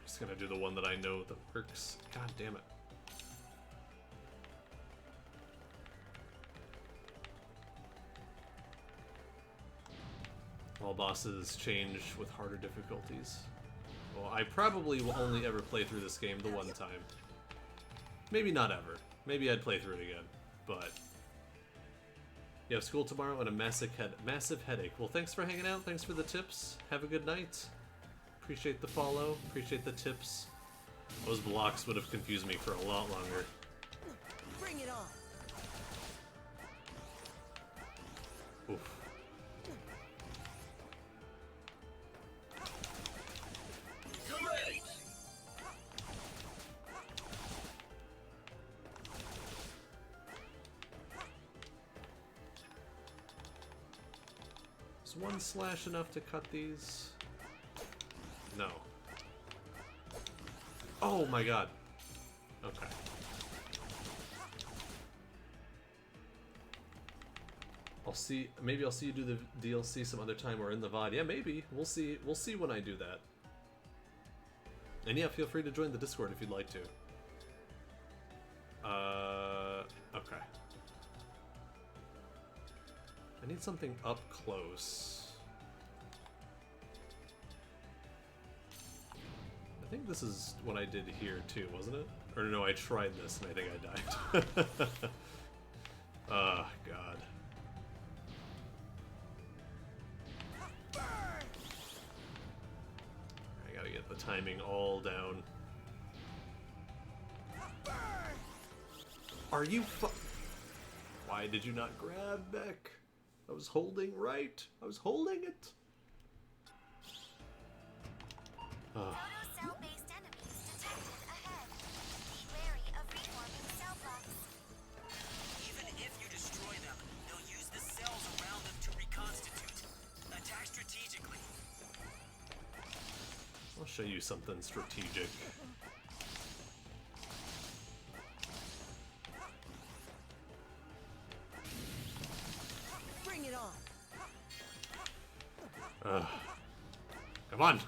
Just gonna do the one that I know that works. God damn it. All bosses change with harder difficulties. Well, I probably will only ever play through this game the one time. Maybe not ever. Maybe I'd play through it again, but you have school tomorrow and a massive headache. Well, thanks for hanging out. Thanks for the tips. Have a good night. Appreciate the follow. Appreciate the tips. Those blocks would have confused me for a lot longer. Bring it on. Oof. Is one slash enough to cut these? No. Oh my god. Okay. Maybe I'll see you do the DLC some other time or in the VOD. Yeah, maybe. We'll see when I do that. And yeah, feel free to join the Discord if you'd like to. Okay. I need something up close. I think this is what I did here too, wasn't it? Or no, I tried this and I think I died. Oh, God. I gotta get the timing all down. Are you Why did you not grab Beck? I was holding right. I was holding it. Protocell-based enemies detected ahead. Be wary of reforming cell blocks. Even if you destroy them, they'll use the cells around them to reconstitute. Attack strategically. I'll show you something strategic. Bring it on. Come on.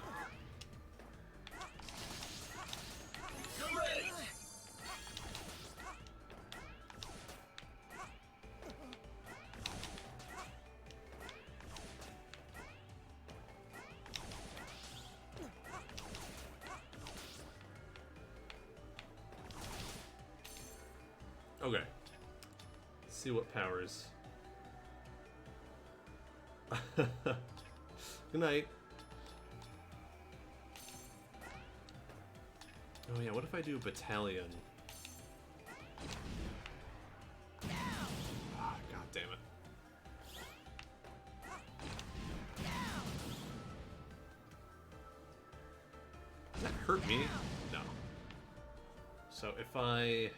Okay. Let's see what powers. Good night. Oh yeah, what if I do battalion? Ah, God damn it. Does that hurt me? No. So if I...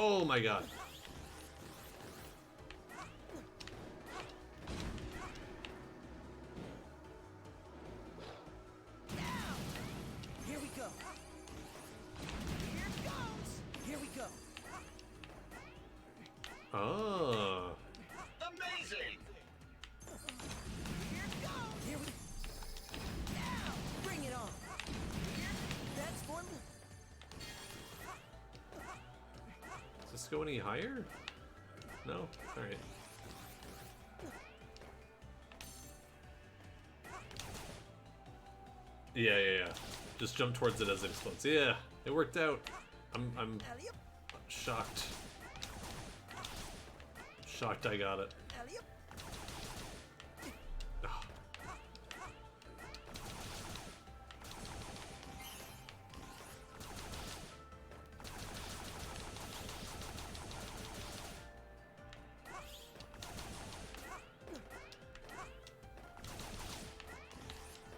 Oh my god. Here we go. Here it goes. Here we go. Oh. Amazing. Here it goes. Here we bring it on. Here, that's for me. Does this go any higher? No? Alright. Yeah. Just jump towards it as it explodes. Yeah, it worked out. I'm shocked. Shocked I got it. Ah.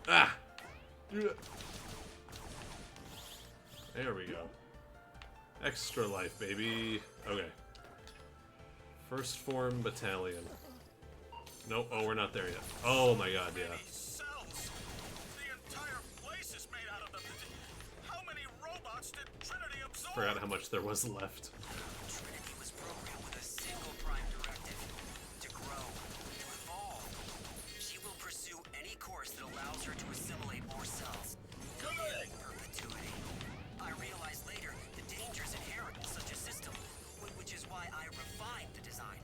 Ah! There we go. Extra life, baby. Okay. First form battalion. Nope. Oh, we're not there yet. Oh my god, yeah. Cells. The entire place is made out of them. How many robots did Trinity absorb? Forgot how much there was left. Trinity was programmed with a single prime directive: to grow, to evolve. She will pursue any course that allows her to assimilate more cells. Good. Perpetuity. I realized later the dangers inherent in such a system, which is why I refined the design.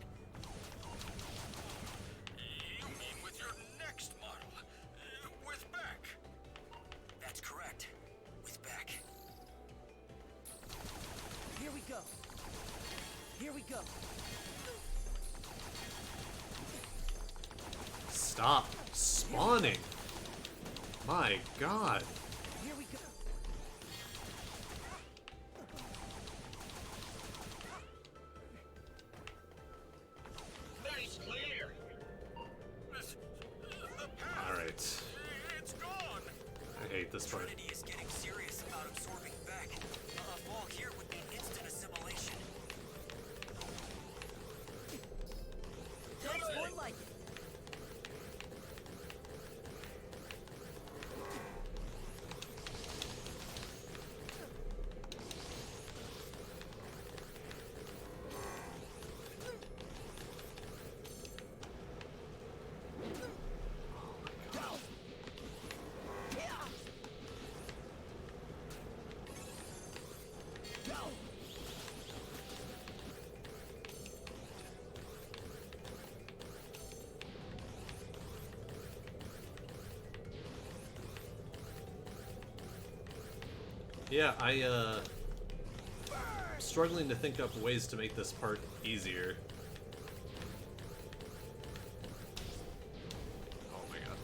You mean with your next model? With Beck? That's correct. With Beck. Here we go. Here we go. Stop spawning. My god. Here we go. Nice clear. Alright. It's gone. I hate this part. Trinity is getting serious about absorbing Beck. A fall here would mean instant assimilation. That's more like it. Yeah, struggling to think up ways to make this part easier. Oh my god.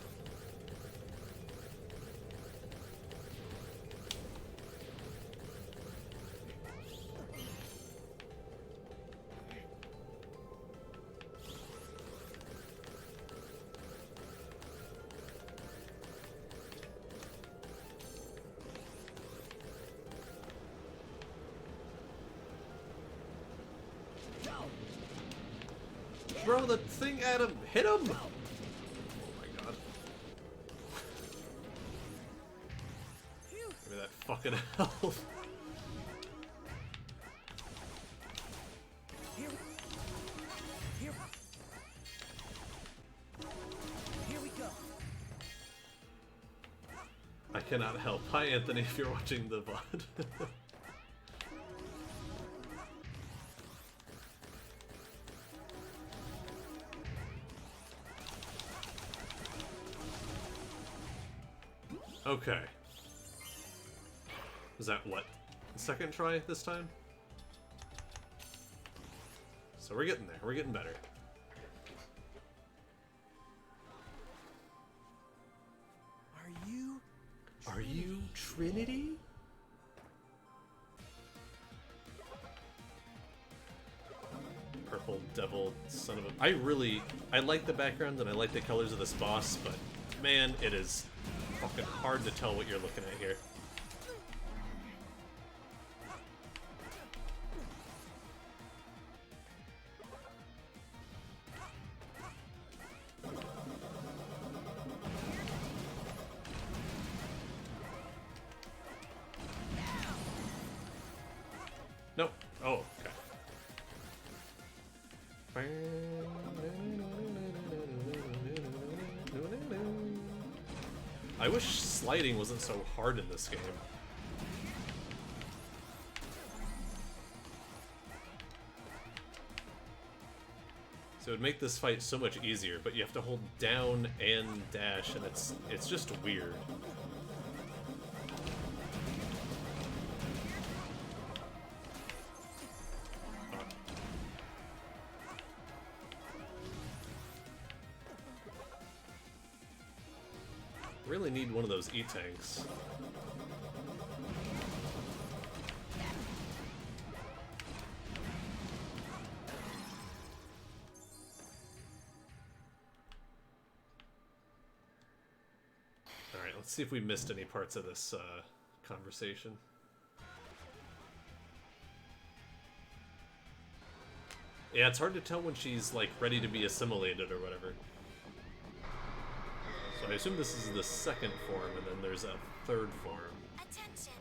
Throw the thing at him! Hit him! Oh my god. Give me that fucking health. Here we go. I cannot help. Hi Anthony, if you're watching the VOD. Okay. Was that what? Second try this time? So we're getting there. We're getting better. Are you Trinity? Purple devil son of a... I like the background and I like the colors of this boss, but man, it is fucking hard to tell what you're looking at here. No. Oh, okay. I wish sliding wasn't so hard in this game. So it would make this fight so much easier, but you have to hold down and dash, and it's just weird. Really need one of those E-tanks. Alright, let's see if we missed any parts of this conversation. Yeah, it's hard to tell when she's like ready to be assimilated or whatever. So I assume this is the second form, and then there's a third form. Attention!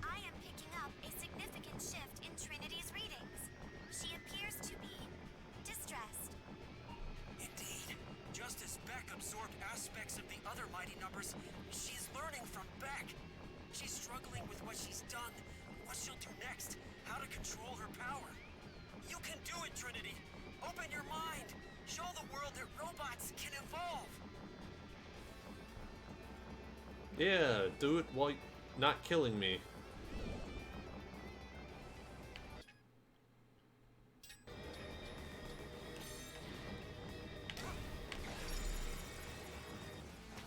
I am picking up a significant shift in Trinity's readings. She appears to be distressed. Indeed. Just as Beck absorbed aspects of the other mighty numbers, she's learning from Beck. She's struggling with what she's done, what she'll do next, how to control her power. You can do it, Trinity! Open your mind! Show the world that robots can evolve! Yeah, do it while not killing me.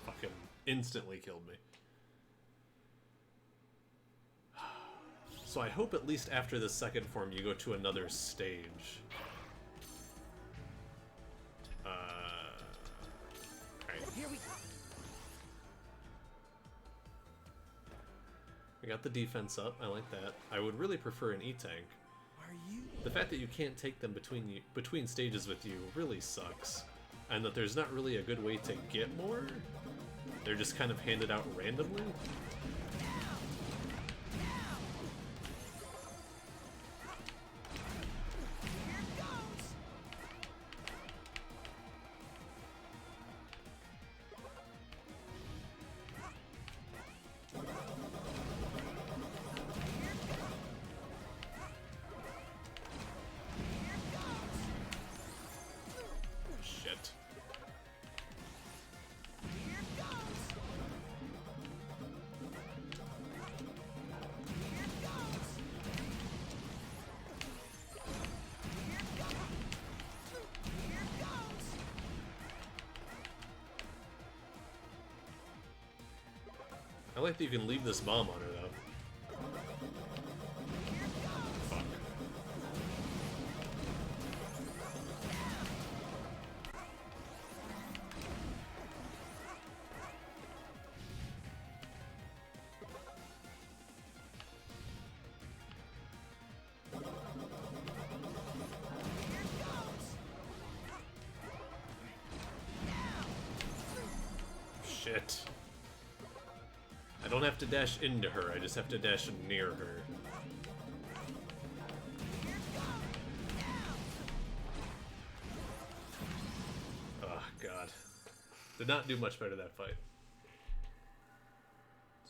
Fucking instantly killed me. So I hope at least after the second form you go to another stage. Here we go. I got the defense up. I like that. I would really prefer an E-tank. The fact that you can't take them between stages with you really sucks. And that there's not really a good way to get more. They're just kind of handed out randomly. I like that you can leave this bomb on her, though. Fuck. Shit. I don't have to dash into her, I just have to dash near her. Oh, God. Did not do much better that fight.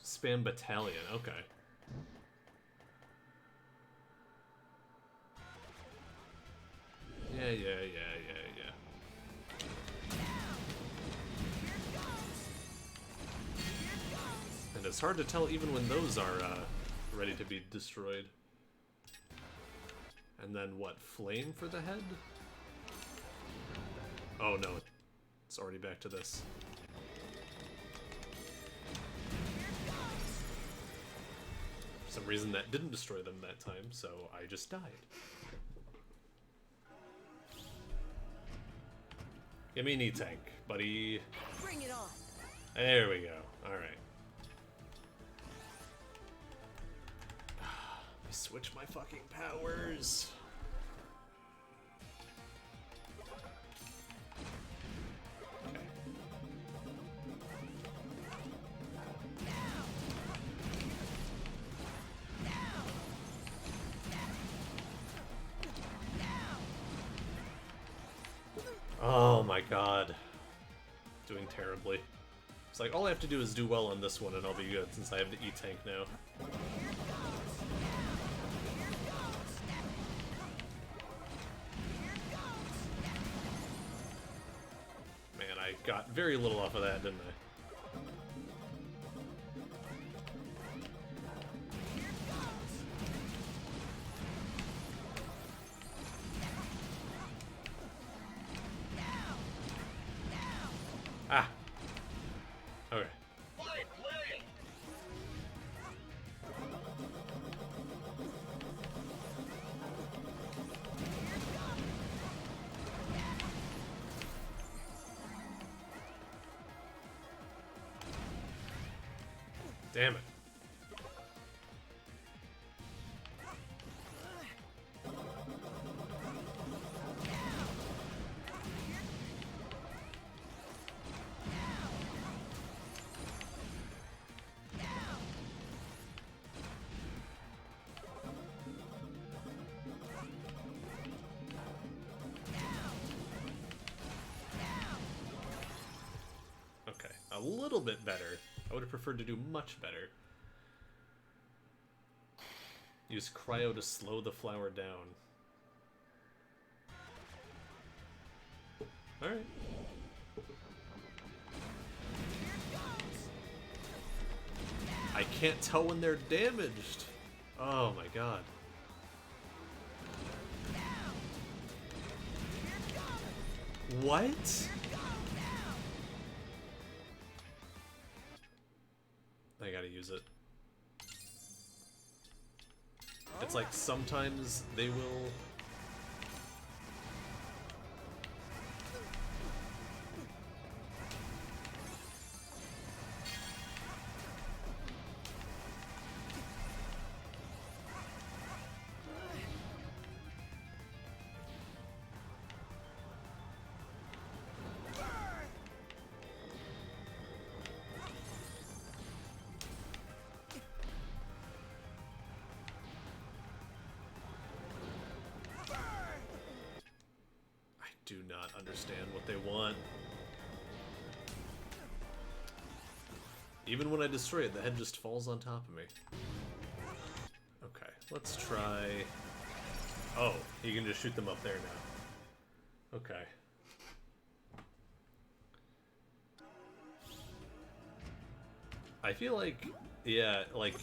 Spam battalion, okay. Yeah. it's hard to tell even when those are ready to be destroyed. And then what? Flame for the head? Oh no, it's already back to this. For some reason that didn't destroy them that time, so I just died. Give me an E-Tank, buddy. Bring it on. There we go. Alright. Let me switch my fucking powers. Oh my god. Doing terribly. It's like, all I have to do is do well on this one and I'll be good, since I have the E-Tank now. Man, I got very little off of that, didn't I? Ah. Okay. Damn it. Okay, a little bit better. I would have preferred to do much better. Use cryo to slow the flower down. Alright. I can't tell when they're damaged. Oh my god. What? I gotta use it. It's like sometimes they will... do not understand what they want. Even when I destroy it, the head just falls on top of me. Okay, let's try... Oh, you can just shoot them up there now. Okay. I feel like, yeah, like,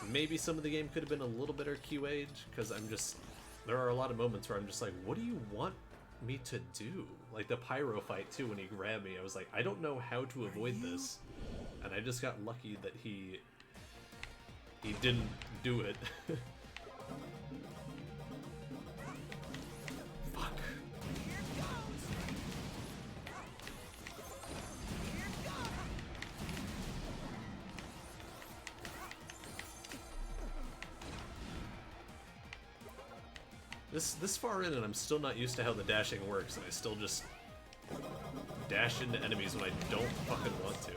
maybe some of the game could have been a little better QA'd, because I'm just... There are a lot of moments where I'm just like, what do you want me to do? Like the pyro fight too, when he grabbed me, I was like, I don't know how to avoid this, and I just got lucky that he didn't do it. Fuck. This far in and I'm still not used to how the dashing works, and I still just dash into enemies when I don't fucking want to.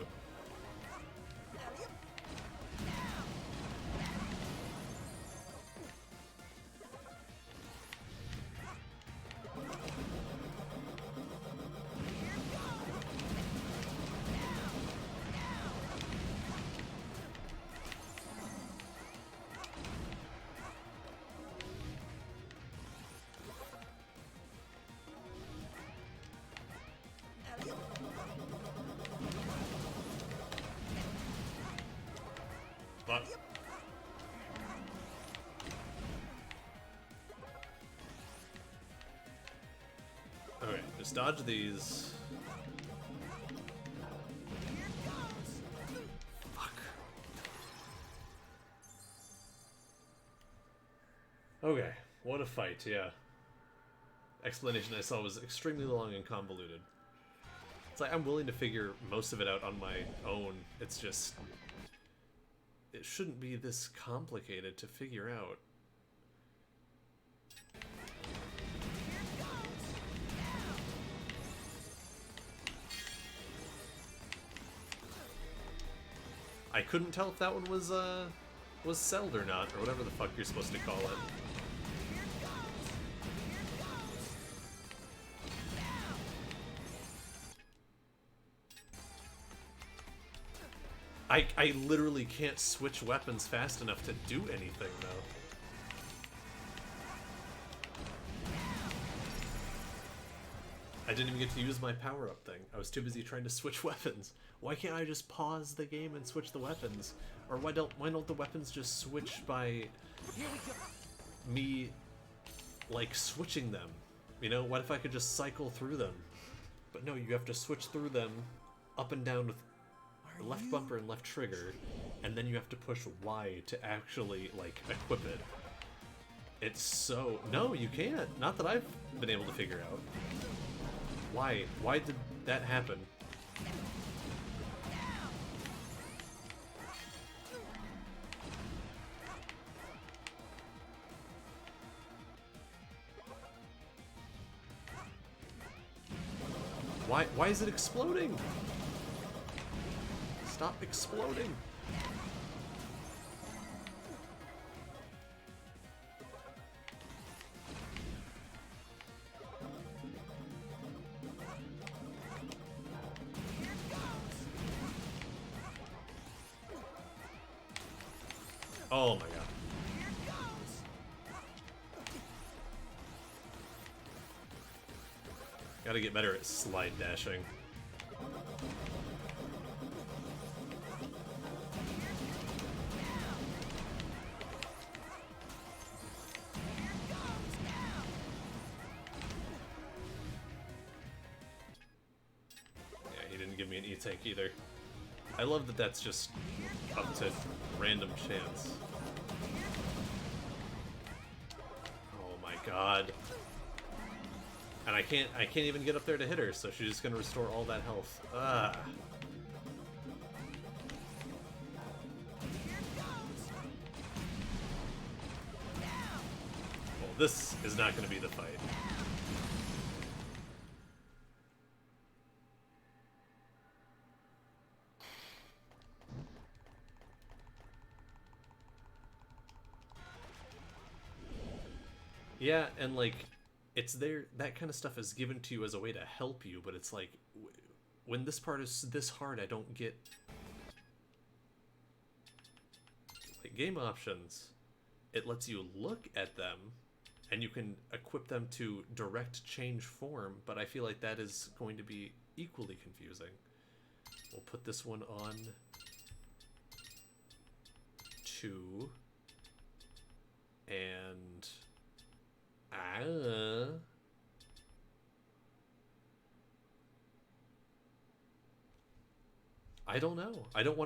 dodge these. Fuck. Okay, what a fight, yeah. Explanation I saw was extremely long and convoluted. It's like I'm willing to figure most of it out on my own. It's just... it shouldn't be this complicated to figure out. I couldn't tell if that one was Celled or not, or whatever the fuck you're supposed to call it. I literally can't switch weapons fast enough to do anything, though. I didn't even get to use my power-up thing. I was too busy trying to switch weapons. Why can't I just pause the game and switch the weapons? Or why don't the weapons just switch by me, like, switching them? You know, what if I could just cycle through them? But no, you have to switch through them up and down with the left bumper and left trigger, and then you have to push Y to actually, like, equip it. It's so... No, you can't. Not that I've been able to figure out. Why? Why did that happen? Why is it exploding? Stop exploding. Oh my god. Gotta get better at slide dashing. Yeah, he didn't give me an E-tank either. I love that that's just up to random chance. Oh my god. And I can't even get up there to hit her, so she's just gonna restore all that health. Ah. Well, this is not gonna be the fight. Yeah, and like, it's there, that kind of stuff is given to you as a way to help you, but it's like, when this part is this hard, I don't get, like, game options. It lets you look at them, and you can equip them to direct change form, but I feel like that is going to be equally confusing. We'll put this one on 2, and... I don't know. I don't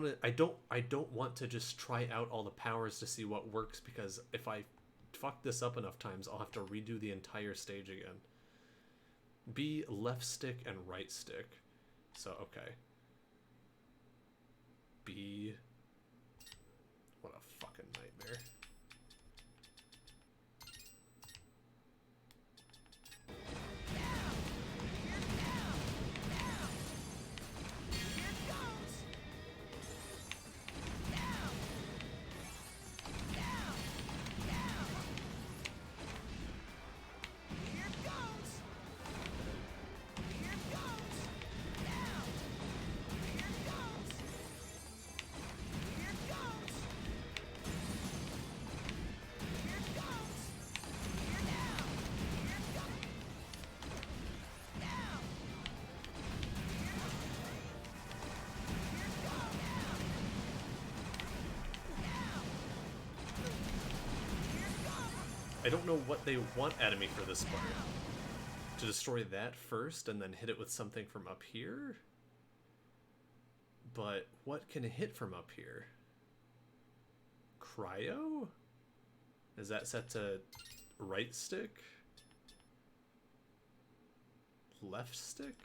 want to just try out all the powers to see what works, because if I fuck this up enough times, I'll have to redo the entire stage again. B, left stick and right stick. So, okay. B. What a fucking nightmare. I don't know what they want out of me for this part. to destroy that first and then hit it with something from up here. But what can hit from up here? Cryo? Is that set to right stick? Left stick?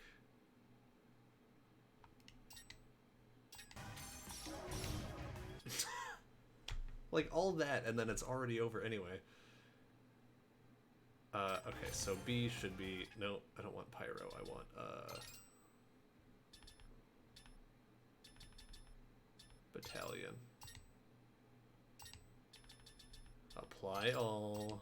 Like all that, and then it's already over anyway. Okay, so B should be... No, I don't want Pyro. I want, Battalion. Apply all.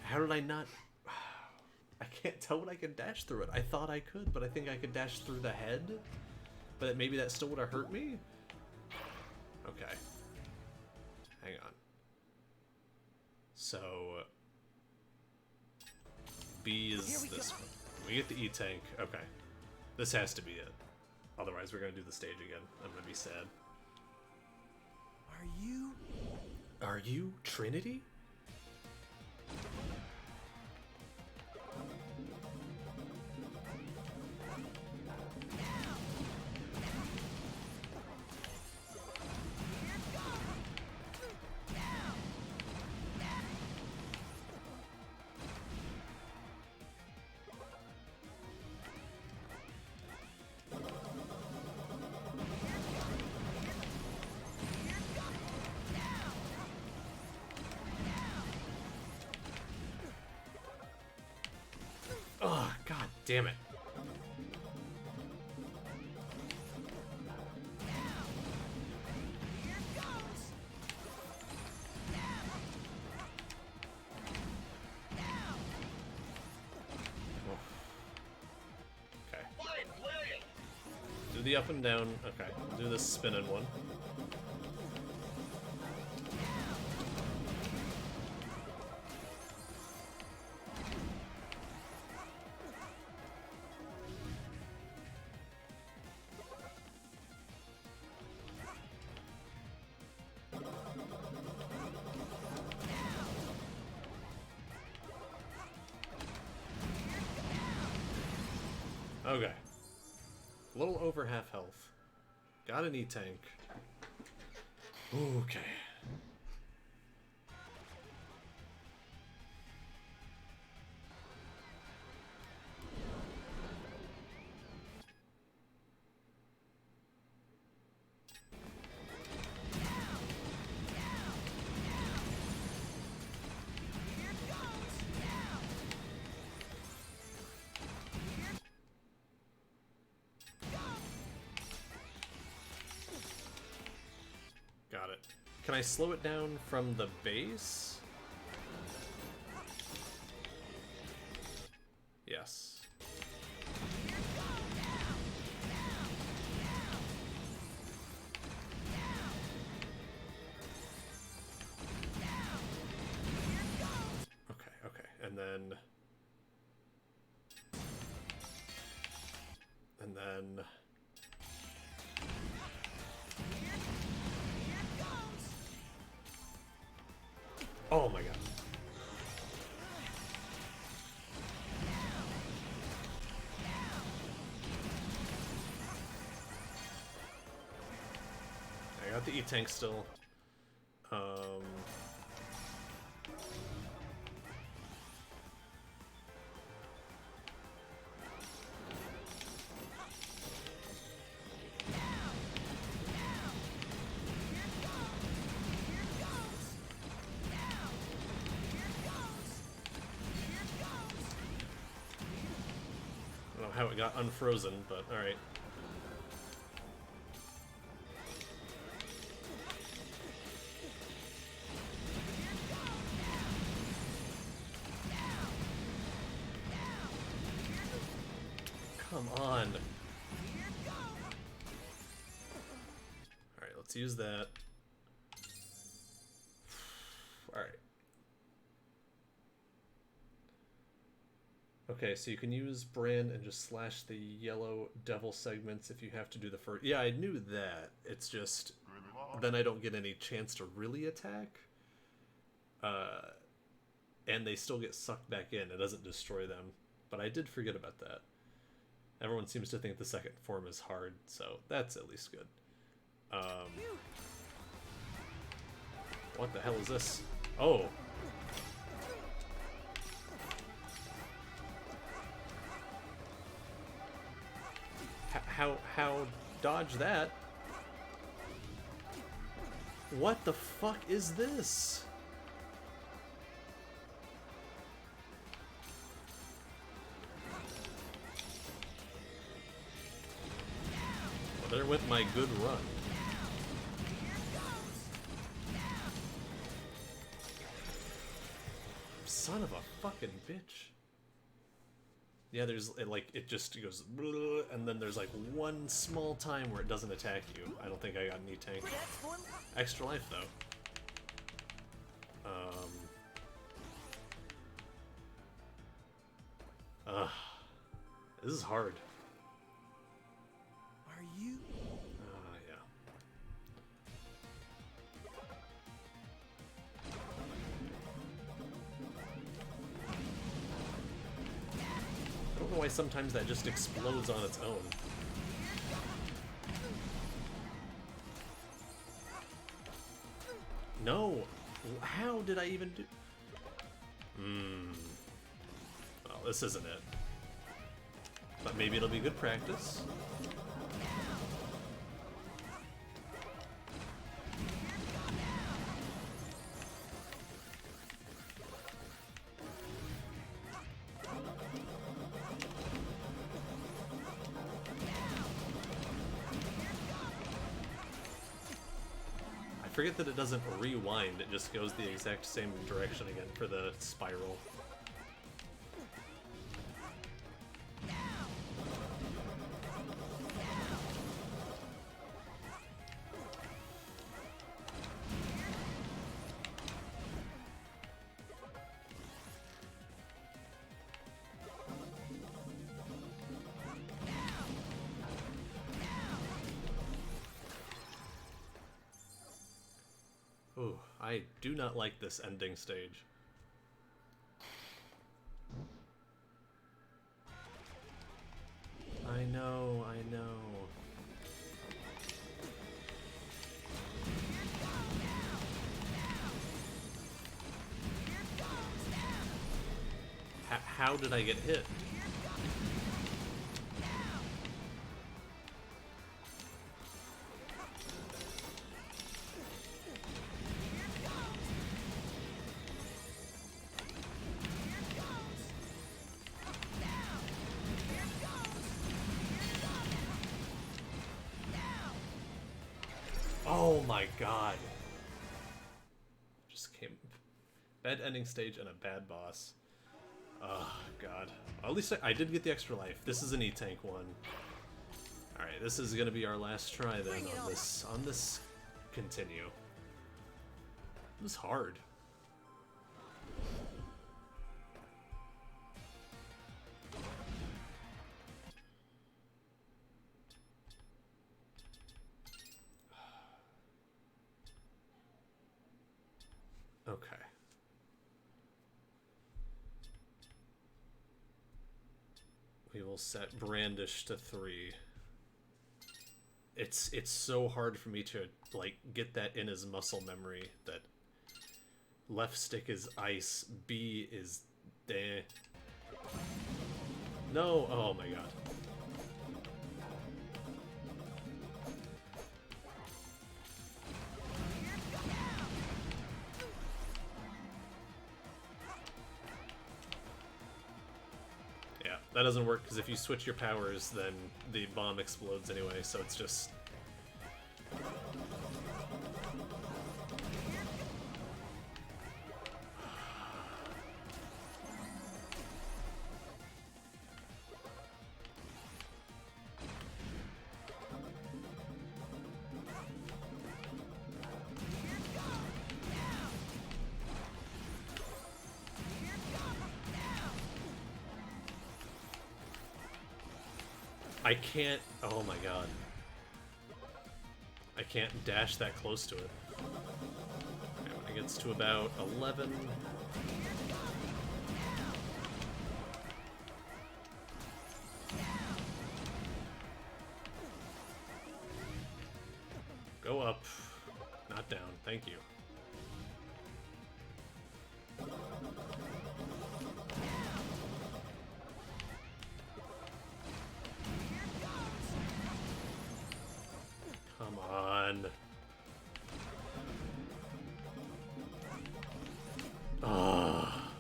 How did I not... I can't tell when I can dash through it. I thought I could, but I think I could dash through the head. But maybe that still would have hurt me? Okay. Hang on. So... B is this one. We get the E-Tank. Okay. This has to be it. Otherwise we're gonna do the stage again. I'm gonna be sad. Are you Trinity? Oh, god damn it. Okay. Do the up and down. Okay. Do this spinning one. Okay. A little over half health. Got an E-Tank. Okay. Got it. Can I slow it down from the base? Yes. Okay, okay. And then... Oh my god. I got the E-Tank still. How it got unfrozen, but alright. let's use that. Alright. Okay, so you can use Brand and just slash the yellow devil segments if you have to do the first. Yeah, I knew that. It's just then I don't get any chance to really attack. And they still get sucked back in. It doesn't destroy them. But I did forget about that. Everyone seems to think the second form is hard, so that's at least good. What the hell is this? Oh. How dodge that? What the fuck is this? Well, there went my good run. Son of a fucking bitch. Yeah, there's it just goes and then there's like one small time where it doesn't attack you. I don't think I got any tank. Extra life though. This is hard. Are you? Yeah. I don't know why sometimes that just explodes on its own. No! How did I even do... Well, this isn't it. But maybe it'll be good practice. I forget that it doesn't rewind, it just goes the exact same direction again for the spiral. Ooh, I do not like this ending stage. I know, I know. How did I get hit? Oh my god. Just came... Bad ending stage and a bad boss. Oh god. Well, at least I did get the extra life. This is an E-Tank one. Alright, this is gonna be our last try then on this continue. This is hard. Okay. We will set Brandish to 3. It's so hard for me to like get that in his muscle memory that left stick is ice, B is deh. No, oh my god. That doesn't work because if you switch your powers, then the bomb explodes anyway, so it's just... I can't... Oh my god. I can't dash that close to it. Okay, when it gets to about 11... Go up. Not down. Thank you. Come on. Ah.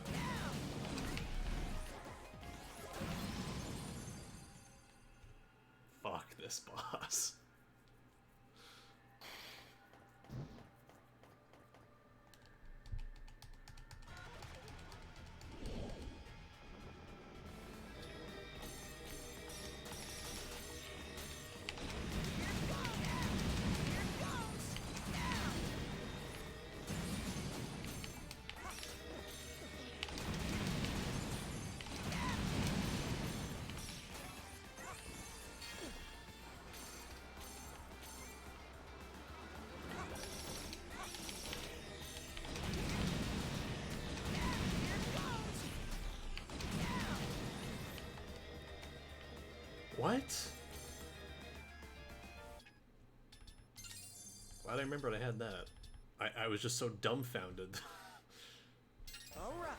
Fuck this boss. What? Glad I remembered I had that. I was just so dumbfounded. All right.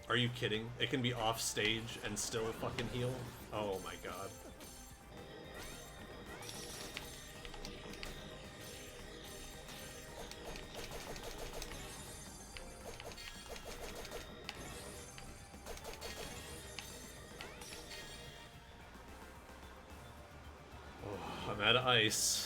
Are you kidding? It can be off stage and still fucking heal? Oh my god. Oh, I'm out of ice.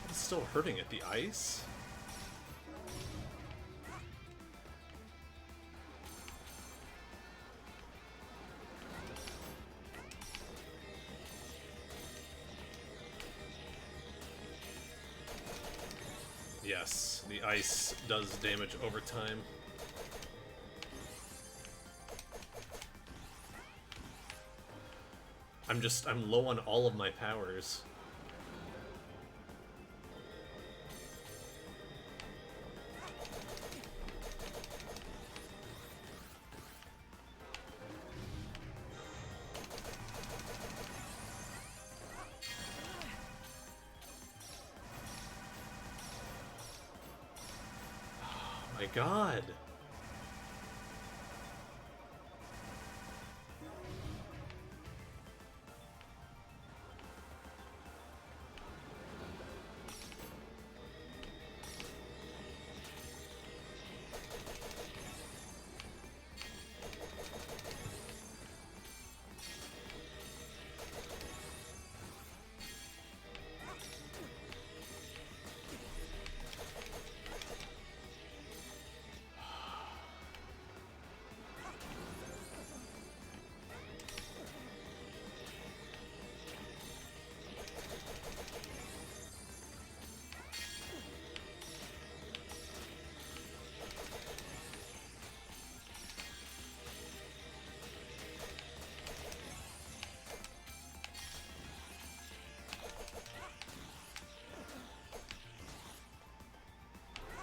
It's still hurting at the ice? Yes, the ice does damage over time. I'm low on all of my powers. Oh my god.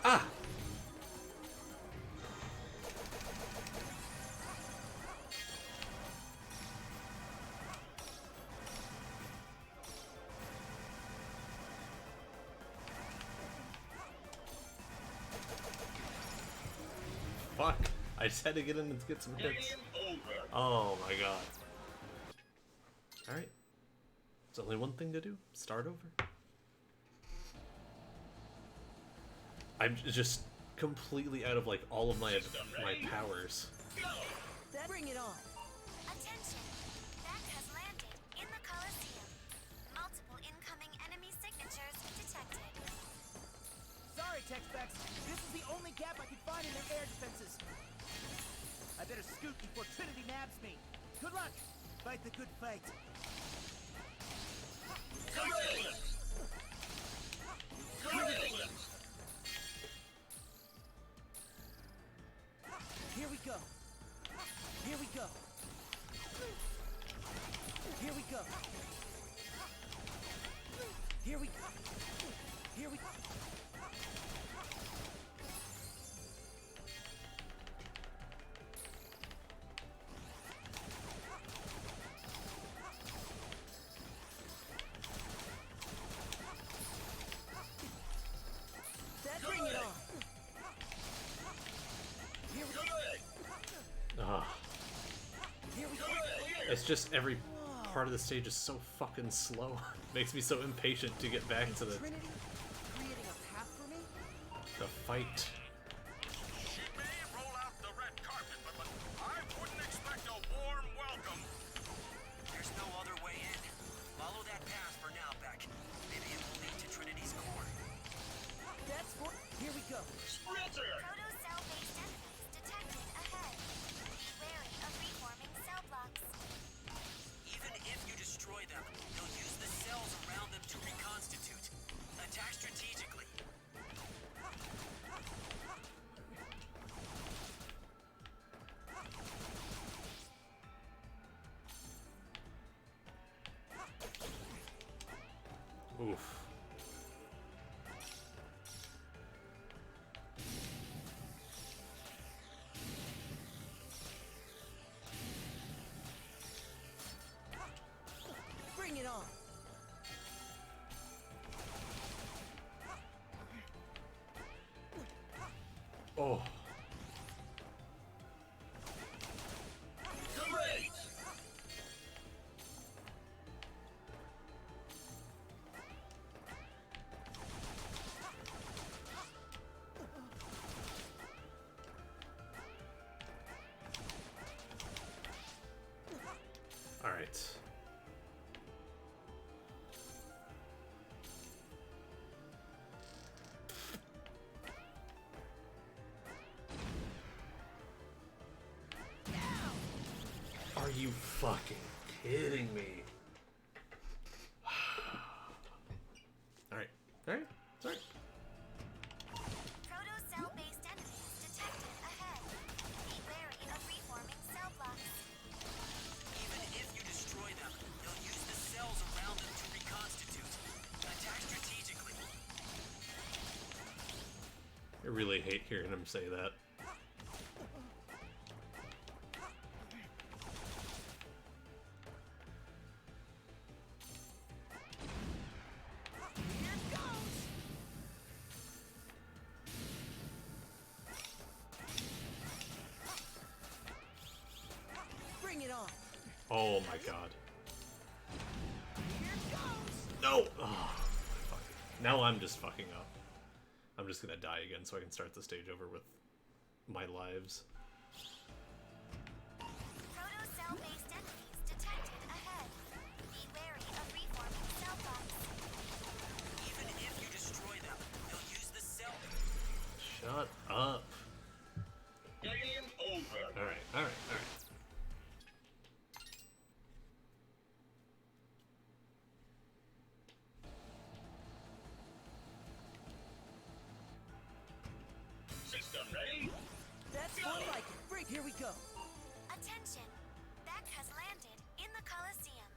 Ah! Fuck. I just had to get in and get some hits. Oh my god. Alright. There's only one thing to do. Start over. I'm just completely out of like all of my powers. Bring it on. Attention! That has landed in the Colosseum. Multiple incoming enemy signatures detected. Sorry, Tech-Specs. This is the only gap I could find in their air defenses. I better scoot before Trinity nabs me. Good luck. Fight the good fight. Here we go. Here we go. Here we go. Here we go. Here we go. Bring it on. Here we go. Ah. Here we go. It's just every part of the stage is so fucking slow. Makes me so impatient to get back to the Trinity creating a path for me? fight. She may roll out the red carpet, but I wouldn't expect a warm welcome. There's no other way in. Follow that path for now, Beck. Maybe it will lead to Trinity's core. That's for... Here we go. Proto-cell-based enemies detected ahead. Be wary of reforming cell blocks. Even if you destroy them, they'll use the cells around them to reconstitute. Attack strategically. Oof. Bring it on. Oh. All right. Are you fucking kidding me? Alright. Alright. Sorry. Proto-cell-based enemies detected ahead. Be wary of reforming cell blocks. Even if you destroy them, they'll use the cells around them to reconstitute. Attack strategically. I really hate hearing him say that. Bring it on. Oh my god. Here goes. No! Oh, fuck. Now I'm just fucking up. I'm just gonna die again so I can start the stage over with my lives. Proto-cell-based enemies detected ahead. Be wary of reforming cell blocks. Even if you destroy them, they'll use the cell. Shut up. Game over. Alright, alright, alright. System ready? That's more like it. Bring. Here we go. Attention! Beck has landed in the Colosseum.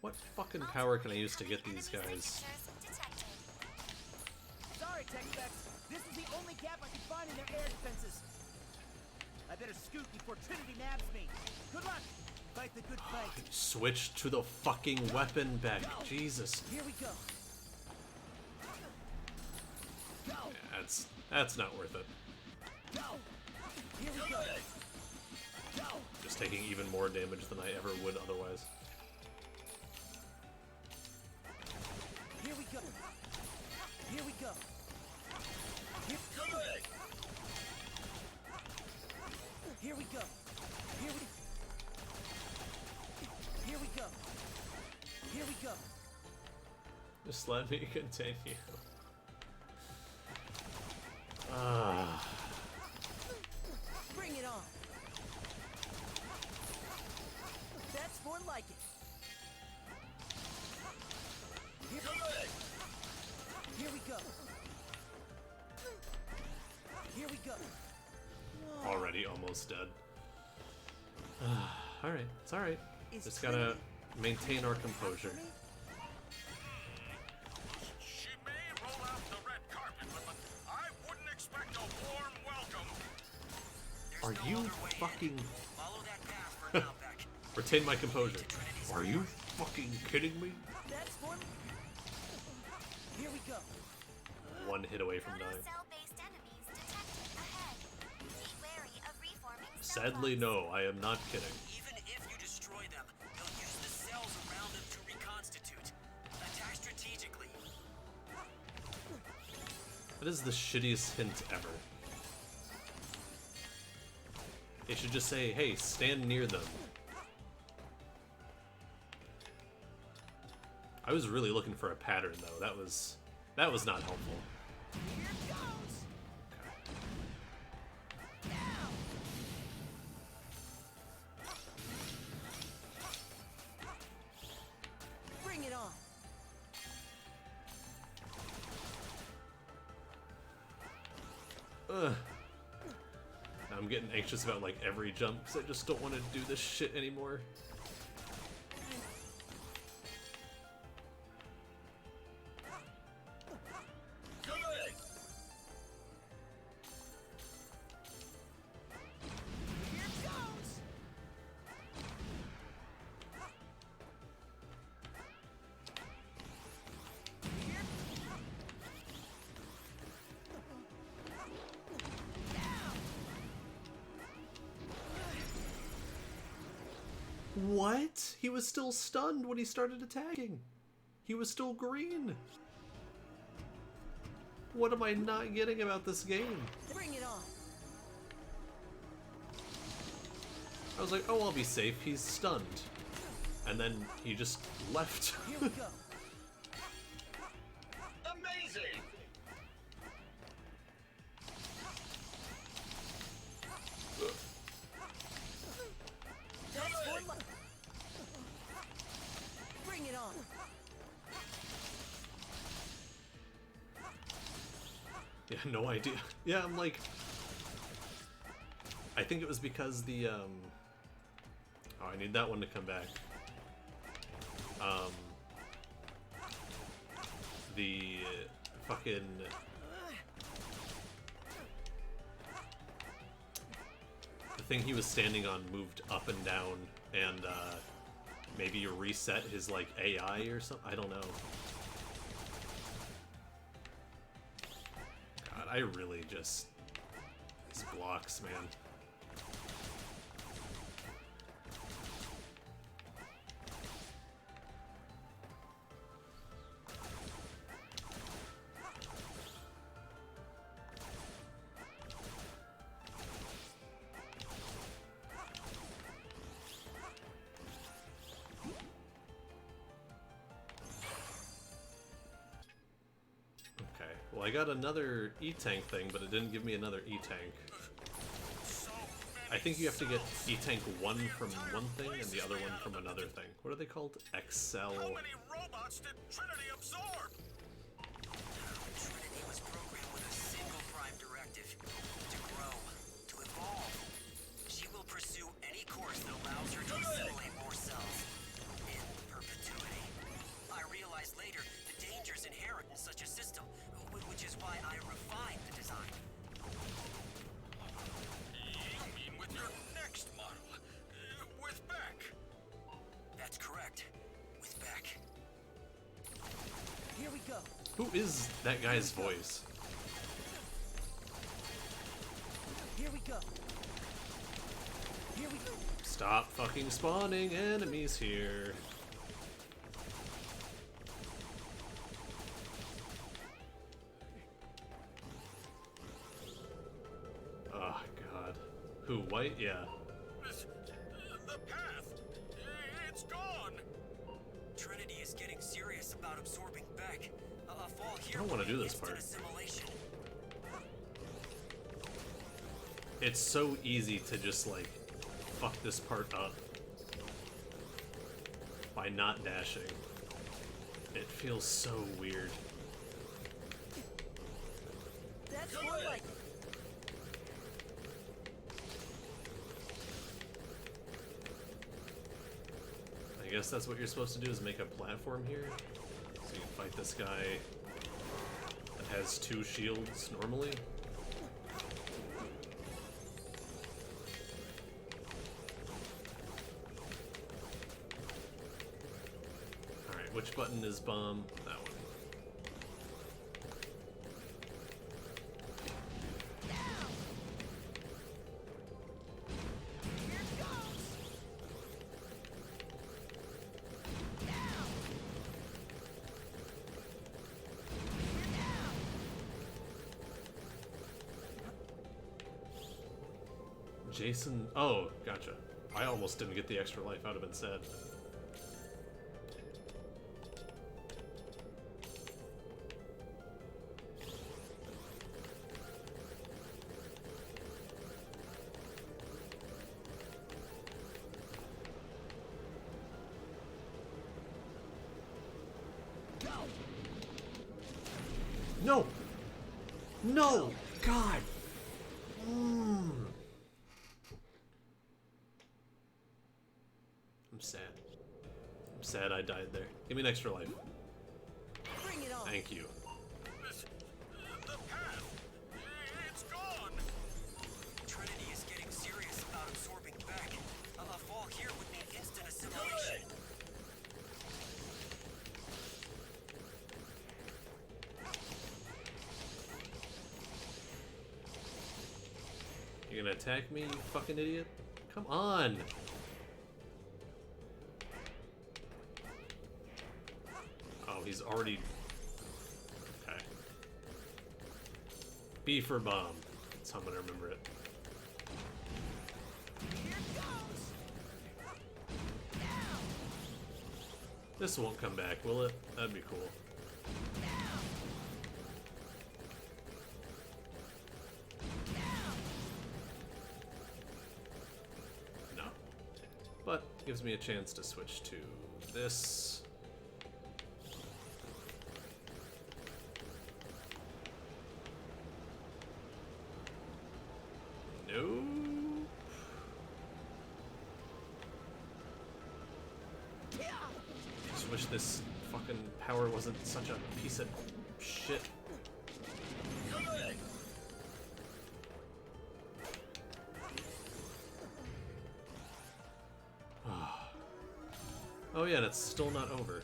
What fucking power can I use to get these guys? Signatures detected. Sorry, Tech-Specs. This is the only gap I could find in their air defenses. I better scoot before Trinity nabs me. Good luck. Fight the good fight. Switch to the fucking weapon, Beck. Jesus. Here we go. Go. That's not worth it. Go. Here we go. Go. Just just taking even more damage than I ever would otherwise. Here we go. Here we go. Here we go. Here we go. Here we go. Just let me continue. Ah. Bring it on. That's more like it. Here we go. Here we go. Already almost dead. Alright, it's alright. Is Just gotta Trinity maintain our composure. She may roll out the red carpet, but I wouldn't expect a warm welcome. Are you fucking... Follow that path for now, Beck. Retain my composure. Are you fucking kidding me? That's more. Here we go. One hit away from dying. Cell-based enemies detected ahead. Be wary of reforming cell Sadly, bots. no, I am not kidding. Even if you destroy them, they'll use the cells around them to reconstitute. Attack strategically. That is the shittiest hint ever. It should just say, hey, stand near them. I was really looking for a pattern though. That was not helpful. Here it goes. Now. Bring it on. Ugh. I'm getting anxious about like every jump because I just don't want to do this shit anymore. Here it goes. Here. What? He was still stunned when he started attacking. He was still green. What am I not getting about this game? Bring it on. I was like, oh, I'll be safe. He's stunned. And then he just left. Here we go. Amazing! That's more like. Bring it on. Yeah, no idea. Yeah, I'm like... I think it was because the, Oh, I need that one to come back. The fucking... The thing he was standing on moved up and down, and, maybe you reset his, like, AI or something? I don't know. God, I really just... These blocks, man. Okay, well I got another E-Tank thing, but it didn't give me another E-Tank. I think you have to get E-Tank 1 from one thing and the other one from another thing. What are they called? Excel. How many robots did Trinity absorb? Trinity was programmed with a single prime directive: to grow, to evolve. She will pursue any course that allows her to assimilate more cells in perpetuity. I realized later the dangers inherent in such a system, which is why I refined the design. You mean with your next model? With Beck? That's correct. With Beck. Here we go. Who is that guy's voice? Here we go. Here we go. Stop fucking spawning enemies here. Oh god. Who, White? Yeah. The path! It's gone! Trinity is getting serious about absorbing Beck. A fall here I don't want to do this instant part. assimilation. It's so easy to just, like, fuck this part up by not dashing. It feels so weird. That's more like I guess that's what you're supposed to do, is make a platform here. So you can fight this guy that has 2 shields normally. Alright, which button is bomb? That one. Jason. Oh, gotcha. I almost didn't get the extra life. I would have been sad. No! No! God! I'm sad. I'm sad I died there. Give me an extra life. bring it on. Thank you. The path! It's gone! Trinity is getting serious about absorbing Beck. A fall here would mean instant assimilation. You gonna attack me, you fucking idiot? Come on! Oh, he's already... Okay. B for bomb. That's how I'm gonna remember it. This won't come back, will it? That'd be cool. No. But gives me a chance to switch to this. No. Just wish this fucking power wasn't such a piece of shit. Oh yeah, and it's still not over.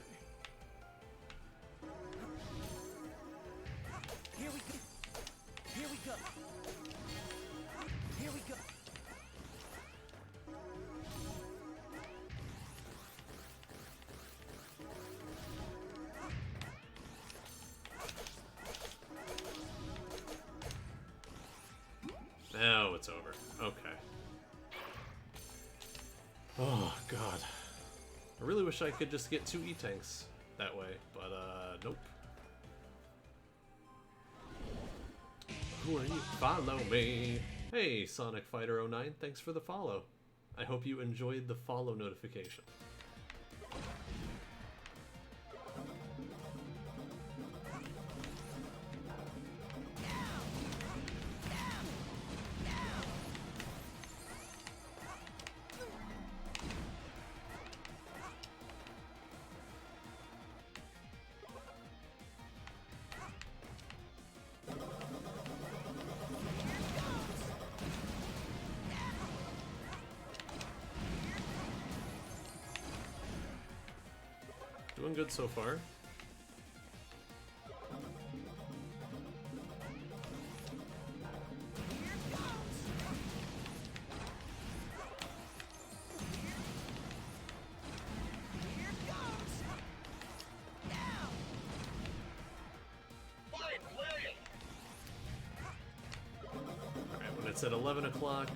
Here we go. Here we go. Here we go. Now it's over. Okay. Oh, God. I really wish I could just get 2 E-tanks that way, but, nope. Who are you? Follow me! Hey, Sonic Fighter 09, thanks for the follow. I hope you enjoyed the follow notification. Doing good so far. It's at 11 o'clock.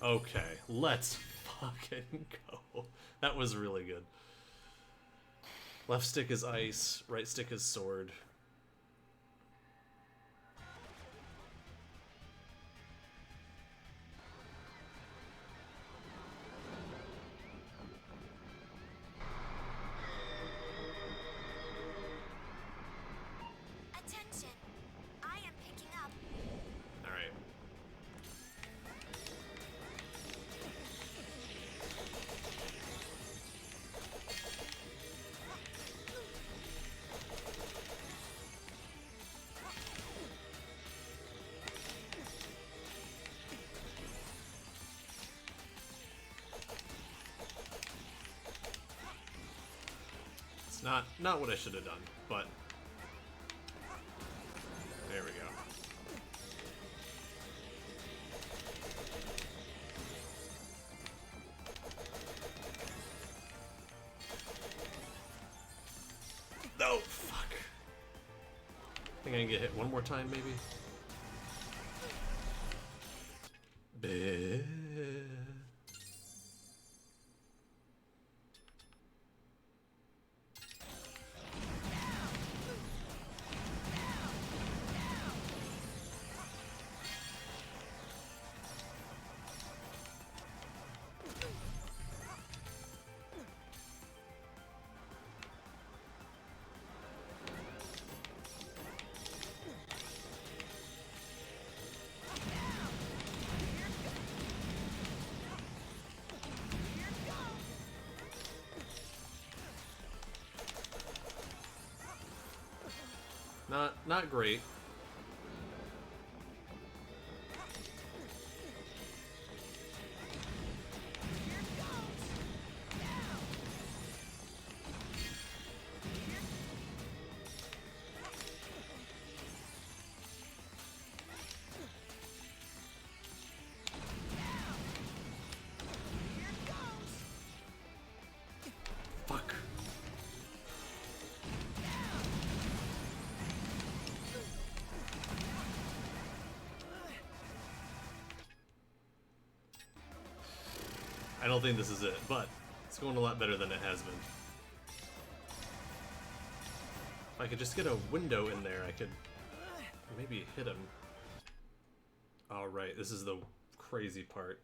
Okay, let's fucking go. That was really good. Left stick is ice, right stick is sword. Attention. I am picking up. All right. It's not what I should have done, but there we go. No, fuck. I think I can get hit one more time, maybe. Bleh. Not great. Fuck. I don't think this is it, but it's going a lot better than it has been. If I could just get a window in there, I could maybe hit him. Alright, this is the crazy part.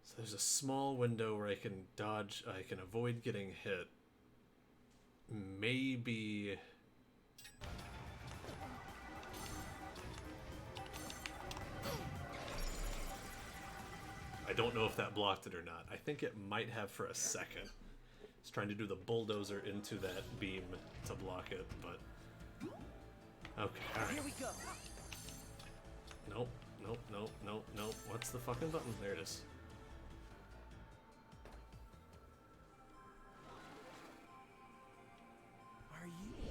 So there's a small window where I can dodge, I can avoid getting hit. Maybe... I don't know if that blocked it or not. I think it might have for a second. It's trying to do the bulldozer into that beam to block it, but... Okay, alright. Here we go. Nope, nope, nope, nope, nope. What's the fucking button? There it is. Are you?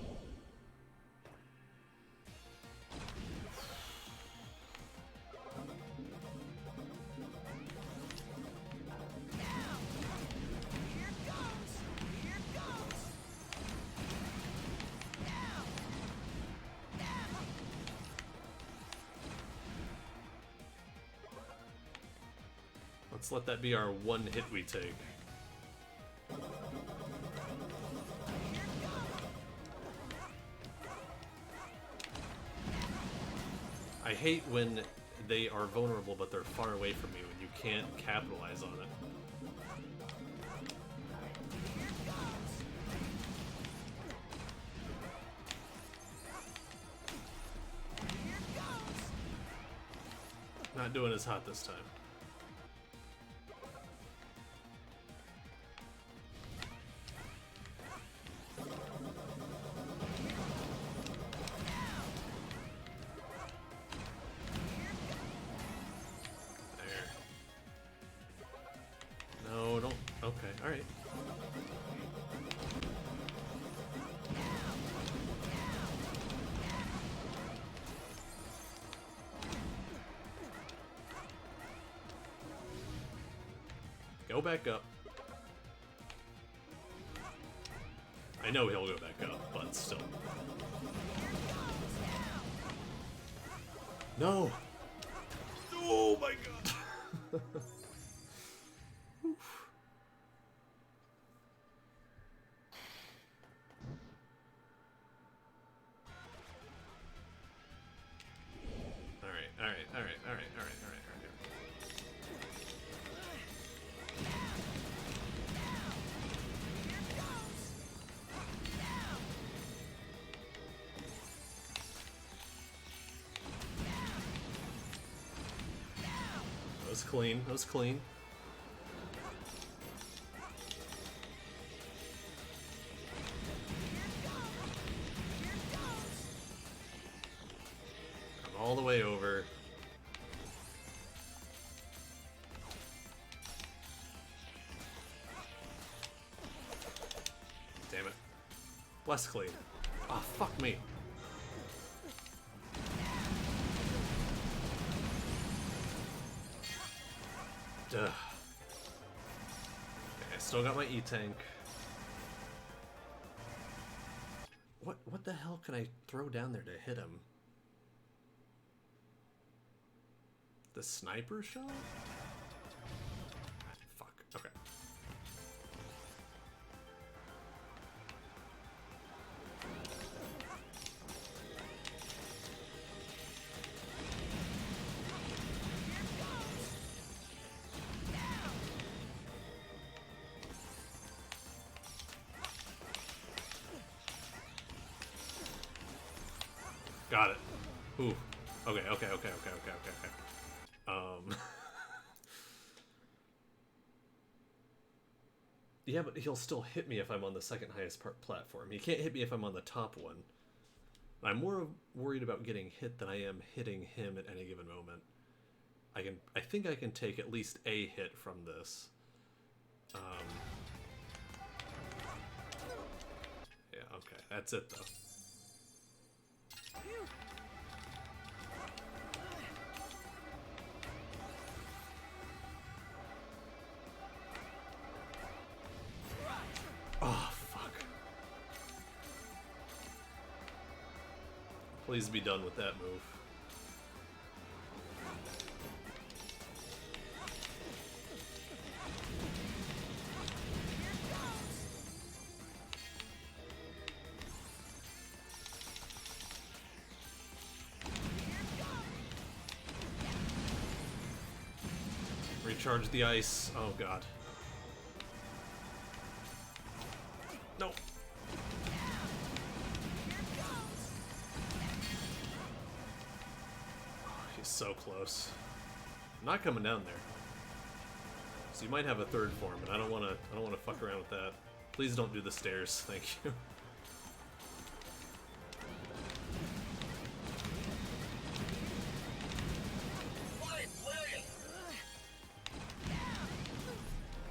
Here goes. Here goes. Let's let that be our one hit we take. I hate when they are vulnerable but they're far away from you and you can't capitalize on it. Not doing as hot this time. Go back up. I know he'll go back up, but still. No! Oh my god! Alright. That was clean. That was clean. Come all the way over. Damn it. Less clean. Oh, fuck me. Duh. Okay, I still got my E-Tank. What the hell can I throw down there to hit him? The sniper shot? Fuck. Okay. Got it. Ooh. Okay. Yeah, but he'll still hit me if I'm on the second highest platform. He can't hit me if I'm on the top one. I'm more worried about getting hit than I am hitting him at any given moment. I think I can take at least a hit from this. Yeah, okay. That's it, though. Oh, fuck. Please be done with that move. Recharge the ice. Oh, God. No. He's so close. I'm not coming down there. So you might have a third form, and I don't want to fuck around with that. Please don't do the stairs. Thank you.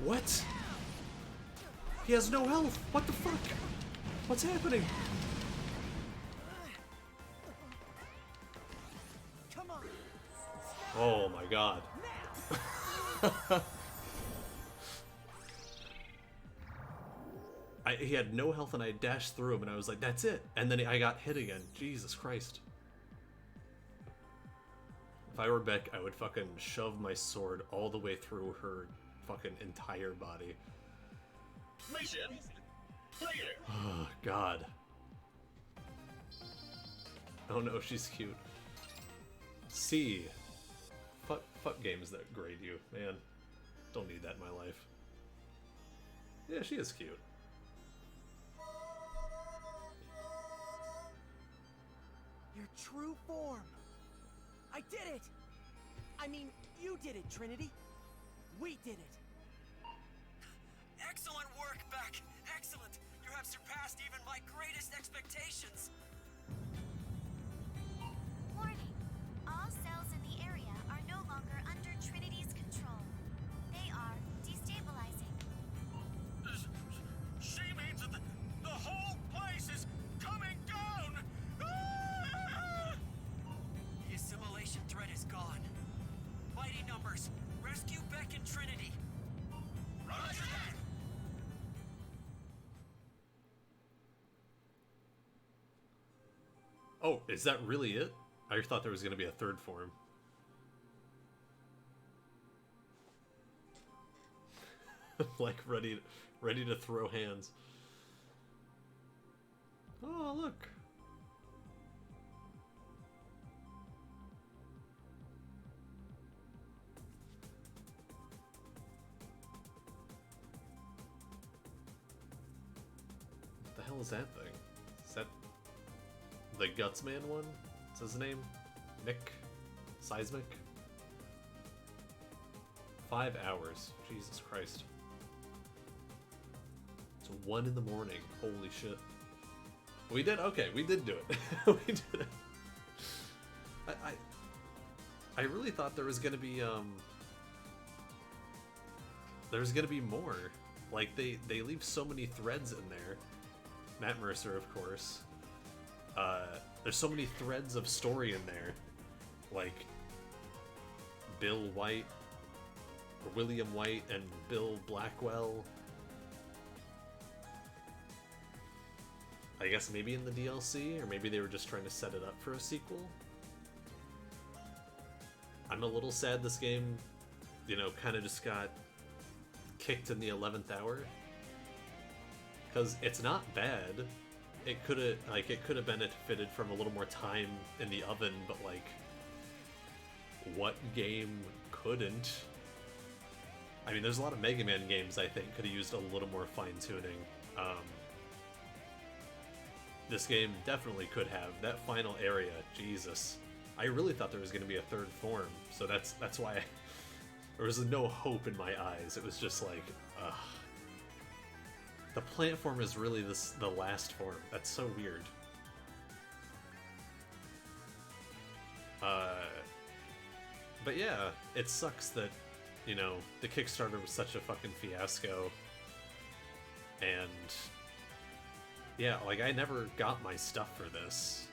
What? He has no health. What the fuck? What's happening? Come on. Oh my god. He had no health and I dashed through him and I was like, that's it. And then I got hit again. Jesus Christ. If I were Beck, I would fucking shove my sword all the way through her fucking entire body. Mission clear. Oh, God. Oh no, she's cute. C. Fuck games that grade you, man. Don't need that in my life. Yeah, she is cute. Your true form. I did it. I mean, you did it, Trinity. We did it. Excellent work, Beck. Excellent. You have surpassed even my greatest expectations. Warning. All cells in the area are no longer under Trinity's control. They are destabilizing. She means that the whole place is coming down. Ah! The assimilation threat is gone. Mighty numbers, rescue Beck and Trinity. Roger that! Oh, is that really it? I thought there was going to be a third form. Like ready to throw hands. Oh, look. What the hell is that thing? Is that the Gutsman one? What's his name? Mick? Seismic? 5 hours. Jesus Christ. It's 1 in the morning. Holy shit. We did? Okay, we did do it. We did it. I really thought there was gonna be more. Like they leave so many threads in there. Matt Mercer, of course. There's so many threads of story in there. Like Bill White, or William White and Bill Blackwell. I guess maybe in the DLC, or maybe they were just trying to set it up for a sequel. I'm a little sad this game, you know, kind of just got kicked in the 11th hour. Because it's not bad. It could have benefited from a little more time in the oven, but like, what game couldn't? I mean, there's a lot of Mega Man games I think could have used a little more fine-tuning. This game definitely could have. That final area, Jesus. I really thought there was going to be a third form, so that's why there was no hope in my eyes. It was just like, ugh. The plant form is really the last form. That's so weird. But yeah, it sucks that, you know, the Kickstarter was such a fucking fiasco. And yeah, like I never got my stuff for this.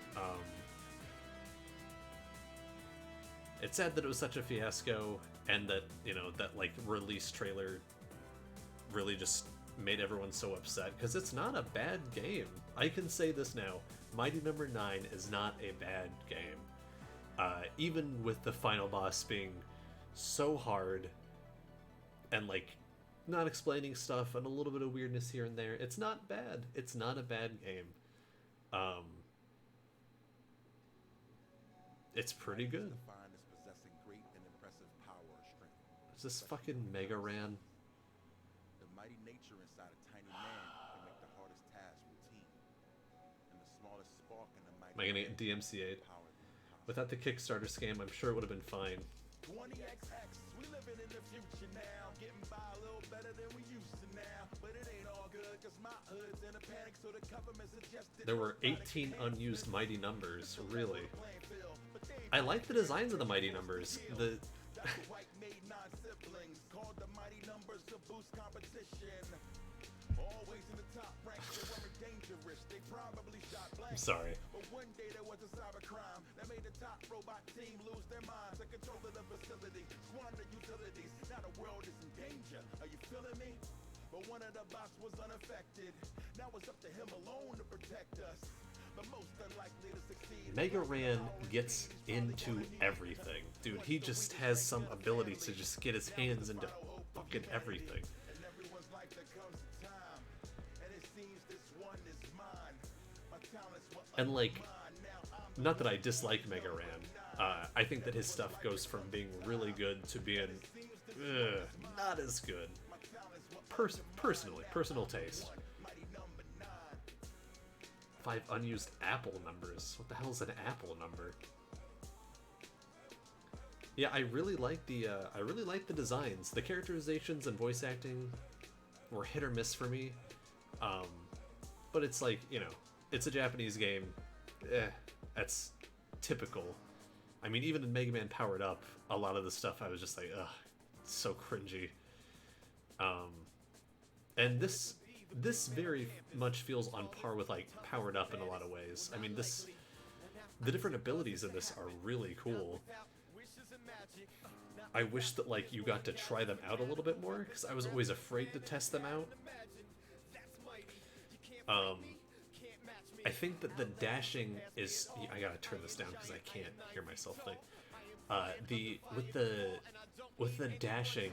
It's sad that it was such a fiasco, and that, you know, that like release trailer really just made everyone so upset, because it's not a bad game. I can say this now, Mighty Number 9 is not a bad game. Even with the final boss being so hard and like not explaining stuff and a little bit of weirdness here and there, it's not bad. It's not a bad game. It's pretty good. Is this fucking Mega Ran? The mighty nature inside a tiny man can make the hardest task routine. And the smallest spark in the mighty. Am I gonna get DMCA'd? Without the Kickstarter scam, I'm sure it would have been fine. 20XX, we living in the future now. Getting by a little better than we used to now. But it ain't all good, cause my hood's in a panic, so the government suggested. There were 18 unused Mighty Numbers, really. I like the designs of the Mighty Numbers. The called the mighty numbers to boost competition. Always in the top rank, they weren't dangerous. They probably shot blank. I'm sorry. But one day there was a cybercrime that made the top robot team lose their minds. Took control of the facility, squander utilities. Now the world is in danger. Are you feeling me? But one of the bots was unaffected. Now it's up to him alone to protect us. But most unlikely to succeed. Mega Ran gets into everything. Dude, he just has some ability to just get his hands into fucking everything. And like, not that I dislike Mega Ran. I think that his stuff goes from being really good to being not as good. Personal taste. 5 unused Apple numbers. What the hell is an Apple number? Yeah, I really like the designs. The characterizations and voice acting were hit or miss for me. But it's like, you know, it's a Japanese game. That's typical. I mean, even in Mega Man Powered Up, a lot of the stuff I was just like, ugh, it's so cringy. And this very much feels on par with like Powered Up in a lot of ways. I mean, the different abilities in this are really cool. I wish that like you got to try them out a little bit more, because I was always afraid to test them out. I think that the dashing is, I gotta turn this down because I can't hear myself think. With the dashing,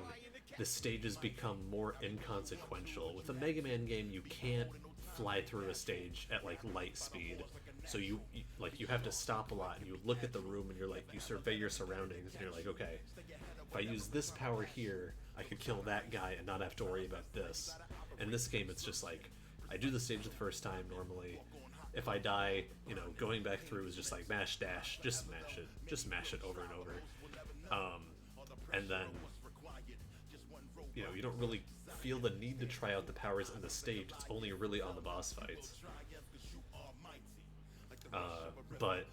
the stages become more inconsequential. With a Mega Man game, you can't fly through a stage at like light speed, so you have to stop a lot and you look at the room and you're like, you survey your surroundings and you're like, okay, if I use this power here, I could kill that guy and not have to worry about this. In this game, it's just like, I do the stage the first time normally. If I die, you know, going back through is just like mash dash, just mash it over and over. And then, you know, you don't really feel the need to try out the powers in the stage. It's only really on the boss fights. But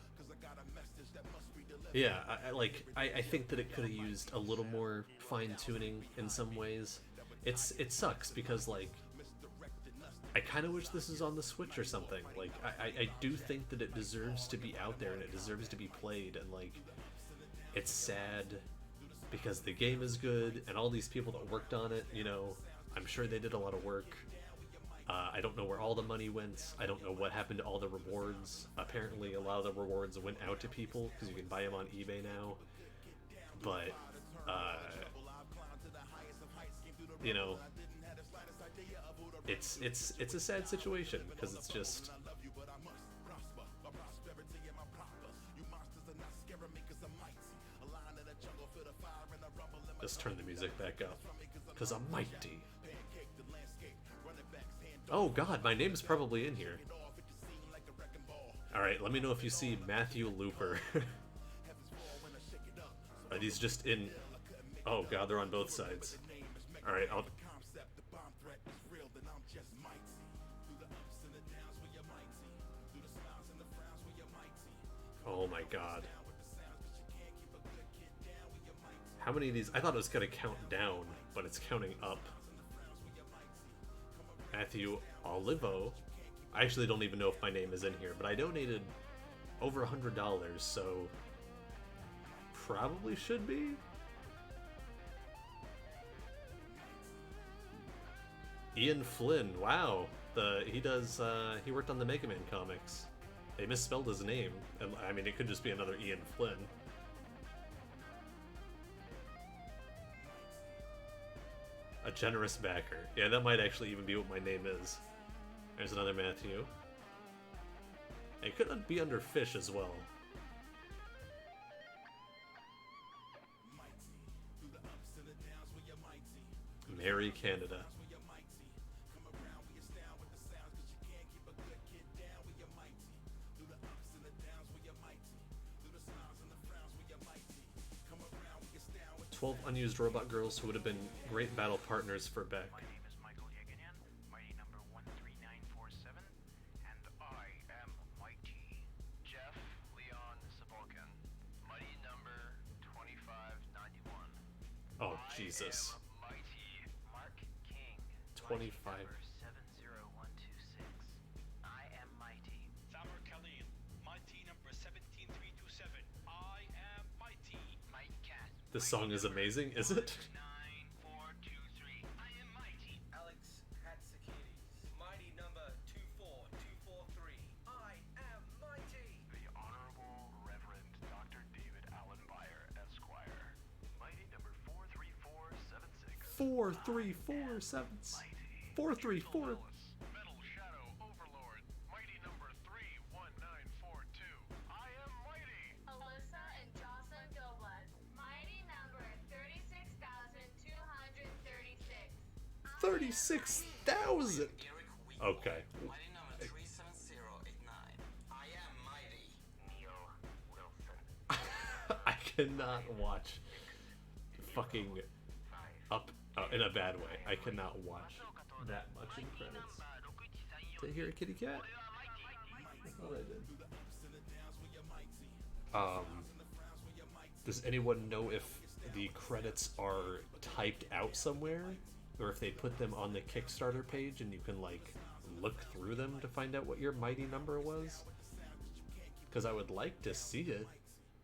yeah, I think that it could have used a little more fine-tuning in some ways. It sucks because like, I kind of wish this was on the Switch or something. Like, I do think that it deserves to be out there and it deserves to be played, and like, it's sad because the game is good and all these people that worked on it, you know, I'm sure they did a lot of work. I don't know where all the money went. I don't know what happened to all the rewards. Apparently a lot of the rewards went out to people because you can buy them on eBay now. But, you know, it's a sad situation because it's just, turn the music back up because I'm mighty. Oh god, my name's probably in here. Alright, let me know if you see Matthew Looper. Are these just in... Oh god, they're on both sides. Alright, I'll... Oh my god. How many of these? I thought it was going to count down, but it's counting up. Matthew Olivo. I actually don't even know if my name is in here, but I donated over $100, so probably should be. Ian Flynn. Wow. He worked on the Mega Man comics. They misspelled his name. I mean, it could just be another Ian Flynn. A generous backer. Yeah, that might actually even be what my name is. There's another Matthew. It could be under Fish as well. Mary Canada. "12 unused robot girls who would have been great battle partners for Beck." My name is Michael Yeganyan, mighty number 13947, and I am mighty. Jeff Leon Sepulkin, mighty number 2591. Oh, Jesus. I am mighty Mark King, 25. mighty number 70126. I am mighty. Thamar Khalil, mighty number 17327. I am mighty. Mike Cat. This song is amazing, is it? 9423. I am mighty. Alex Hatzakidis, mighty number 24243. I am mighty. The Honorable Reverend Dr. David Allen Byer, Esquire, mighty number 43476. 43476. 434. Metal Shadow Overlord, mighty number 31942. I am mighty. Alyssa and Jocelyn Doblas, mighty number 36,236. 36,000. Okay. Mighty number 37089. I am mighty. Neil Wilson. I cannot watch fucking up in a bad way. I cannot watch that much in credits. Did I hear a kitty cat? I thought I did. Does anyone know if the credits are typed out somewhere, or if they put them on the Kickstarter page and you can like look through them to find out what your mighty number was? Because I would like to see it,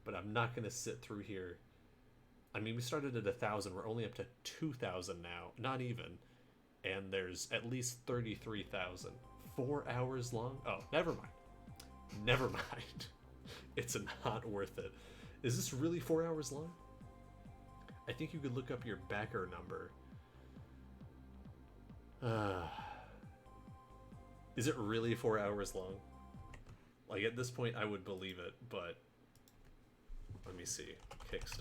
but I'm not gonna sit through here I mean, we started at 1,000. We're only up to 2,000 now. Not even. And there's at least 33,000. 4 hours long? Oh, never mind. Never mind. It's not worth it. Is this really 4 hours long? I think you could look up your backer number. Is it really 4 hours long? Like, at this point, I would believe it, but... Let me see.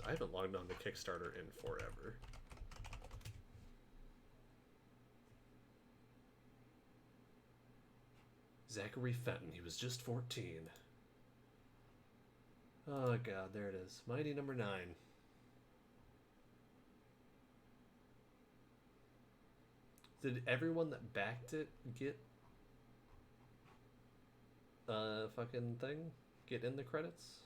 I haven't logged on to Kickstarter in forever. Zachary Fenton, he was just 14. Oh god, there it is. Mighty number 9. Did everyone that backed it get a fucking thing? Get in the credits?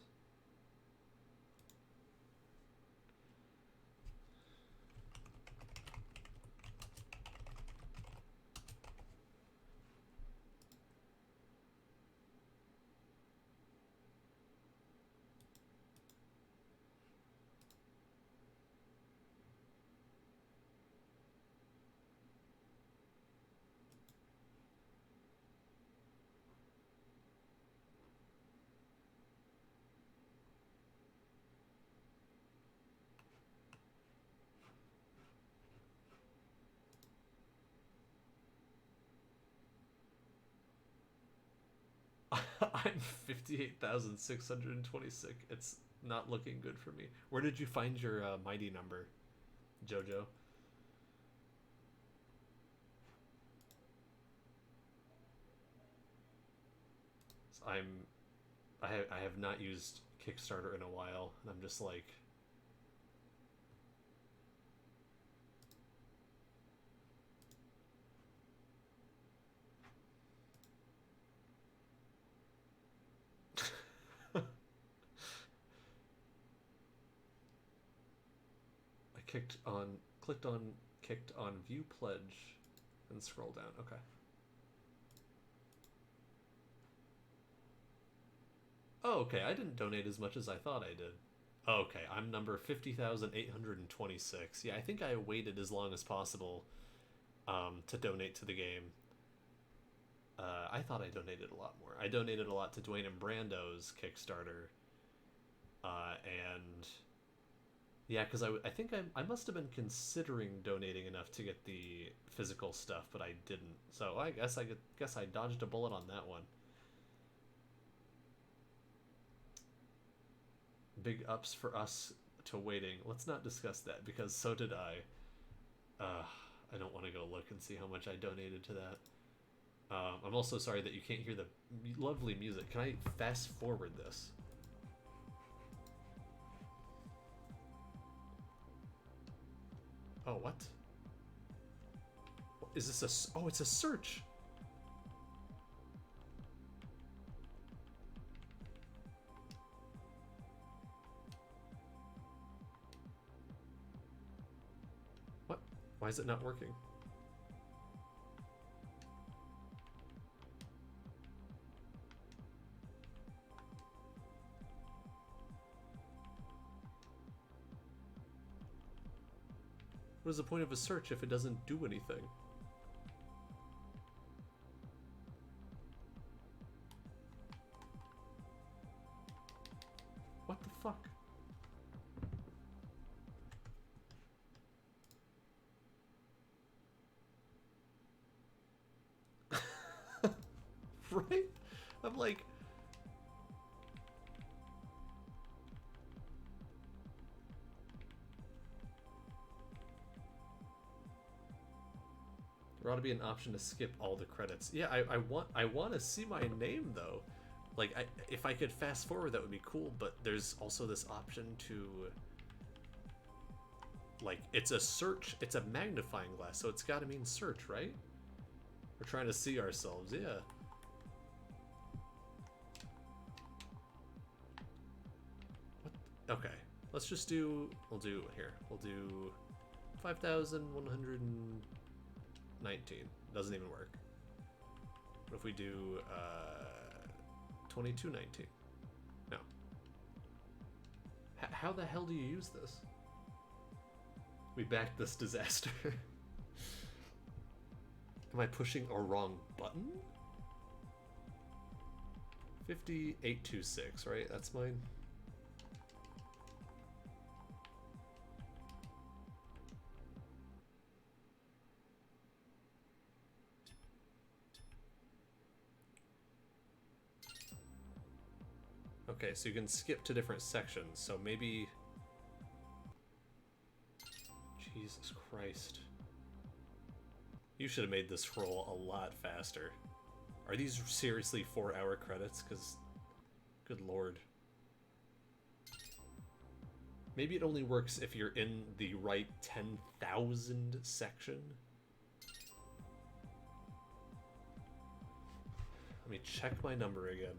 I'm 58,626. It's not looking good for me. Where did you find your mighty number, Jojo? So I have not used Kickstarter in a while, and I'm just like, clicked on view pledge and scroll down. Okay. Oh, okay. I didn't donate as much as I thought I did. Okay, I'm number 50,826. Yeah, I think I waited as long as possible to donate to the game. I thought I donated a lot more. I donated a lot to Dwayne and Brando's Kickstarter. And yeah, because I think I must have been considering donating enough to get the physical stuff, but I didn't. So I guess I dodged a bullet on that one. Big ups for us to waiting. Let's not discuss that, because so did I. I don't want to go look and see how much I donated to that. I'm also sorry that you can't hear the lovely music. Can I fast forward this? Oh, what? Is this a... Oh, it's a search! What? Why is it not working? What is the point of a search if it doesn't do anything? What the fuck? Right? I'm like... There ought to be an option to skip all the credits. Yeah, I want to see my name though. Like, if I could fast forward, that would be cool. But there's also this option to, like, it's a search. It's a magnifying glass, so it's got to mean search, right? We're trying to see ourselves. Yeah. What? Okay. Let's just do. We'll do here. We'll do 5,119. Doesn't even work. What if we do 2219? No. How the hell do you use this? We backed this disaster. Am I pushing a wrong button? 5826, right? That's mine. Okay, so you can skip to different sections, so maybe... Jesus Christ. You should have made this scroll a lot faster. Are these seriously 4-hour credits? Because, good lord. Maybe it only works if you're in the right 10,000 section? Let me check my number again.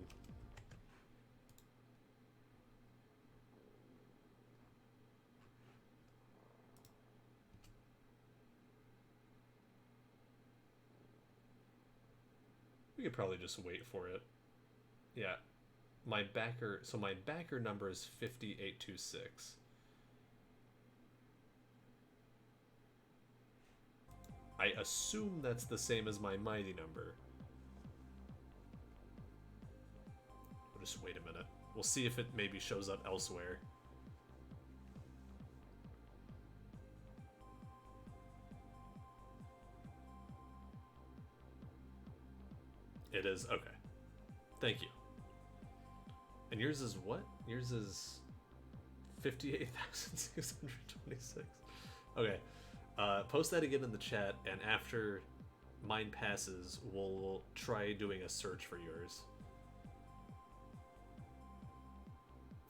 We could probably just wait for it. Yeah. My backer number is 5826. I assume that's the same as my mighty number. We'll just wait a minute. We'll see if it maybe shows up elsewhere. It is, okay. Thank you. And yours is what? Yours is 58,626. Okay. Post that again in the chat, and after mine passes, we'll try doing a search for yours.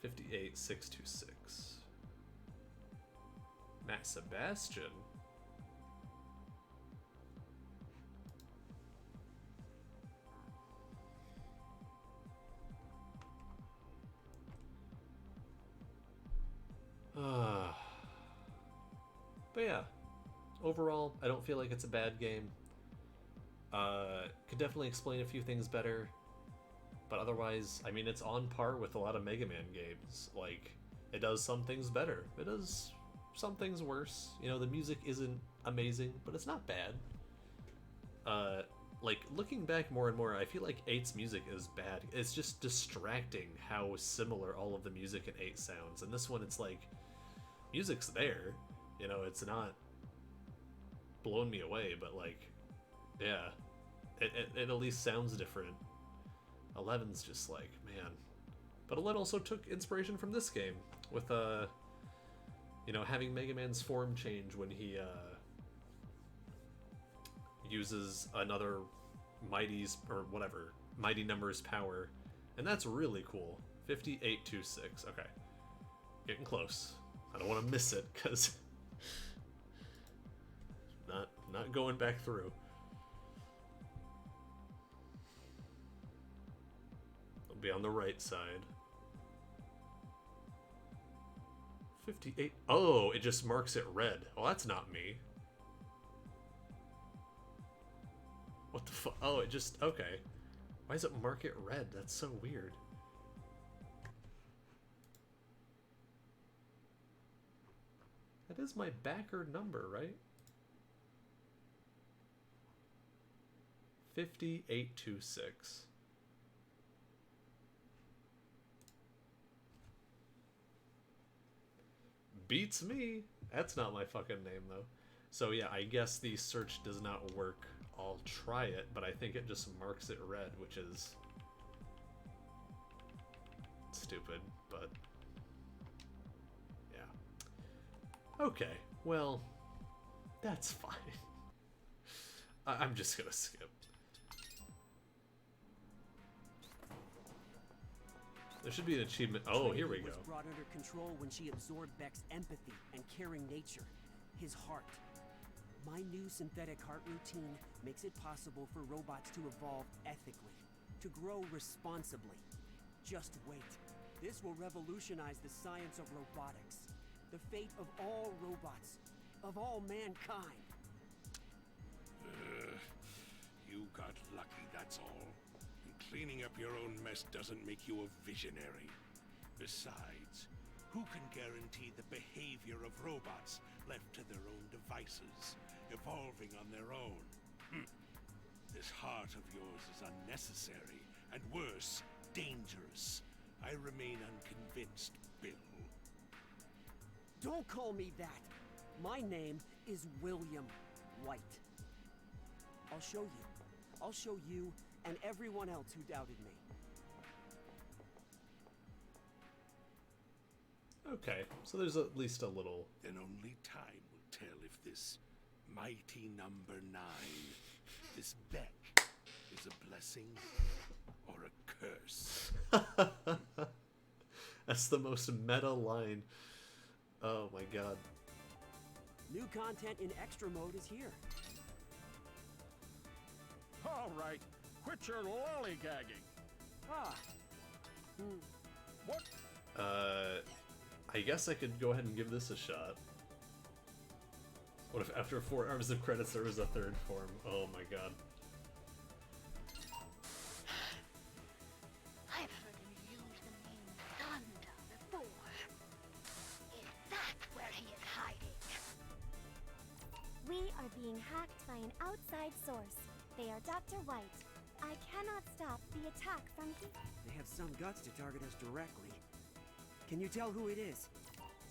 58,626. Matt Sebastian. But yeah, overall, I don't feel like it's a bad game. Could definitely explain a few things better, but otherwise, I mean, it's on par with a lot of Mega Man games. Like, it does some things better, it does some things worse. You know, the music isn't amazing, but it's not bad. Like, looking back more and more, I feel like 8's music is bad. It's just distracting how similar all of the music in 8 sounds. And this one, it's like, music's there. You know, it's not blowing me away, but like, yeah, it at least sounds different. 11's just like, man. But 11 also took inspiration from this game with, you know, having Mega Man's form change when he, uses another mighty number's power, and that's really cool. 5826. Okay, getting close. I don't want to miss it because not going back through. It'll be on the right side. 58. Oh, it just marks it red. Well, that's not me. What the fuck? Oh, it just... Okay. Why does it mark it red? That's so weird. That is my backer number, right? 5826. Beats me. That's not my fucking name, though. So yeah, I guess the search does not work. I'll try it, but I think it just marks it red, which is stupid, but yeah. Okay, well, that's fine. I'm just gonna skip. There should be an achievement. Oh, here we go. Was brought under control when she absorbed Beck's empathy and caring nature, his heart. My new synthetic heart routine makes it possible for robots to evolve ethically, to grow responsibly. Just wait. This will revolutionize the science of robotics, the fate of all robots, of all mankind. You got lucky, that's all. And cleaning up your own mess doesn't make you a visionary. Besides, who can guarantee the behavior of robots left to their own devices, evolving on their own? This heart of yours is unnecessary, and worse, dangerous. I remain unconvinced, Bill. Don't call me that. My name is William White. I'll show you. I'll show you and everyone else who doubted me. Okay, so there's at least a little. Then only time will tell if this mighty number 9, this Beck, is a blessing or a curse. That's the most meta line. Oh my god. New content in extra mode is here. All right, quit your lollygagging. Ah. What? I guess I could go ahead and give this a shot. What if after 4 hours of credits there was a third form? Oh my god. I've heard him use the name Thunder before. Is that where he is hiding? We are being hacked by an outside source. They are Dr. White. I cannot stop the attack from here. They have some guts to target us directly. Can you tell who it is?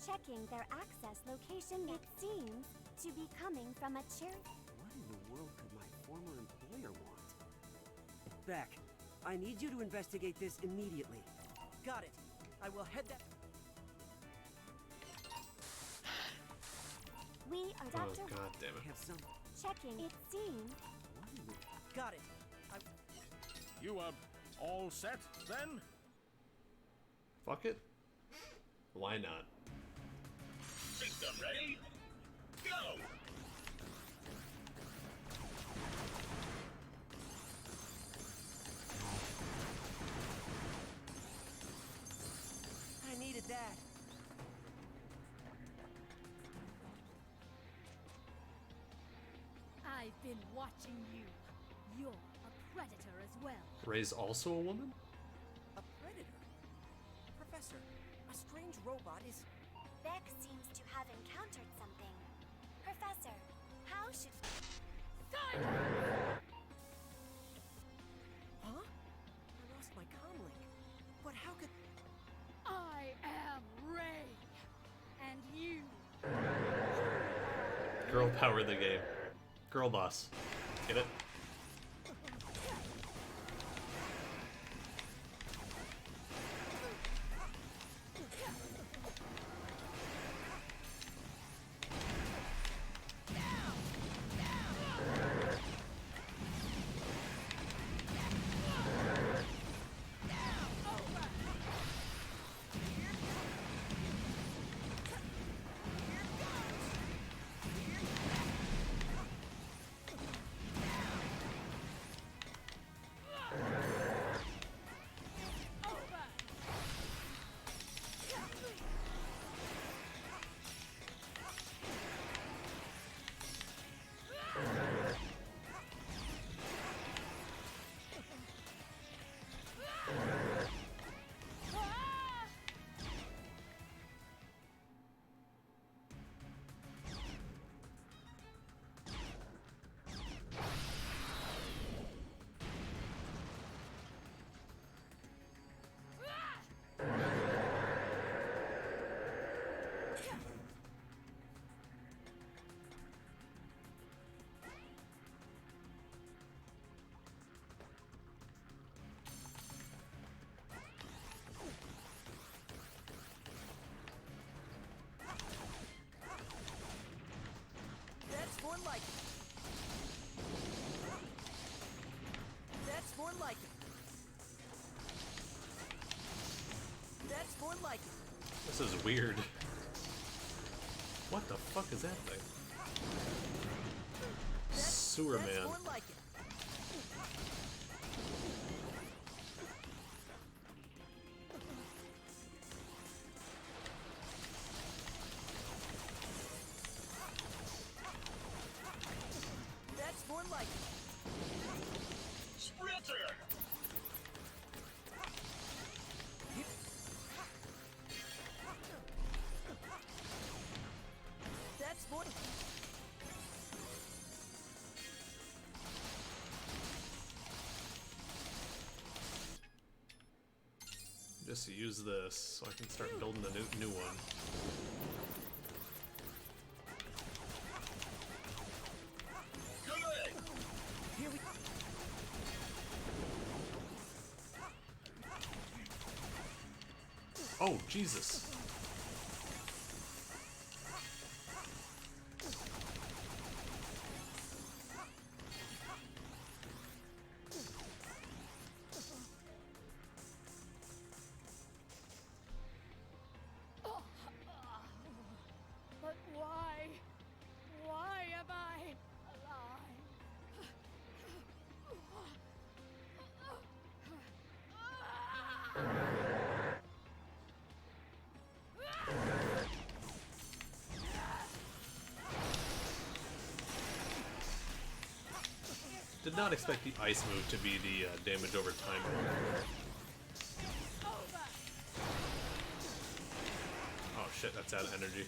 Checking their access location, it seems to be coming from a Cherry. What in the world could my former employer want? Beck, I need you to investigate this immediately. Got it. I will head that. We are Dr. Oh god damn it. I have some. Checking, it seems. Got it. You all set then? Fuck it. Why not? System ready? Go! I needed that. I've been watching you. You're a predator as well. Ray's also a woman? A predator? Professor, a strange robot is... Beck seems to have encountered something. Professor, how should... Silence! Huh? I lost my comlink. But how could... I am Ray. And you... Girl power the game. Girl boss. Get it? That's more like it. That's more like it. That's more like it. This is weird. What the fuck is that thing? Sewer That's man. more like it. That's more like it. Sprinter! Just use this so I can start building the new one. Here we Oh, Jesus. But why? Why am I alive? Did not expect the ice move to be the damage over time one. Oh shit, that's out of energy.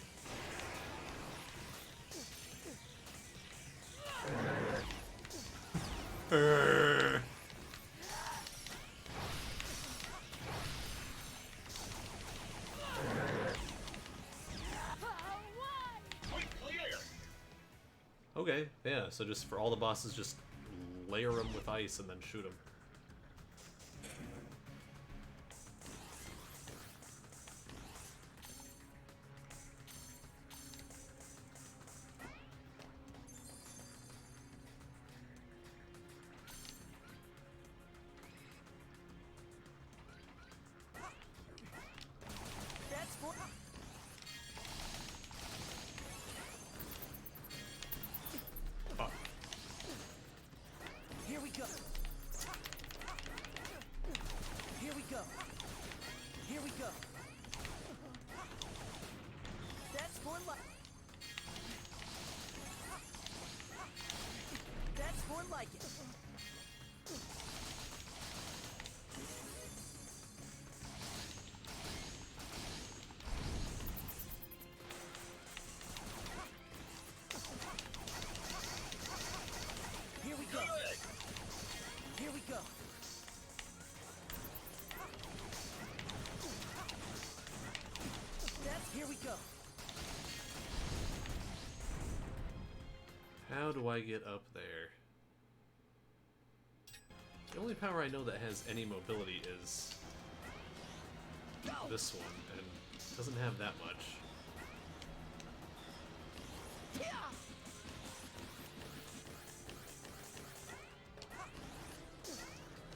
Okay, yeah, so just for all the bosses, just layer them with ice and then shoot them. That's for. Fuck. Here we go. Here we go. Here we go. That's more like. That's more like it. Here we go. Here we go. That's here we go. How do I get up there? The only power I know that has any mobility is this one, and it doesn't have that much.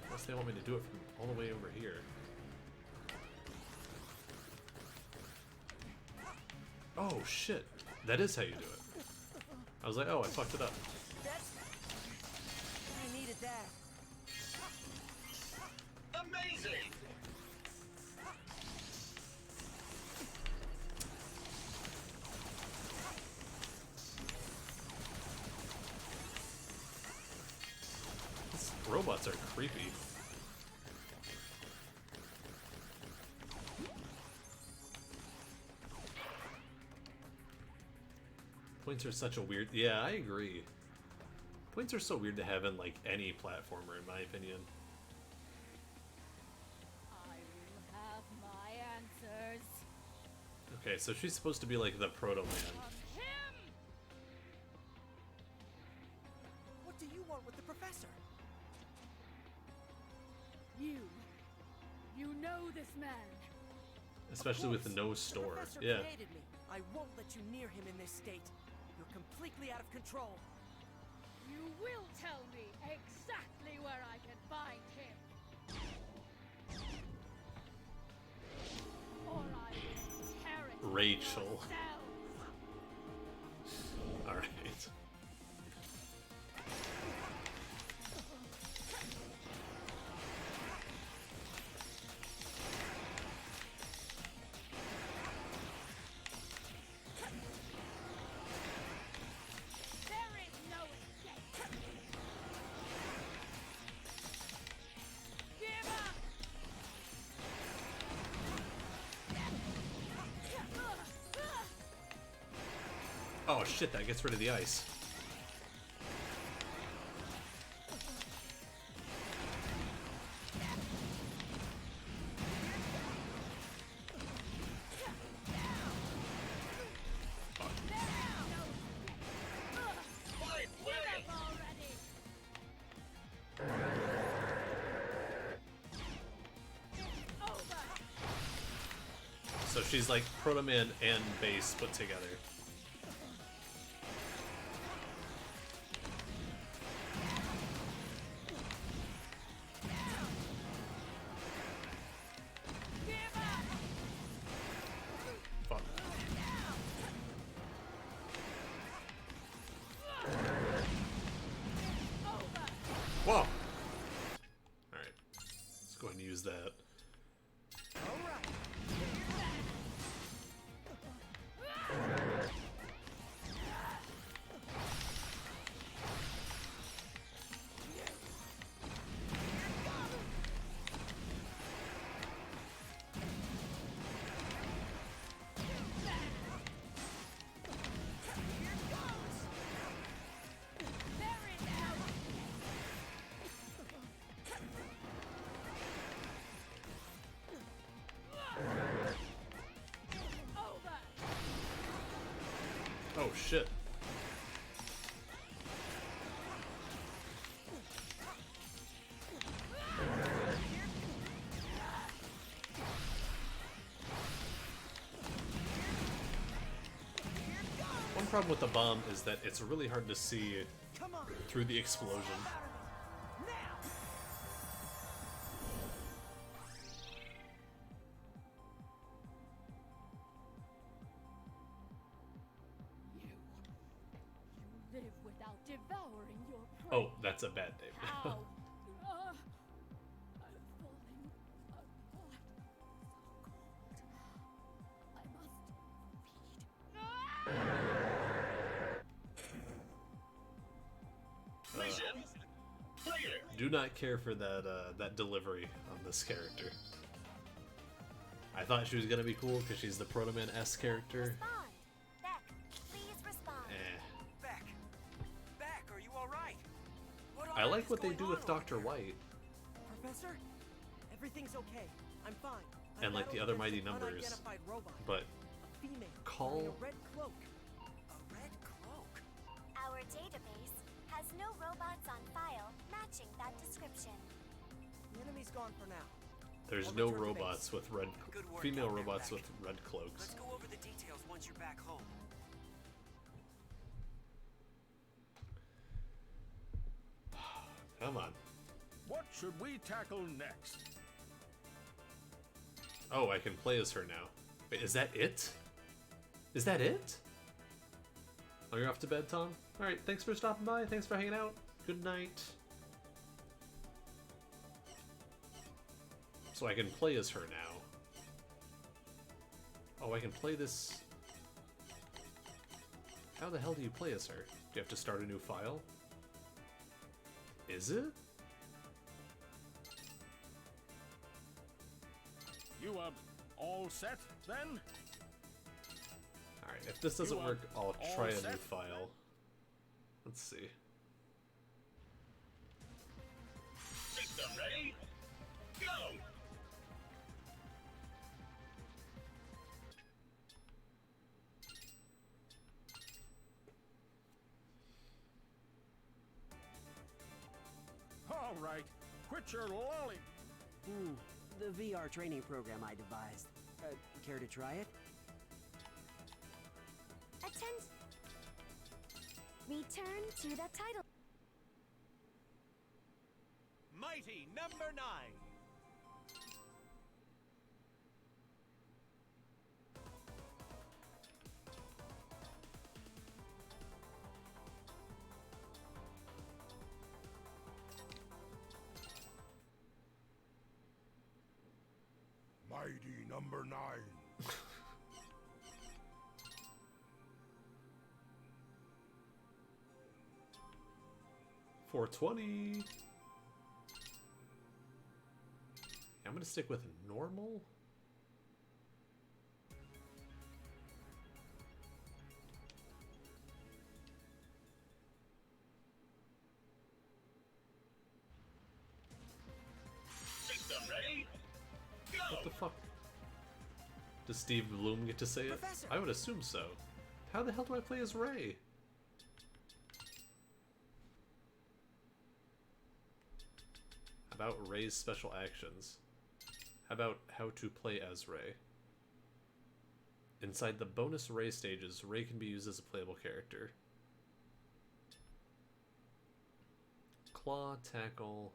Unless they want me to do it from all the way over here. Oh shit, that is how you do it. I was like, oh, I fucked it up. That's. I needed that. Amazing! These robots are creepy. Points are such a weird... Yeah, I agree. Points are so weird to have in, like, any platformer, in my opinion. I will have my answers Okay, so she's supposed to be, like, the Proto-Man. from him! What do you want with the professor? You know this man. Especially with the no store. Professor Yeah. created me. I won't let you near him in this state. You're completely out of control. You will tell me exactly where I can find him. Or I will tear it Rachel. myself. Alright. There is no escape. Give up. Oh shit, that gets rid of the ice. She's like Proto Man and Base put together. Fuck. Whoa! Alright. Let's go ahead and use that. Oh shit. One problem with the bomb is that it's really hard to see through the explosion. Live without devouring your prey. Oh, that's a bad name. How? I'm falling apart. So cold. I must feed. Do not care for that that delivery on this character. I thought she was gonna be cool because she's the Proto Man S character. Beck, please respond. Beck, are you all right? What I on like earth what is they going do on with over Dr. there? White Professor, everything's okay. I'm fine. and like the other Mighty Numbers, Unidentified robot. but A female Call- wearing a red cloak. A red cloak. Our database has no robots on file matching that description. The enemy's gone for now. there's I'll no return to base. robots with red Good work female out there, robots Beck. with red cloaks. Let's go over the details once you're back home. Come on. What should we tackle next? Oh, I can play as her now. Wait, is that it? Is that it? Oh, you're off to bed, Tom? Alright, thanks for stopping by. Thanks for hanging out. Good night. So I can play as her now. Oh, I can play this... How the hell do you play as her? Do you have to start a new file? Is it? You all set then? Alright, if this doesn't You are work, I'll all try a new set? file. Let's see. System ready? Go! All right, quit your lolly. The VR training program I devised. Care to try it? Attend. Return to the title. Mighty number 9. Mighty number 9. 420. I'm gonna stick with normal. System ready? What the fuck? Does Steve Bloom get to say it? Professor! I would assume so. How the hell do I play as Ray? About Ray's special actions. How about how to play as Ray? Inside the bonus Ray stages, Ray can be used as a playable character. Claw, tackle.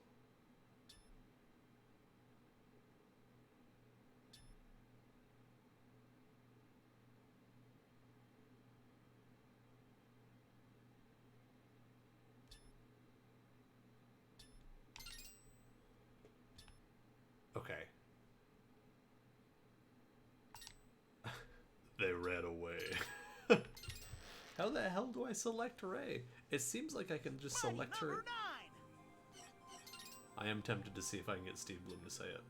Okay. They ran away. How the hell do I select Ray? It seems like I can just select her. I am tempted to see if I can get Steve Bloom to say it.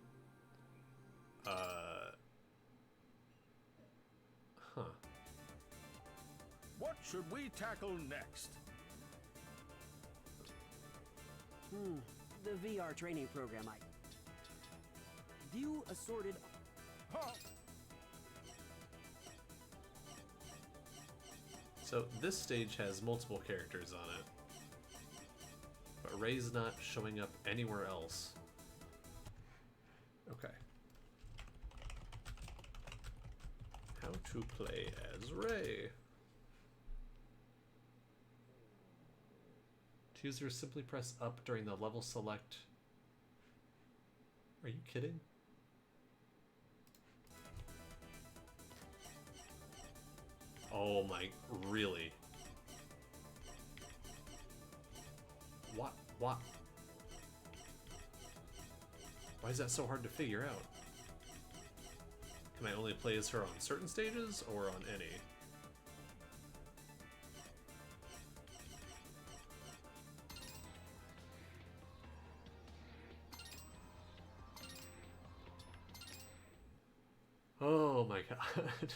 Huh. What should we tackle next? The VR training program. View assorted. Huh? So this stage has multiple characters on it, but Ray's not showing up anywhere else. Okay. How to play as Ray. To users simply press up during the level select. Are you kidding? Oh my, really? What? What? Why is that so hard to figure out? Can I only play as her on certain stages or on any? Oh my god.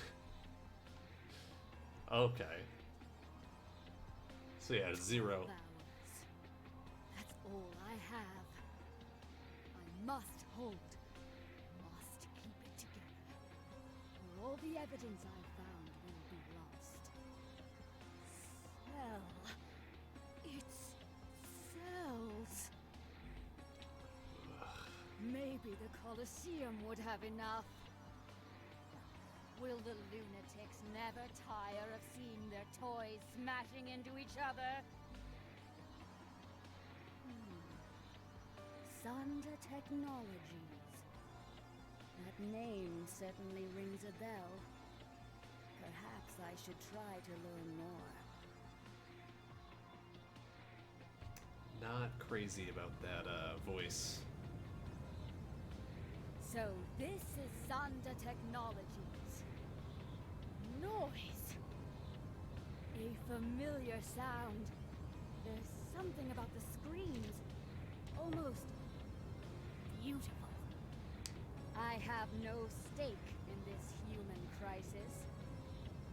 Okay. So yeah, 0. Flowers. That's all I have. I must hold. Must keep it together. Or all the evidence I found will be lost. Cell. It's cells. Maybe the Colosseum would have enough. Will the lunatics never tire of seeing their toys smashing into each other? Zonda Technologies. That name certainly rings a bell. Perhaps I should try to learn more. Not crazy about that voice. So this is Zonda Technologies. Noise! A familiar sound. There's something about the screams. Almost beautiful. I have no stake in this human crisis,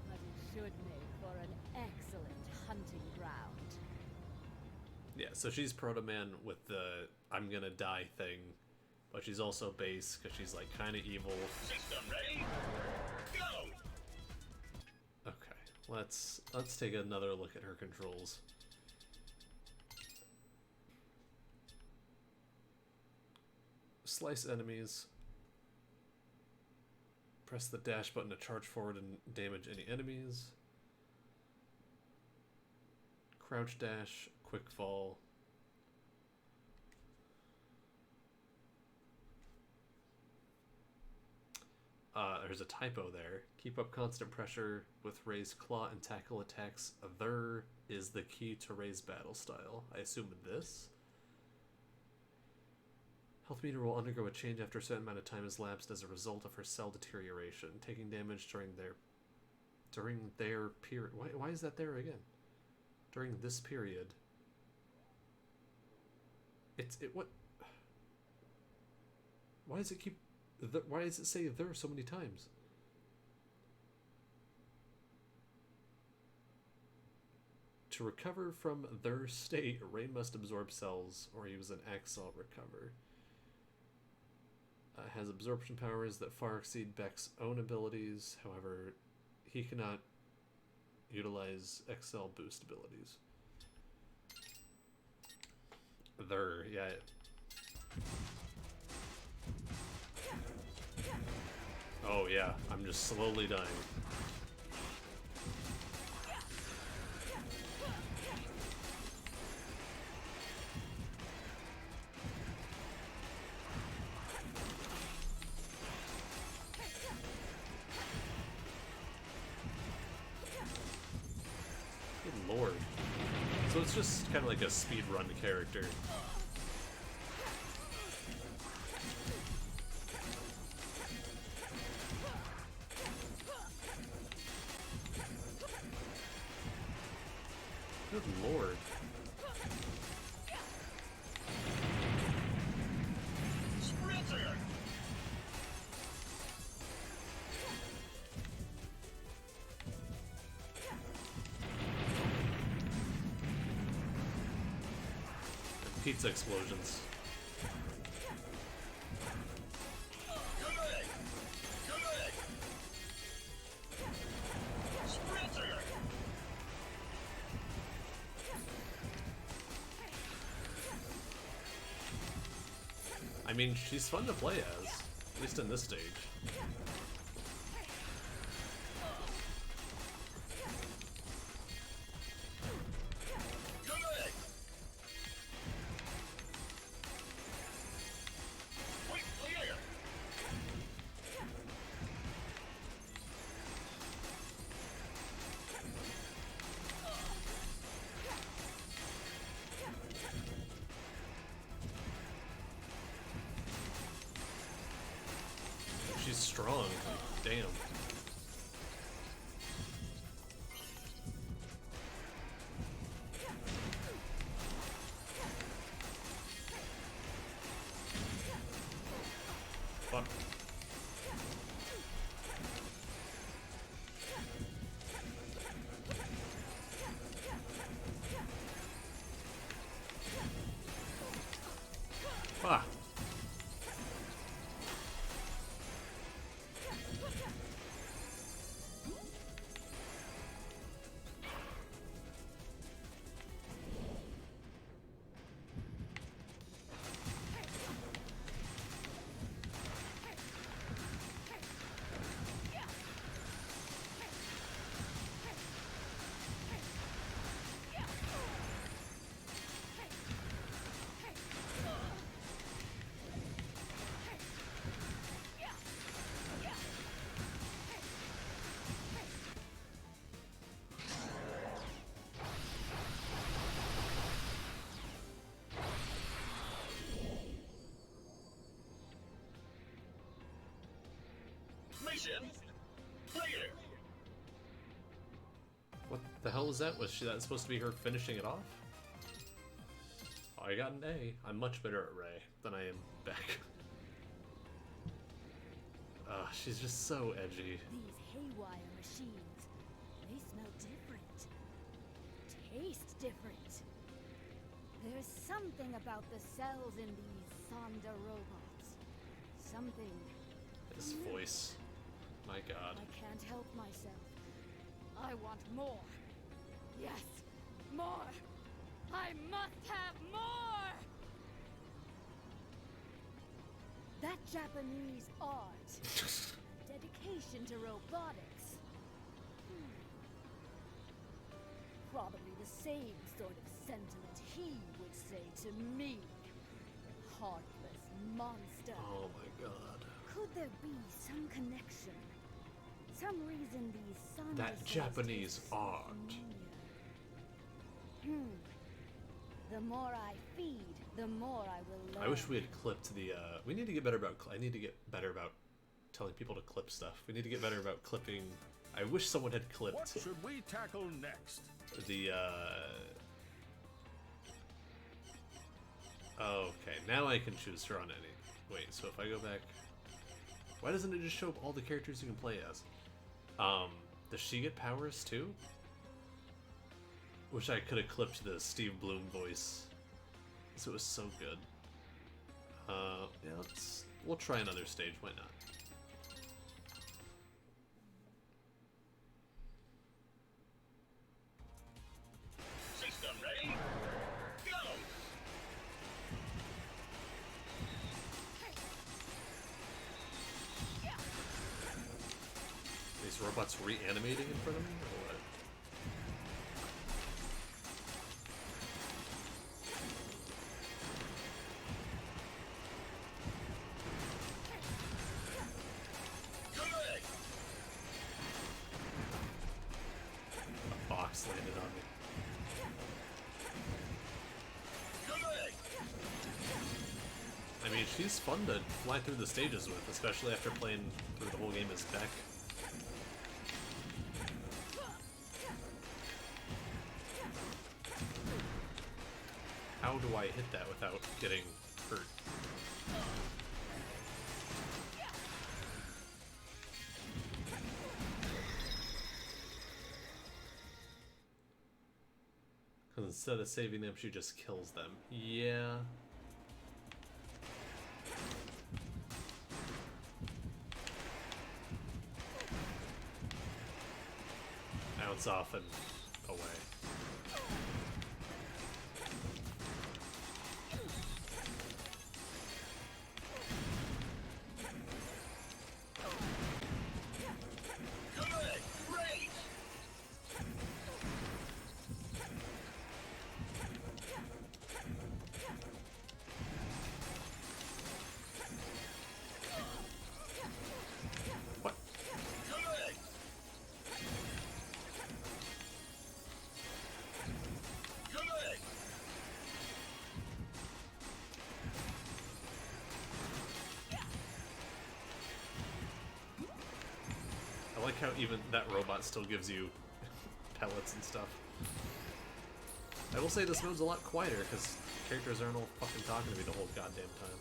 but it should make for an excellent hunting ground. Yeah, so she's Proto Man with the I'm gonna die thing, but she's also base because she's like kind of evil. System ready? Go! Okay, let's take another look at her controls. Slice enemies. Press the dash button to charge forward and damage any enemies. Crouch dash, quick fall. There's a typo there. Keep up constant pressure with Ray's claw and tackle attacks. There is the key to Ray's battle style. I assume this. Health meter will undergo a change after a certain amount of time has lapsed as a result of her cell deterioration. Taking damage during their period. Why is that there again? During this period. What? Why does it keep? Why does it say there so many times? To recover from their state, Ray must absorb cells or use an Axel recover. Has absorption powers that far exceed Beck's own abilities. However, he cannot utilize XL boost abilities. There, yeah. Oh yeah, I'm just slowly dying. Good lord. So it's just kind of like a speedrun character. Good lord. Sprinter! Pizza explosions. Good! Good! Sprinter! I mean, she's fun to play as, at least in this stage. Good! Quick clear! She's strong. Damn. Fuck. Ah. Mission clear! What the hell was that? Was that supposed to be her finishing it off? Oh, I got an A. I'm much better at Ray than I am Beck. She's just so edgy. These haywire machines, they smell different. Taste different. There's something about the cells in these Sonda robots. Something. His voice. My god. I can't help myself. I want more. Yes, more. I must have more! That Japanese art. Dedication to robotics. Probably the same sort of sentiment he would say to me. Heartless monster. Oh my god. Could there be some connection? Some reason these Sonda That cells Japanese taste so art. familiar? The more I feed, the more I will learn. I wish we had clipped the, we need to get better about, I need to get better about telling people to clip stuff. We need to get better about clipping. I wish someone had clipped What should we tackle next? the, okay, now I can choose her on any. Wait, so if I go back, why doesn't it just show all the characters you can play as? Does she get powers too? Wish I could have clipped the Steve Bloom voice. Because it was so good. Yeah, we'll try another stage, why not? System ready? Go! robots reanimating in front of me, or what? A box landed on me. I mean, she's fun to fly through the stages with, especially after playing through the whole game as Beck. How do I hit that without getting hurt? Because instead of saving them, she just kills them. Yeah. Bounce off and away. I like how even that robot still gives you pellets and stuff. I will say this mode's a lot quieter because characters aren't all fucking talking to me the whole goddamn time.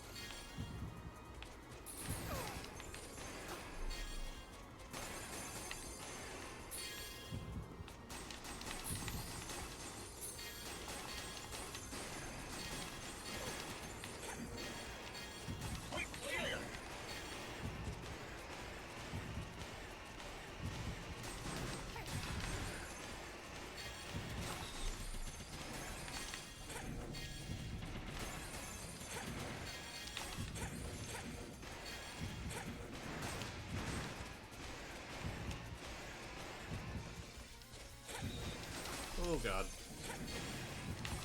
Oh god.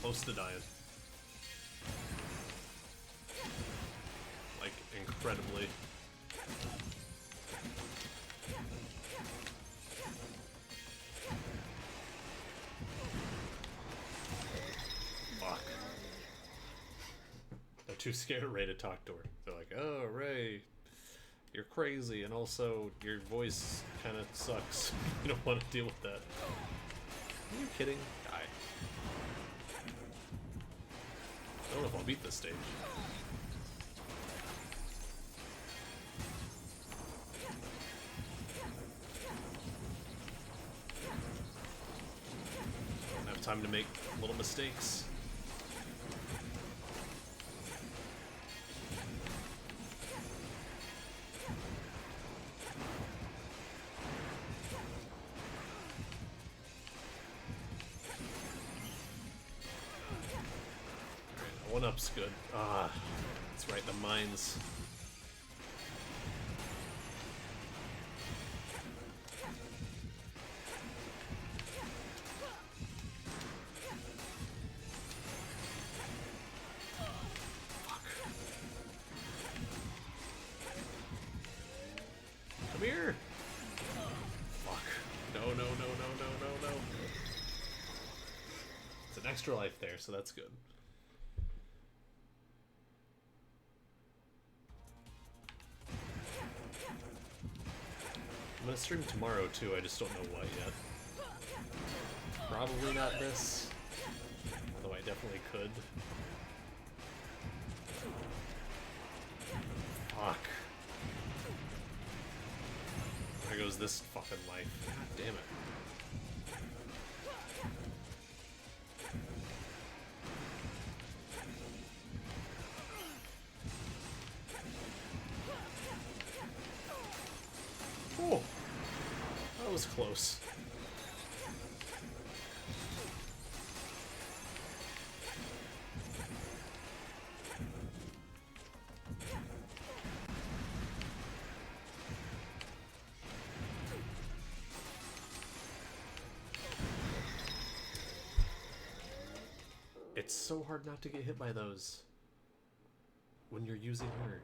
Close to dying. Like, incredibly. Fuck. They're too scared of Ray to talk to her. They're like, oh, Ray, you're crazy, and also your voice kind of sucks. You don't want to deal with that. Are you kidding? Die. I don't know if I'll beat this stage. I have time to make little mistakes. One-up's good. Ah, that's right, the mines. Fuck. Come here! Fuck. No, no, no, no, no, no, no. It's an extra life there, so that's good. I'm gonna stream tomorrow too, I just don't know what yet. Probably not this, although I definitely could. Fuck. There goes this fucking life. God damn it. Oh, that was close. It's so hard not to get hit by those when you're using her.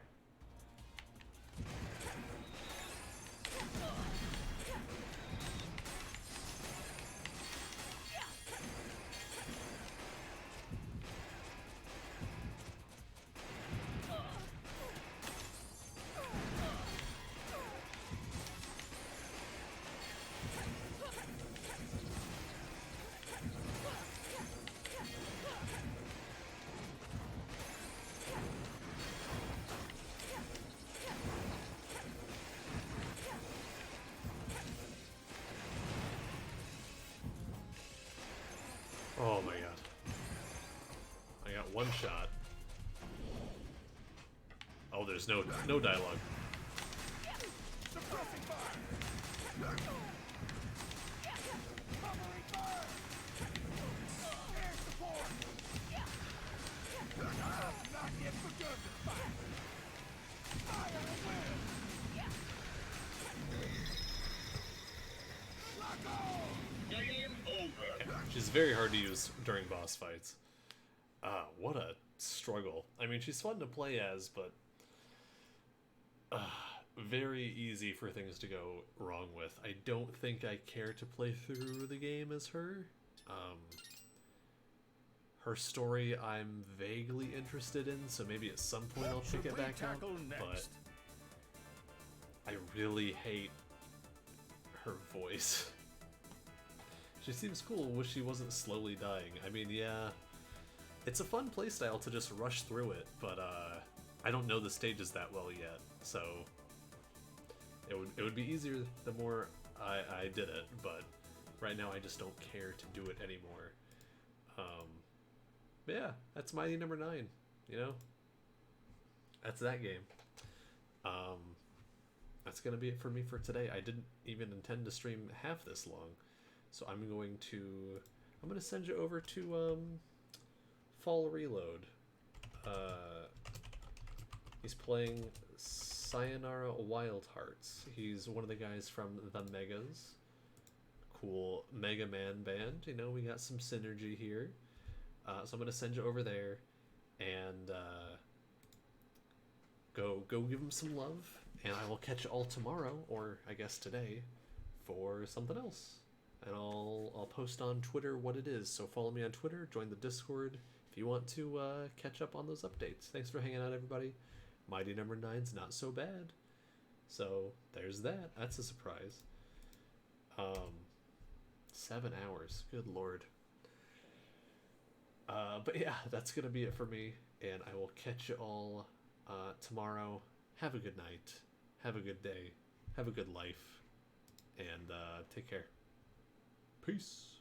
Oh my god. I got one shot. Oh, there's no dialogue. Suppressing fire! Covering fire! Air support! Not yet begun to fight! Fire and wind! Lock on! Game over. She's very hard to use during boss fights. What a struggle. I mean, she's fun to play as, but very easy for things to go wrong with. I don't think I care to play through the game as her. Her story I'm vaguely interested in, so maybe at some point I'll pick it back up. But I really hate her voice. She seems cool, wish she wasn't slowly dying. I mean, yeah, it's a fun playstyle to just rush through it, but I don't know the stages that well yet, so it would be easier the more I did it, but right now I just don't care to do it anymore. But yeah, that's Mighty Number 9, you know? That's that game. That's gonna be it for me for today. I didn't even intend to stream half this long. So I'm going to send you over to Fall Reload. He's playing Sayonara Wild Hearts. He's one of the guys from the Megas. Cool Mega Man band. You know, we got some synergy here. So I'm going to send you over there and go give him some love. And I will catch you all tomorrow, or I guess today, for something else. And I'll post on Twitter what it is. So follow me on Twitter, join the Discord if you want to catch up on those updates. Thanks for hanging out, everybody. Mighty Number 9's not so bad. So there's that. That's a surprise. 7 hours. Good lord. But yeah, that's going to be it for me. And I will catch you all tomorrow. Have a good night. Have a good day. Have a good life. And take care. Peace.